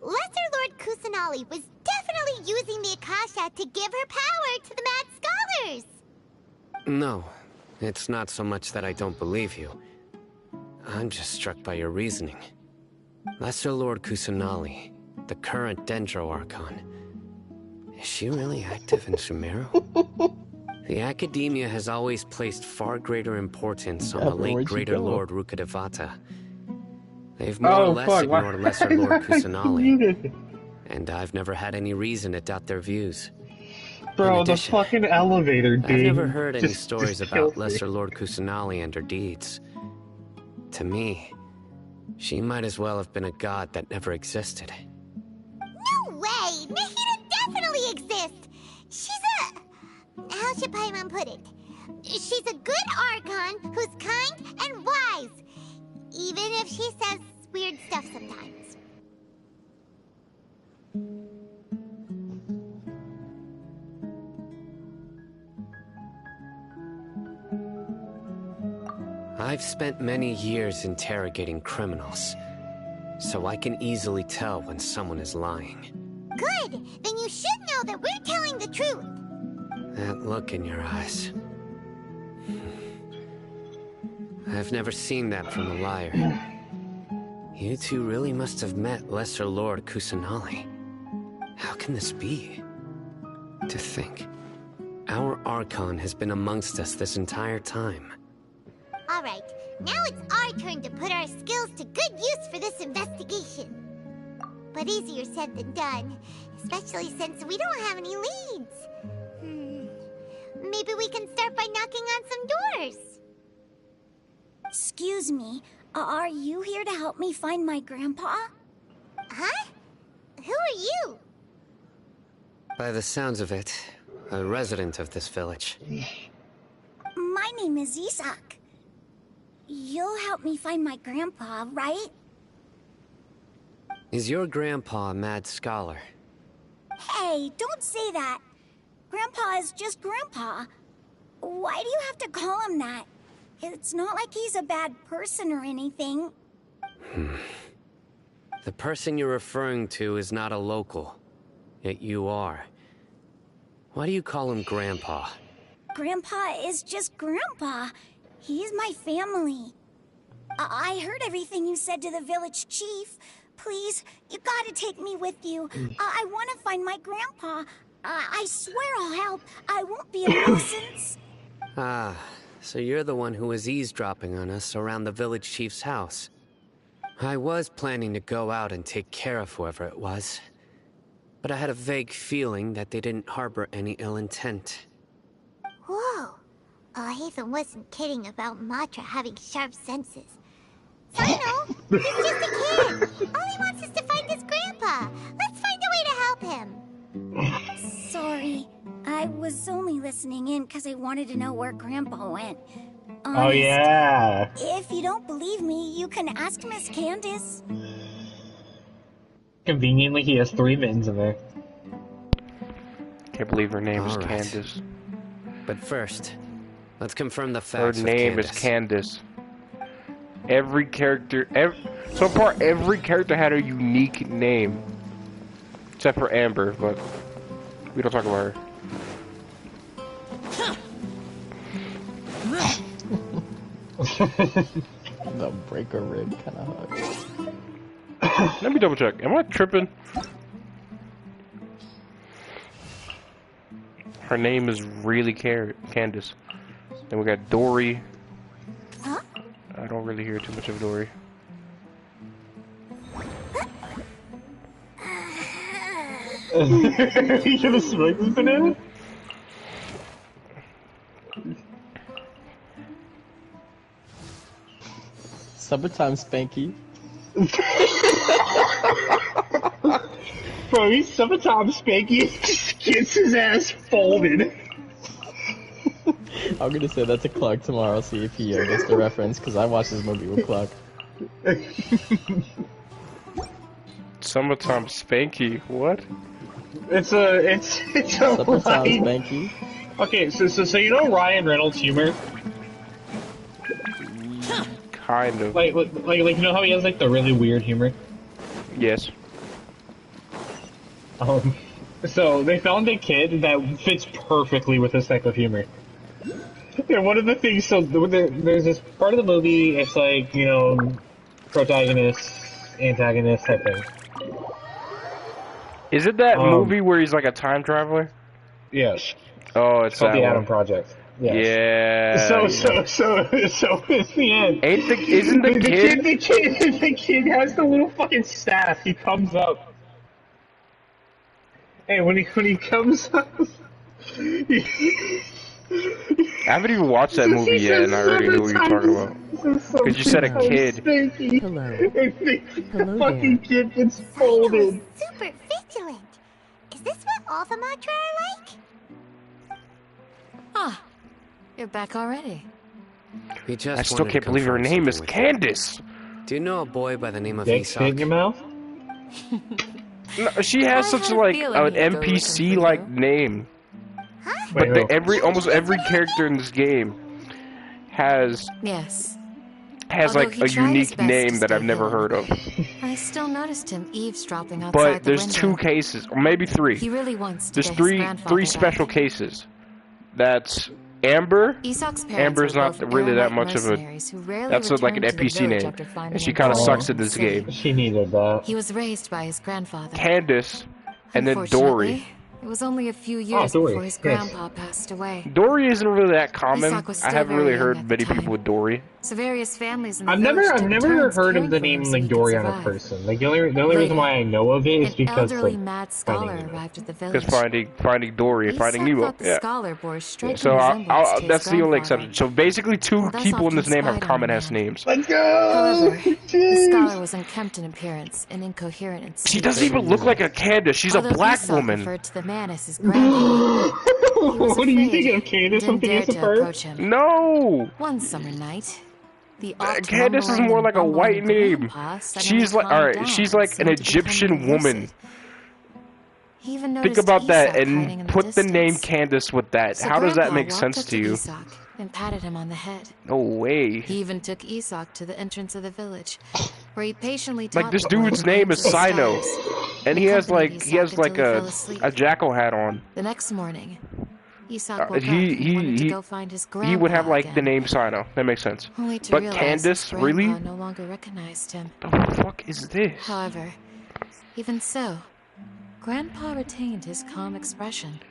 Lesser Lord Kusanali was definitely using the Akasha to give her power to the Mad Scholars! No, it's not so much that I don't believe you. I'm just struck by your reasoning. Lesser Lord Kusanali, the current Dendro Archon. Is she really active in Sumeru? The Academia has always placed far greater importance on the late Greater Lord Rukkhadevata. They've more or less ignored Lesser Lord Kusanali. And I've never had any reason to doubt their views. Bro, In addition, the fucking elevator, dude. I've never heard any Just stories killed about me. Lesser Lord Kusanali and her deeds. To me, she might as well have been a god that never existed. No way! Nahida definitely exists! She's a... How should Paimon put it? She's a good Archon who's kind and wise. Even if she says weird stuff sometimes. I've spent many years interrogating criminals, so I can easily tell when someone is lying. Good! Then you should know that we're telling the truth. That look in your eyes. I've never seen that from a liar. You two really must have met Lesser Lord Kusanali. How can this be? To think, our Archon has been amongst us this entire time. Alright, now it's our turn to put our skills to good use for this investigation. But easier said than done, especially since we don't have any leads. Maybe we can start by knocking on some doors. Excuse me, are you here to help me find my grandpa? Huh? Who are you? By the sounds of it, a resident of this village. My name is Isak. You'll help me find my grandpa, right? Is your grandpa a mad scholar? Hey, don't say that. Grandpa is just Grandpa. Why do you have to call him that? It's not like he's a bad person or anything. The person you're referring to is not a local, yet you are. Why do you call him Grandpa? Grandpa is just Grandpa. He's my family. I heard everything you said to the village chief. Please, you gotta take me with you. I want to find my grandpa. I swear I'll help. I won't be a nuisance. Ah, so you're the one who was eavesdropping on us around the village chief's house. I was planning to go out and take care of whoever it was, but I had a vague feeling that they didn't harbor any ill intent. Whoa. Haven wasn't kidding about Matra having sharp senses. So I know, He's just a kid. All he wants is to find his grandpa. Let's find a way to help him. Sorry. I was only listening in because I wanted to know where Grandpa went. Honest. Oh yeah. If you don't believe me, you can ask Miss Candace. Conveniently, he has 3 mittens in there. Can't believe her name is All right. Candace. But first, let's confirm the Her facts with name is Candace. Candace. Every character, so far, every character had a unique name. Except for Amber, but we don't talk about her. The breaker rib kind of hug. Let me double check. Am I tripping? Her name is really Candace. Then we got Dory. Huh? I don't really hear too much of Dory. You gonna smoke this banana? Summertime Spanky. Bro, he's summertime Spanky gets his ass folded. I'm gonna say that to Clark tomorrow, see if he gets the reference, because I watched this movie with Clark. Summertime Spanky, what? It's a Summertime Ryan... Spanky. Okay, so you know Ryan Reynolds' humor? Kind of. Like you know how he has like the really weird humor? Yes. So they found a kid that fits perfectly with this type of humor. And one of the things, so there's this part of the movie, it's like, you know, protagonist, antagonist type thing. Is it that movie where he's like a time traveler? Yes. Oh, it's called that The one. Atom Project. Yes. Yeah. So in the end, Isn't the kid? The kid has the little fucking staff. He comes up. Hey, when he comes up, I haven't even watched that movie yet, and I already knew what you were talking about. Because you said a kid. Hello. The fucking kid gets folded. Super vigilant. Is this what all the Matra are like? Ah, you're back already. We just I still wanted to can't believe her confirm name is something with you. Candace. Do you know a boy by the name of Dick Isak? in your mouth? No, she has I such had a like feeling an he'd go looking NPC for like you. name. Wait, But no. almost every character in this game has Yes. Although like he a tried his unique best name to that I've stay never hidden. heard of. I still noticed him eavesdropping outside But the there's window. 2 cases, or maybe 3. He really wants to There's get his three grandfather special back. cases. That's Amber. Isak's parents Amber's were not both really that eremite much of a. mercenaries who rarely That's like an returned to the NPC village name, after finding and she kind of employment sucks in the this city. game. She needed that. He was raised by his grandfather. Candace, and then Dory. Unfortunately, it was only a few years Dory, before his yes. grandpa passed away. Dory isn't really that common. Isak was I still haven't very really young heard at the many time. people with Dory. So various families in the I've village never took heard turns of the caring name for him like so he could Dory on a survive. person. Like the only reason Later, why I know of it is An because elderly like mad scholar Finding arrived at the village. Because finding Dory, finding Isak Nemo. thought the Yeah. scholar bore striking So resemblance to his that's the only grandfather. exception. So basically, 2 Thus people in this often name have spied on common the ass man. names. Let's go. However, the scholar was unkempt in appearance and incoherent in speech. She doesn't even look like a Candace. She's Although a black Isak woman. referred to the man as his grandpa. What are you thinking of, Candace? Didn't Something dare is a to bird? approach him. No. One summer night, the oft Candace is mumbling more and like a white bumbling name. grandpa suddenly She's like, calmed alright, down she's and like an seemed to become Egyptian woman. lucid. He even Think noticed about that Isak hiding in and the put the name distance. Candace with that. So How does that Grandpa make walked sense up to you? Isak and patted him on the head. No way. He even took Isak to the entrance of the village, where he patiently Like taught this the boy dude's the name names is of the Sino, stars. and he has accompanied like Isak until he fell asleep. a jackal hat on. The next morning, Isak woke up He and wanted to go find his grandpa he would have like the again, name Sino. That makes sense. only to But realize Candace, his really? grandpa no longer recognized him. The fuck is this? However, even so, Grandpa retained his calm expression.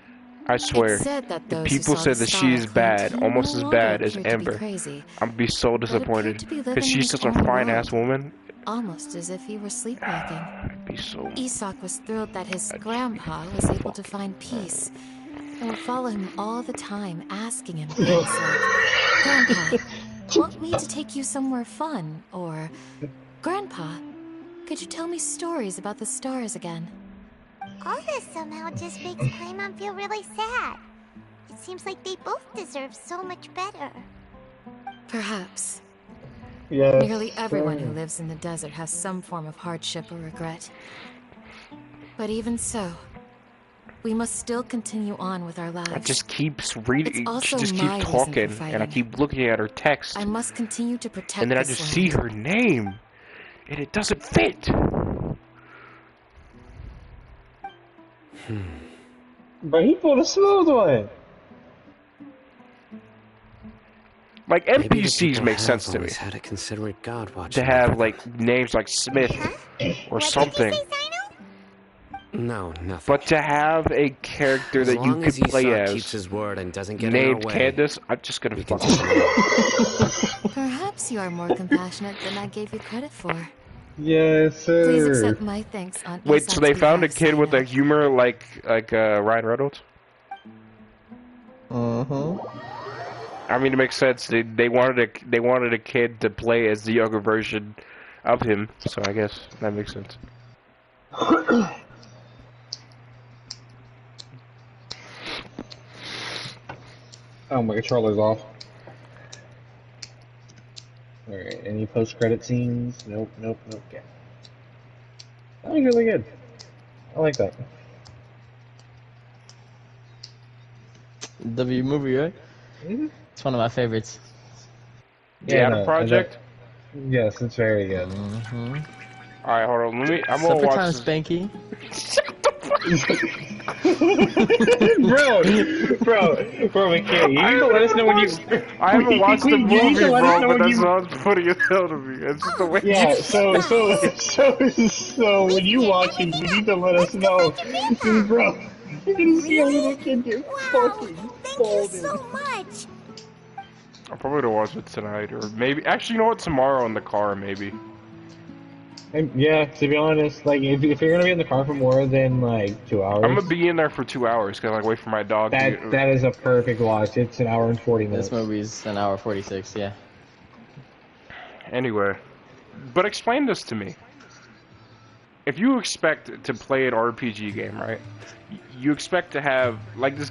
I swear, It's said that if those who people saw said the that star she's claimed bad, he almost no as longer bad as appeared to be Amber, crazy, I'd be so appeared disappointed to be because living in she's his such a own fine ass world. woman. almost as if he were sleepwalking. I'd be so. Isak was thrilled that his grandpa was able to find peace and would follow him all the time, asking him things like, "Grandpa, want me to take you somewhere fun?" Or, Grandpa, could you tell me stories about the stars again? All this somehow just makes Paimon feel really sad. It seems like they both deserve so much better. Perhaps. Yeah. Nearly everyone who lives in the desert has some form of hardship or regret. But even so, we must still continue on with our lives. I just keeps reading. She also just my keeps reason for talking, and I fighting. keep looking at her text. I must continue to protect And then I this just land. see her name, and it doesn't fit. But he pulled a smooth one. Like Maybe the NPCs people make have sense to me. always had a considerate God watching To have over like names like Smith or something. No, nothing. But to have a character As that you long could as play Esau as keeps his word and doesn't get in named our way, Candace, I'm just gonna fuck take her. Perhaps you are more compassionate than I gave you credit for. Yes, sir. Please accept my thanks on Wait, Esau's so they found a behalf, kid with Sino. a humor like Ryan Reynolds? I mean, it makes sense. They wanted a kid to play as the younger version of him, so I guess that makes sense. Oh, my controller's off. Alright, any post-credit scenes? Nope, nope, nope. Okay. That was really good. I like that. W movie, right? It's one of my favorites. The Adam Project? Yes, it's very good. Alright, hold on. I'm gonna Supper watch time, this. Spanky. bro, McKay, you need to let us know when you. I haven't watched the You need movie, to let us bro, know but when that you. sounds funny as hell to me. It's just the way Yeah, you so when you watch it, you need to let us know, dude, bro. You can see a little kid get fucking folded. So much. I'm probably gonna watch it tonight, or maybe. Actually, you know what? Tomorrow in the car, maybe. And yeah, to be honest, like if you're gonna be in the car for more than like 2 hours, I'm gonna be in there for 2 hours because I wait for my dog. that is a perfect watch. It's 1 hour and 40 minutes. This movie's 1 hour 46. Yeah. Anyway, but explain this to me. If you expect to play an RPG game, right? You expect to have like this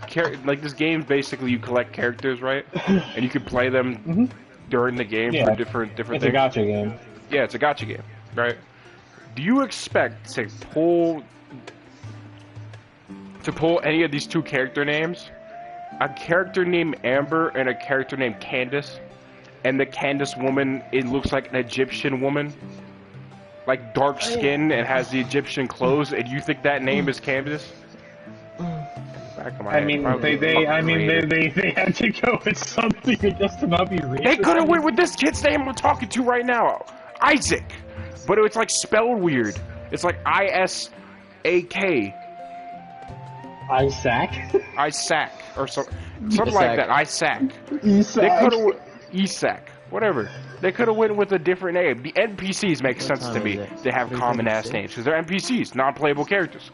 game. Basically, you collect characters, right? And you can play them during the game for different It's things. a gacha game. Yeah, it's a gacha game, right? Do you expect to pull any of these two character names? A character named Amber and a character named Candace, and the Candace woman, it looks like an Egyptian woman, like dark skin and has the Egyptian clothes, and you think that name is Candace? I mean, they had to go with something just to not be racist. They could have went with this kid's name I'm talking to right now, Isaac, but it's like spelled weird. It's like I-S-A-K. Isaac or something like that. Isaac. They could have Isaac. Whatever. They could have went with a different name. The NPCs make sense to me. They have common ass names because they're NPCs, non-playable characters.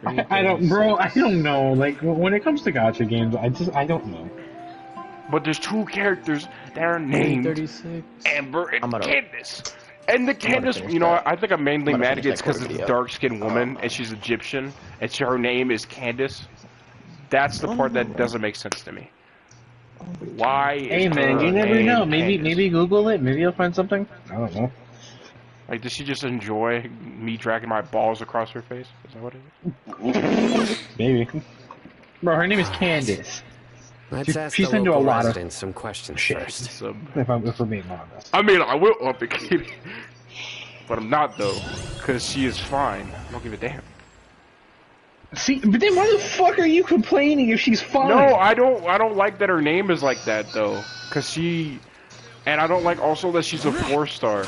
I don't know. Like when it comes to gacha games, I don't know. But there's two characters that are named Amber and Candace. And the Candace, you know, I think I'm mainly mad at it because it's a dark-skinned woman and she's Egyptian, and so her name is Candace. That's the part that doesn't make sense to me. Why? Hey man, you never know. Maybe Google it. Maybe you'll find something. I don't know. Like, does she just enjoy me dragging my balls across her face? Is that what it is? Maybe. Bro, her name is Candace. Let's ask she's the into a local lot residents some questions first. If we're being honest. I mean, I will up it, but I'm not though, because she is fine. I don't give a damn. See, but then why the fuck are you complaining if she's fine? No, I don't like that her name is like that though, because she, and I don't like also that she's a 4-star.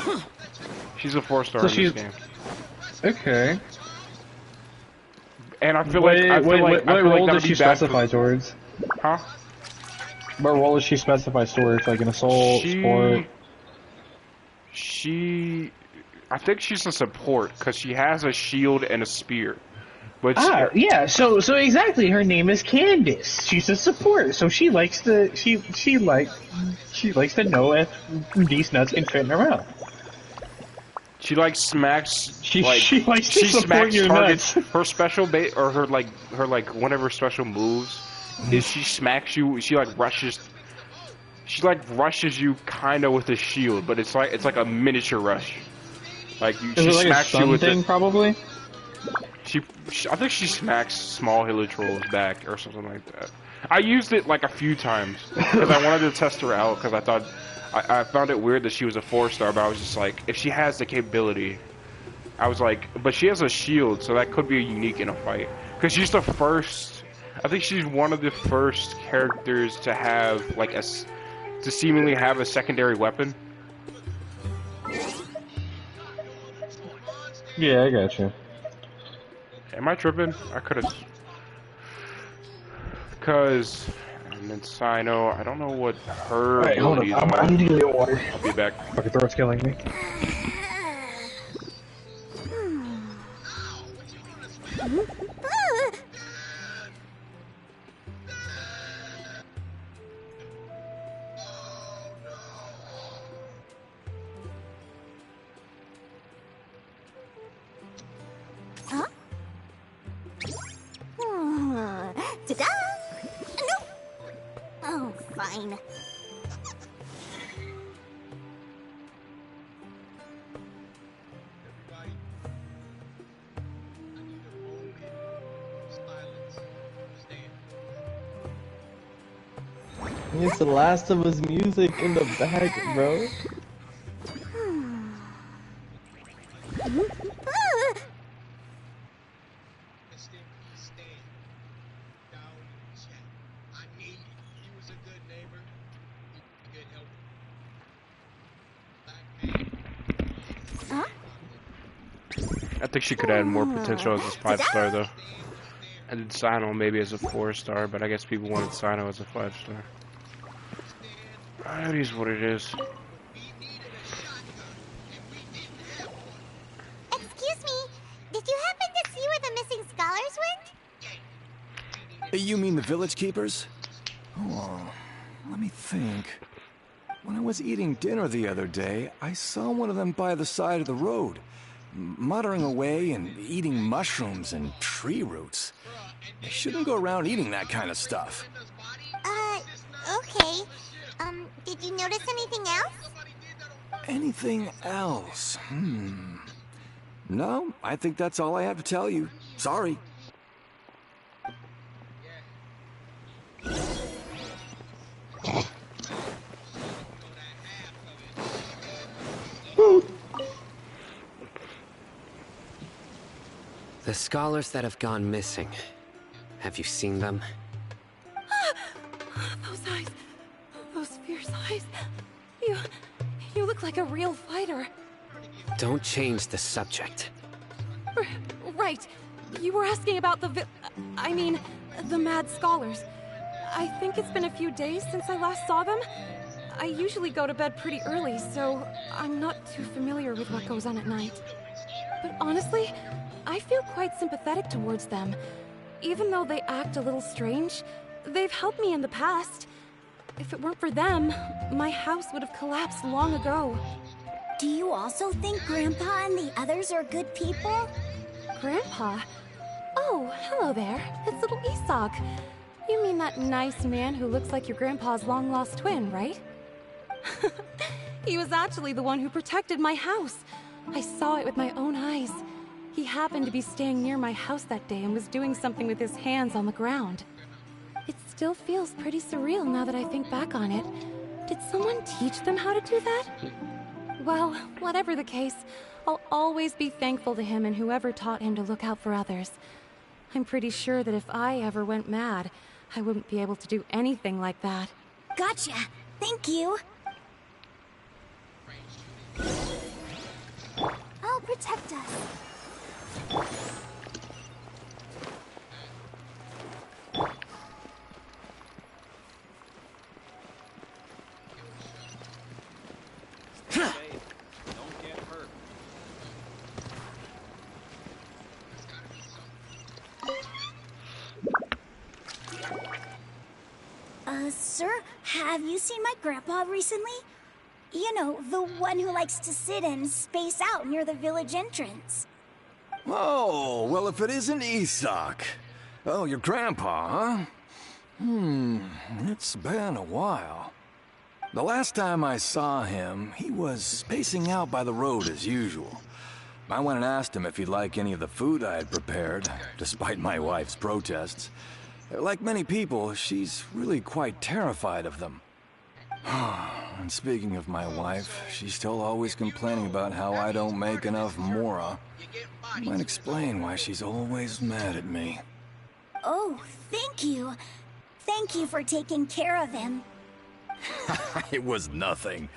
She's a 4-star in this game. Okay. And I feel what role does she specify towards? Huh? What role does she specify towards? Like an assault, sport? I think she's a support because she has a shield and a spear. But yeah. So exactly, her name is Candace. She's a support, so she likes to she She likes to know if these nuts can fit in her mouth. She like smacks. She likes to she support smacks your targets. nuts. Her special bait or her one of her special moves is she smacks you. She like rushes. She like rushes you kind of with a shield, but it's like a miniature rush. Like Is she it like a smacks you stun with thing, it. probably? I think she smacks small Hilitrolls back or something like that. I used it like a few times because I wanted to test her out because I thought I found it weird that she was a 4-star, but I was just like, if she has the capability, I was like, but she has a shield, so that could be unique in a fight because she's the first. I think she's one of the first characters to have like to seemingly have a secondary weapon. Yeah, I got you. Am I tripping? I could have. Because, and then Sino, I don't know what her Alright, hold abilities on. are. I need to get water. I'll be back. My throat's killing me. Huh? Ta-da! No! Oh, fine. It's the Last of Us music in the back, bro. I think she could add more potential as a 5-star though. And then Sino maybe as a 4-star, but I guess people wanted Sino as a 5-star. It is what it is. Excuse me, did you happen to see where the missing scholars went? You mean the village keepers? Oh, let me think. When I was eating dinner the other day, I saw one of them by the side of the road, muttering away and eating mushrooms and tree roots. You shouldn't go around eating that kind of stuff. Okay. Did you notice anything else? Anything else? No, I think that's all I have to tell you. Sorry. The scholars that have gone missing. Have you seen them? Those eyes. Those fierce eyes. You look like a real fighter. Don't change the subject. Right. You were asking about the mad scholars. I think it's been a few days since I last saw them. I usually go to bed pretty early, so I'm not too familiar with what goes on at night. But honestly, I feel quite sympathetic towards them. Even though they act a little strange, they've helped me in the past. If it weren't for them, my house would have collapsed long ago. Do you also think Grandpa and the others are good people? Grandpa? Oh, hello there. It's little Isak. You mean that nice man who looks like your grandpa's long-lost twin, right? He was actually the one who protected my house. I saw it with my own eyes. He happened to be staying near my house that day and was doing something with his hands on the ground. It still feels pretty surreal now that I think back on it. Did someone teach them how to do that? Well, whatever the case, I'll always be thankful to him and whoever taught him to look out for others. I'm pretty sure that if I ever went mad, I wouldn't be able to do anything like that. Gotcha. Thank you. I'll protect us. Sir, Have you seen my grandpa recently? You know, the one who likes to sit and space out near the village entrance. Oh, well, if it isn't Isak. Oh, your grandpa, huh? It's been a while. The last time I saw him, he was spacing out by the road as usual. I went and asked him if he'd like any of the food I had prepared, despite my wife's protests. Like many people, she's really quite terrified of them. And speaking of my wife, she's still always complaining about how I don't make enough mora. Might explain why she's always mad at me. Oh, thank you. Thank you for taking care of him. It was nothing.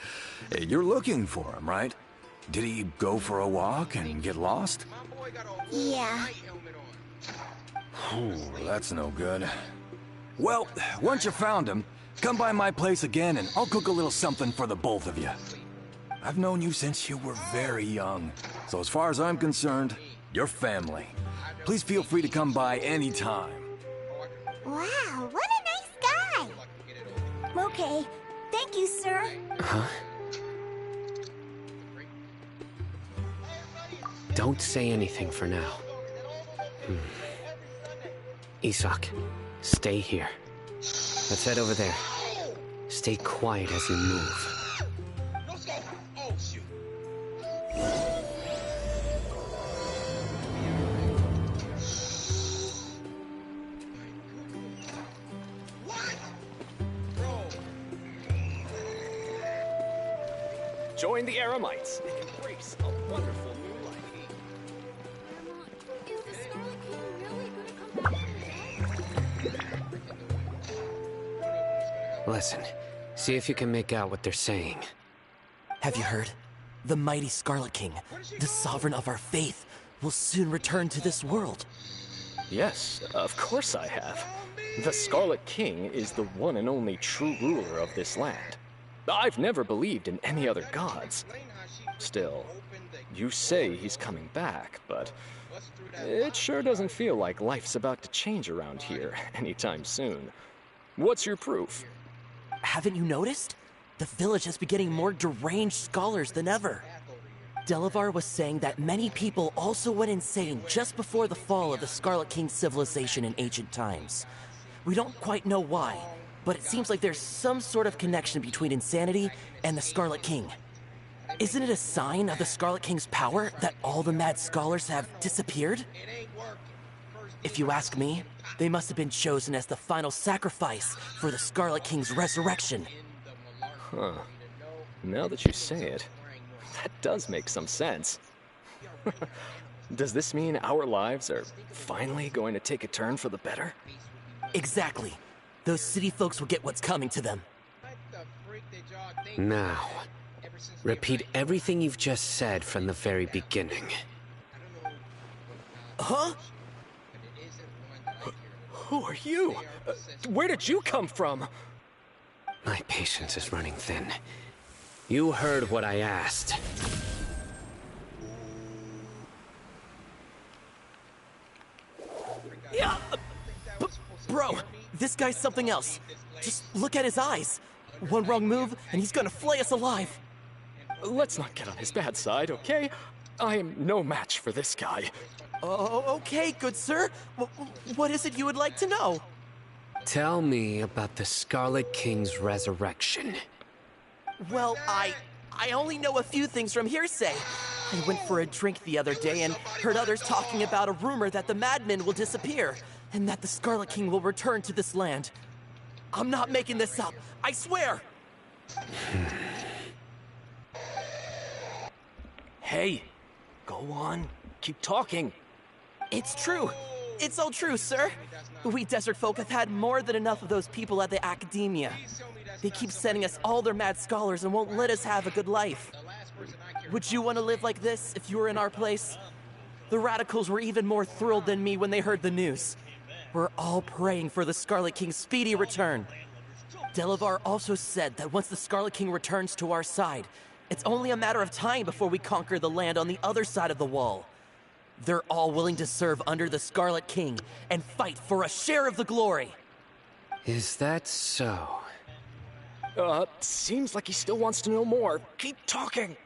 You're looking for him, right? Did he go for a walk and get lost? Yeah. Ooh, that's no good. Well, once you found him, come by my place again and I'll cook a little something for the both of you. I've known you since you were very young, so as far as I'm concerned, you're family. Please feel free to come by anytime. Wow, what a nice guy! Okay, thank you, sir. Huh? Don't say anything for now. Isak, stay here. Let's head over there. Stay quiet as you move. Join the Eremites and embrace a wonderful new life. Listen, see if you can make out what they're saying. Have you heard? The mighty Scarlet King, the sovereign of our faith, will soon return to this world. Yes, of course I have. The Scarlet King is the one and only true ruler of this land. I've never believed in any other gods. Still, you say he's coming back, but it sure doesn't feel like life's about to change around here anytime soon. What's your proof? Haven't you noticed? The village has been getting more deranged scholars than ever. Delavar was saying that many people also went insane just before the fall of the Scarlet King civilization in ancient times. We don't quite know why, but it seems like there's some sort of connection between insanity and the Scarlet King. Isn't it a sign of the Scarlet King's power that all the mad scholars have disappeared? If you ask me, they must have been chosen as the final sacrifice for the Scarlet King's resurrection. Huh. Now that you say it, that does make some sense. Does this mean our lives are finally going to take a turn for the better? Exactly. Those city folks will get what's coming to them. Now, repeat everything you've just said from the very beginning. Huh? Who are you? Where did you come from? My patience is running thin. You heard what I asked. Yeah, bro, this guy's something else. Just look at his eyes. One wrong move, and he's gonna flay us alive. Let's not get on his bad side, okay? I am no match for this guy. Oh, okay, good sir. What is it you would like to know? Tell me about the Scarlet King's resurrection. Well, I only know a few things from hearsay. I went for a drink the other day and heard others talking about a rumor that the madmen will disappear, and that the Scarlet King will return to this land. I'm not making this up, I swear! Hey, go on, keep talking. It's true. It's all true, sir. We desert folk have had more than enough of those people at the academia. They keep sending us all their mad scholars and won't let us have a good life. Would you want to live like this if you were in our place? The radicals were even more thrilled than me when they heard the news. We're all praying for the Scarlet King's speedy return. Delavar also said that once the Scarlet King returns to our side, it's only a matter of time before we conquer the land on the other side of the wall. They're all willing to serve under the Scarlet King and fight for a share of the glory. Is that so? Seems like he still wants to know more. Keep talking.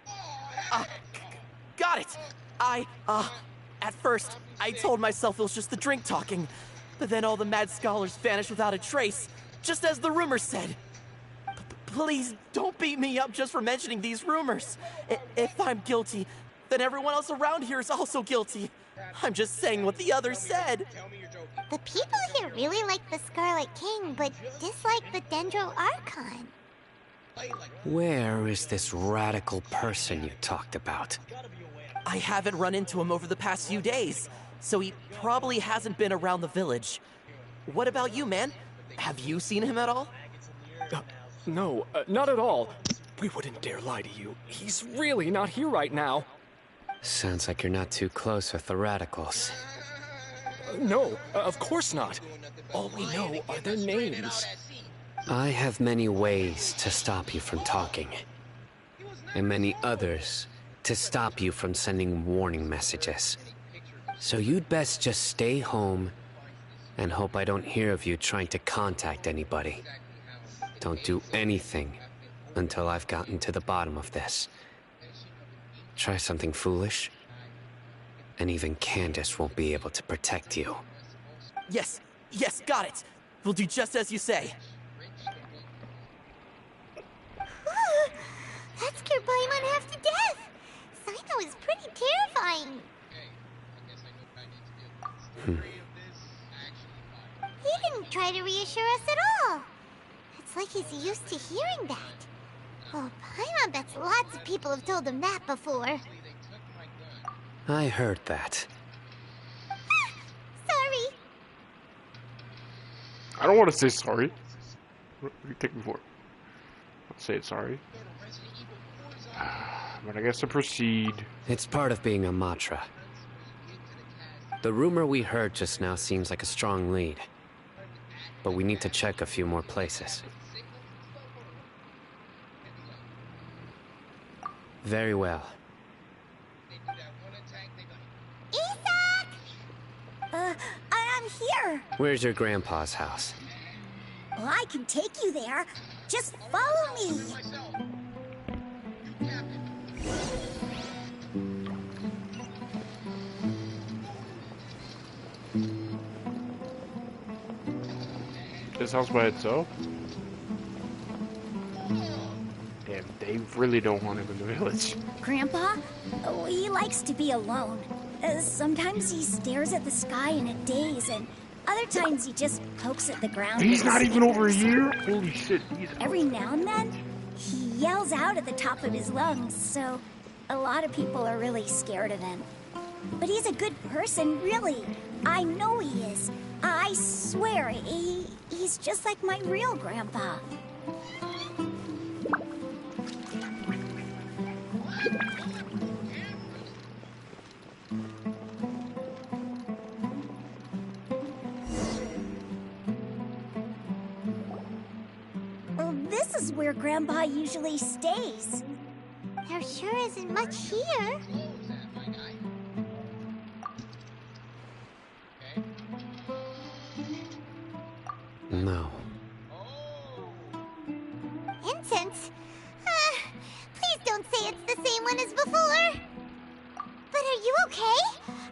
Got it! At first, I told myself it was just the drink talking, but then all the mad scholars vanished without a trace, just as the rumors said. Please don't beat me up just for mentioning these rumors. If I'm guilty, then everyone else around here is also guilty. I'm just saying what the others said. The people here really like the Scarlet King, but dislike the Dendro Archon. Where is this radical person you talked about? I haven't run into him over the past few days, so he probably hasn't been around the village. What about you, man? Have you seen him at all? No, not at all. We wouldn't dare lie to you. He's really not here right now. Sounds like you're not too close with the radicals. No, of course not. All we know are their names. I have many ways to stop you from talking. And many others to stop you from sending warning messages. So you'd best just stay home and hope I don't hear of you trying to contact anybody. Don't do anything until I've gotten to the bottom of this. Try something foolish, and even Candace won't be able to protect you. Yes, got it. We'll do just as you say. That scared Paimon half to death. Sino is pretty terrifying. He didn't try to reassure us at all. It's like he's used to hearing that. Oh, Paimon bets lots of people have told him that before. I heard that. Sorry. I don't want to say sorry. What do you take me for? I'll say it sorry. But I guess to proceed. It's part of being a Matra. The rumor we heard just now seems like a strong lead. But we need to check a few more places. Very well. I'm here. Where's your grandpa's house? Well, I can take you there. Just follow me. This house by itself? Damn, they really don't want him in the village. Grandpa? Oh, he likes to be alone. Sometimes he stares at the sky in a daze, and other times he just pokes at the ground. He's not even over here? Holy shit, he's Every now and then, he yells out at the top of his lungs, so a lot of people are really scared of him. But he's a good person, really. I know he is. I swear, he's just like my real grandpa. Well, this is where Grandpa usually stays. There sure isn't much here. No. Incense? Please don't say it's the same one as before. But are you okay?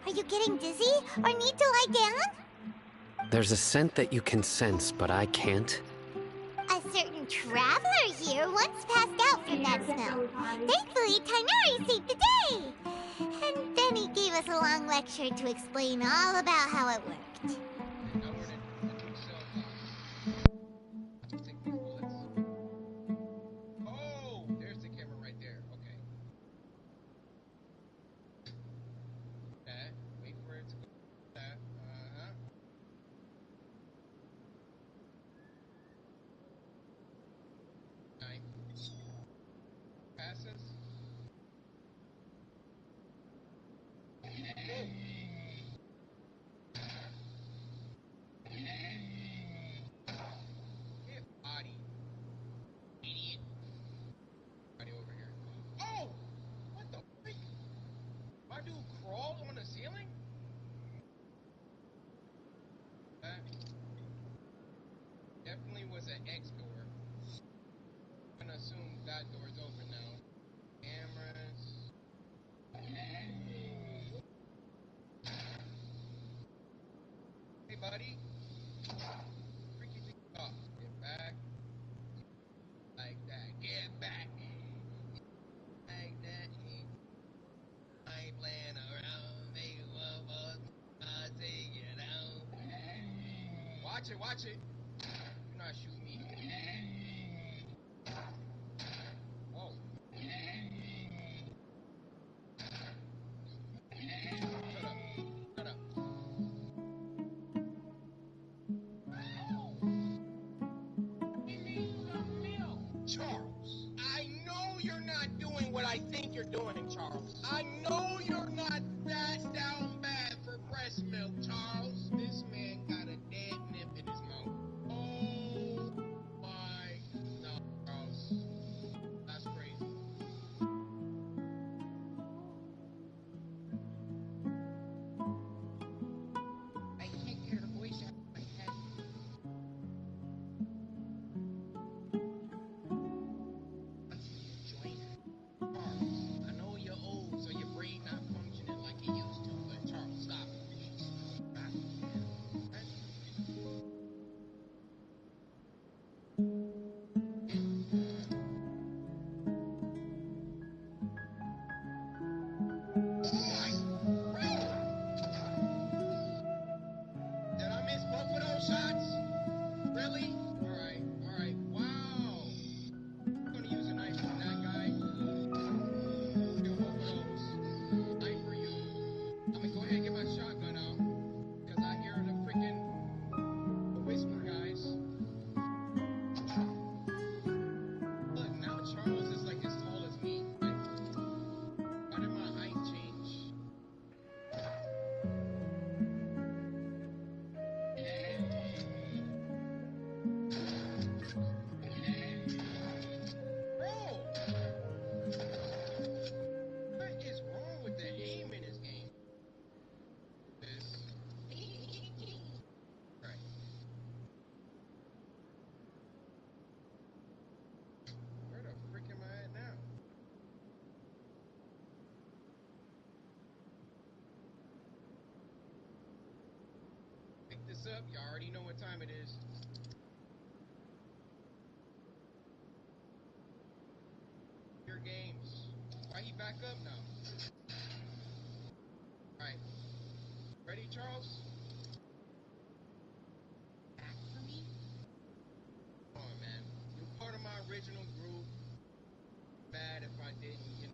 Are you getting dizzy or need to lie down? There's a scent that you can sense, but I can't. A certain traveler here once passed out from that smell. Thankfully, Tainari saved the day. And then he gave us a long lecture to explain all about how it worked. assume that door's open now. Cameras. Hey, buddy. Freaky thing off. Get back. Like that. Get back. Like that. I ain't playing around. Make it one more. I'll take it out. Watch it, watch it. Do not shoot me. Whoa. Shut up. Charles, I know you're not doing what I think you're doing, Charles. I know you're not that down bad for breast milk, Charles. This man got a dead nip in his mouth. Oh my, no, Charles. That's crazy. I can't get her voice out of my head. Charles, I know you're old, so your brain not functioning like it used to, but Charles, stop. God, did I miss both of those shots? Really? Alright, wow. I'm gonna use a knife on that guy. Kill both of those. Knife for you. I'm gonna go ahead and get my shotgun out. Because I hear the freaking whisper guys. Look, now Charles is like as tall as me. Why did my height change? Bro! What is wrong with the aim in this game? Right. Where the frick am I at now? Pick this up. You already know what time it is. Your games. Why he back up now? Alright. Ready, Charles? Back for me? Come on, man. You're part of my original group. Bad if I didn't, you know.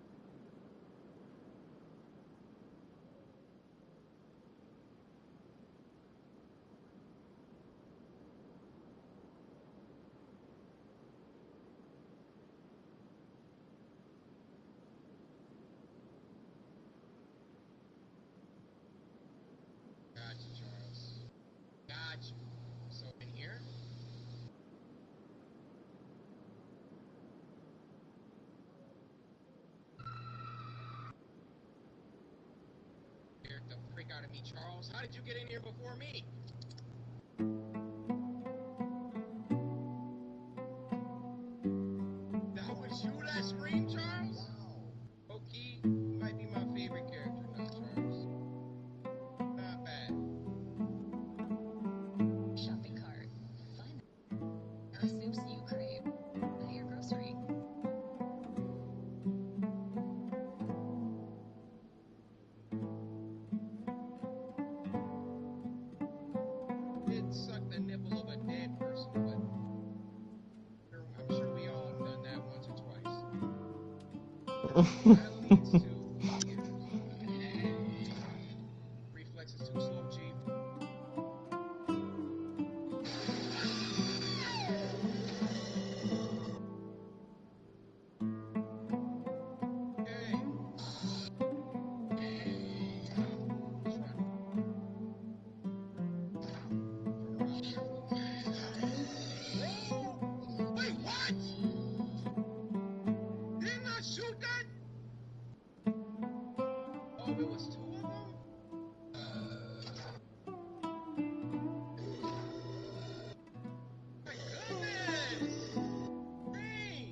Got you, Charles. Got you. So in here? Scared the frick out of me, Charles. How did you get in here before me? That was you that screamed, Charles? Okie might be my favorite character now, Charles. Not bad. Shopping cart. Find the soups you crave. Buy your grocery. Did suck the nipple of a dead person, but I'm sure we all have done that once or twice. That leads to reflexes too slow, Chief. Okay. Wait, what? Didn't I shoot that? Oh, it was two of them? My goodness! Dang!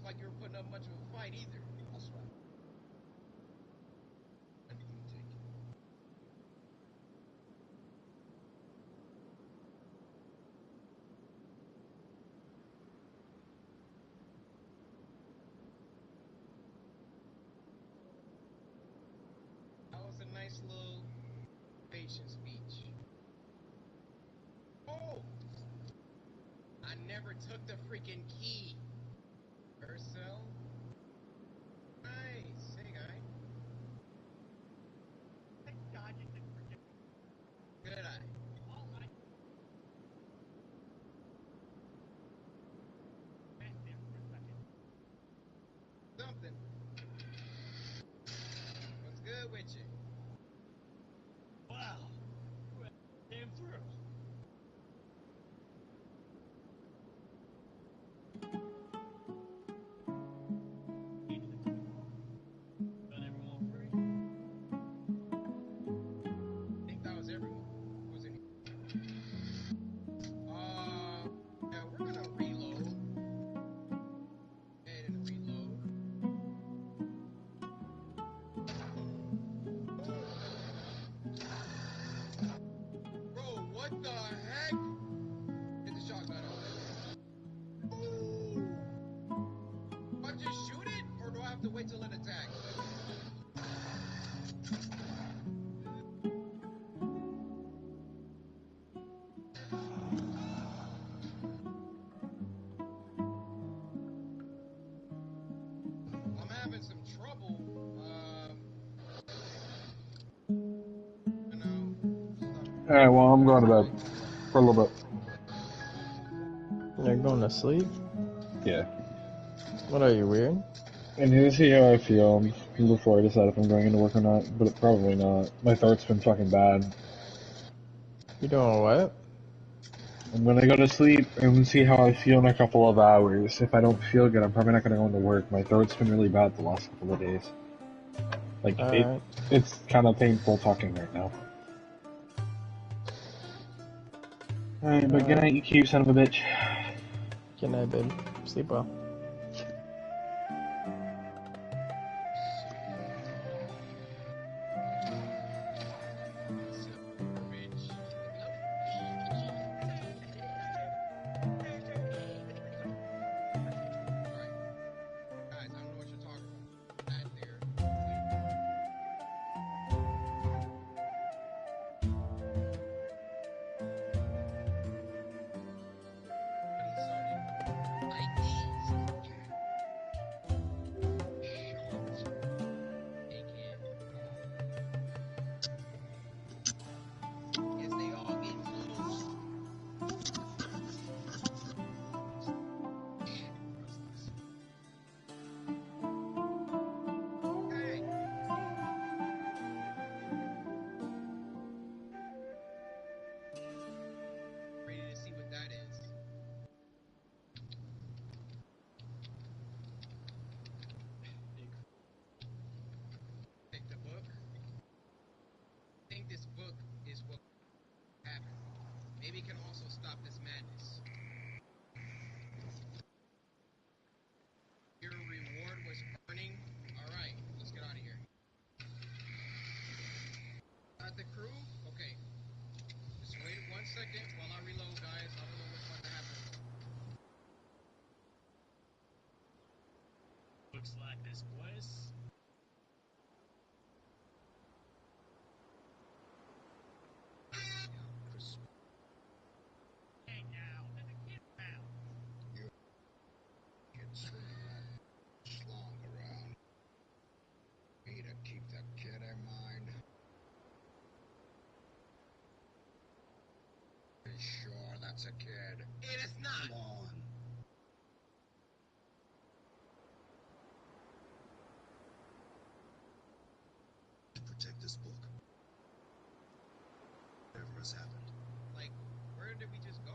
like you were putting up much of a fight either. I'll swap. That was a nice little patient speech. Oh! I never took the freaking key. Ursel? Nice. Hey, guy. Thank God you didn't forget. Good eye. Something. What's good with you? Wow. Came through. Got everyone free? I think that was everyone. Was it? Yeah, we're gonna reload. Head and reload. Bro, what the heck? Hit the shotgun on. Ooh. Do I just shoot it, or do I have to wait till it attacks? I'm having some trouble. You know. Alright, well, I'm going to bed. For a little bit. You're going to sleep? Yeah. What are you, weird? I need to see how I feel before I decide if I'm going into work or not, but probably not. My throat's been fucking bad. You doing what? I'm gonna go to sleep and see how I feel in a couple of hours. If I don't feel good, I'm probably not gonna go into work. My throat's been really bad the last couple of days. Like, Alright. it's kind of painful talking right now. Alright, but good night, you cute son of a bitch. Good night, babe. Sleep well. Guys, I don't know what you're talking about. That there. Yes, they all getting close. Hey. Ready to see what that is. Take the book. I think this book is what happened. Maybe it can also stop this madness. Your reward was earning. Alright, let's get out of here. At the crew? Okay. Just wait 1 second while I reload, guys. I don't know what's about to happen. Looks like this place. Hey now, let the kid out. You can swing that slong around. Me to keep the kid in mind. Be sure that's a kid. It is not. Come on. Protect this book. Whatever has happened. Like, where did we just go?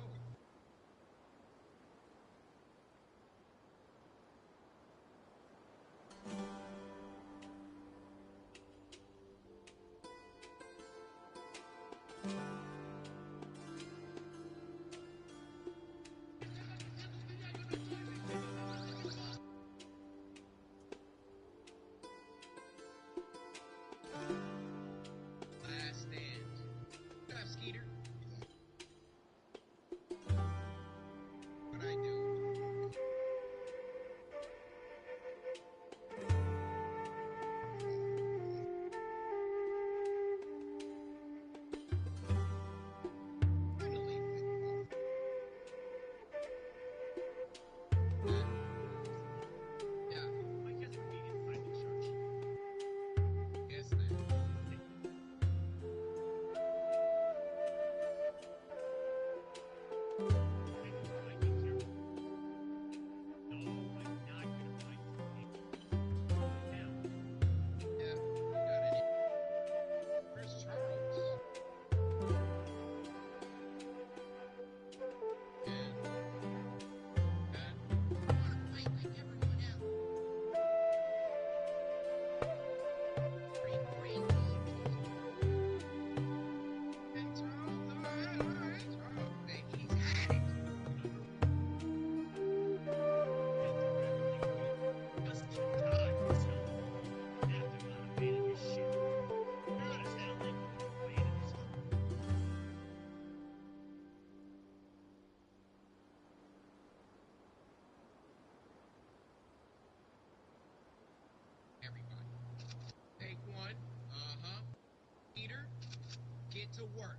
get to work.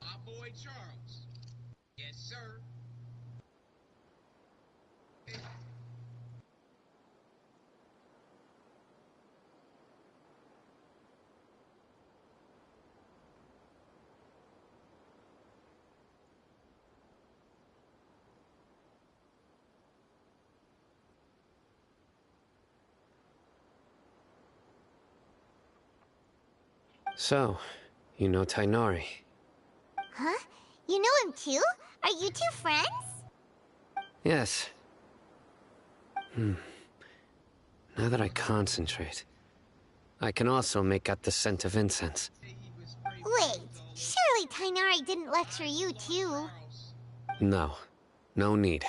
My boy Charles. Yes, sir. So, you know Tainari? Huh? You know him too? Are you two friends? Yes. Now that I concentrate, I can also make out the scent of incense. Wait, surely Tainari didn't lecture you too? No. No need.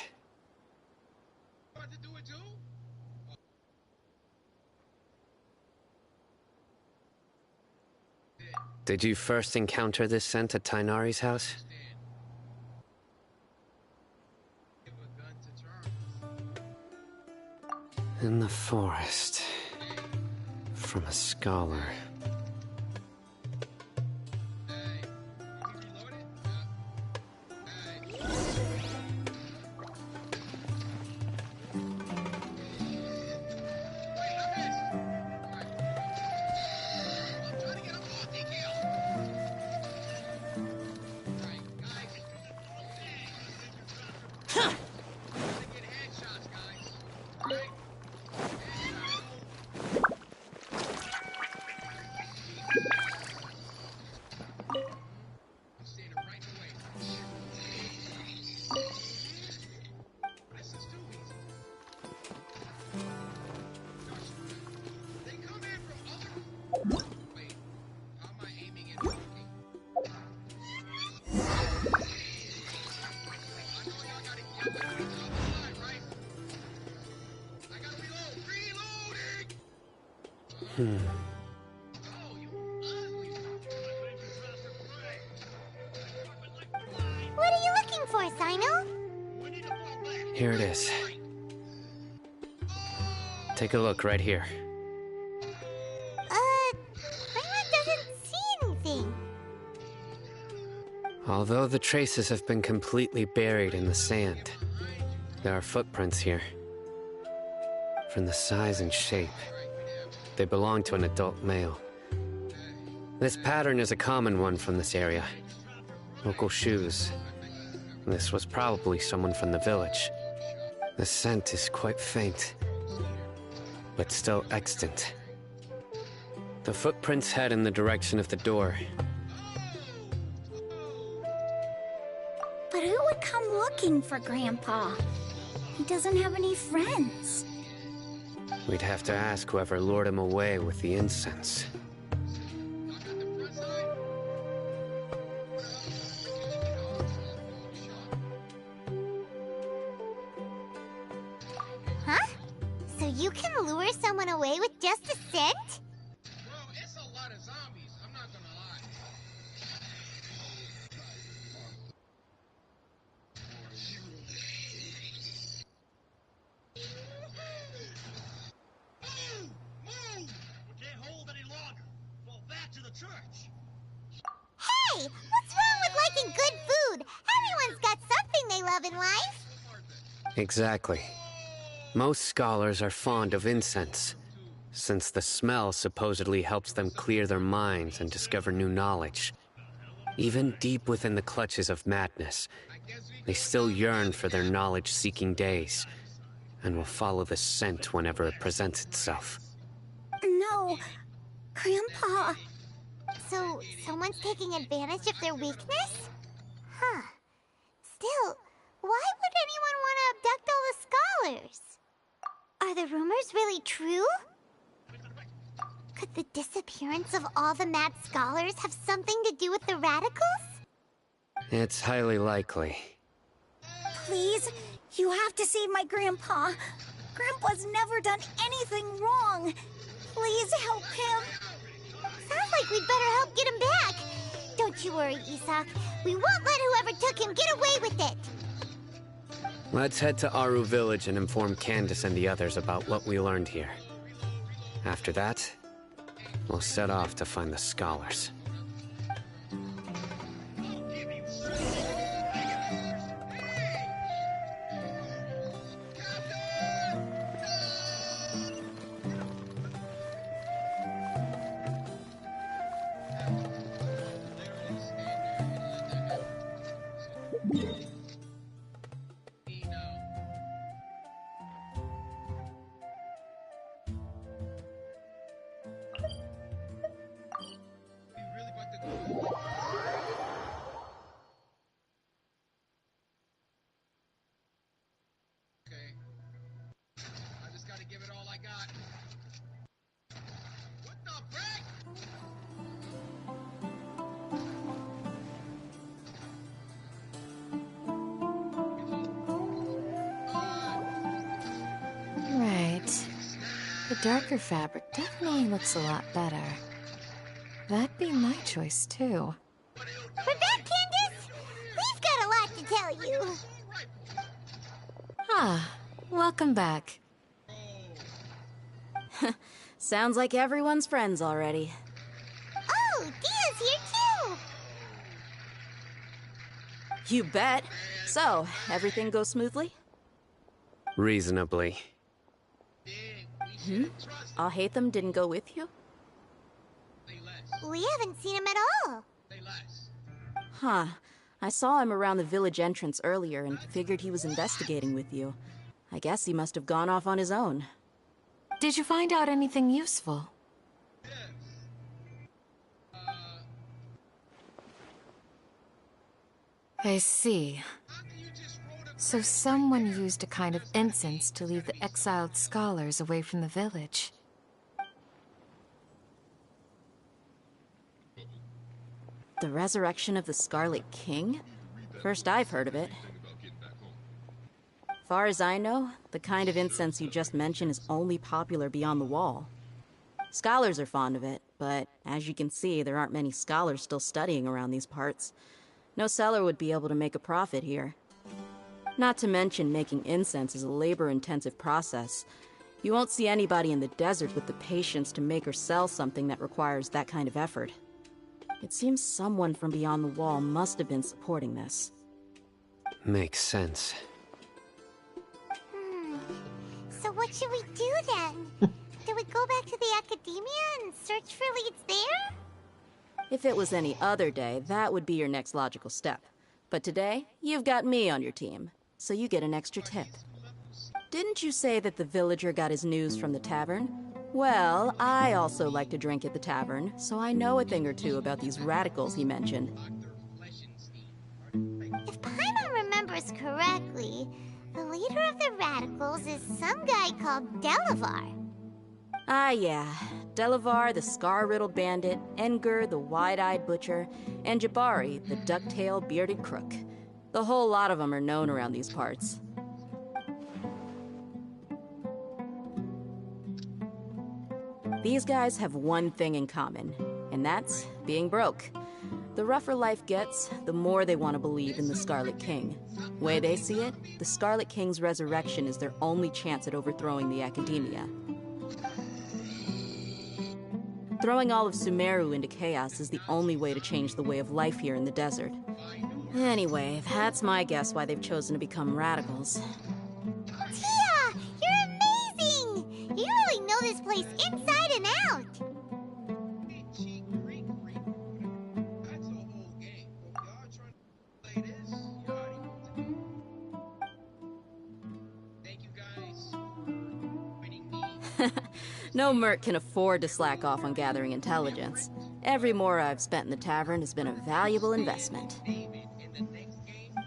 Did you first encounter this scent at Tainari's house? In the forest. From a scholar. What are you looking for, Sino? Here it is. Take a look right here. Paimon doesn't see anything. Although the traces have been completely buried in the sand, there are footprints here. From the size and shape, they belong to an adult male. This pattern is a common one from this area. Local shoes. This was probably someone from the village. The scent is quite faint, but still extant. The footprints head in the direction of the door. But who would come looking for Grandpa? He doesn't have any friends. We'd have to ask whoever lured him away with the incense. Huh? So you can lure someone away with just a scent? Hey! What's wrong with liking good food? Everyone's got something they love in life. Exactly. Most scholars are fond of incense, since the smell supposedly helps them clear their minds and discover new knowledge. Even deep within the clutches of madness, they still yearn for their knowledge-seeking days, and will follow the scent whenever it presents itself. No, Grandpa. So, someone's taking advantage of their weakness? Huh. Still, why would anyone want to abduct all the scholars? Are the rumors really true? Could the disappearance of all the mad scholars have something to do with the radicals? It's highly likely. Please, you have to save my Grandpa. Grandpa's never done anything wrong. Please help him. Sounds like we'd better help get him back. Don't you worry, Isak. We won't let whoever took him get away with it. Let's head to Aru Village and inform Candace and the others about what we learned here. After that, we'll set off to find the scholars. Right. The darker fabric definitely looks a lot better. That'd be my choice, too. We're back, Candace! We've got a lot to tell you. Ah, welcome back. Sounds like everyone's friends already. Oh, Dia's here too! You bet. So, everything goes smoothly? Reasonably. Alhaitham didn't go with you? We haven't seen him at all. Huh. I saw him around the village entrance earlier and figured he was investigating with you. I guess he must have gone off on his own. Did you find out anything useful? I see. So someone used a kind of incense to lead the exiled scholars away from the village. The resurrection of the Scarlet King? First I've heard of it. Far as I know, the kind of incense you just mentioned is only popular beyond the wall. Scholars are fond of it, but as you can see, there aren't many scholars still studying around these parts. No seller would be able to make a profit here. Not to mention, making incense is a labor-intensive process. You won't see anybody in the desert with the patience to make or sell something that requires that kind of effort. It seems someone from beyond the wall must have been supporting this. Makes sense. So what should we do then? Do we go back to the academia and search for leads there? If it was any other day, that would be your next logical step. But today, you've got me on your team, so you get an extra tip. Didn't you say that the villager got his news from the tavern? Well, I also like to drink at the tavern, so I know a thing or two about these radicals he mentioned. If Paimon remembers correctly, the leader of the radicals is some guy called Delavar. Ah, yeah. Delavar, the scar-riddled bandit, Engur, the wide-eyed butcher, and Jabari, the duck-tailed bearded crook. The whole lot of them are known around these parts. These guys have one thing in common, and that's being broke. The rougher life gets, the more they want to believe in the Scarlet King. Way they see it, the Scarlet King's resurrection is their only chance at overthrowing the Academia. Throwing all of Sumeru into chaos is the only way to change the way of life here in the desert. Anyway, that's my guess why they've chosen to become radicals. Tia! You're amazing! You really know this place inside and out! No merc can afford to slack off on gathering intelligence. Every mora I've spent in the tavern has been a valuable investment.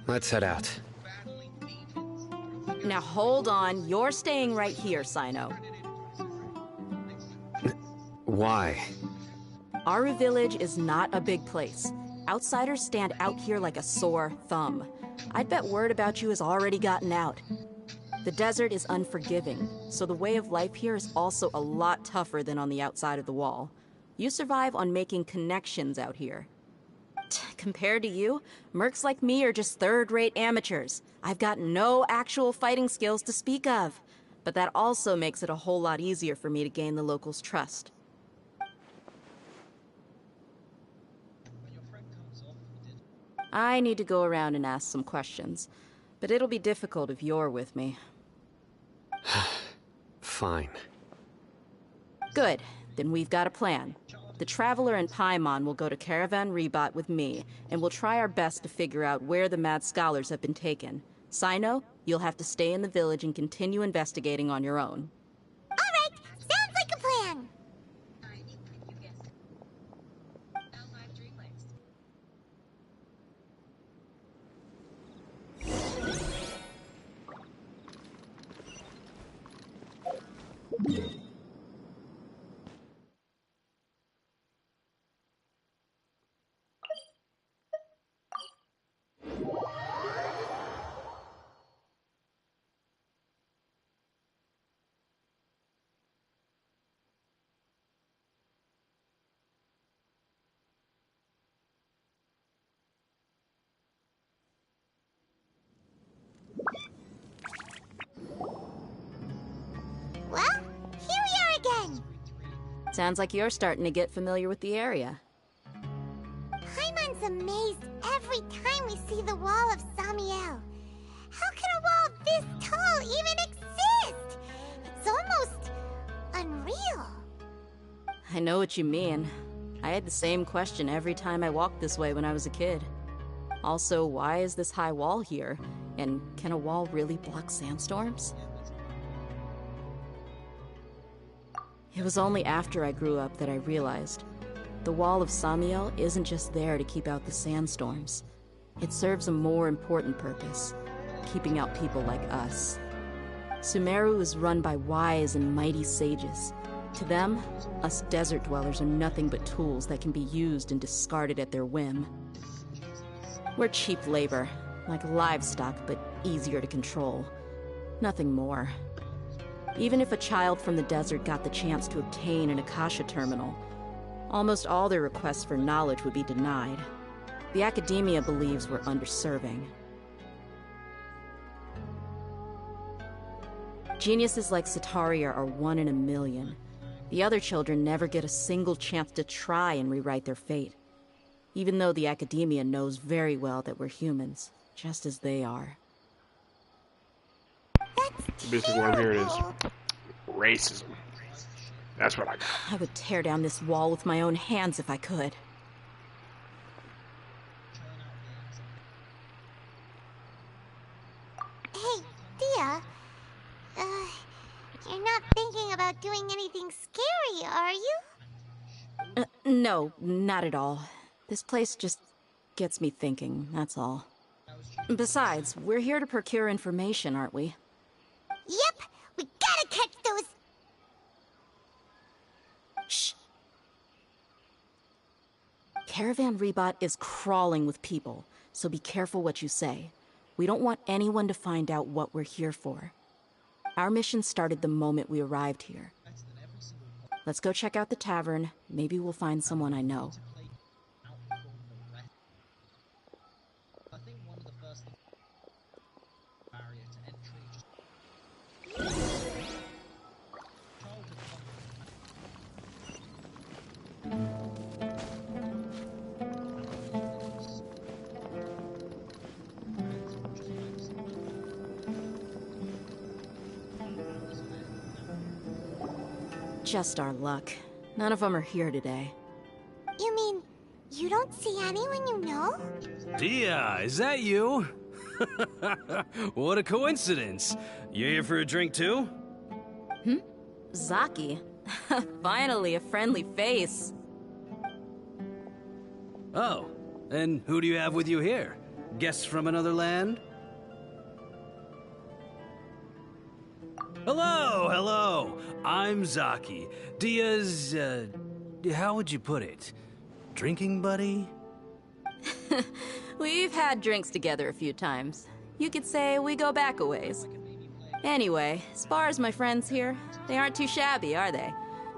Let's head out. Now hold on, you're staying right here, Sino. Why? Aru Village is not a big place. Outsiders stand out here like a sore thumb. I'd bet word about you has already gotten out. The desert is unforgiving, so the way of life here is also a lot tougher than on the outside of the wall. You survive on making connections out here. Compared to you, mercs like me are just third-rate amateurs. I've got no actual fighting skills to speak of. But that also makes it a whole lot easier for me to gain the locals' trust. I need to go around and ask some questions, but it'll be difficult if you're with me. Fine. Good. Then we've got a plan. The Traveler and Paimon will go to Caravan Rebot with me, and we'll try our best to figure out where the mad scholars have been taken. Sino, you'll have to stay in the village and continue investigating on your own. Alright! Sounds like a plan! Yeah. Sounds like you're starting to get familiar with the area. Paimon's amazed every time we see the wall of Samiel. How can a wall this tall even exist? It's almost unreal. I know what you mean. I had the same question every time I walked this way when I was a kid. Also, why is this high wall here? And can a wall really block sandstorms? It was only after I grew up that I realized the wall of Samiel isn't just there to keep out the sandstorms. It serves a more important purpose, keeping out people like us. Sumeru is run by wise and mighty sages. To them, us desert dwellers are nothing but tools that can be used and discarded at their whim. We're cheap labor, like livestock, but easier to control. Nothing more. Even if a child from the desert got the chance to obtain an Akasha terminal, almost all their requests for knowledge would be denied. The academia believes we're underserving. Geniuses like Sataria are 1 in a million. The other children never get a single chance to try and rewrite their fate. Even though the academia knows very well that we're humans, just as they are. Basically what I'm hearing is racism. That's what I got. I would tear down this wall with my own hands if I could. Hey, Dia. You're not thinking about doing anything scary, are you? No, not at all. This place just gets me thinking, that's all. Besides, we're here to procure information, aren't we? Yep, we gotta catch those... Shh. Caravan Rebot is crawling with people, so be careful what you say. We don't want anyone to find out what we're here for. Our mission started the moment we arrived here. Let's go check out the tavern. Maybe we'll find someone I know. Just our luck. None of them are here today. You mean, you don't see anyone you know? Dia, is that you? What a coincidence. You here for a drink too? Zaki. Finally, a friendly face. Oh, and who do you have with you here? Guests from another land? Hello, hello. I'm Zaki. Dia's, how would you put it? Drinking buddy? We've had drinks together a few times. You could say we go back a ways. Anyway, as far as my friends here, they aren't too shabby, are they?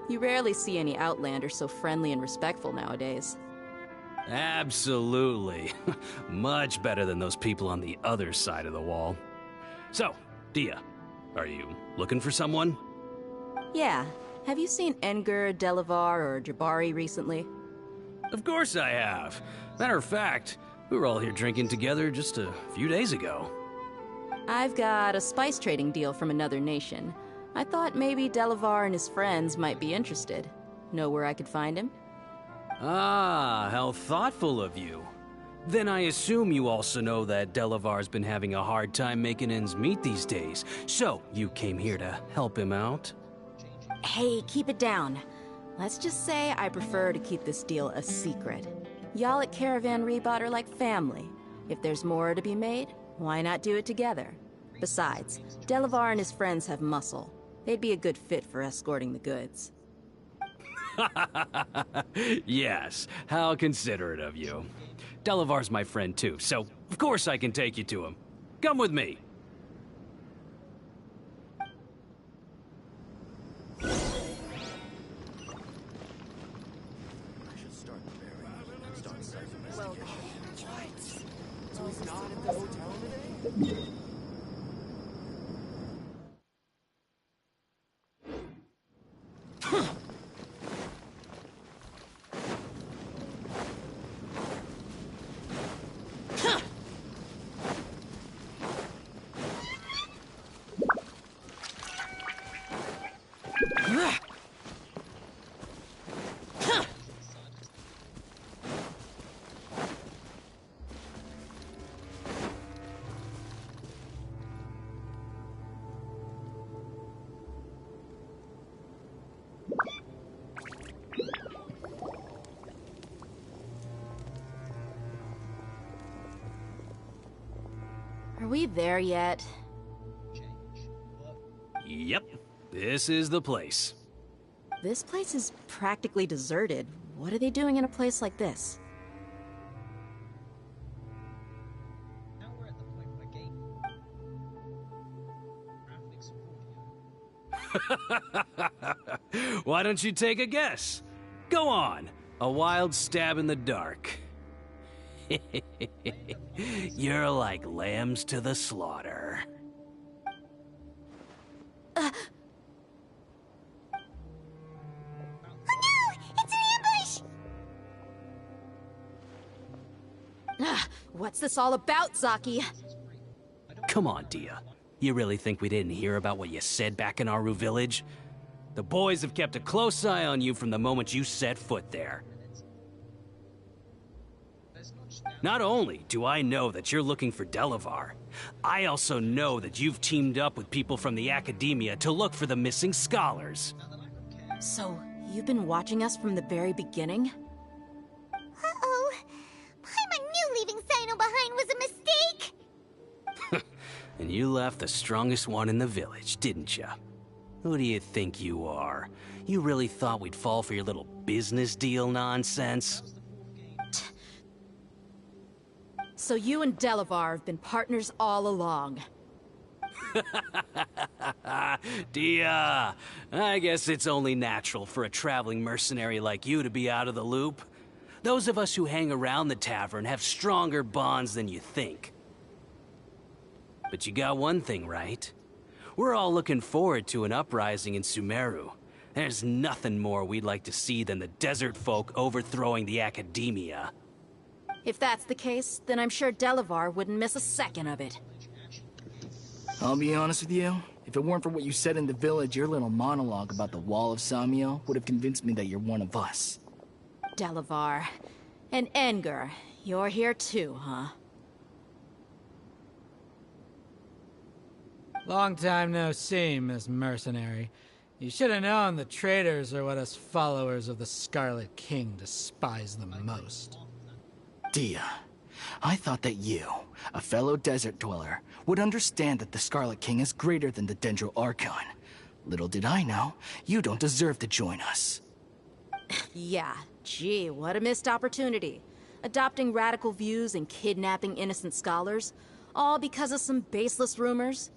You rarely see any Outlanders so friendly and respectful nowadays. Absolutely. Much better than those people on the other side of the wall. So, Dia, are you looking for someone? Yeah. Have you seen Engur, Delavar, or Jabari recently? Of course I have. Matter of fact, we were all here drinking together just a few days ago. I've got a spice trading deal from another nation. I thought maybe Delavar and his friends might be interested. Know where I could find him? Ah, how thoughtful of you. Then I assume you also know that Delavar's been having a hard time making ends meet these days. So, you came here to help him out? Hey, keep it down. Let's just say I prefer to keep this deal a secret. Y'all at Caravan Rebot are like family. If there's more to be made, why not do it together? Besides, Delavar and his friends have muscle. They'd be a good fit for escorting the goods. Yes, how considerate of you. Delavar's my friend too, so of course I can take you to him. Come with me. we there yet? Yep, this is the place. This place is practically deserted. What are they doing in a place like this? Why don't you take a guess? Go on, a wild stab in the dark. You're like lambs to the slaughter. What's this all about, Zaki? Come on, Dia. You really think we didn't hear about what you said back in Aru Village? The boys have kept a close eye on you from the moment you set foot there. Not only do I know that you're looking for Delavar, I also know that you've teamed up with people from the Academia to look for the missing scholars. So, you've been watching us from the very beginning? Uh-oh. Paimon knew leaving Sino behind was a mistake! And you left the strongest one in the village, didn't you? Who do you think you are? You really thought we'd fall for your little business deal nonsense? So you and Delavar have been partners all along. Dia, I guess it's only natural for a traveling mercenary like you to be out of the loop. Those of us who hang around the tavern have stronger bonds than you think. But you got one thing right. We're all looking forward to an uprising in Sumeru. There's nothing more we'd like to see than the desert folk overthrowing the Academia. If that's the case, then I'm sure Delavar wouldn't miss a second of it. I'll be honest with you. If it weren't for what you said in the village, your little monologue about the Wall of Samiel would have convinced me that you're one of us. Delavar. And Engar, you're here too, huh? Long time no see, Miss Mercenary. You should have known the traitors are what us followers of the Scarlet King despise the most. Dia, I thought that you, a fellow desert dweller, would understand that the Scarlet King is greater than the Dendro Archon. Little did I know, you don't deserve to join us. Yeah, gee, what a missed opportunity. Adopting radical views and kidnapping innocent scholars, all because of some baseless rumors.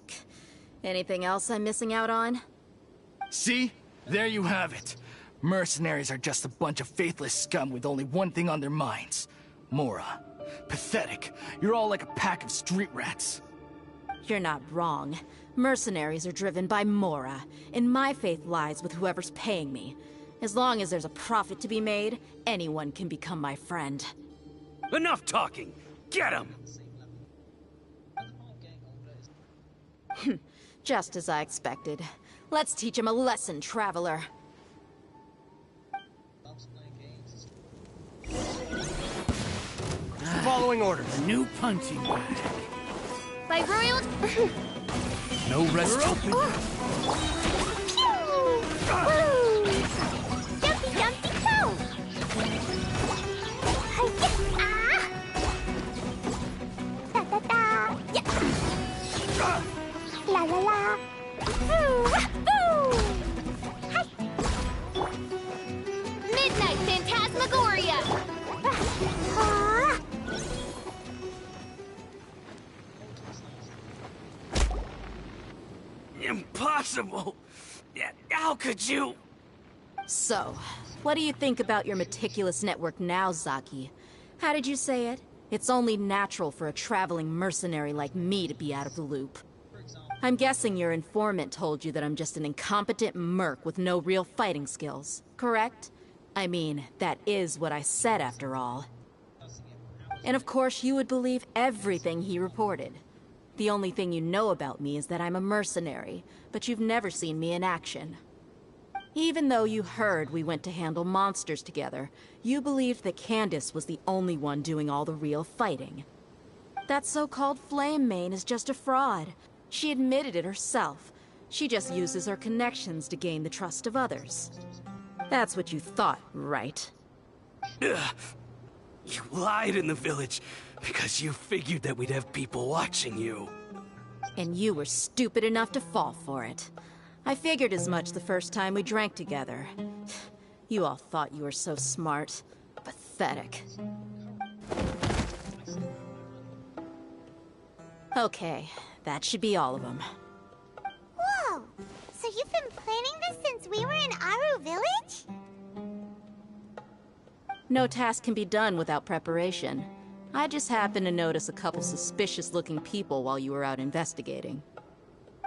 Anything else I'm missing out on? See? There you have it. Mercenaries are just a bunch of faithless scum with only one thing on their minds. Mora. Pathetic. You're all like a pack of street rats. You're not wrong. Mercenaries are driven by Mora, and my faith lies with whoever's paying me. As long as there's a profit to be made, anyone can become my friend. Enough talking! Get him! Just as I expected. Let's teach him a lesson, traveler. Following orders. New punching bag. By Royal... No rest. Pew! Woo! Jumpy, jumpy, go! Ah! Da, da, da! Yeah! La, la, la! Woo! Woo! Hi! Midnight Phantasmagoria! Ah! Impossible! How could you? So, what do you think about your meticulous network now, Zaki? How did you say it? It's only natural for a traveling mercenary like me to be out of the loop. I'm guessing your informant told you that I'm just an incompetent merc with no real fighting skills, correct? I mean, that is what I said after all. And of course, you would believe everything he reported. The only thing you know about me is that I'm a mercenary, but you've never seen me in action. Even though you heard we went to handle monsters together, you believed that Candace was the only one doing all the real fighting. That so-called Flame Mane is just a fraud. She admitted it herself. She just uses her connections to gain the trust of others. That's what you thought, right? Ugh. You lied in the village because you figured that we'd have people watching you. And you were stupid enough to fall for it. I figured as much the first time we drank together. You all thought you were so smart. Pathetic. Okay, that should be all of them. Whoa! So you've been planning this since we were in Aru Village? No task can be done without preparation. I just happened to notice a couple suspicious-looking people while you were out investigating.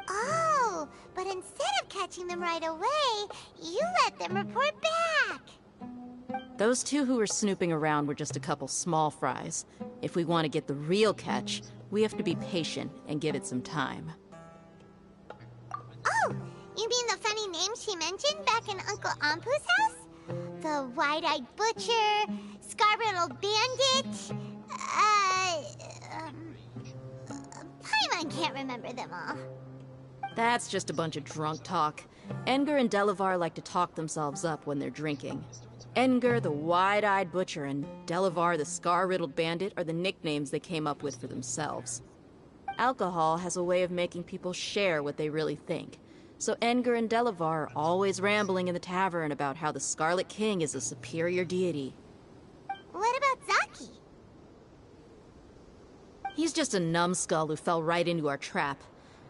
Oh, but instead of catching them right away, you let them report back. Those two who were snooping around were just a couple small fries. If we want to get the real catch, we have to be patient and give it some time. Oh, you mean the funny name she mentioned back in Uncle Ampu's house? The wide-eyed butcher, scar-riddled bandit, Paimon can't remember them all. That's just a bunch of drunk talk. Edgar and Delavar like to talk themselves up when they're drinking. Edgar, the wide-eyed butcher, and Delavar, the scar-riddled bandit, are the nicknames they came up with for themselves. Alcohol has a way of making people share what they really think. So Edgar and Delavar are always rambling in the tavern about how the Scarlet King is a superior deity. What about Zaki? He's just a numbskull who fell right into our trap.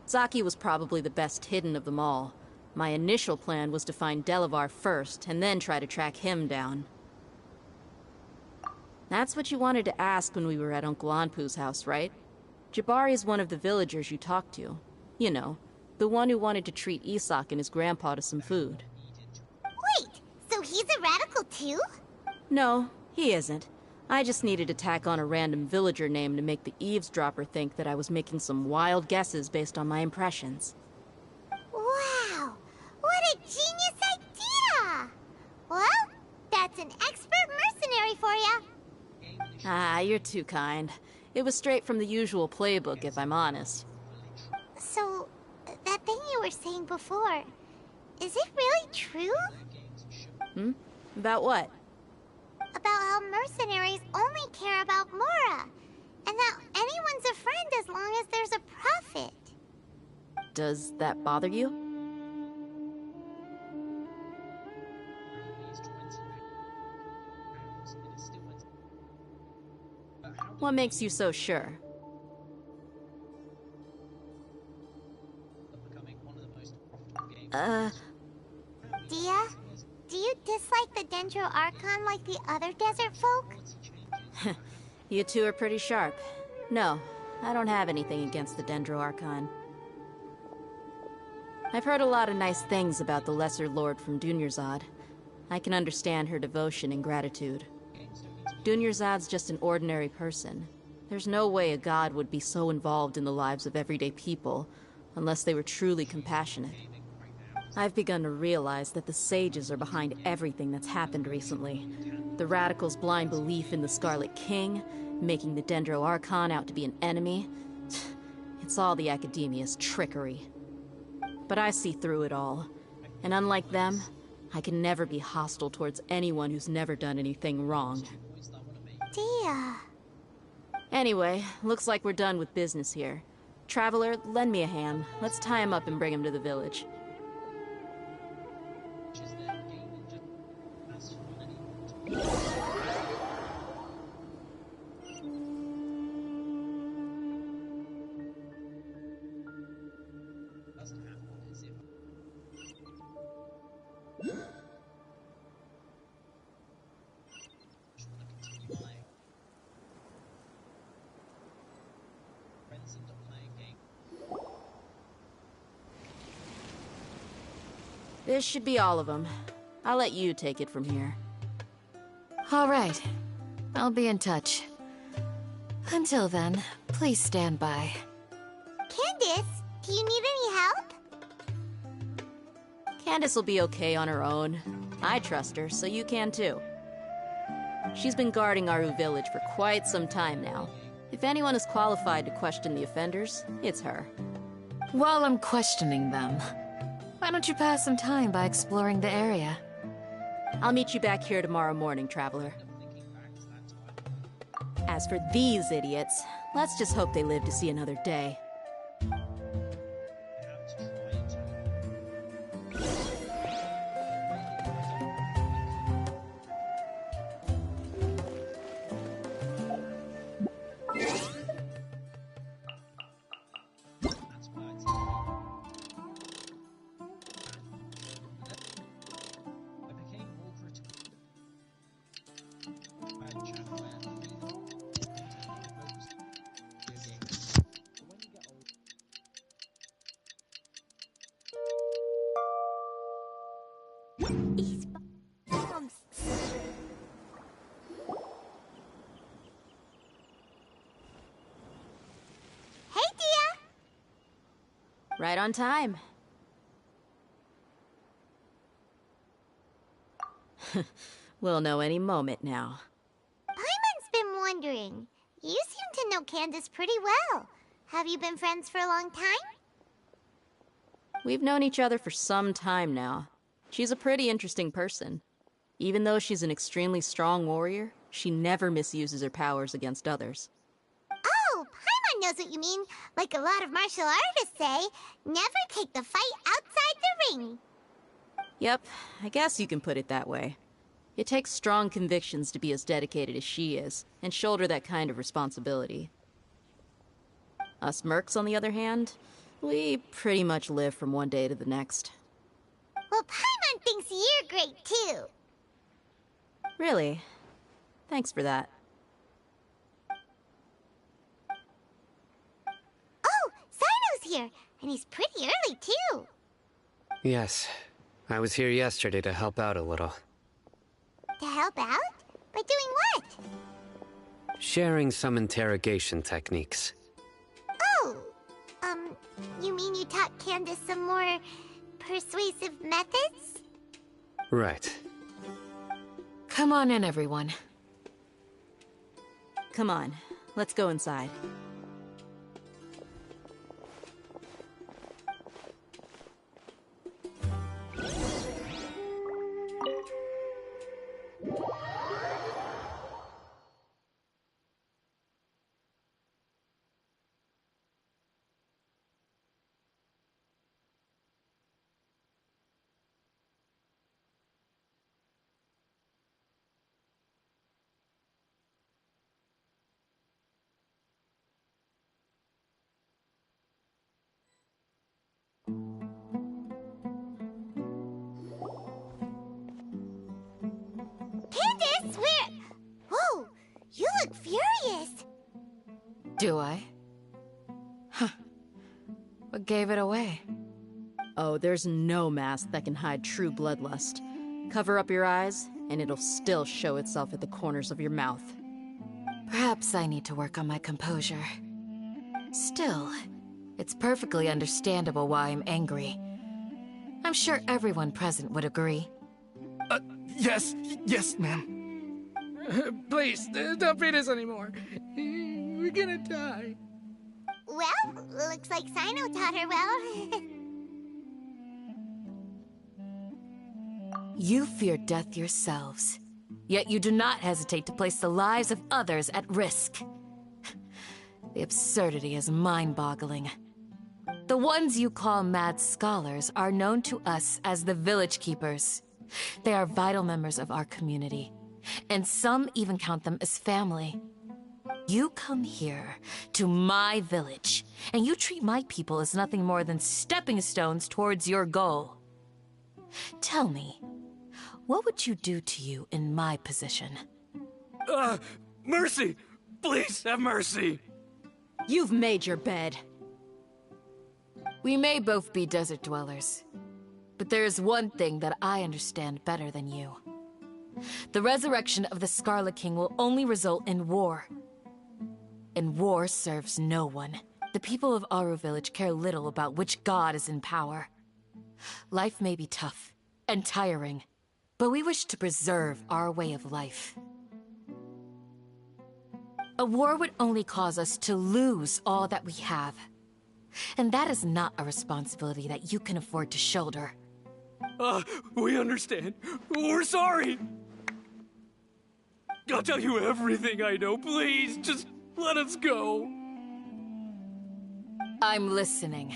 Zaki was probably the best hidden of them all. My initial plan was to find Delavar first, and then try to track him down. That's what you wanted to ask when we were at Uncle Anpu's house, right? Jabari is one of the villagers you talked to. You know, the one who wanted to treat Isak and his grandpa to some food. Wait, so he's a radical too? No, he isn't. I just needed to tack on a random villager name to make the eavesdropper think that I was making some wild guesses based on my impressions. Wow, what a genius idea! Well, that's an expert mercenary for you. Ah, you're too kind. It was straight from the usual playbook, if I'm honest. So, that thing you were saying before, is it really true? Hmm? About what? About how mercenaries only care about Mora, and that anyone's a friend as long as there's a profit. Does that bother you? What makes you so sure? Dia, do you dislike the Dendro Archon like the other desert folk? You two are pretty sharp. No, I don't have anything against the Dendro Archon. I've heard a lot of nice things about the Lesser Lord from Dunyarzad. I can understand her devotion and gratitude. Dunyarzad's just an ordinary person. There's no way a god would be so involved in the lives of everyday people, unless they were truly compassionate. I've begun to realize that the sages are behind everything that's happened recently. The radicals' blind belief in the Scarlet King, making the Dendro Archon out to be an enemy. It's all the Academia's trickery. But I see through it all. And unlike them, I can never be hostile towards anyone who's never done anything wrong. Dia. Anyway, looks like we're done with business here. Traveler, lend me a hand. Let's tie him up and bring him to the village. This should be all of them. I'll let you take it from here. All right. I'll be in touch. Until then, please stand by. Candace, do you need any help? Candace will be okay on her own. I trust her, so you can too. She's been guarding Aru Village for quite some time now. If anyone is qualified to question the offenders, it's her. While I'm questioning them, why don't you pass some time by exploring the area? I'll meet you back here tomorrow morning, Traveler. As for these idiots, let's just hope they live to see another day. Right on time. We'll know any moment now. Paimon's been wondering. You seem to know Candace pretty well. Have you been friends for a long time? We've known each other for some time now. She's a pretty interesting person. Even though she's an extremely strong warrior, she never misuses her powers against others. Oh, Paimon knows what you mean. Like a lot of martial artists say, never take the fight outside the ring. Yep, I guess you can put it that way. It takes strong convictions to be as dedicated as she is, and shoulder that kind of responsibility. Us mercs, on the other hand, we pretty much live from one day to the next. Well, Paimon thinks you're great too. Really? Thanks for that. Oh, Sino's here, and he's pretty early too. Yes. I was here yesterday to help out a little. To help out? By doing what? Sharing some interrogation techniques. Oh, you mean you taught Candace some more persuasive methods? Right. Come on in, everyone. Come on, let's go inside. Candace, where? Whoa, you look furious. Do I? Huh. What gave it away? Oh, there's no mask that can hide true bloodlust. Cover up your eyes, and it'll still show itself at the corners of your mouth. Perhaps I need to work on my composure. Still, it's perfectly understandable why I'm angry. I'm sure everyone present would agree. Yes, ma'am. Please, don't beat us anymore. We're gonna die. Well, looks like Sino taught her well. You fear death yourselves, yet you do not hesitate to place the lives of others at risk. The absurdity is mind-boggling. The ones you call mad scholars are known to us as the Village Keepers. They are vital members of our community, and some even count them as family. You come here, to my village, and you treat my people as nothing more than stepping stones towards your goal. Tell me, what would you do to you in my position? Mercy! Please have mercy! You've made your bed. We may both be desert dwellers, but there is one thing that I understand better than you. The resurrection of the Scarlet King will only result in war. And war serves no one. The people of Aru Village care little about which god is in power. Life may be tough and tiring, but we wish to preserve our way of life. A war would only cause us to lose all that we have. And that is not a responsibility that you can afford to shoulder. We understand. We're sorry. I'll tell you everything I know. Please, just let us go. I'm listening.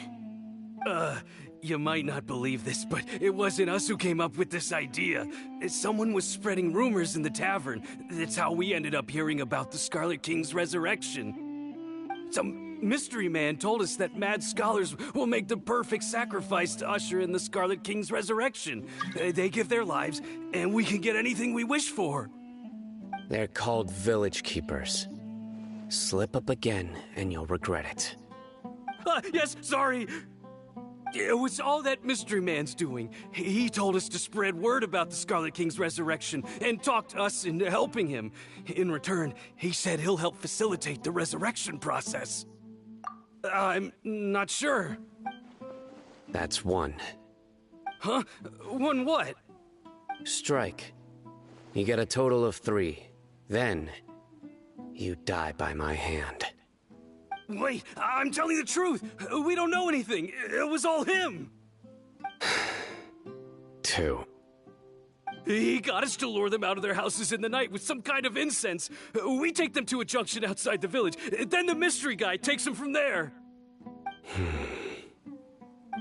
You might not believe this, but it wasn't us who came up with this idea. Someone was spreading rumors in the tavern. That's how we ended up hearing about the Scarlet King's resurrection. Some mystery man told us that mad scholars will make the perfect sacrifice to usher in the Scarlet King's resurrection. They give their lives, and we can get anything we wish for. They're called Village Keepers. Slip up again, and you'll regret it. Yes, sorry. It was all that mystery man's doing. He told us to spread word about the Scarlet King's resurrection and talked us into helping him. In return, he said he'll help facilitate the resurrection process. I'm not sure. That's one. Huh? One what? Strike. You get a total of 3. Then, you die by my hand. Wait, I'm telling the truth. We don't know anything. It was all him. 2. He got us to lure them out of their houses in the night with some kind of incense. We take them to a junction outside the village. Then the mystery guy takes them from there.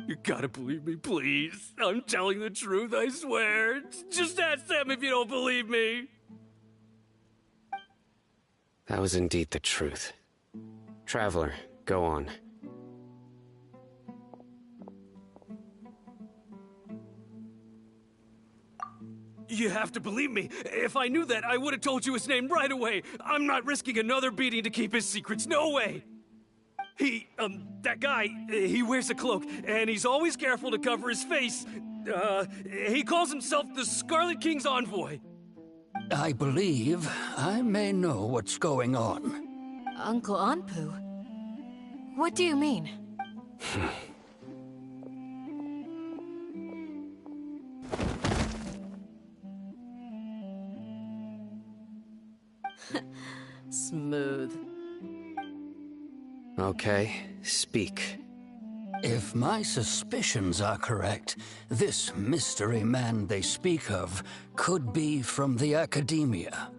You gotta believe me, please. I'm telling the truth, I swear. Just ask them if you don't believe me. That was indeed the truth. Traveler, go on. You have to believe me. If I knew that, I would have told you his name right away. I'm not risking another beating to keep his secrets. No way. That guy, he wears a cloak, and he's always careful to cover his face. He calls himself the Scarlet King's envoy. I believe I may know what's going on. Uncle Anpu? What do you mean? Smooth. Okay, speak. If my suspicions are correct, this mystery man they speak of could be from the Academia.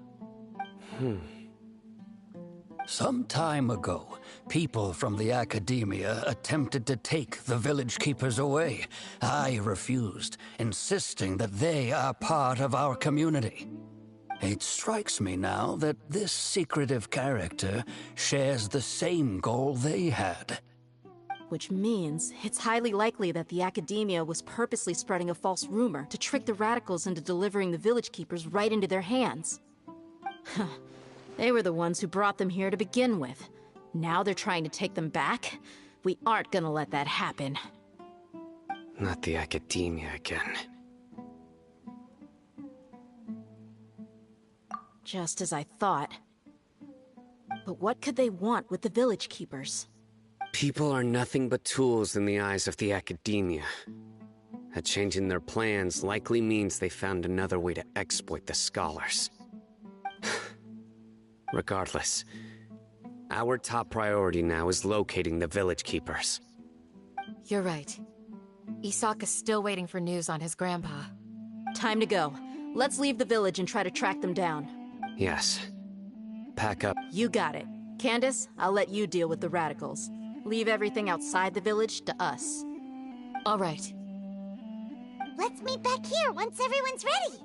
Some time ago, people from the Academia attempted to take the village keepers away. I refused, insisting that they are part of our community. It strikes me now that this secretive character shares the same goal they had. Which means it's highly likely that the Academia was purposely spreading a false rumor to trick the radicals into delivering the village keepers right into their hands. They were the ones who brought them here to begin with. Now they're trying to take them back? We aren't gonna let that happen. Not the Academia again. Just as I thought. But what could they want with the village keepers? People are nothing but tools in the eyes of the Academia. A change in their plans likely means they found another way to exploit the scholars. Regardless, our top priority now is locating the village keepers. You're right. Isaac is still waiting for news on his grandpa. Time to go. Let's leave the village and try to track them down. Yes. Pack up. You got it. Candace, I'll let you deal with the radicals. Leave everything outside the village to us. All right. Let's meet back here once everyone's ready.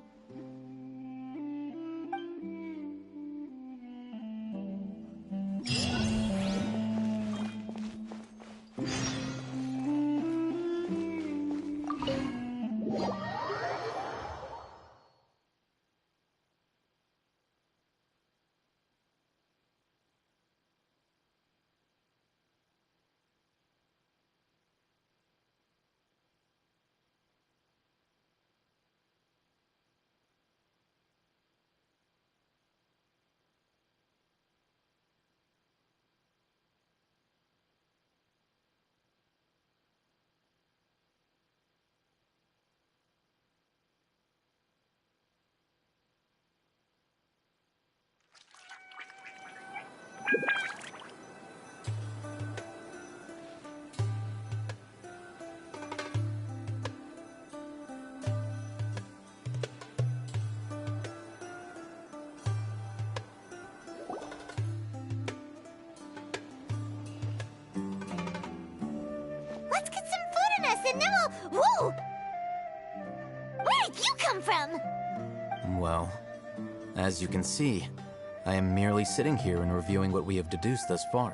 Let's get some food in us and then we'll... Whoa! Where did you come from? Well, as you can see, I am merely sitting here and reviewing what we have deduced thus far.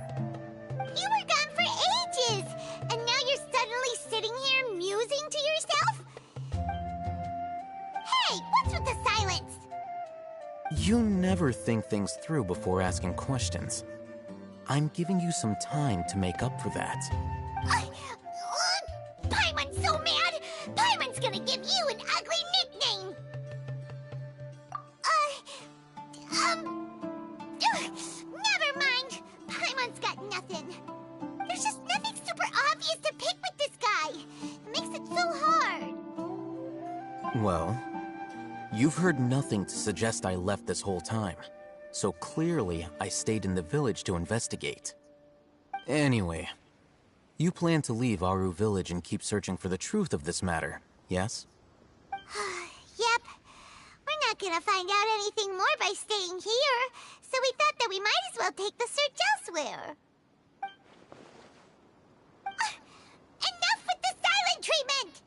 You were gone for ages! And now you're suddenly sitting here musing to yourself? Hey, what's with the silence? You never think things through before asking questions. I'm giving you some time to make up for that. Paimon's so mad! Paimon's gonna give you an ugly nickname! Never mind! Paimon's got nothing. There's just nothing super obvious to pick with this guy. Well, you've heard nothing to suggest I left this whole time, so clearly I stayed in the village to investigate. Anyway, you plan to leave Aru Village and keep searching for the truth of this matter, yes? Yep. We're not gonna find out anything more by staying here, so we thought that we might as well take the search elsewhere. Enough with the silent treatment!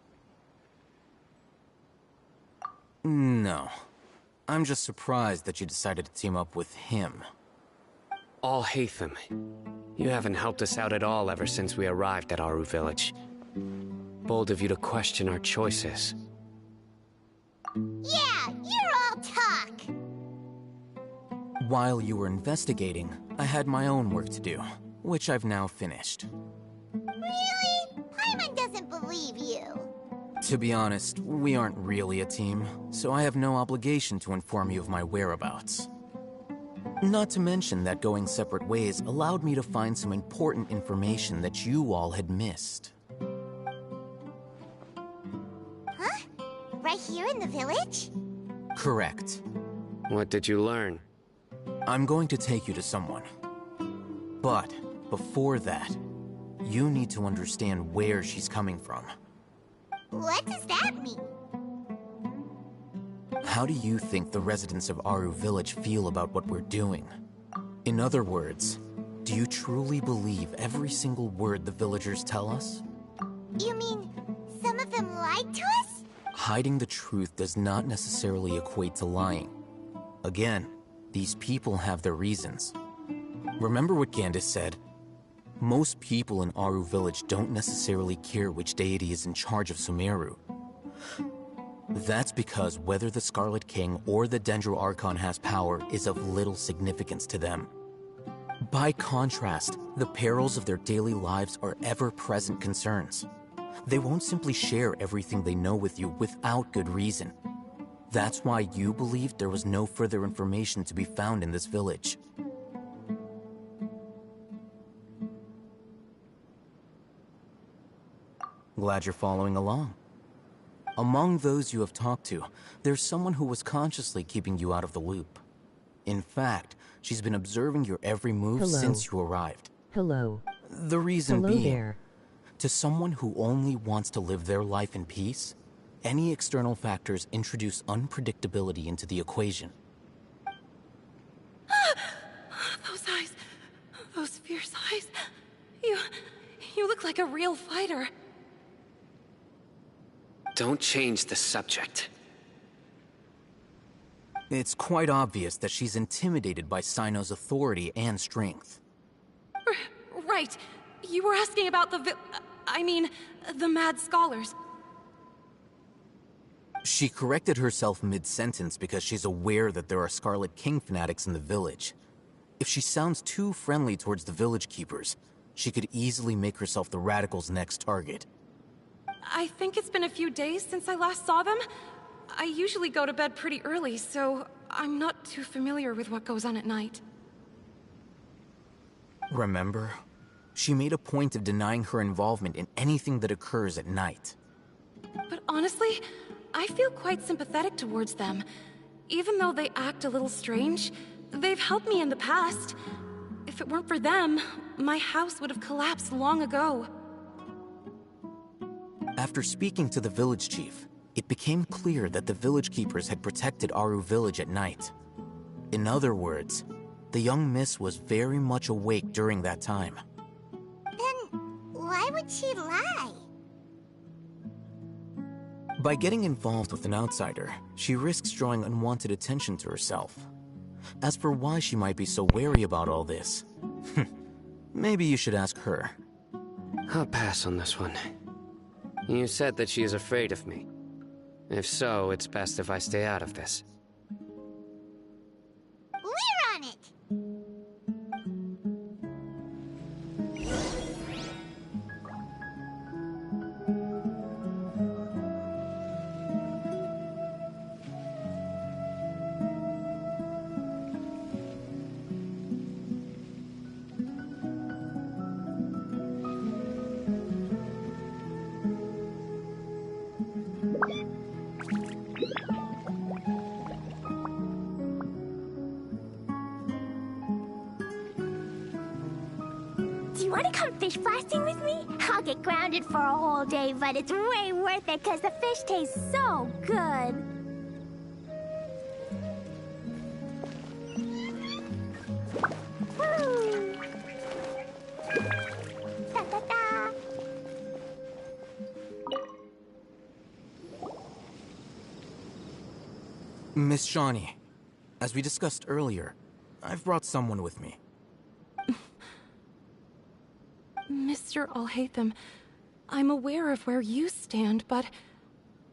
No. I'm just surprised that you decided to team up with him. Al-Haytham, you haven't helped us out at all ever since we arrived at Aru Village. Bold of you to question our choices. Yeah, you're all talk! While you were investigating, I had my own work to do, which I've now finished. Really? Paimon doesn't believe you. To be honest, we aren't really a team, so I have no obligation to inform you of my whereabouts. Not to mention that going separate ways allowed me to find some important information that you all had missed. Huh? Right here in the village? Correct. What did you learn? I'm going to take you to someone. But before that, you need to understand where she's coming from. What does that mean? How do you think the residents of Aru Village feel about what we're doing? In other words, do you truly believe every single word the villagers tell us? You mean some of them lied to us? Hiding the truth does not necessarily equate to lying. Again, these people have their reasons. Remember what Gandis said? Most people in Aru Village don't necessarily care which deity is in charge of Sumeru. That's because whether the Scarlet King or the Dendro Archon has power is of little significance to them. By contrast, the perils of their daily lives are ever-present concerns. They won't simply share everything they know with you without good reason. That's why you believed there was no further information to be found in this village. Glad you're following along. Among those you have talked to, there's someone who was consciously keeping you out of the loop. In fact, she's been observing your every move Hello. since you arrived. Hello. The reason Hello being, there. to someone who only wants to live their life in peace, any external factors introduce unpredictability into the equation. Those eyes. Those fierce eyes. You look like a real fighter. Don't change the subject. It's quite obvious that she's intimidated by Sino's authority and strength. Right. You were asking about the mad scholars. She corrected herself mid-sentence because she's aware that there are Scarlet King fanatics in the village. If she sounds too friendly towards the village keepers, she could easily make herself the radicals' next target. I think it's been a few days since I last saw them. I usually go to bed pretty early, so I'm not too familiar with what goes on at night. Remember? She made a point of denying her involvement in anything that occurs at night. But honestly, I feel quite sympathetic towards them. Even though they act a little strange, they've helped me in the past. If it weren't for them, my house would have collapsed long ago. After speaking to the village chief, it became clear that the village keepers had protected Aru Village at night. In other words, the young miss was very much awake during that time. Then why would she lie? By getting involved with an outsider, she risks drawing unwanted attention to herself. As for why she might be so wary about all this, maybe you should ask her. I'll pass on this one. You said that she is afraid of me. If so, it's best if I stay out of this. We're on it! Want to come fish blasting with me? I'll get grounded for a whole day, but it's way worth it because the fish taste so good. Woo. Da, da, da. Miss Shawnee, as we discussed earlier, I've brought someone with me. Mr. Alhaitham, I'm aware of where you stand, but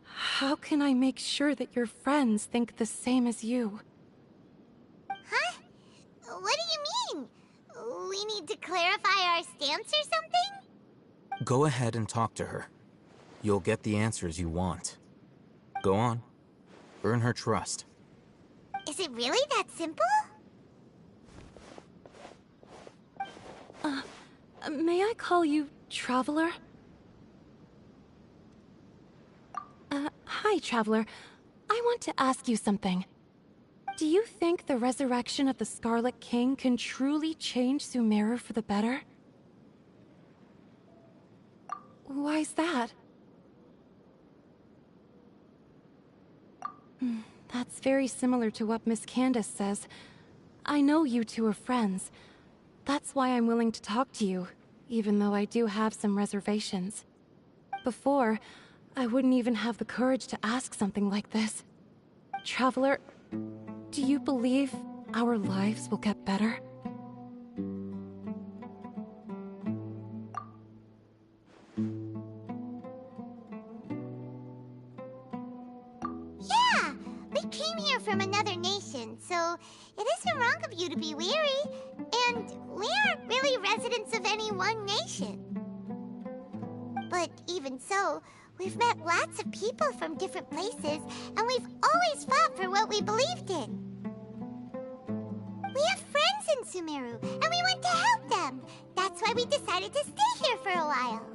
how can I make sure that your friends think the same as you? Huh? What do you mean? We need to clarify our stance or something? Go ahead and talk to her. You'll get the answers you want. Go on. Earn her trust. Is it really that simple? May I call you Traveler? Hi, Traveler. I want to ask you something. Do you think the resurrection of the Scarlet King can truly change Sumeru for the better? Why's that? That's very similar to what Miss Candace says. I know you two are friends. That's why I'm willing to talk to you, even though I do have some reservations. Before, I wouldn't even have the courage to ask something like this. Traveler, do you believe our lives will get better? Yeah! We came here from another nation, so it isn't wrong of you to be weary. And we aren't really residents of any one nation. But even so, we've met lots of people from different places, and we've always fought for what we believed in. We have friends in Sumeru, and we want to help them. That's why we decided to stay here for a while.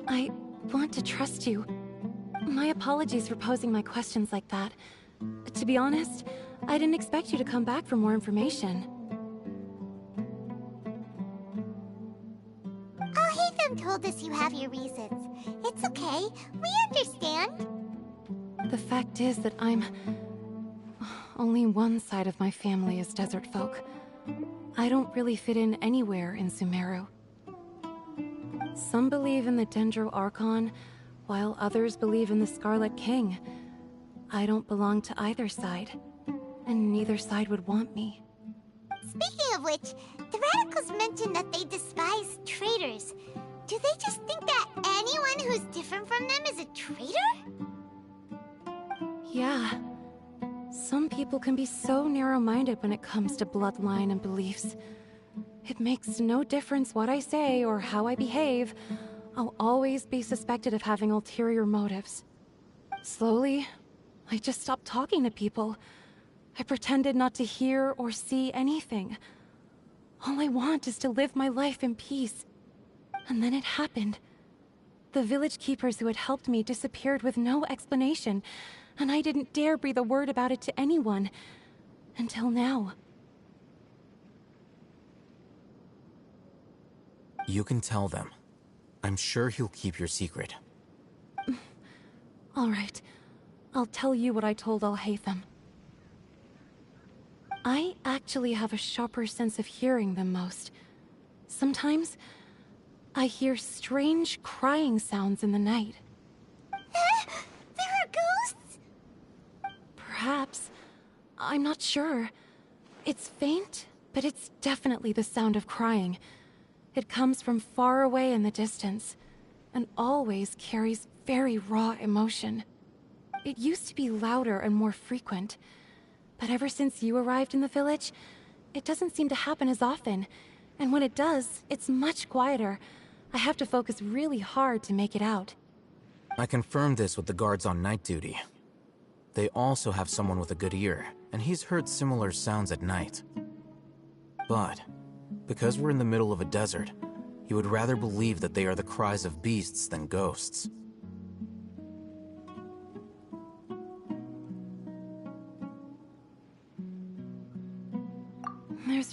I want to trust you. My apologies for posing my questions like that. To be honest, I didn't expect you to come back for more information. Alhaitham told us you have your reasons. It's okay. We understand. The fact is that only one side of my family is desert folk. I don't really fit in anywhere in Sumeru. Some believe in the Dendro Archon, while others believe in the Scarlet King. I don't belong to either side, and neither side would want me. Speaking of which, the radicals mentioned that they despise traitors. Do they just think that anyone who's different from them is a traitor? Yeah. Some people can be so narrow-minded when it comes to bloodline and beliefs. It makes no difference what I say or how I behave. I'll always be suspected of having ulterior motives. Slowly, I just stopped talking to people. I pretended not to hear or see anything. All I want is to live my life in peace. And then it happened. The village keepers who had helped me disappeared with no explanation, and I didn't dare breathe a word about it to anyone. Until now. You can tell them. I'm sure he'll keep your secret. All right. I'll tell you what I told Alhaitham. I actually have a sharper sense of hearing than most. Sometimes, I hear strange crying sounds in the night. There are ghosts? Perhaps. I'm not sure. It's faint, but it's definitely the sound of crying. It comes from far away in the distance, and always carries very raw emotion. It used to be louder and more frequent, but ever since you arrived in the village, it doesn't seem to happen as often, and when it does, it's much quieter. I have to focus really hard to make it out. I confirmed this with the guards on night duty. They also have someone with a good ear, and he's heard similar sounds at night. But because we're in the middle of a desert, he would rather believe that they are the cries of beasts than ghosts.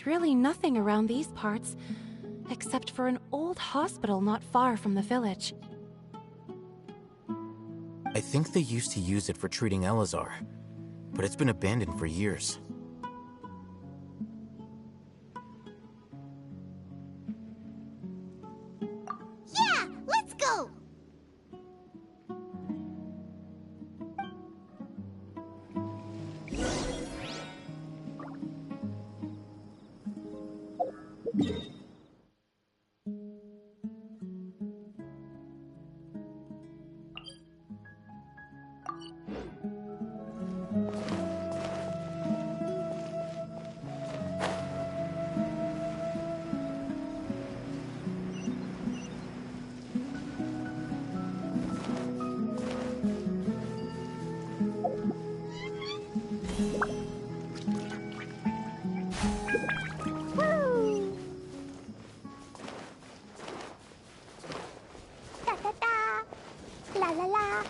There's really nothing around these parts, except for an old hospital not far from the village. I think they used to use it for treating Elazar, but it's been abandoned for years. Yeah, let's go! Woo! Da da da! La la la!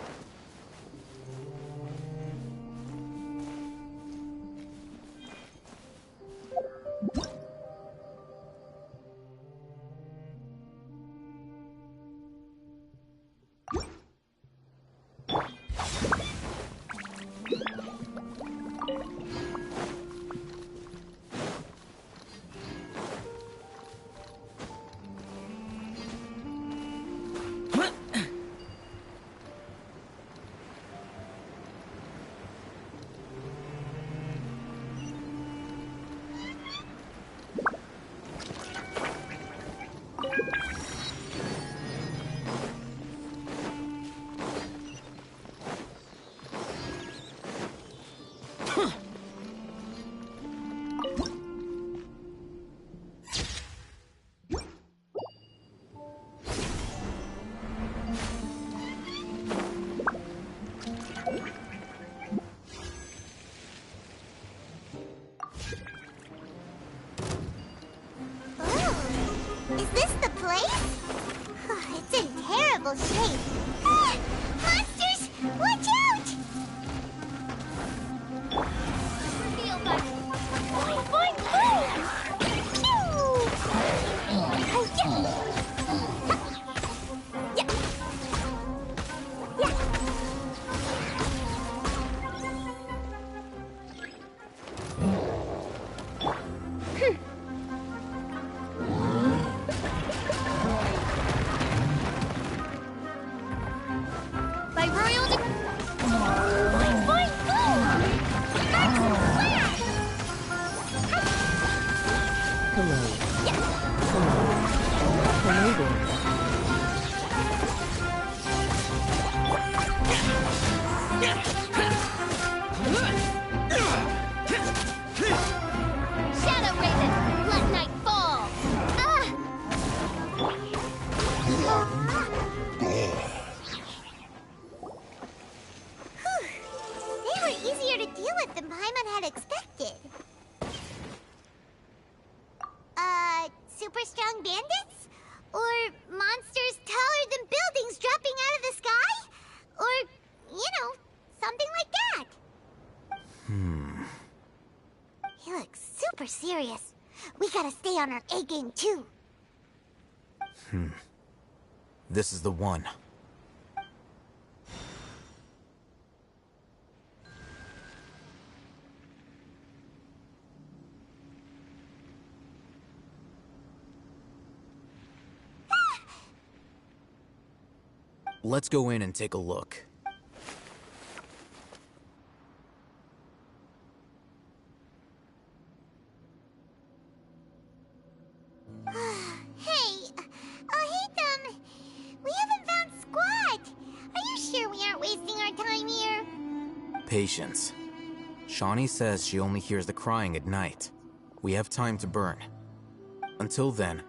Is this the place? It's in terrible shape. Ah! Monsters! Watch out! Feel that. Boing, boing! Pew! Oh, yeah! By royal boing, boing, boom! Maximum blast! Hello. Hello there. Shadow Raven, let night fall! Ah! They were easier to deal with than Paimon had expected. Super strong bandits? Or monsters taller than buildings dropping out of the sky? Or, something like that. He looks super serious. We gotta stay on our A game too. This is the one. Let's go in and take a look. Hey, we haven't found Squat. Are you sure we aren't wasting our time here? Patience. Shawnee says she only hears the crying at night. We have time to burn. Until then,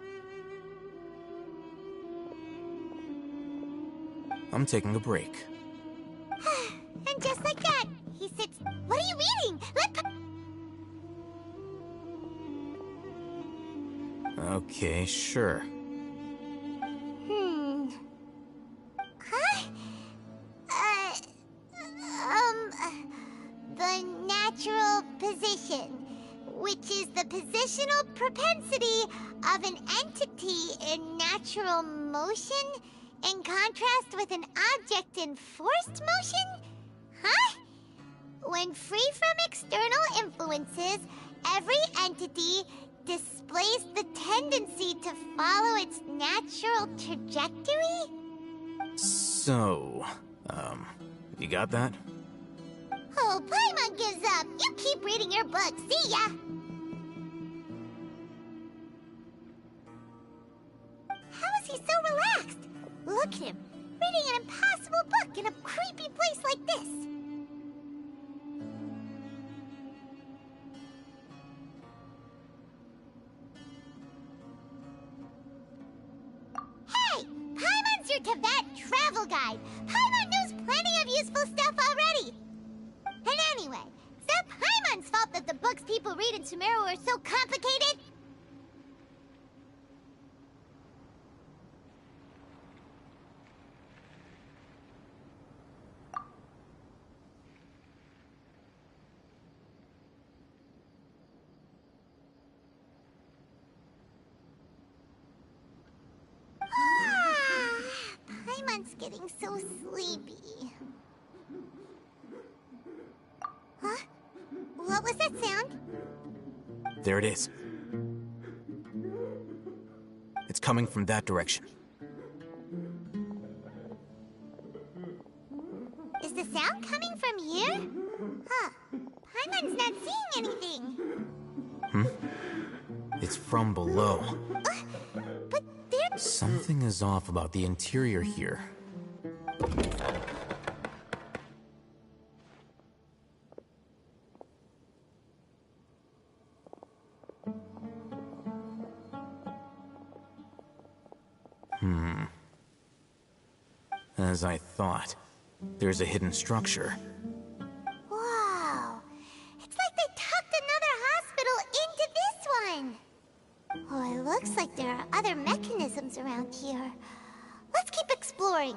I'm taking a break. And just like that, he sits. What are you reading? Okay, sure. Huh? The natural position. which is the positional propensity of an entity in natural motion in contrast with an object in forced motion? Huh? When free from external influences, every entity displays the tendency to follow its natural trajectory? So, you got that? Oh, Paimon gives up. You keep reading your book. See ya! How is he so relaxed? Look at him, reading an impossible book in a creepy place like this. Hey! Paimon's your Tibet travel guide. Paimon knows plenty of useful stuff already. And anyway, is that Paimon's fault that the books people read in Sumeru are so complicated? Paimon's getting so sleepy. Huh? What was that sound? There it is. It's coming from that direction. Is the sound coming from here? Huh. Paimon's not seeing anything. It's from below. But there... Something is off about the interior here. As I thought, there's a hidden structure. Wow. It's like they tucked another hospital into this one. Oh, it looks like there are other mechanisms around here. Let's keep exploring.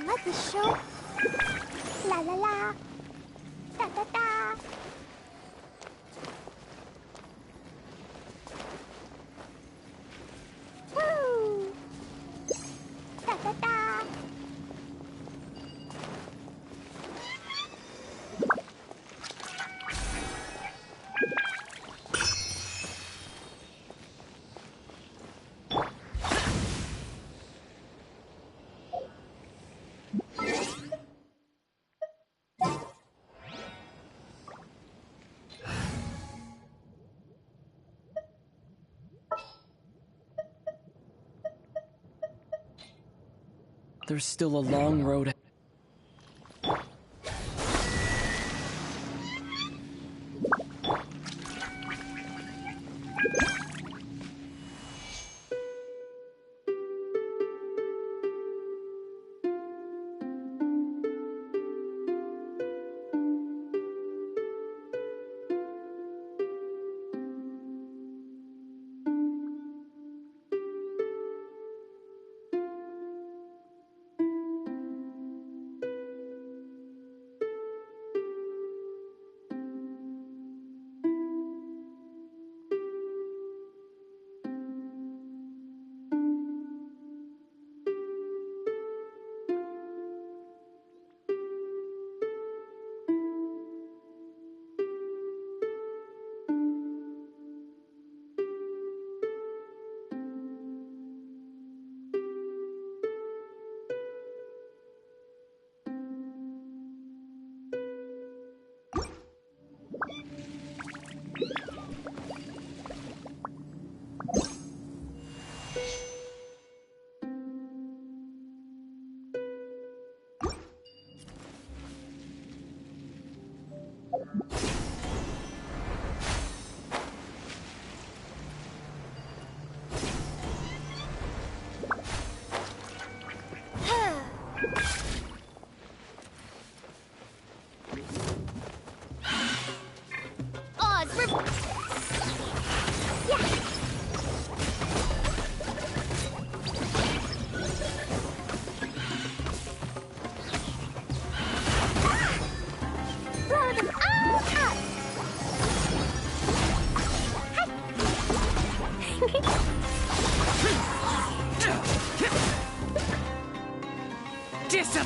Let the show. La la la. Da da da. Woo. Da da da. There's still a long road.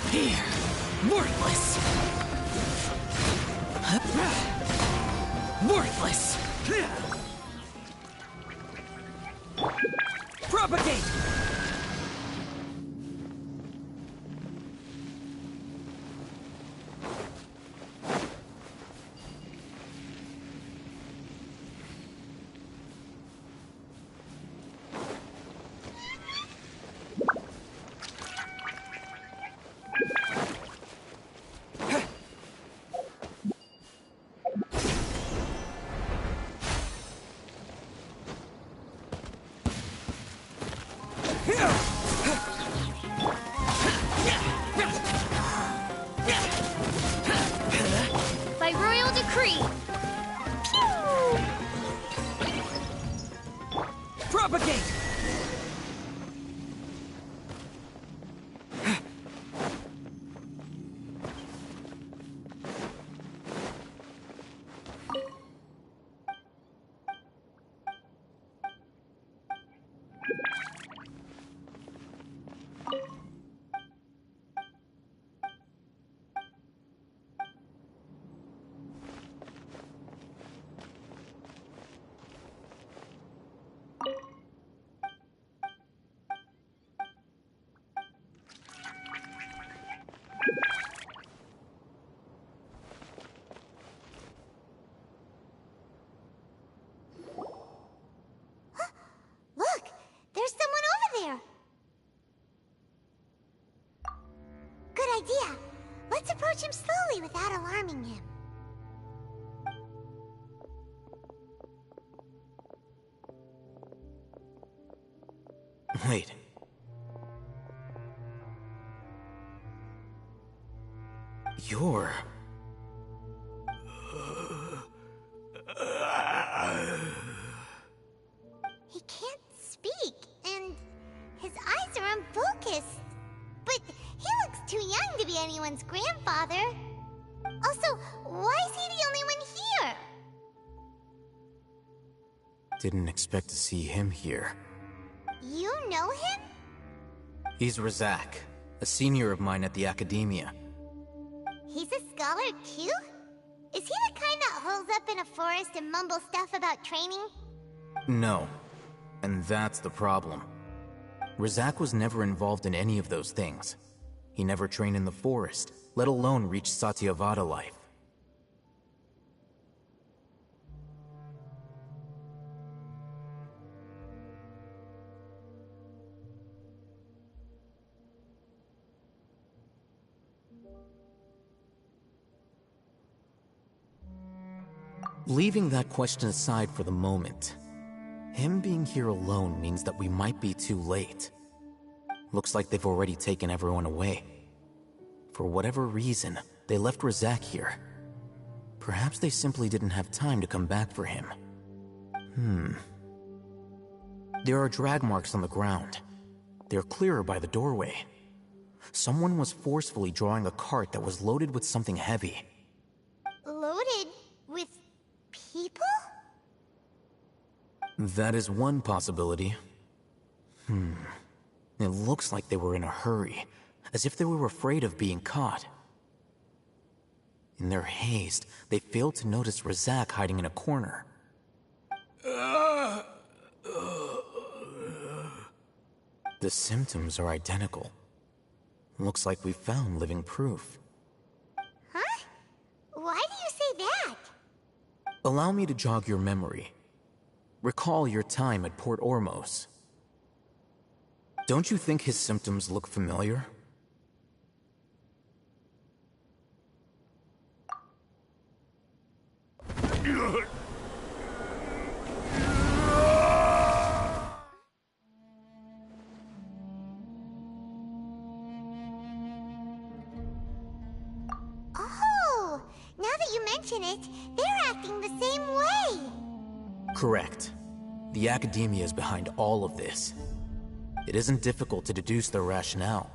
Here! Worthless! Worthless! Propagate! By royal decree. Propagate! Look, there's someone over there. Good idea. Let's approach him slowly without alarming him. Wait. You're... He can't speak, and his eyes are unfocused. But he looks too young to be anyone's grandfather. Also, why is he the only one here? Didn't expect to see him here. You know him? He's Razak, a senior of mine at the Academia. He's a scholar too? Is he the kind that holes up in a forest and mumbles stuff about training? No. And that's the problem. Razak was never involved in any of those things. He never trained in the forest, let alone reach Satyavada life. Leaving that question aside for the moment, him being here alone means that we might be too late. Looks like they've already taken everyone away. For whatever reason, they left Razak here. Perhaps they simply didn't have time to come back for him. There are drag marks on the ground. They're clearer by the doorway. Someone was forcefully drawing a cart that was loaded with something heavy. Loaded with people? That is one possibility. It looks like they were in a hurry, as if they were afraid of being caught. In their haste, they failed to notice Razak hiding in a corner. The symptoms are identical. Looks like we found living proof. Huh? Why do you say that? Allow me to jog your memory. Recall your time at Port Ormos. Don't you think his symptoms look familiar? Oh, now that you mention it, they're acting the same way. Correct. The Academia is behind all of this. It isn't difficult to deduce their rationale.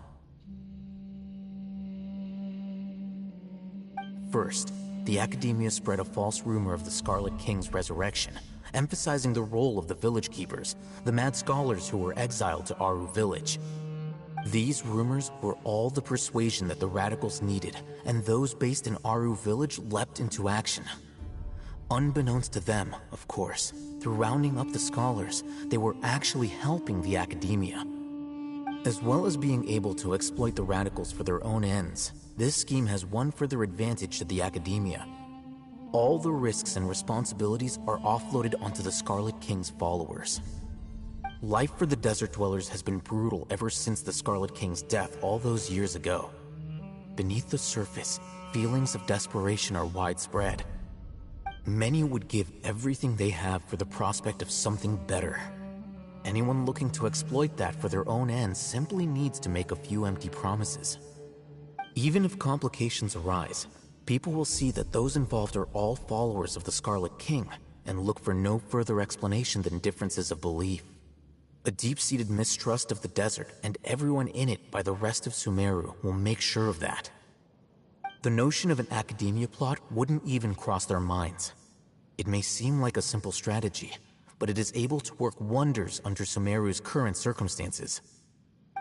First, the Academia spread a false rumor of the Scarlet King's resurrection, emphasizing the role of the village keepers, the mad scholars who were exiled to Aru village. These rumors were all the persuasion that the radicals needed, and those based in Aru Village leapt into action. Unbeknownst to them, of course, through rounding up the scholars, they were actually helping the academia. As well as being able to exploit the radicals for their own ends, this scheme has one further advantage to the academia. All the risks and responsibilities are offloaded onto the Scarlet King's followers. Life for the desert dwellers has been brutal ever since the Scarlet King's death all those years ago. Beneath the surface, feelings of desperation are widespread. Many would give everything they have for the prospect of something better. Anyone looking to exploit that for their own ends simply needs to make a few empty promises. Even if complications arise, people will see that those involved are all followers of the Scarlet King and look for no further explanation than differences of belief. A deep-seated mistrust of the desert and everyone in it by the rest of Sumeru will make sure of that. The notion of an academia plot wouldn't even cross their minds. It may seem like a simple strategy, but it is able to work wonders under Sumeru's current circumstances.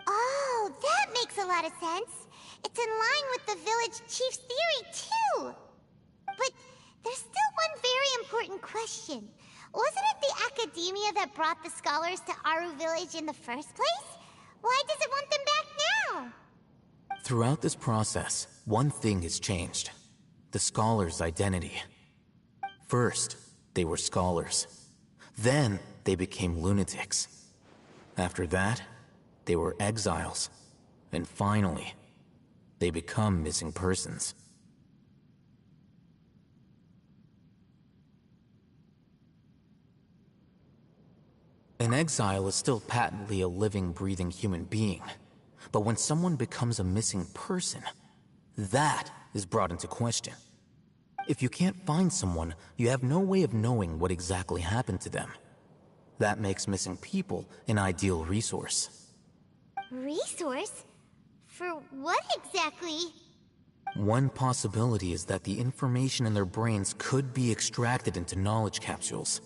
Oh, that makes a lot of sense. It's in line with the village chief's theory, too. But there's still one very important question. Wasn't it the academia that brought the scholars to Aru Village in the first place? Why does it want them back now? Throughout this process, one thing has changed. The scholars' identity. First, they were scholars. Then, they became lunatics. After that, they were exiles. And finally, they become missing persons. An exile is still patently a living, breathing human being. But when someone becomes a missing person, that is brought into question. If you can't find someone, you have no way of knowing what exactly happened to them. That makes missing people an ideal resource. Resource? For what exactly? One possibility is that the information in their brains could be extracted into knowledge capsules.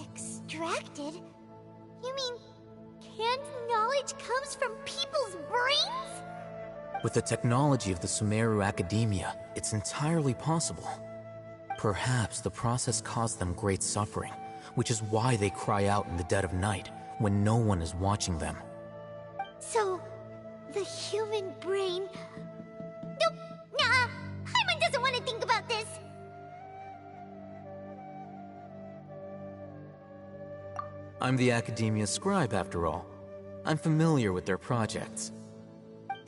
Extracted? You mean canned knowledge comes from people's brains? With the technology of the Sumeru Academia, it's entirely possible. Perhaps the process caused them great suffering, which is why they cry out in the dead of night, when no one is watching them. So, the human brain... Nope, nah, Hyman doesn't want to think about this. I'm the Academia's scribe, after all. I'm familiar with their projects.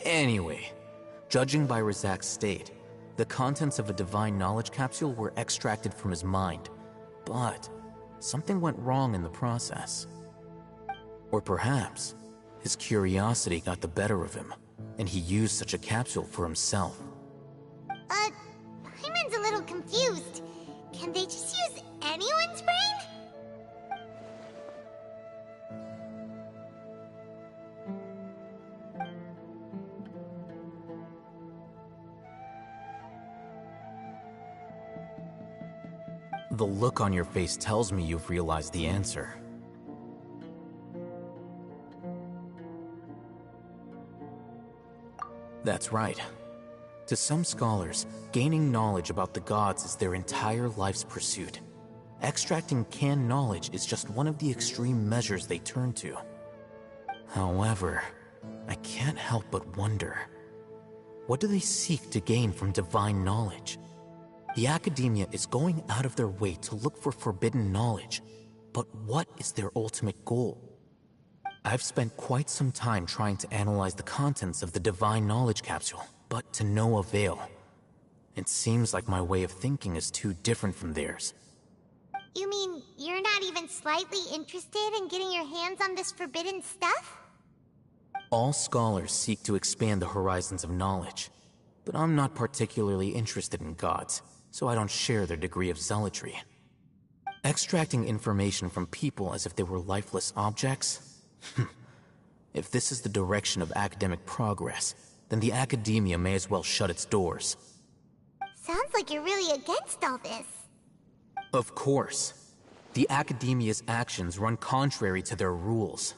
Anyway, judging by Razak's state, the contents of a divine knowledge capsule were extracted from his mind, but something went wrong in the process. Or perhaps, his curiosity got the better of him, and he used such a capsule for himself. Hyman's a little confused. Can they just use anyone's brain? The look on your face tells me you've realized the answer. That's right. To some scholars, gaining knowledge about the gods is their entire life's pursuit. Extracting canned knowledge is just one of the extreme measures they turn to. However, I can't help but wonder, what do they seek to gain from divine knowledge? The Academia is going out of their way to look for forbidden knowledge, but what is their ultimate goal? I've spent quite some time trying to analyze the contents of the divine knowledge capsule, but to no avail. It seems like my way of thinking is too different from theirs. You mean you're not even slightly interested in getting your hands on this forbidden stuff? All scholars seek to expand the horizons of knowledge, but I'm not particularly interested in gods, so I don't share their degree of zealotry. Extracting information from people as if they were lifeless objects? If this is the direction of academic progress, then the Academia may as well shut its doors. Sounds like you're really against all this. Of course. The Academia's actions run contrary to their rules.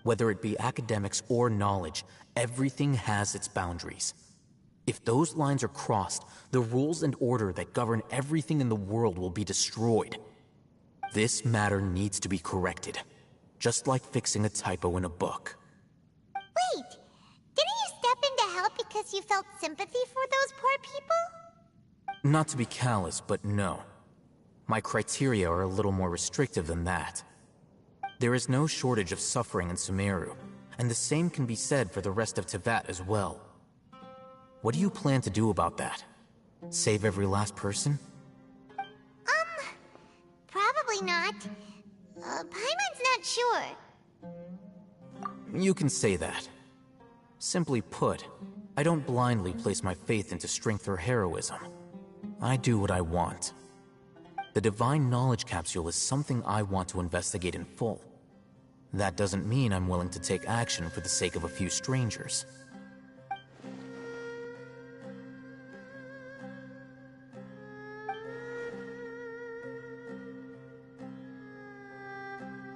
Whether it be academics or knowledge, everything has its boundaries. If those lines are crossed, the rules and order that govern everything in the world will be destroyed. This matter needs to be corrected, just like fixing a typo in a book. Wait, didn't you step in to help because you felt sympathy for those poor people? Not to be callous, but no. My criteria are a little more restrictive than that. There is no shortage of suffering in Sumeru, and the same can be said for the rest of Teyvat as well. What do you plan to do about that? Save every last person? Probably not. Paimon's not sure. You can say that. Simply put, I don't blindly place my faith into strength or heroism. I do what I want. The Divine Knowledge Capsule is something I want to investigate in full. That doesn't mean I'm willing to take action for the sake of a few strangers.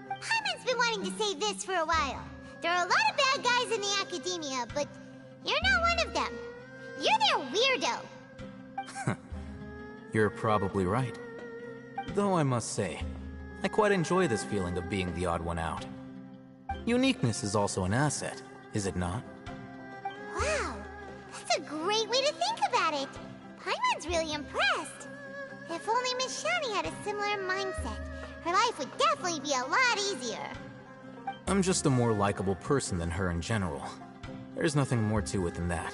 Paimon's been wanting to say this for a while. There are a lot of bad guys in the academia, but you're not one of them. You're their weirdo. You're probably right. Though I must say, I quite enjoy this feeling of being the odd one out. Uniqueness is also an asset, is it not? Wow, that's a great way to think about it. Paimon's really impressed. If only Miss Shani had a similar mindset, her life would definitely be a lot easier. I'm just a more likable person than her in general. There's nothing more to it than that.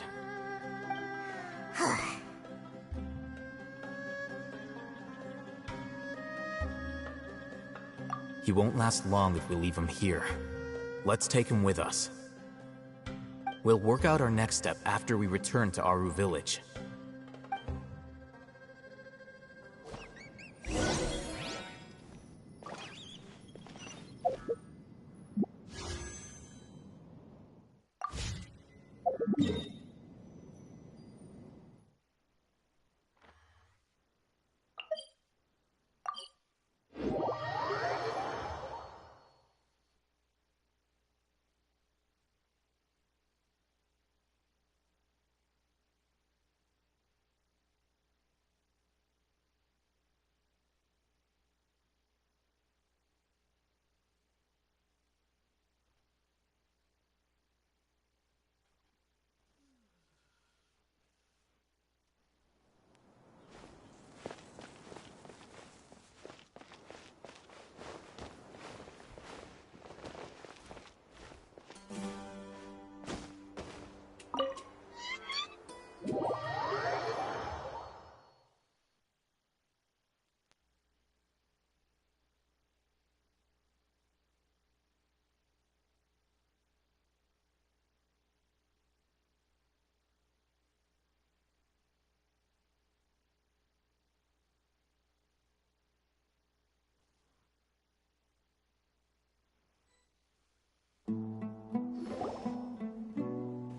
He won't last long if we leave him here. Let's take him with us. We'll work out our next step after we return to Aru Village.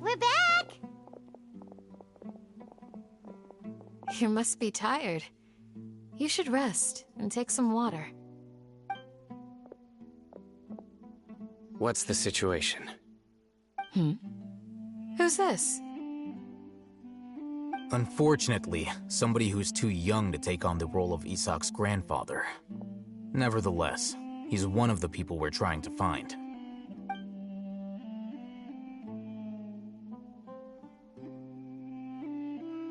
We're back! You must be tired. You should rest and take some water. What's the situation? Who's this? Unfortunately, somebody who's too young to take on the role of Isak's grandfather. Nevertheless, he's one of the people we're trying to find.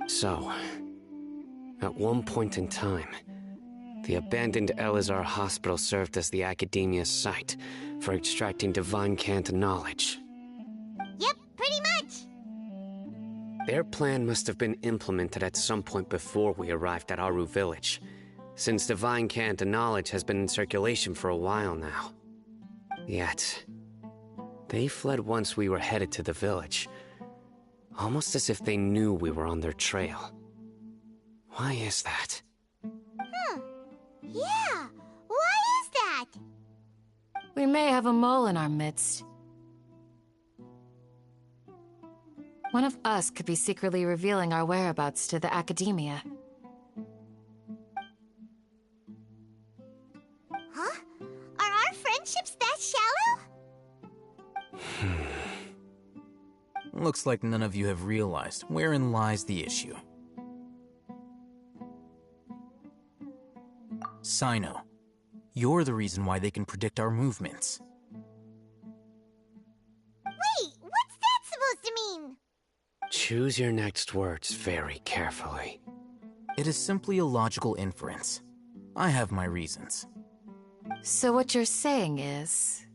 So, at one point in time, the abandoned Elazar Hospital served as the Academia's site for extracting divine cant knowledge. Yep, pretty much. Their plan must have been implemented at some point before we arrived at Aru Village, since divine cant knowledge has been in circulation for a while now. Yet, they fled once we were headed to the village, almost as if they knew we were on their trail. Why is that? Yeah, why is that? We may have a mole in our midst. One of us could be secretly revealing our whereabouts to the Academia. Huh? Are our friendships that shallow? Looks like none of you have realized wherein lies the issue. Sino, you're the reason why they can predict our movements. Wait, what's that supposed to mean? Choose your next words very carefully. It is simply a logical inference. I have my reasons. So what you're saying is,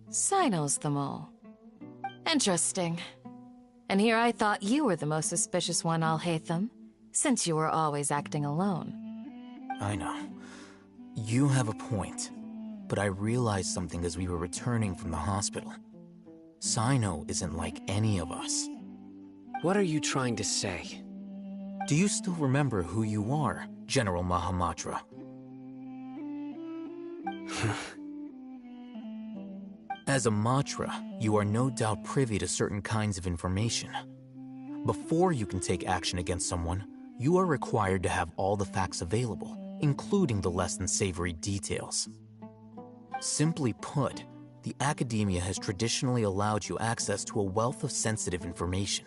Sino's the mole. Interesting. And here I thought you were the most suspicious one, Alhaitham, since you were always acting alone. I know. You have a point, but I realized something as we were returning from the hospital. Sino isn't like any of us. What are you trying to say? Do you still remember who you are, General Mahamatra? As a Matra, you are no doubt privy to certain kinds of information. Before you can take action against someone, you are required to have all the facts available, including the less than savory details. Simply put, the academia has traditionally allowed you access to a wealth of sensitive information.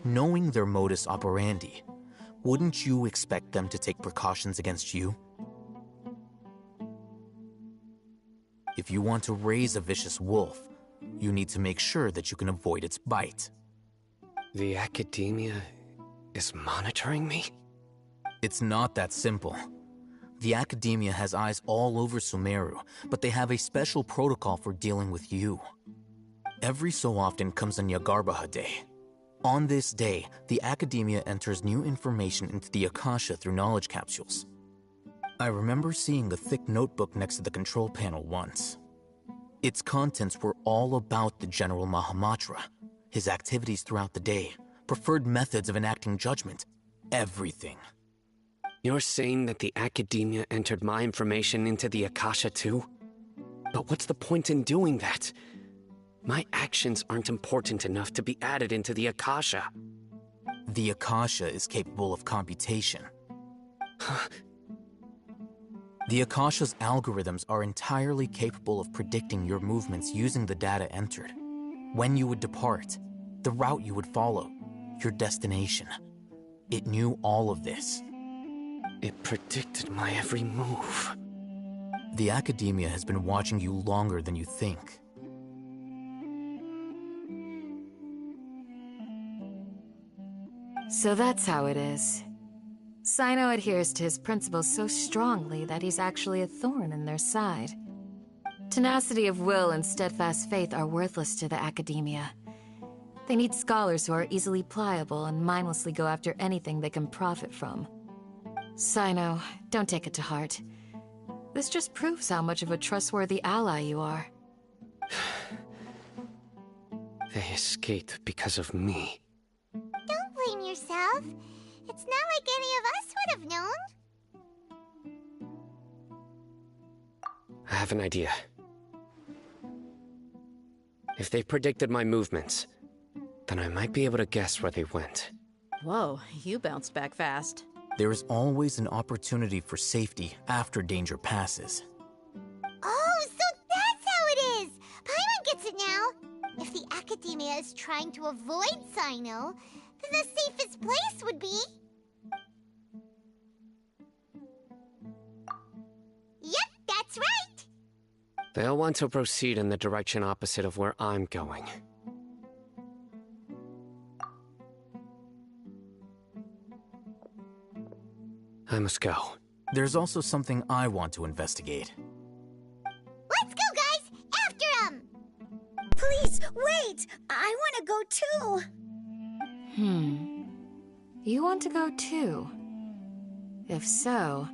Knowing their modus operandi, wouldn't you expect them to take precautions against you? If you want to raise a vicious wolf, you need to make sure that you can avoid its bite. The academia is monitoring me? It's not that simple. The academia has eyes all over Sumeru, but they have a special protocol for dealing with you. Every so often comes a Nyagarbaha Day. On this day, the academia enters new information into the Akasha through knowledge capsules. I remember seeing a thick notebook next to the control panel once. Its contents were all about the General Mahamatra, his activities throughout the day, preferred methods of enacting judgment, everything. You're saying that the academia entered my information into the Akasha too? But what's the point in doing that? My actions aren't important enough to be added into the Akasha. The Akasha is capable of computation. The Akasha's algorithms are entirely capable of predicting your movements using the data entered. When you would depart, the route you would follow, your destination. It knew all of this. It predicted my every move. The academia has been watching you longer than you think. So that's how it is. Sino adheres to his principles so strongly that he's actually a thorn in their side. Tenacity of will and steadfast faith are worthless to the academia. They need scholars who are easily pliable and mindlessly go after anything they can profit from. Sino, don't take it to heart. This just proves how much of a trustworthy ally you are. They escaped because of me. Don't blame yourself. It's not like any of us would have known. I have an idea. If they predicted my movements, then I might be able to guess where they went. Whoa, you bounced back fast. There is always an opportunity for safety after danger passes. Oh, so that's how it is! Paimon gets it now! If the academia is trying to avoid Sino, then the safest place would be... Yep, that's right! They'll want to proceed in the direction opposite of where I'm going. I must go. There's also something I want to investigate. Let's go, guys! After him! Please, wait! I want to go too! You want to go too? If so,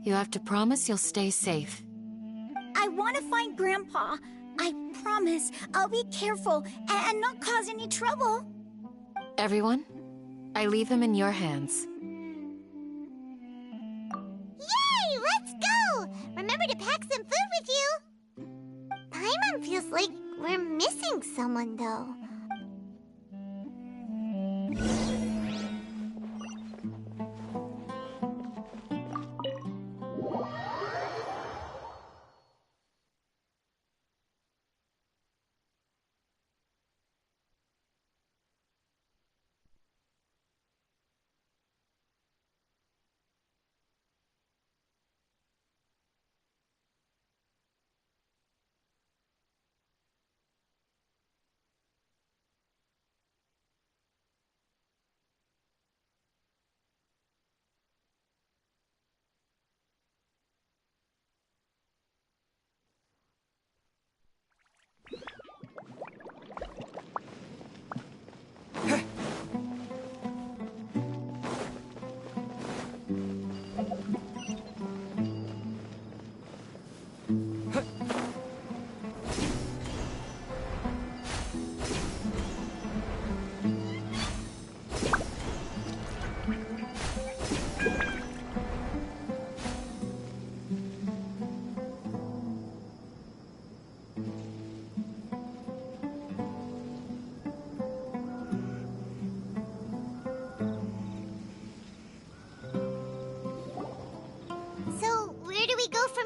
you have to promise you'll stay safe. I want to find Grandpa. I promise I'll be careful and not cause any trouble. Everyone, I leave him in your hands. Yay! Let's go! Remember to pack some food with you! Paimon feels like we're missing someone, though.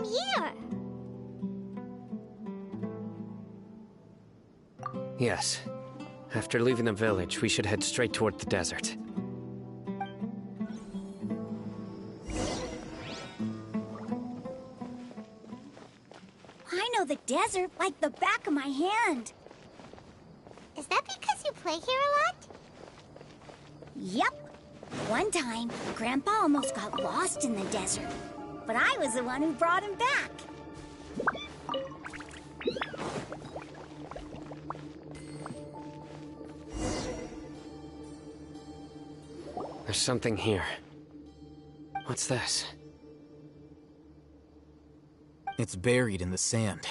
year. Yes. After leaving the village, we should head straight toward the desert. I know the desert like the back of my hand. Is that because you play here a lot? Yep. One time, Grandpa almost got lost in the desert, but I was the one who brought him back. There's something here. What's this? It's buried in the sand.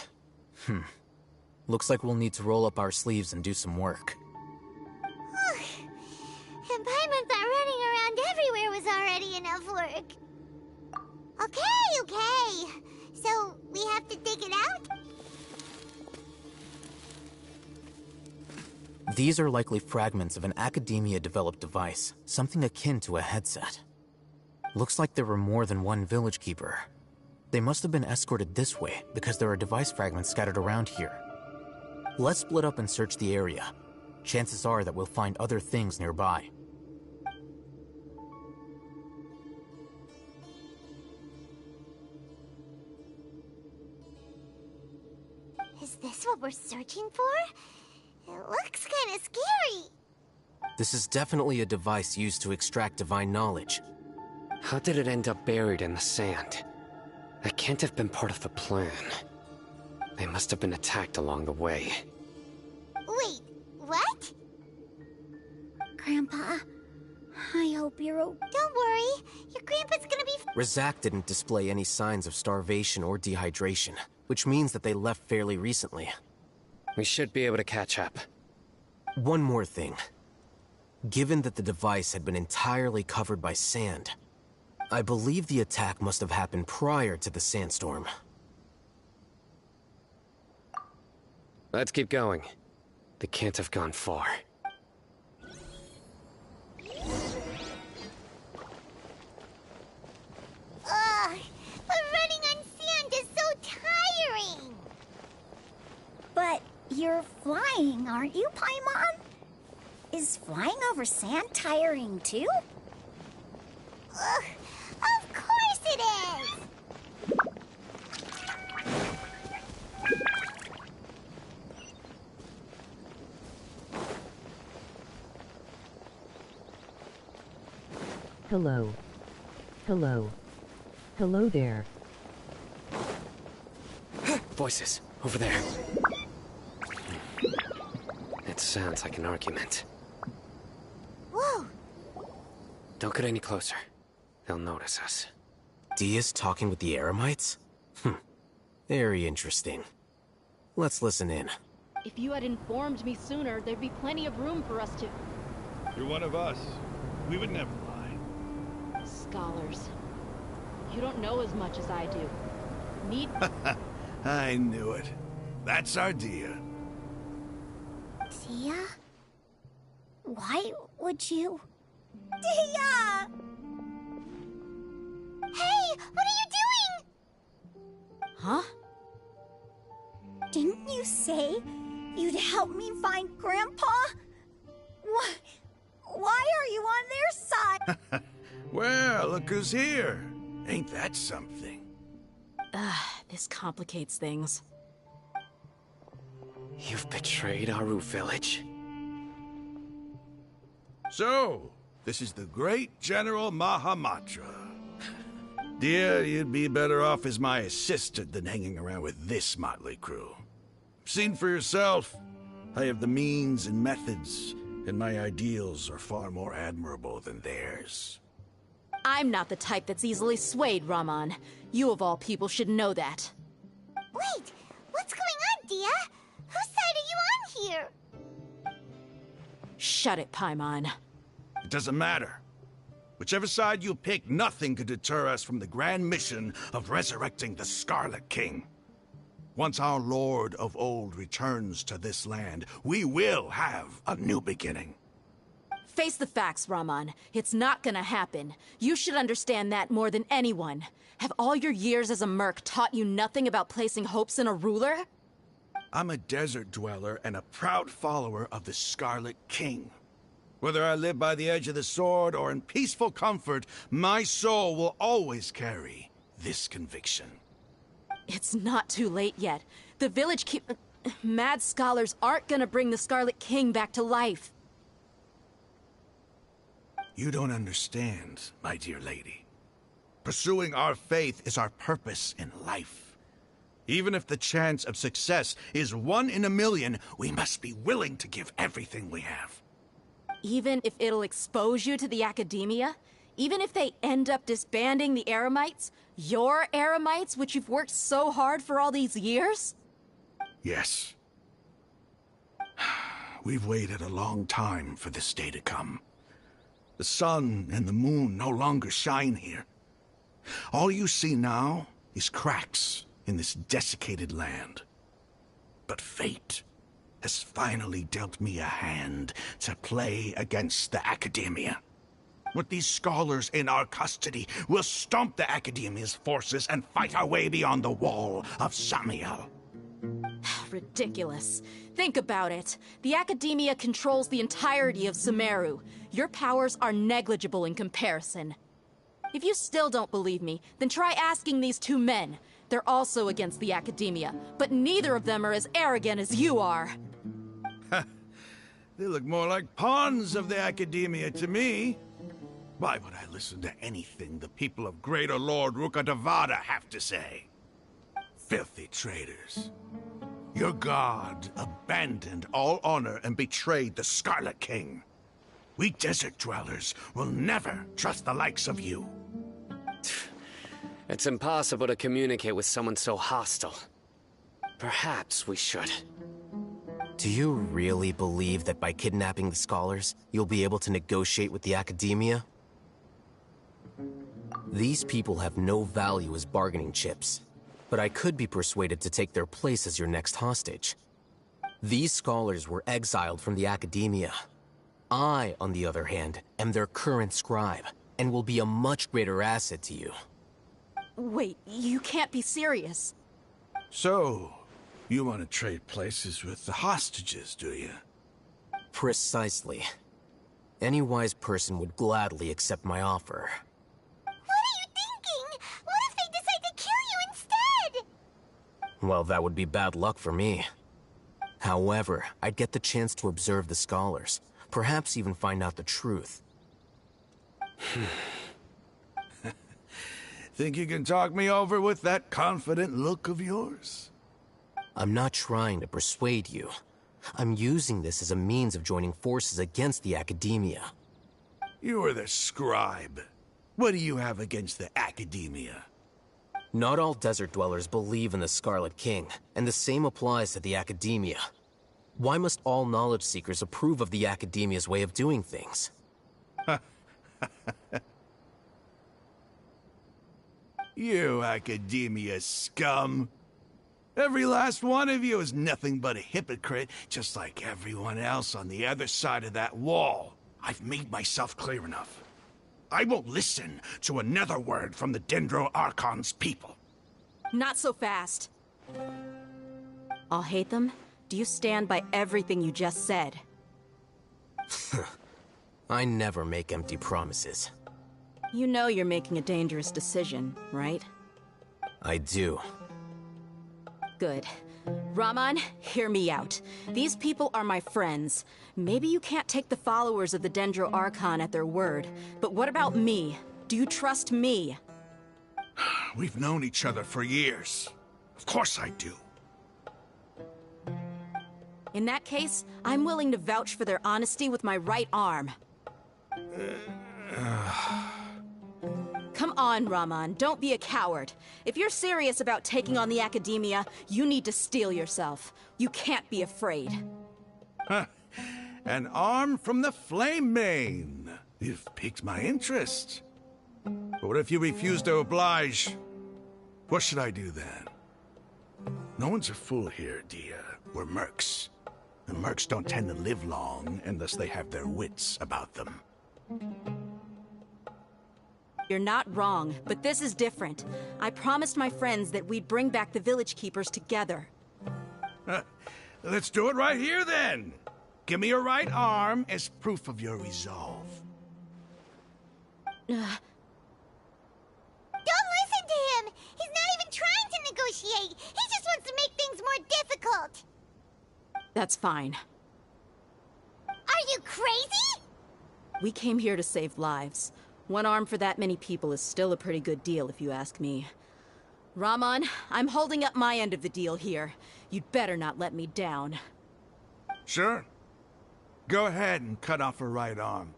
Looks like we'll need to roll up our sleeves and do some work. And Paimon thought running around everywhere was already enough work. Okay. So, we have to dig it out? These are likely fragments of an Academia-developed device, something akin to a headset. Looks like there were more than one village keeper. They must have been escorted this way because there are device fragments scattered around here. Let's split up and search the area. Chances are that we'll find other things nearby. Is this what we're searching for? It looks kind of scary. This is definitely a device used to extract divine knowledge. How did it end up buried in the sand? That can't have been part of the plan. They must have been attacked along the way. Wait, what? Grandpa, I hope you're okay. Don't worry, your grandpa's gonna be... Razak didn't display any signs of starvation or dehydration, which means that they left fairly recently. We should be able to catch up. One more thing. Given that the device had been entirely covered by sand, I believe the attack must have happened prior to the sandstorm. Let's keep going. They can't have gone far. Ugh, but running on sand is so tiring. But you're flying, aren't you, Paimon? Is flying over sand tiring too? Ugh, of course it is! Hello. Hello. Hello there. Voices, over there. It sounds like an argument. Whoa! Don't get any closer. They'll notice us. Dia's talking with the Eremites? Very interesting. Let's listen in. If you had informed me sooner, there'd be plenty of room for us to... You're one of us. We would never lie. Scholars. You don't know as much as I do. Need... I knew it. That's our Dia. Dia? Why would you... Dia! Hey, what are you doing? Huh? Didn't you say you'd help me find Grandpa? Why are you on their side? Well, look who's here. Ain't that something? This complicates things. You've betrayed Aru village? So, this is the great General Mahamatra. Dear, you'd be better off as my assistant than hanging around with this motley crew. Seen for yourself, I have the means and methods, and my ideals are far more admirable than theirs. I'm not the type that's easily swayed, Raman. You of all people should know that. Wait, what's going on, Dia? Whose side are you on here? Shut it, Paimon. It doesn't matter. Whichever side you pick, nothing could deter us from the grand mission of resurrecting the Scarlet King. Once our Lord of Old returns to this land, we will have a new beginning. Face the facts, Raman. It's not gonna happen. You should understand that more than anyone. Have all your years as a merc taught you nothing about placing hopes in a ruler? I'm a desert dweller and a proud follower of the Scarlet King. Whether I live by the edge of the sword or in peaceful comfort, my soul will always carry this conviction. It's not too late yet. The village mad scholars aren't gonna bring the Scarlet King back to life. You don't understand, my dear lady. Pursuing our faith is our purpose in life. Even if the chance of success is 1 in a million, we must be willing to give everything we have. Even if it'll expose you to the academia? Even if they end up disbanding the Eremites? Your Eremites, which you've worked so hard for all these years? Yes. We've waited a long time for this day to come. The sun and the moon no longer shine here. All you see now is cracks in this desiccated land. But fate has finally dealt me a hand to play against the Academia. With these scholars in our custody, we'll stomp the Academia's forces and fight our way beyond the wall of Samiel. Ridiculous. Think about it. The Academia controls the entirety of Sumeru. Your powers are negligible in comparison. If you still don't believe me, then try asking these 2 men. They're also against the Academia, but neither of them are as arrogant as you are. They look more like pawns of the Academia to me. Why would I listen to anything the people of Greater Lord Rukkhadevada have to say? Filthy traitors. Your god abandoned all honor and betrayed the Scarlet King. We desert dwellers will never trust the likes of you. It's impossible to communicate with someone so hostile. Perhaps we should. Do you really believe that by kidnapping the scholars, you'll be able to negotiate with the Academia? These people have no value as bargaining chips, but I could be persuaded to take their place as your next hostage. These scholars were exiled from the Academia. I, on the other hand, am their current scribe, and will be a much greater asset to you. Wait, you can't be serious. So, you want to trade places with the hostages, do you? Precisely. Any wise person would gladly accept my offer. What are you thinking? What if they decide to kill you instead? Well, that would be bad luck for me. However, I'd get the chance to observe the scholars, perhaps even find out the truth. Think you can talk me over with that confident look of yours? I'm not trying to persuade you. I'm using this as a means of joining forces against the Academia. You are the scribe. What do you have against the Academia? Not all desert dwellers believe in the Scarlet King, and the same applies to the Academia. Why must all knowledge seekers approve of the Academia's way of doing things? You Academia scum. Every last one of you is nothing but a hypocrite, just like everyone else on the other side of that wall. I've made myself clear enough. I won't listen to another word from the Dendro Archon's people. Not so fast. I'll hate them. Do you stand by everything you just said? I never make empty promises. You know you're making a dangerous decision, right? I do. Good. Raman, hear me out. These people are my friends. Maybe you can't take the followers of the Dendro Archon at their word, but what about me? Do you trust me? We've known each other for years. Of course I do. In that case, I'm willing to vouch for their honesty with my right arm. Come on, Raman, don't be a coward. If you're serious about taking on the Academia, you need to steel yourself. You can't be afraid. An arm from the Flame Mane. You've piqued my interest. But what if you refuse to oblige? What should I do then? No one's a fool here, Dia. We're mercs. The mercs don't tend to live long unless they have their wits about them. You're not wrong, but this is different. I promised my friends that we'd bring back the village keepers together. Let's do it right here, then. Give me your right arm as proof of your resolve. Don't listen to him! He's not even trying to negotiate! He just wants to make things more difficult! That's fine. Are you crazy? We came here to save lives. One arm for that many people is still a pretty good deal, if you ask me. Rahman, I'm holding up my end of the deal here. You'd better not let me down. Sure. Go ahead and cut off her right arm.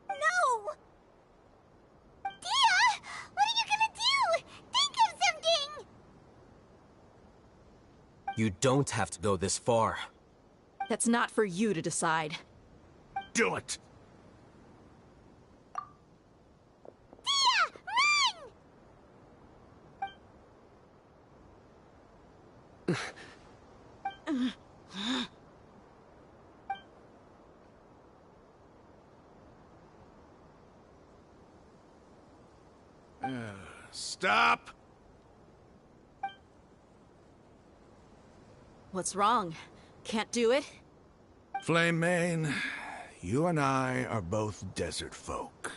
No! Dia! What are you gonna do? Think of something! You don't have to go this far. That's not for you to decide. Do it! Dia! Run! Stop! What's wrong? Can't do it? Flame Mane, you and I are both desert folk.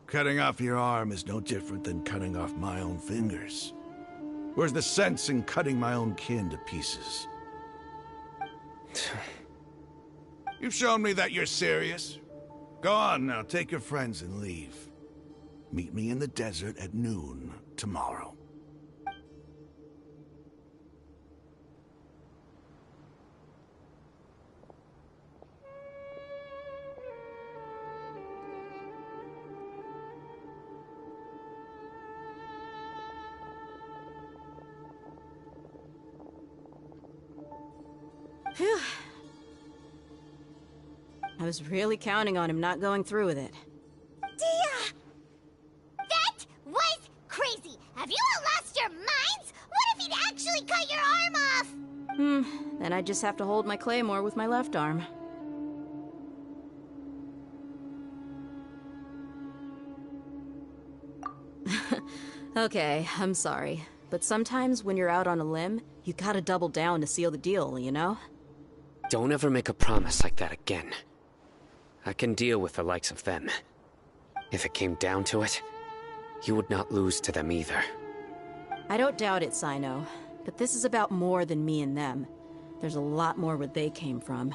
Cutting off your arm is no different than cutting off my own fingers. Where's the sense in cutting my own kin to pieces? You've shown me that you're serious. Go on now, take your friends and leave. Meet me in the desert at noon tomorrow. Phew. I was really counting on him not going through with it. Dia! That was crazy! Have you all lost your minds? What if he'd actually cut your arm off? Then I just have to hold my claymore with my left arm. Okay, I'm sorry. But sometimes when you're out on a limb, you gotta double down to seal the deal, you know? Don't ever make a promise like that again. I can deal with the likes of them. If it came down to it, you would not lose to them either. I don't doubt it, Sino. But this is about more than me and them. There's a lot more where they came from.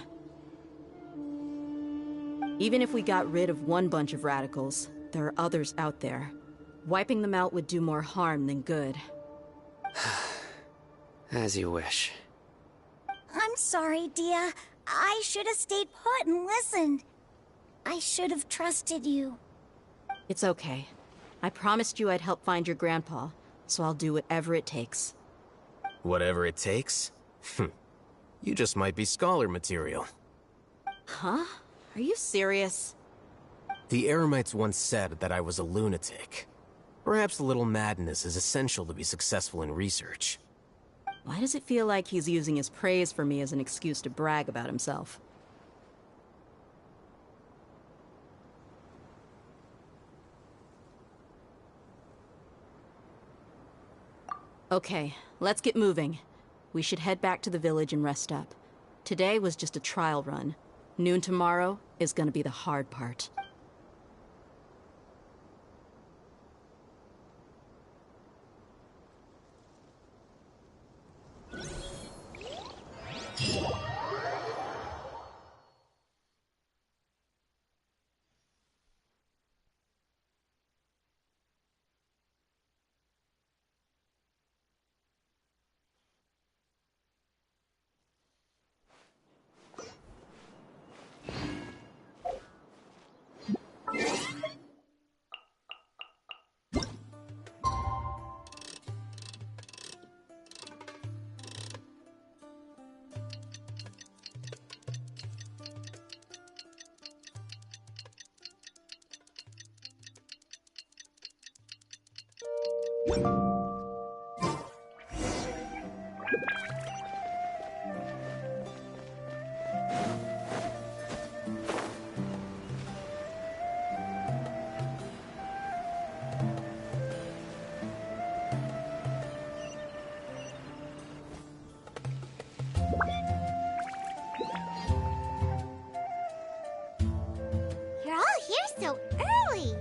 Even if we got rid of one bunch of radicals, there are others out there. Wiping them out would do more harm than good. As you wish. I'm sorry, Dia. I should have stayed put and listened. I should have trusted you. It's okay. I promised you I'd help find your grandpa, so I'll do whatever it takes. Whatever it takes? You just might be scholar material. Huh? Are you serious? The Eremites once said that I was a lunatic. Perhaps a little madness is essential to be successful in research. Why does it feel like he's using his praise for me as an excuse to brag about himself? Okay, let's get moving. We should head back to the village and rest up. Today was just a trial run. Noon tomorrow is gonna be the hard part. You're all here so early.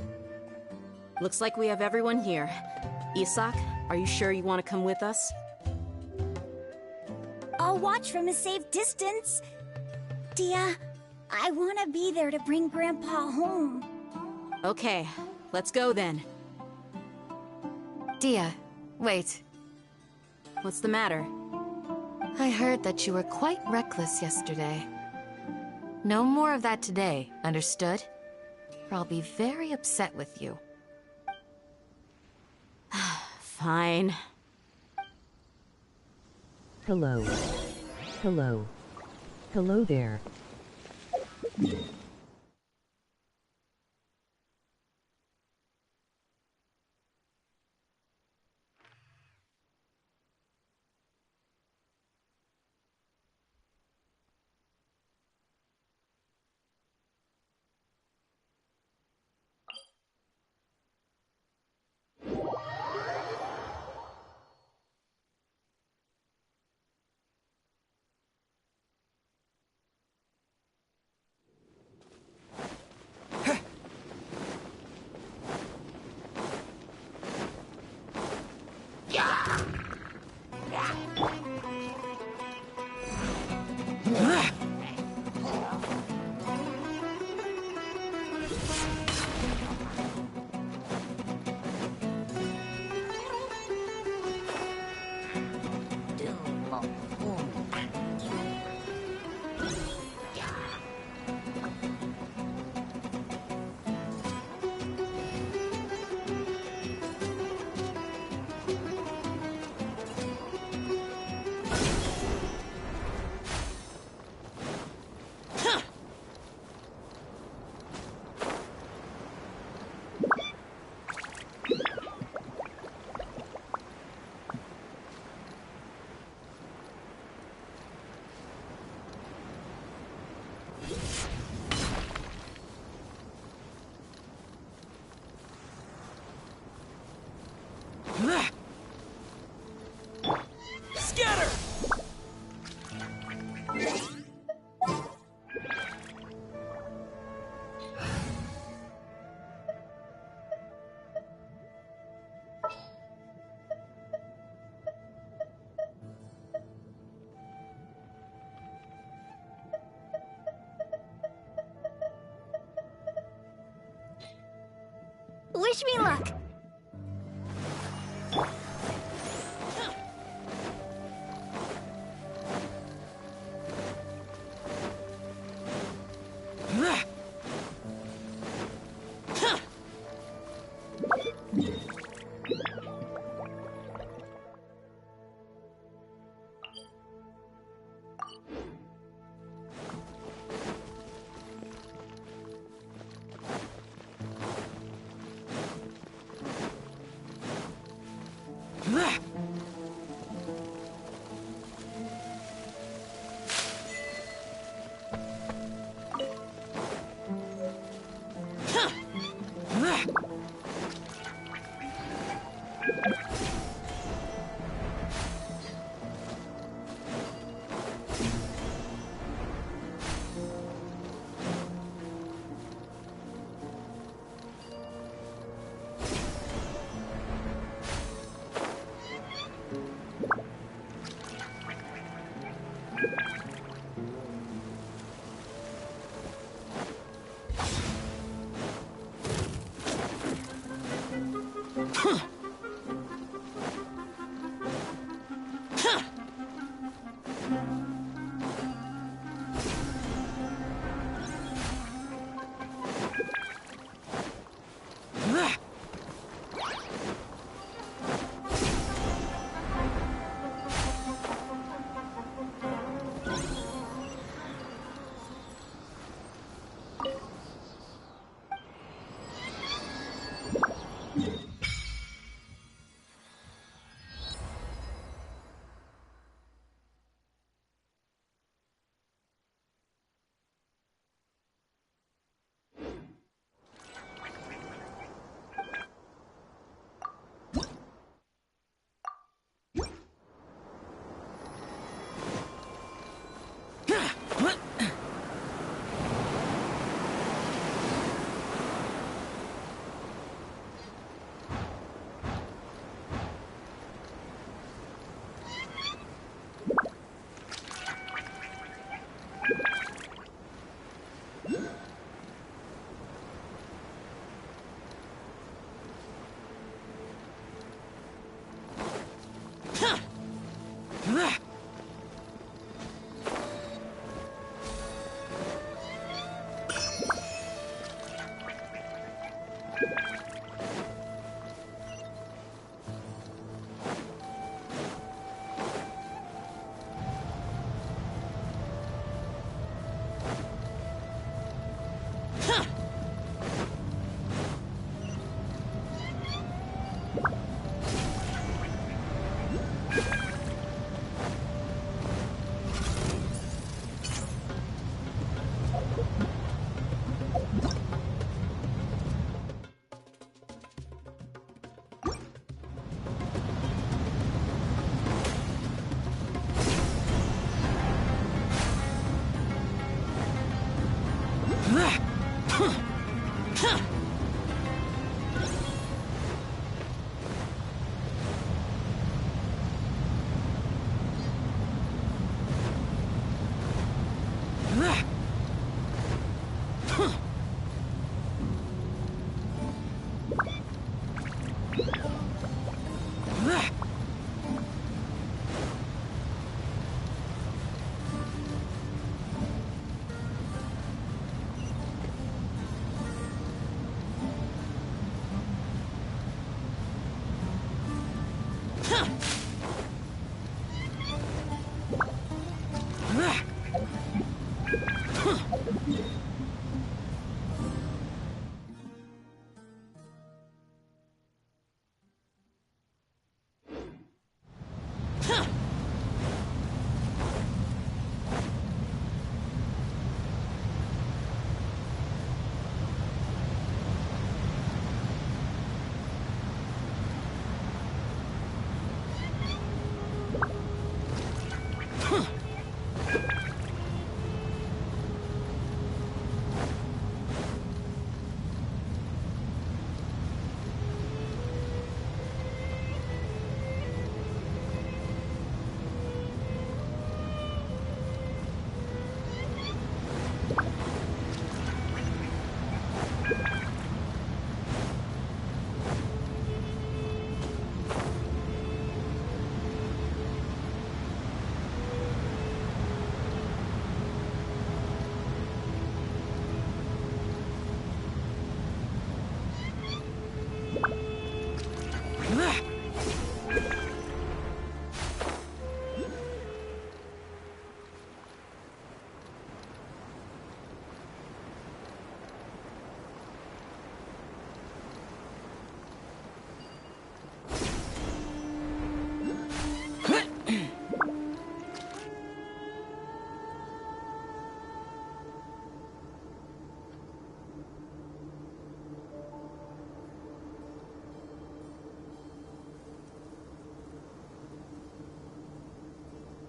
Looks like we have everyone here. Isak, are you sure you want to come with us? I'll watch from a safe distance. Dia, I want to be there to bring Grandpa home. Okay, let's go then. Dia, wait. What's the matter? I heard that you were quite reckless yesterday. No more of that today, understood? Or I'll be very upset with you. Fine. Hello. Hello. Hello there. Scatter! Wish me luck.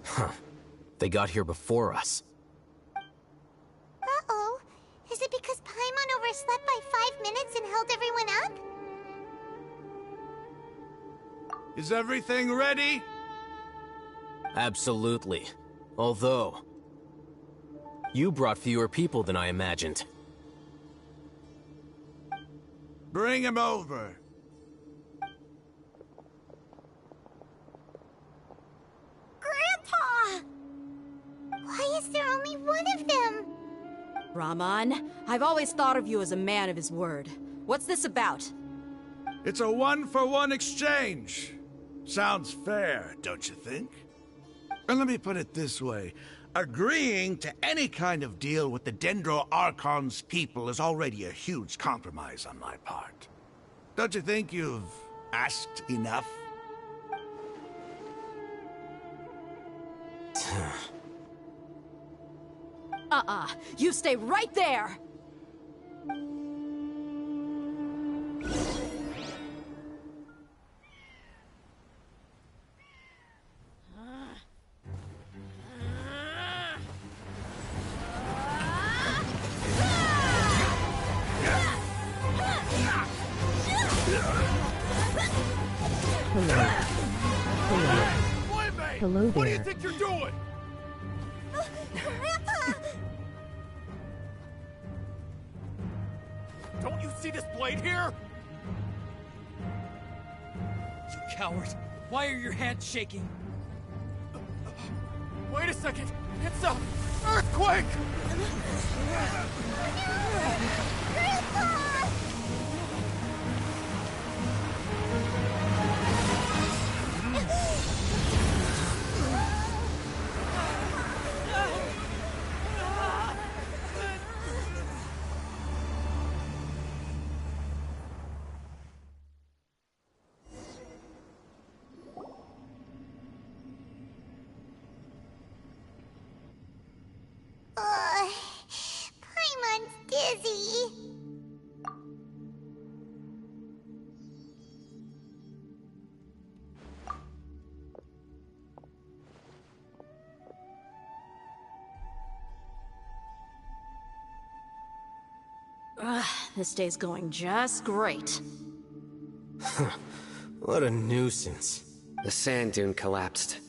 Huh. They got here before us. Uh-oh. Is it because Paimon overslept by 5 minutes and held everyone up? Is everything ready? Absolutely. Although, you brought fewer people than I imagined. Bring him over. Grandpa! Why is there only one of them? Rahman, I've always thought of you as a man of his word. What's this about? It's a one-for-one exchange. Sounds fair, don't you think? And let me put it this way. Agreeing to any kind of deal with the Dendro Archon's people is already a huge compromise on my part. Don't you think you've asked enough? You stay right there! Hello What do you there. think you're doing? Grandpa! displayed here? You coward! Why are your hands shaking? Wait a second! It's a earthquake! Paimon's dizzy. This day's going just great. What a nuisance. The sand dune collapsed.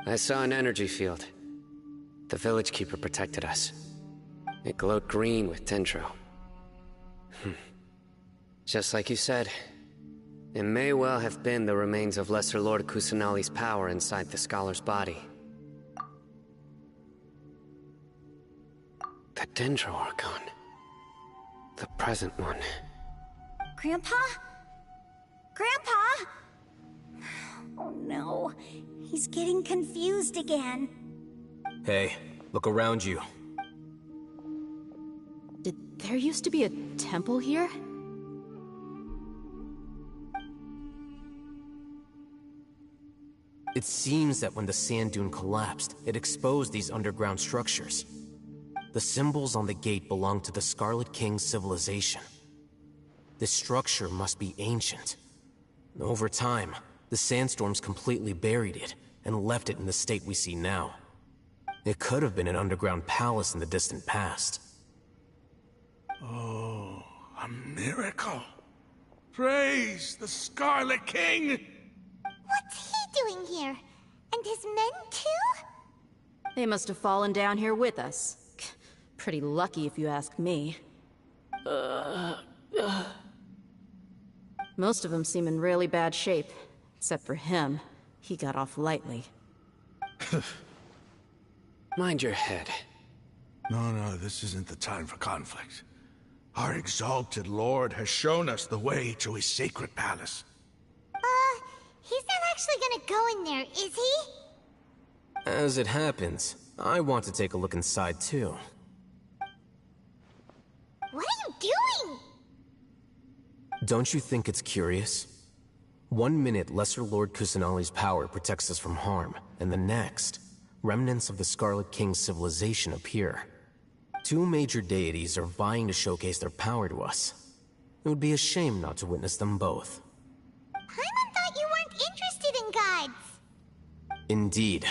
I saw an energy field. The village keeper protected us. It glowed green with dendro. Just like you said, it may well have been the remains of Lesser Lord Kusanali's power inside the scholar's body. The dendro archon. The present one. Grandpa? Grandpa? Oh no, he's getting confused again. Hey, look around you. Did there used to be a temple here? It seems that when the sand dune collapsed, it exposed these underground structures. The symbols on the gate belong to the Scarlet King's civilization. This structure must be ancient. Over time, the sandstorms completely buried it and left it in the state we see now. It could have been an underground palace in the distant past. Oh, a miracle. Praise the Scarlet King! What's he doing here? And his men too? They must have fallen down here with us. Pretty lucky if you ask me. Most of them seem in really bad shape. Except for him. He got off lightly. Mind your head. No, this isn't the time for conflict. Our exalted lord has shown us the way to his sacred palace. He's not actually gonna go in there, is he? As it happens, I want to take a look inside too. What are you doing? Don't you think it's curious? 1 minute, Lesser Lord Kusanali's power protects us from harm, and the next, remnants of the Scarlet King's civilization appear. Two major deities are vying to showcase their power to us. It would be a shame not to witness them both. Paimon thought you weren't interested in gods. Indeed.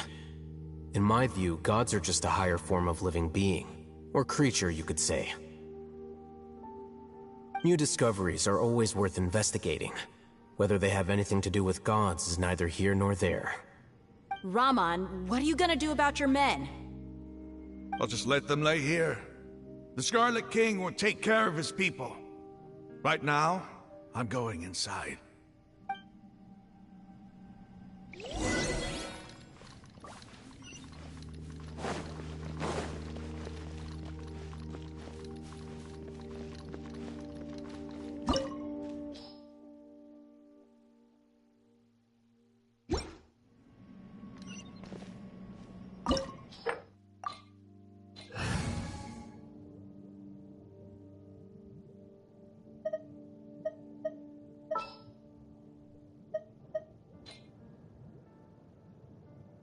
In my view, gods are just a higher form of living being, or creature, you could say. New discoveries are always worth investigating. Whether they have anything to do with gods is neither here nor there. Raman, what are you gonna do about your men? I'll just let them lay here. The Scarlet King will take care of his people. Right now, I'm going inside.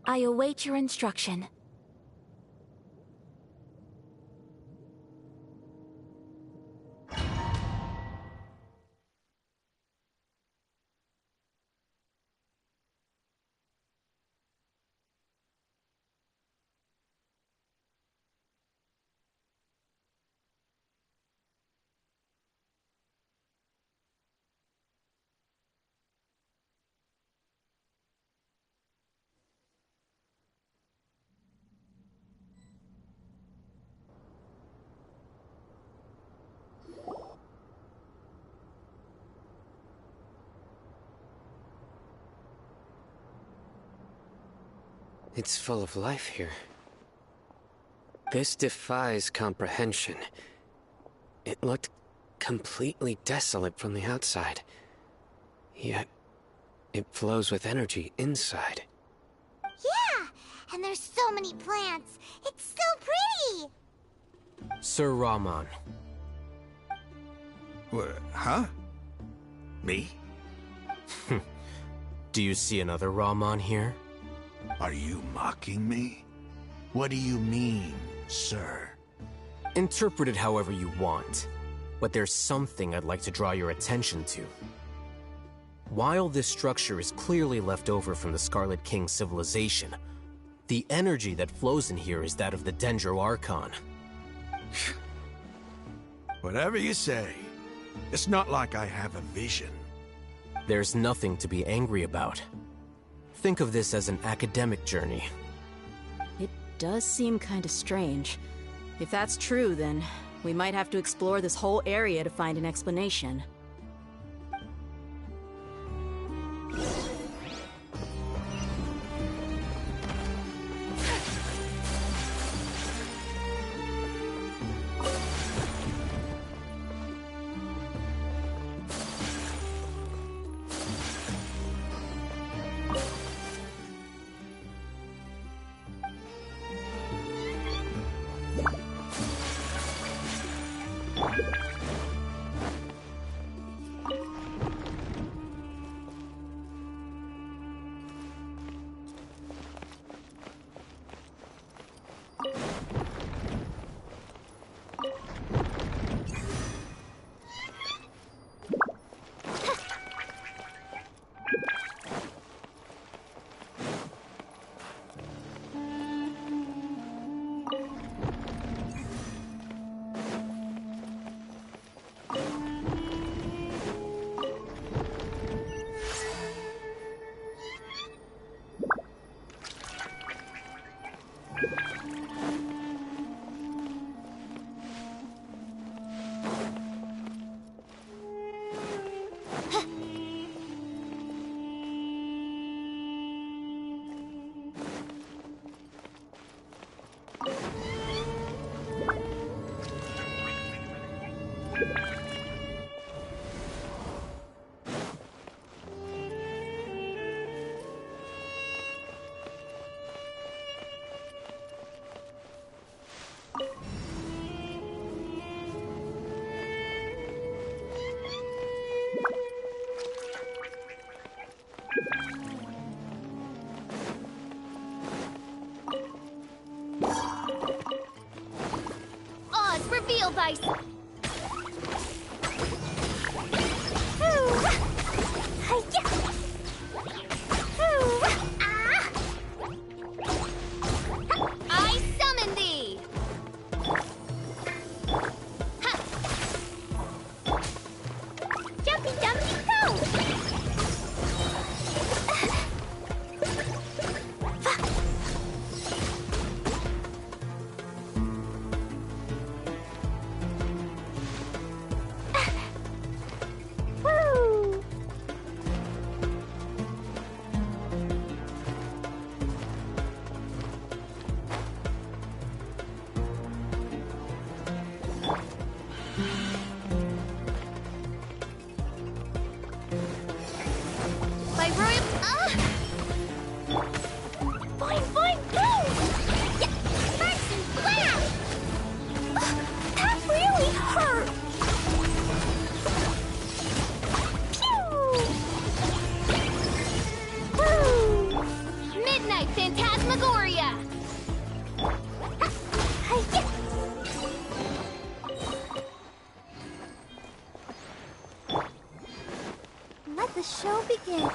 I await your instruction. It's full of life here. This defies comprehension. It looked completely desolate from the outside. Yet, it flows with energy inside. Yeah! And there's so many plants. It's so pretty! Sir Rahman. What, huh? Me? Do you see another Rahman here? Are you mocking me? What do you mean, sir? Interpret it however you want, but there's something I'd like to draw your attention to. While this structure is clearly left over from the Scarlet King civilization, the energy that flows in here is that of the Dendro Archon. Whatever you say. It's not like I have a vision. There's nothing to be angry about. Think of this as an academic journey. It does seem kinda strange. If that's true, then we might have to explore this whole area to find an explanation. Reveal by... I summon thee! Jumpy, jumpy, go! My royal... Fine, fine, go! Yeah, first and blast! That really hurt! Pew! Woo! Midnight Phantasmagoria! Let the show begin.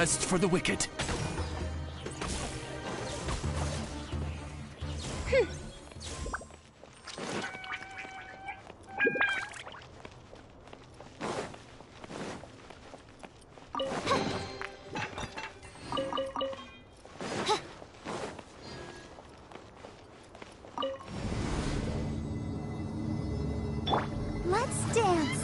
rest for the wicked. Let's dance.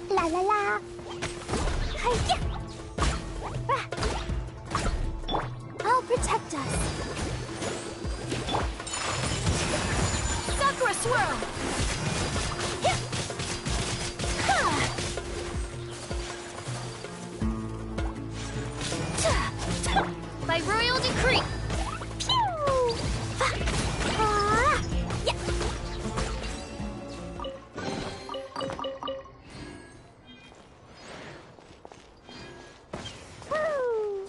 La la la. Hi-ya. I'll protect us. Sakura swirl. Yeah. Ha. By royal decree. Pew. Yeah. Woo.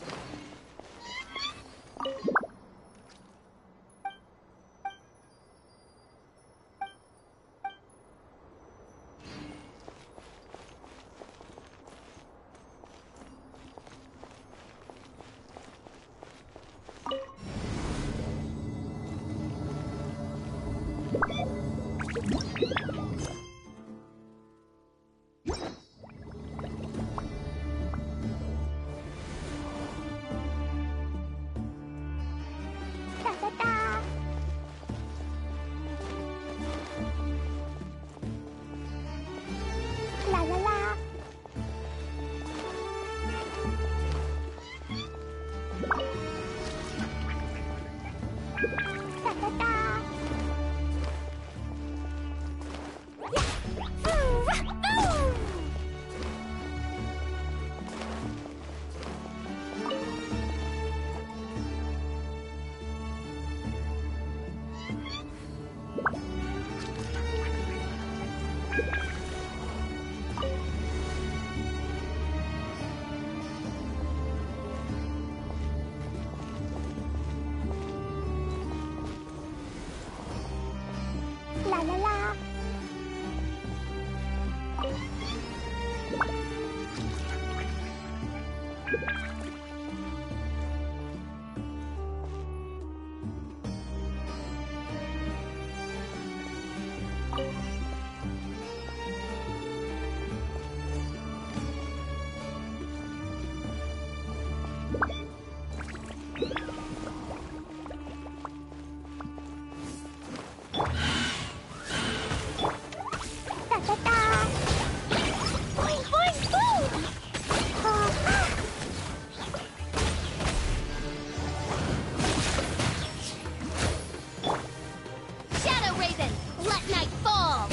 Da da da. La la la. Da da da. Yeah. Ooh, ooh. La la la. Da da da. Boing boing boom. Ah. Shadow Raven, let night fall.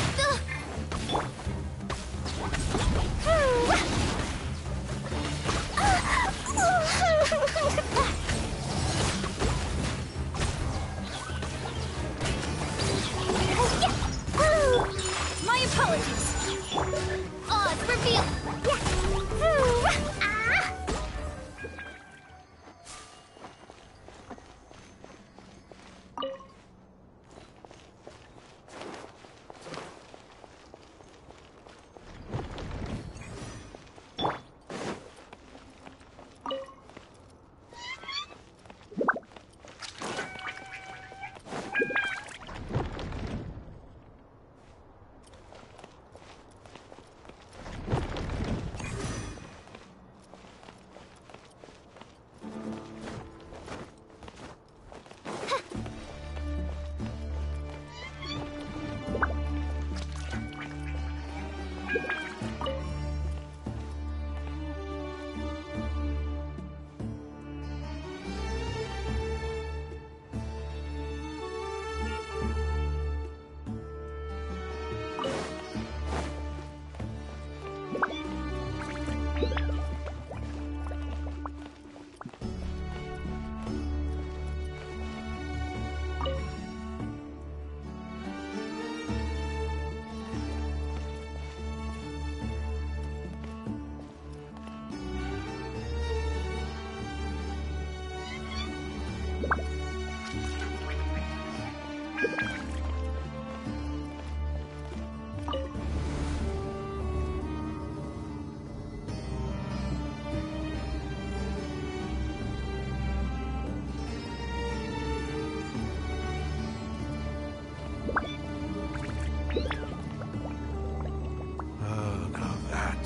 My apologies. Odds reveal. Ah.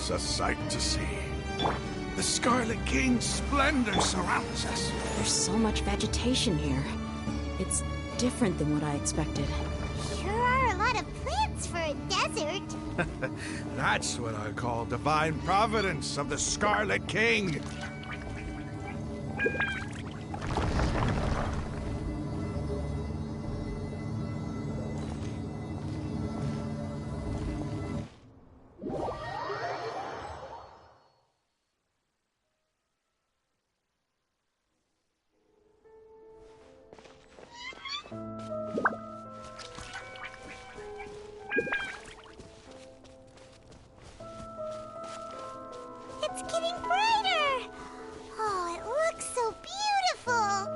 It's a sight to see. The Scarlet King's splendor surrounds us. There's so much vegetation here. It's different than what I expected. Sure are a lot of plants for a desert. That's what I call divine providence of the Scarlet King. It's getting brighter! Oh, it looks so beautiful!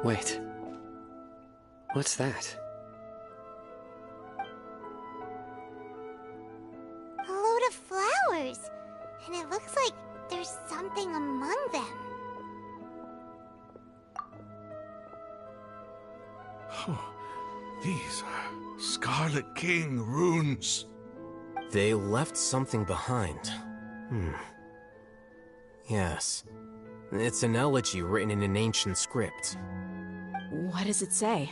Wait. What's that? A load of flowers. And it looks like there's something among them. These are Scarlet King runes. They left something behind. Yes. It's an elegy written in an ancient script. What does it say?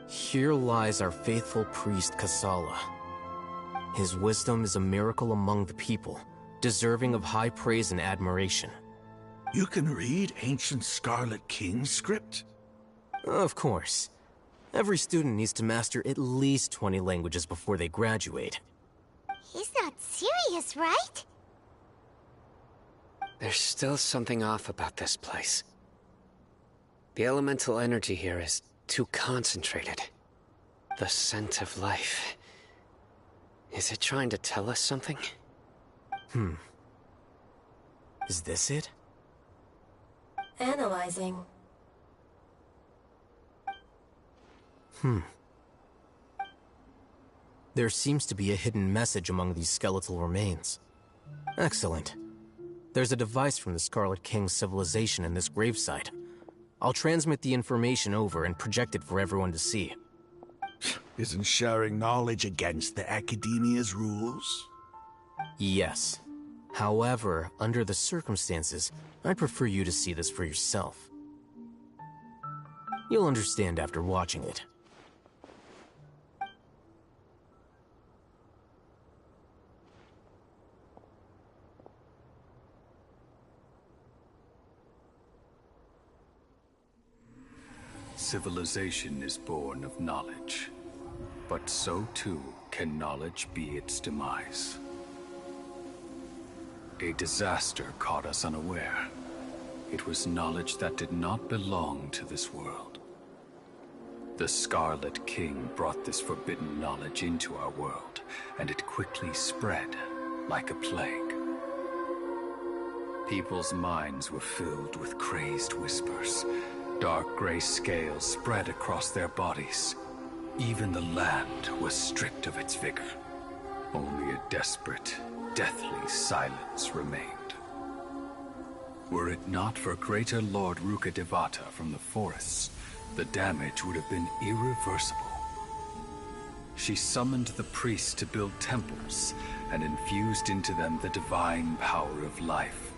Here lies our faithful priest Kasala. His wisdom is a miracle among the people, deserving of high praise and admiration. You can read ancient Scarlet King script? Of course. Every student needs to master at least 20 languages before they graduate. He's not serious, right? There's still something off about this place. The elemental energy here is too concentrated. The scent of life. Is it trying to tell us something? Is this it? Analyzing. There seems to be a hidden message among these skeletal remains. Excellent. There's a device from the Scarlet King's civilization in this gravesite. I'll transmit the information over and project it for everyone to see. Isn't sharing knowledge against the Academia's rules? Yes. However, under the circumstances, I'd prefer you to see this for yourself. You'll understand after watching it. Civilization is born of knowledge, but so too can knowledge be its demise. A disaster caught us unaware. It was knowledge that did not belong to this world. The Scarlet King brought this forbidden knowledge into our world, and it quickly spread like a plague. People's minds were filled with crazed whispers. Dark gray scales spread across their bodies. Even the land was stripped of its vigor. Only a desperate, deathly silence remained. Were it not for greater Lord Rukkhadevata from the forests, the damage would have been irreversible. She summoned the priests to build temples and infused into them the divine power of life.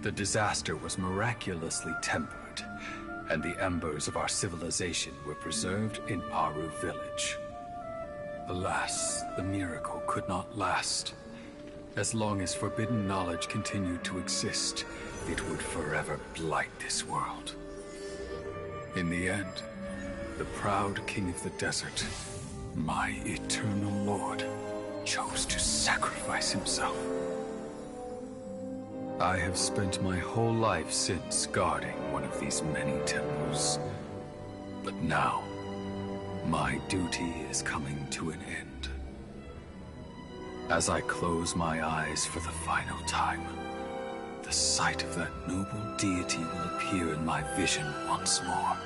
The disaster was miraculously tempered, and the embers of our civilization were preserved in Aru village. Alas, the miracle could not last. As long as forbidden knowledge continued to exist, it would forever blight this world. In the end, the proud king of the desert, my eternal lord, chose to sacrifice himself. I have spent my whole life since guarding one of these many temples. But now, my duty is coming to an end. As I close my eyes for the final time, the sight of that noble deity will appear in my vision once more.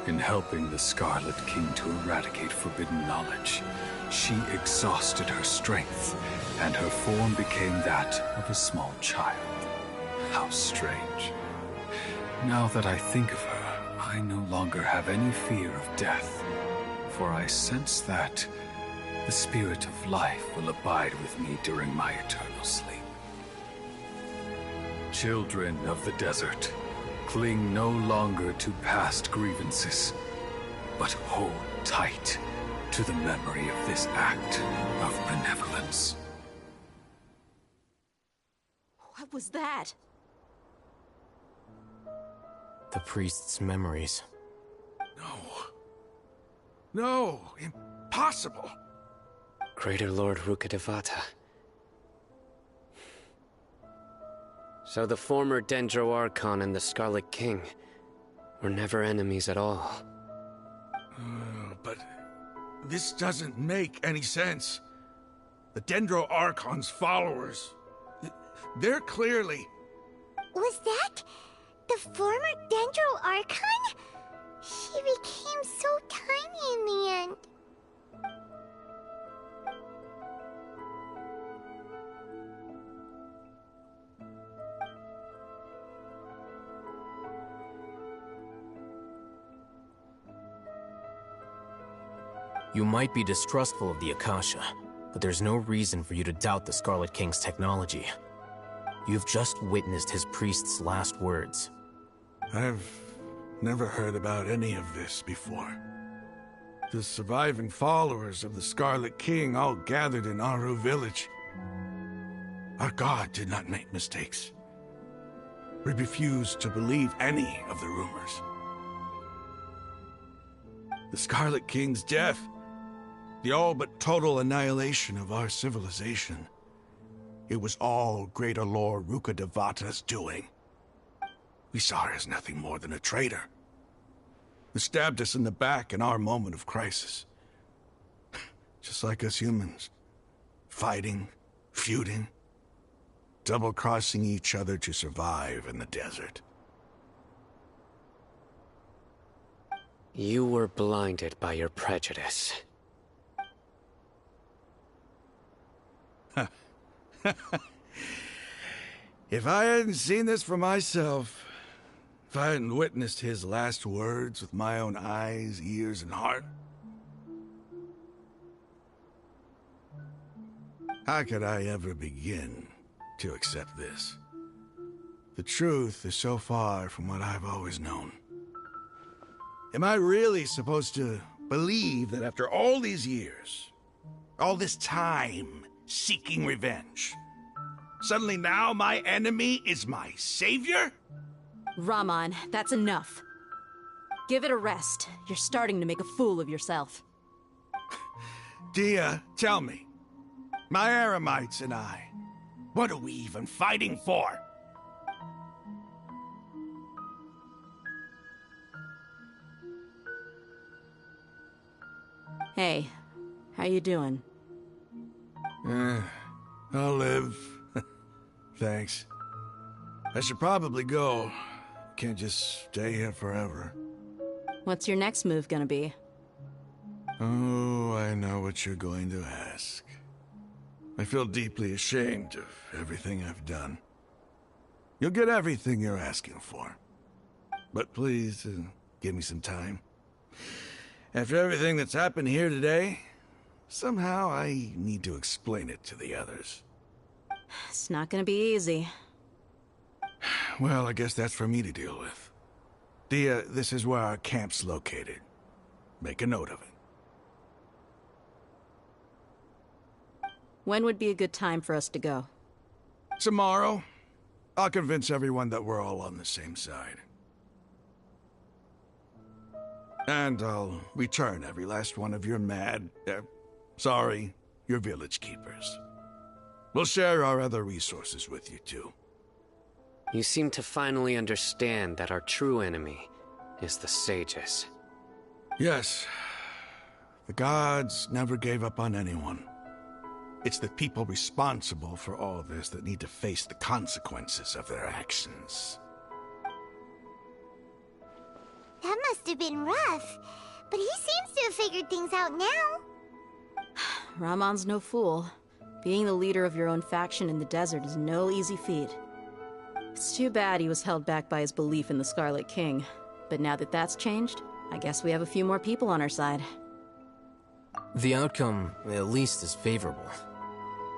In helping the Scarlet King to eradicate forbidden knowledge, she exhausted her strength, and her form became that of a small child. How strange. Now that I think of her, I no longer have any fear of death, for I sense that the spirit of life will abide with me during my eternal sleep. Children of the desert, cling no longer to past grievances, but hold tight to the memory of this act of benevolence. What was that? The priest's memories. No, impossible. Greater Lord Rukkhadevata. So the former Dendro Archon and the Scarlet King were never enemies at all. But this doesn't make any sense. The Dendro Archon's followers, they're clearly... Was that the former Dendro Archon? She became so tiny in the end. You might be distrustful of the Akasha, but there's no reason for you to doubt the Scarlet King's technology. You've just witnessed his priest's last words. I've never heard about any of this before. The surviving followers of the Scarlet King all gathered in Aru village. Our god did not make mistakes. We refused to believe any of the rumors. The Scarlet King's death, the all but total annihilation of our civilization, it was all Greater Lord Rukkhadevata's doing. We saw her as nothing more than a traitor, who stabbed us in the back in our moment of crisis. Just like us humans. Fighting, feuding, double-crossing each other to survive in the desert. You were blinded by your prejudice. If I hadn't seen this for myself, if I hadn't witnessed his last words with my own eyes, ears, and heart, how could I ever begin to accept this? The truth is so far from what I've always known. Am I really supposed to believe that after all these years, all this time seeking revenge, suddenly now my enemy is my savior? Raman, that's enough. Give it a rest. You're starting to make a fool of yourself. Dia, tell me, my Eremites and I, what are we even fighting for? Hey, how you doing? I'll live. Thanks. I should probably go. Can't just stay here forever. What's your next move gonna be? Oh, I know what you're going to ask. I feel deeply ashamed of everything I've done. You'll get everything you're asking for. But please, give me some time. After everything that's happened here today, somehow I need to explain it to the others. It's not gonna be easy. Well, I guess that's for me to deal with. Dia, this is where our camp's located. Make a note of it. When would be a good time for us to go? Tomorrow. I'll convince everyone that we're all on the same side. And I'll return every last one of your your village keepers. We'll share our other resources with you too. You seem to finally understand that our true enemy is the sages. Yes. The gods never gave up on anyone. It's the people responsible for all this that need to face the consequences of their actions. That must have been rough, but he seems to have figured things out now. Ramon's no fool. Being the leader of your own faction in the desert is no easy feat. It's too bad he was held back by his belief in the Scarlet King. But now that that's changed, I guess we have a few more people on our side. The outcome, at least, is favorable.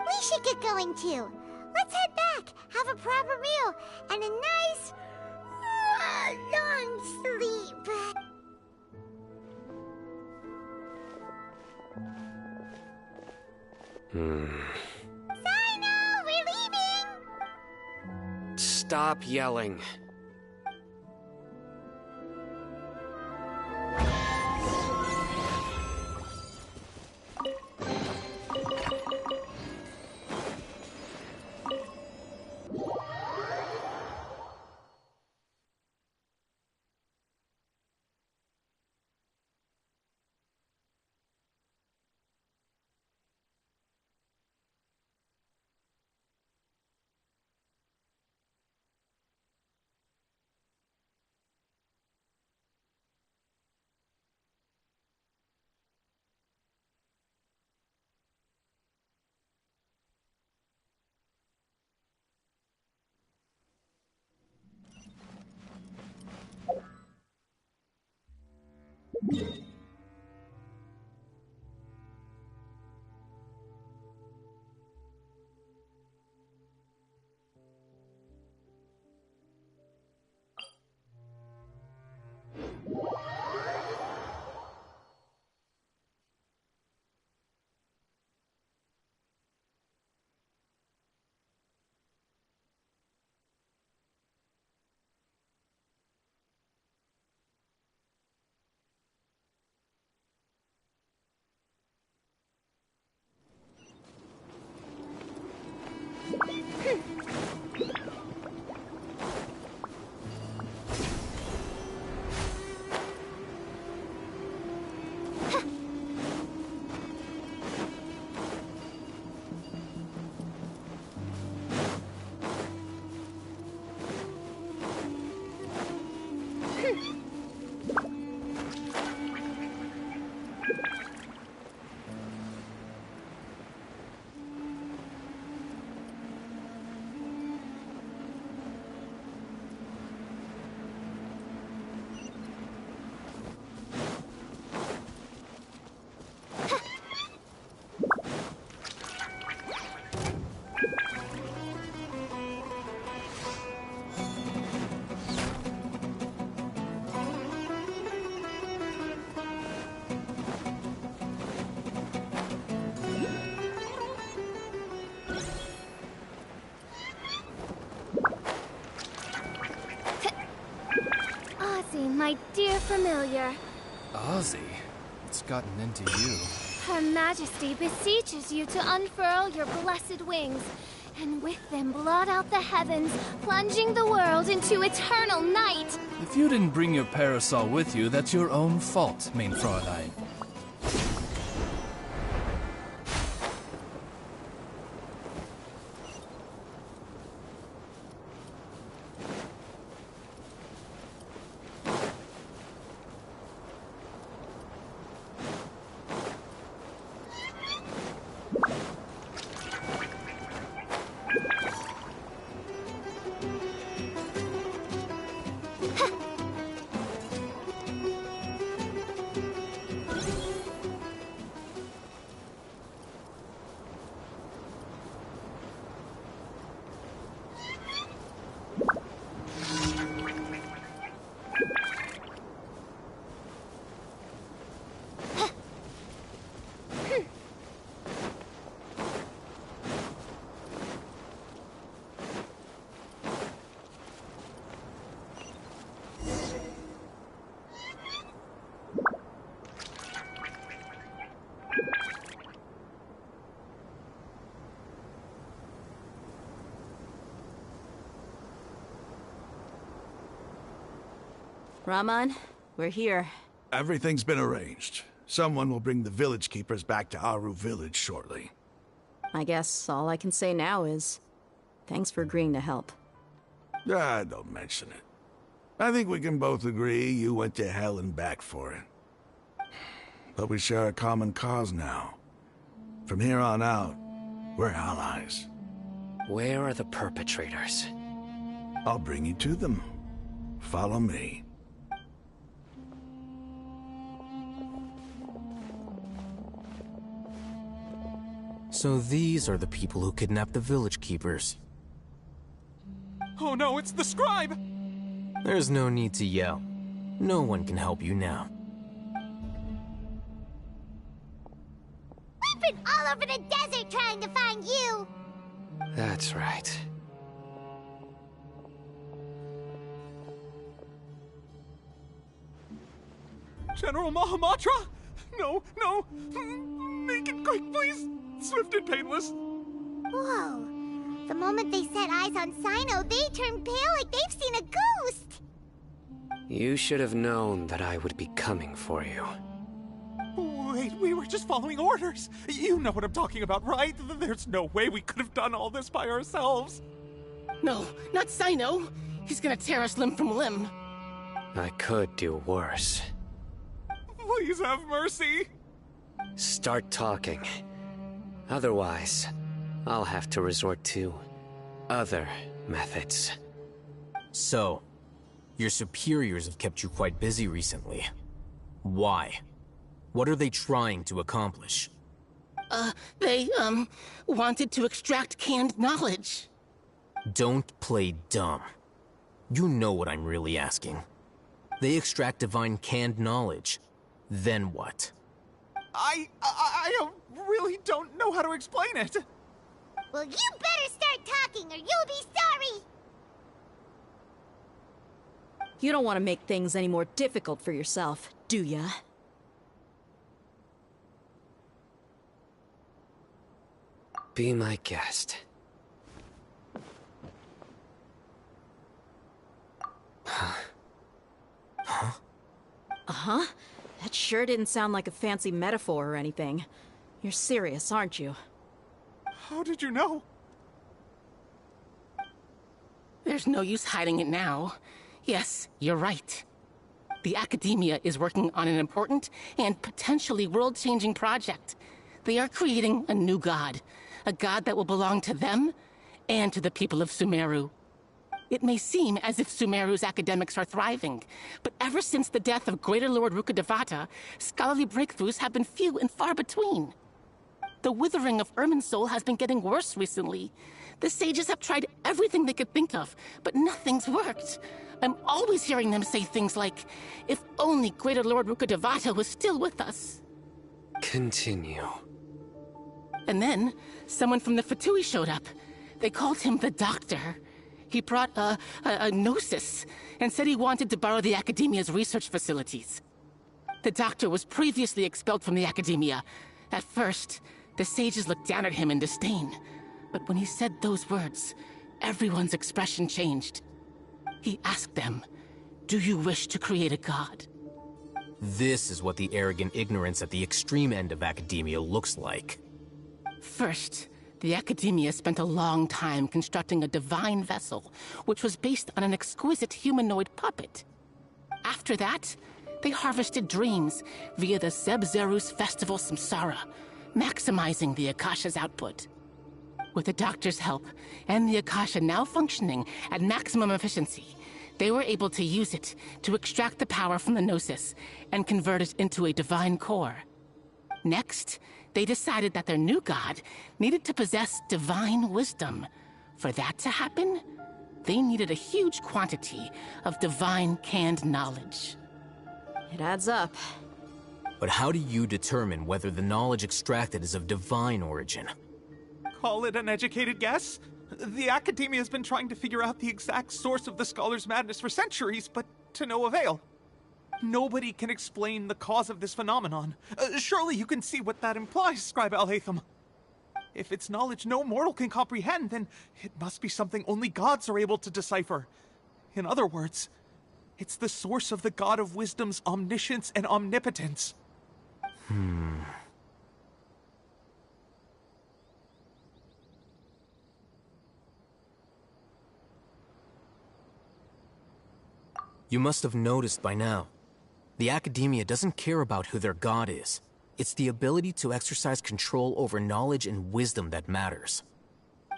We should get going too. Let's head back, have a proper meal, and a nice, long sleep. Sino, we're leaving! Stop yelling. My dear familiar. Ozzy, what's gotten into you? Her Majesty beseeches you to unfurl your blessed wings, and with them blot out the heavens, plunging the world into eternal night. If you didn't bring your parasol with you, that's your own fault, mein Fräulein. Ramon, we're here. Everything's been arranged. Someone will bring the village keepers back to Aru village shortly. I guess all I can say now is, thanks for agreeing to help. Ah, don't mention it. I think we can both agree you went to hell and back for it. But we share a common cause now. From here on out, we're allies. Where are the perpetrators? I'll bring you to them. Follow me. So these are the people who kidnapped the village keepers. Oh no, it's the scribe! There's no need to yell. No one can help you now. We've been all over the desert trying to find you! That's right. General Mahamatra? No, no! Make it quick, please! Swift and painless. Whoa. The moment they set eyes on Sino, they turned pale like they've seen a ghost! You should have known that I would be coming for you. Wait, we were just following orders. You know what I'm talking about, right? There's no way we could have done all this by ourselves. No, not Sino. He's gonna tear us limb from limb. I could do worse. Please have mercy. Start talking. Otherwise, I'll have to resort to other methods. So, your superiors have kept you quite busy recently. Why? What are they trying to accomplish? They, wanted to extract canned knowledge. Don't play dumb. You know what I'm really asking. They extract divine canned knowledge. Then what? I really don't know how to explain it. Well, you better start talking or you'll be sorry! You don't want to make things any more difficult for yourself, do ya? Be my guest. Uh-huh. That sure didn't sound like a fancy metaphor or anything. You're serious, aren't you? How did you know? There's no use hiding it now. Yes, you're right. The Academia is working on an important and potentially world-changing project. They are creating a new god. A god that will belong to them and to the people of Sumeru. It may seem as if Sumeru's academics are thriving, but ever since the death of Greater Lord Rukkhadevata, scholarly breakthroughs have been few and far between. The withering of Irminsul has been getting worse recently. The sages have tried everything they could think of, but nothing's worked. I'm always hearing them say things like, if only Greater Lord Rukkhadevata was still with us. Continue. And then, someone from the Fatui showed up. They called him the Doctor. He brought a gnosis and said he wanted to borrow the Academia's research facilities. The Doctor was previously expelled from the Academia. At first, the sages looked down at him in disdain. But when he said those words, everyone's expression changed. He asked them, do you wish to create a god? This is what the arrogant ignorance at the extreme end of academia looks like. First, the Academia spent a long time constructing a divine vessel, which was based on an exquisite humanoid puppet. After that, they harvested dreams via the Zeb-Zerus Festival Samsara, maximizing the Akasha's output. With the Doctor's help, and the Akasha now functioning at maximum efficiency, they were able to use it to extract the power from the Gnosis and convert it into a divine core. Next, they decided that their new god needed to possess divine wisdom. For that to happen, they needed a huge quantity of divine canned knowledge. It adds up. But how do you determine whether the knowledge extracted is of divine origin? Call it an educated guess? The Academia has been trying to figure out the exact source of the Scholar's madness for centuries, but to no avail. Nobody can explain the cause of this phenomenon. Surely you can see what that implies, Scribe Alhaitham. If it's knowledge no mortal can comprehend, then it must be something only gods are able to decipher. In other words, it's the source of the God of Wisdom's omniscience and omnipotence. You must have noticed by now. The Academia doesn't care about who their god is. It's the ability to exercise control over knowledge and wisdom that matters.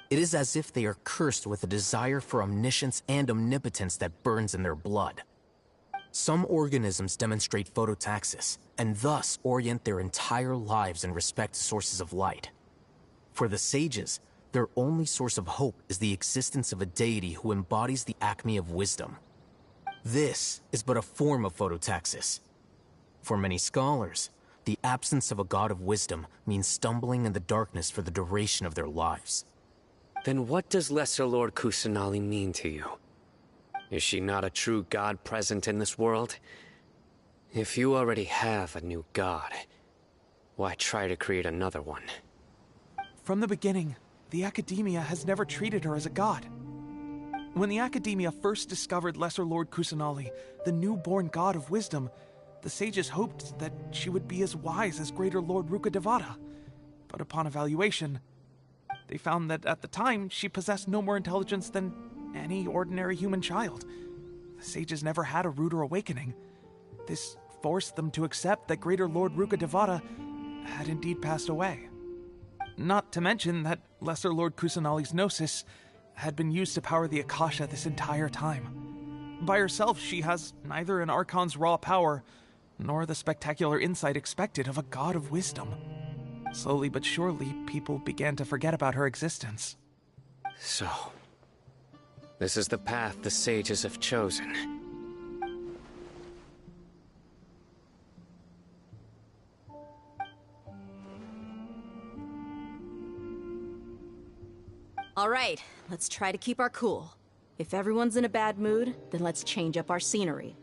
It is as if they are cursed with a desire for omniscience and omnipotence that burns in their blood. Some organisms demonstrate phototaxis, and thus orient their entire lives in respect to sources of light. For the sages, their only source of hope is the existence of a deity who embodies the acme of wisdom. This is but a form of phototaxis. For many scholars, the absence of a god of wisdom means stumbling in the darkness for the duration of their lives. Then what does Lesser Lord Kusanali mean to you? Is she not a true god present in this world? If you already have a new god, why try to create another one? From the beginning, the Academia has never treated her as a god. When the Academia first discovered Lesser Lord Kusanali, the newborn god of wisdom, the sages hoped that she would be as wise as Greater Lord Rukkhadevata. But upon evaluation, they found that at the time, she possessed no more intelligence than any ordinary human child. The sages never had a ruder awakening. This forced them to accept that Greater Lord Rukkhadevata had indeed passed away. Not to mention that Lesser Lord Kusanali's gnosis had been used to power the Akasha this entire time. By herself, she has neither an Archon's raw power, nor the spectacular insight expected of a god of wisdom. Slowly but surely, people began to forget about her existence. So, this is the path the sages have chosen. All right, let's try to keep our cool. If everyone's in a bad mood, then let's change up our scenery.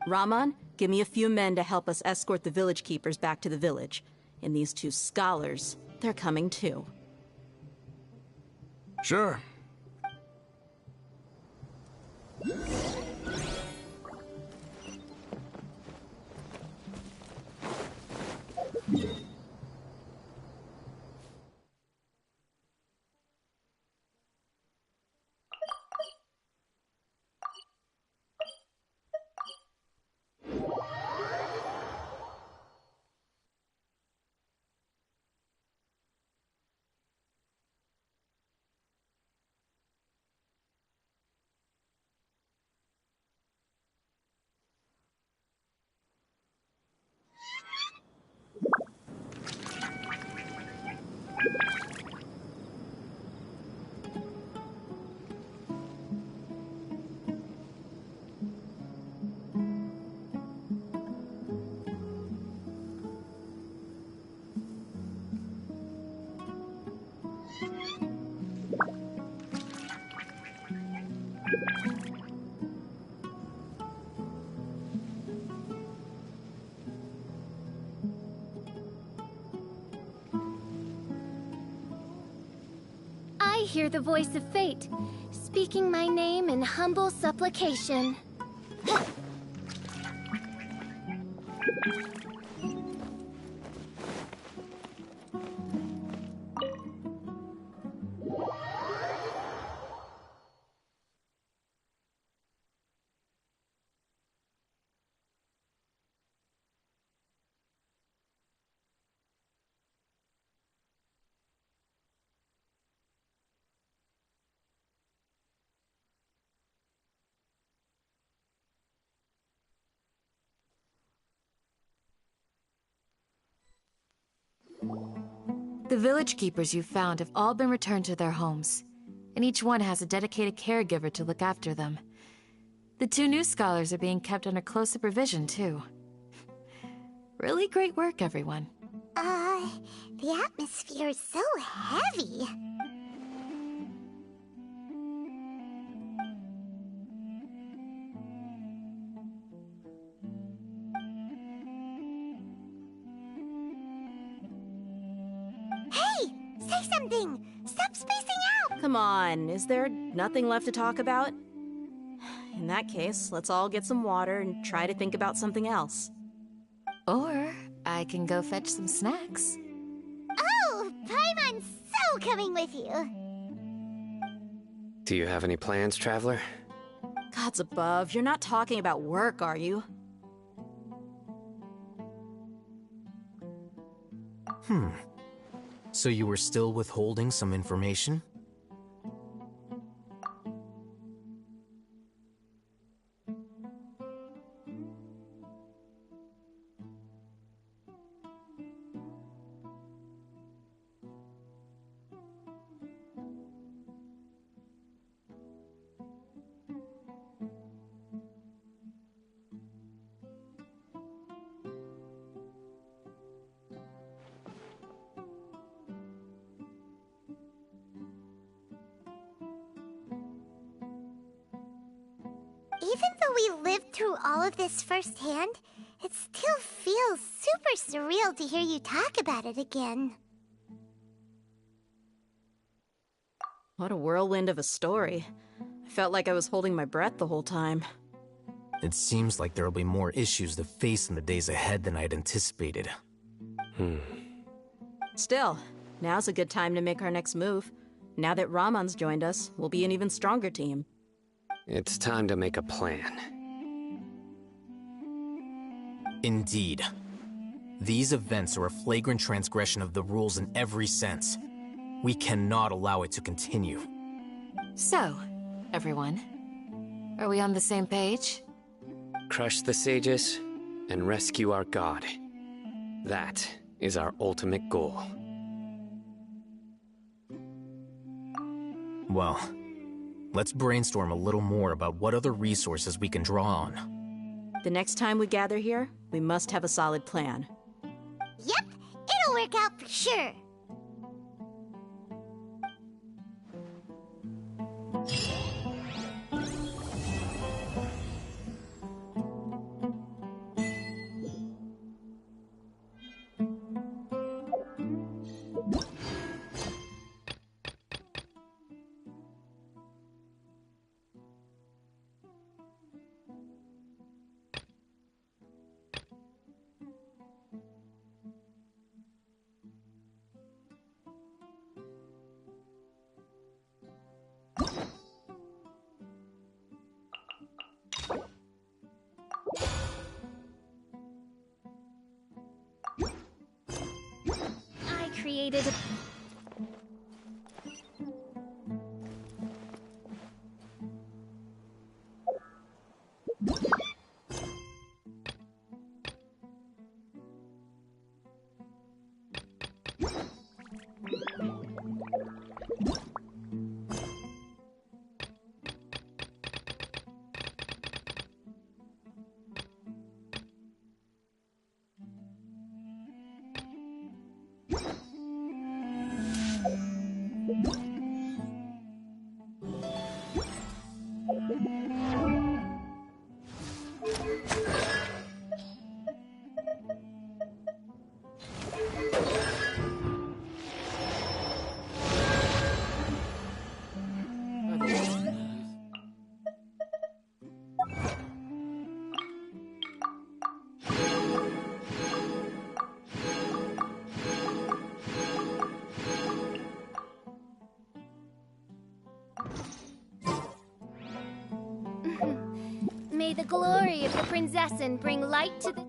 Raman, give me a few men to help us escort the village keepers back to the village. And these two scholars, they're coming too. Sure. I hear the voice of fate, speaking my name in humble supplication. The village keepers you've found have all been returned to their homes, and each one has a dedicated caregiver to look after them. The two new scholars are being kept under close supervision, too. Really great work, everyone. The atmosphere is so heavy. Hey! Say something! Stop spacing out! Come on, is there nothing left to talk about? In that case, let's all get some water and try to think about something else. Or I can go fetch some snacks. Oh! Paimon's so coming with you! Do you have any plans, Traveler? Gods above, you're not talking about work, are you? So you were still withholding some information? Even though we lived through all of this firsthand, it still feels super surreal to hear you talk about it again. What a whirlwind of a story. I felt like I was holding my breath the whole time. It seems like there'll be more issues to face in the days ahead than I'd anticipated. Still, now's a good time to make our next move. Now that Ramon's joined us, we'll be an even stronger team. It's time to make a plan. Indeed. These events are a flagrant transgression of the rules in every sense. We cannot allow it to continue. So, everyone, are we on the same page? Crush the sages and rescue our god. That is our ultimate goal. Well, let's brainstorm a little more about what other resources we can draw on. The next time we gather here, we must have a solid plan. Yep, it'll work out for sure. I created a... May the glory of the Prinzessin bring light to the...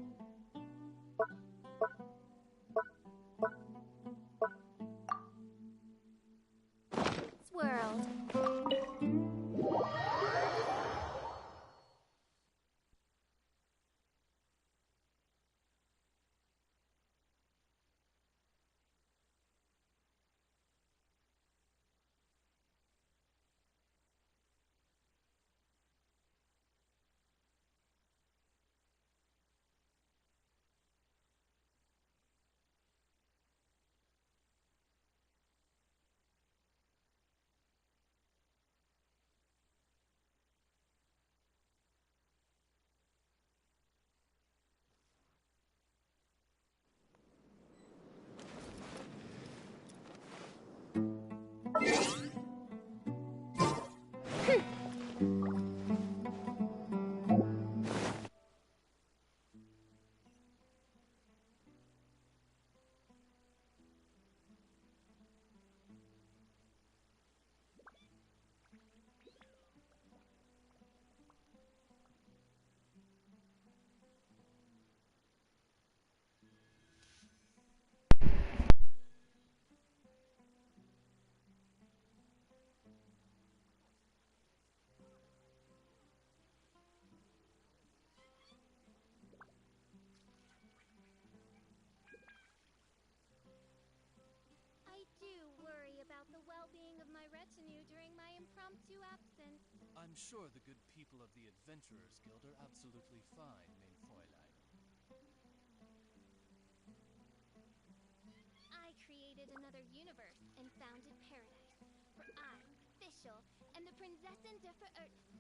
world. impromptu absence. I'm sure the good people of the Adventurers Guild are absolutely fine, mein Fräulein. I created another universe and founded paradise. For I, Fischl, and the Prinzessin de Verirrt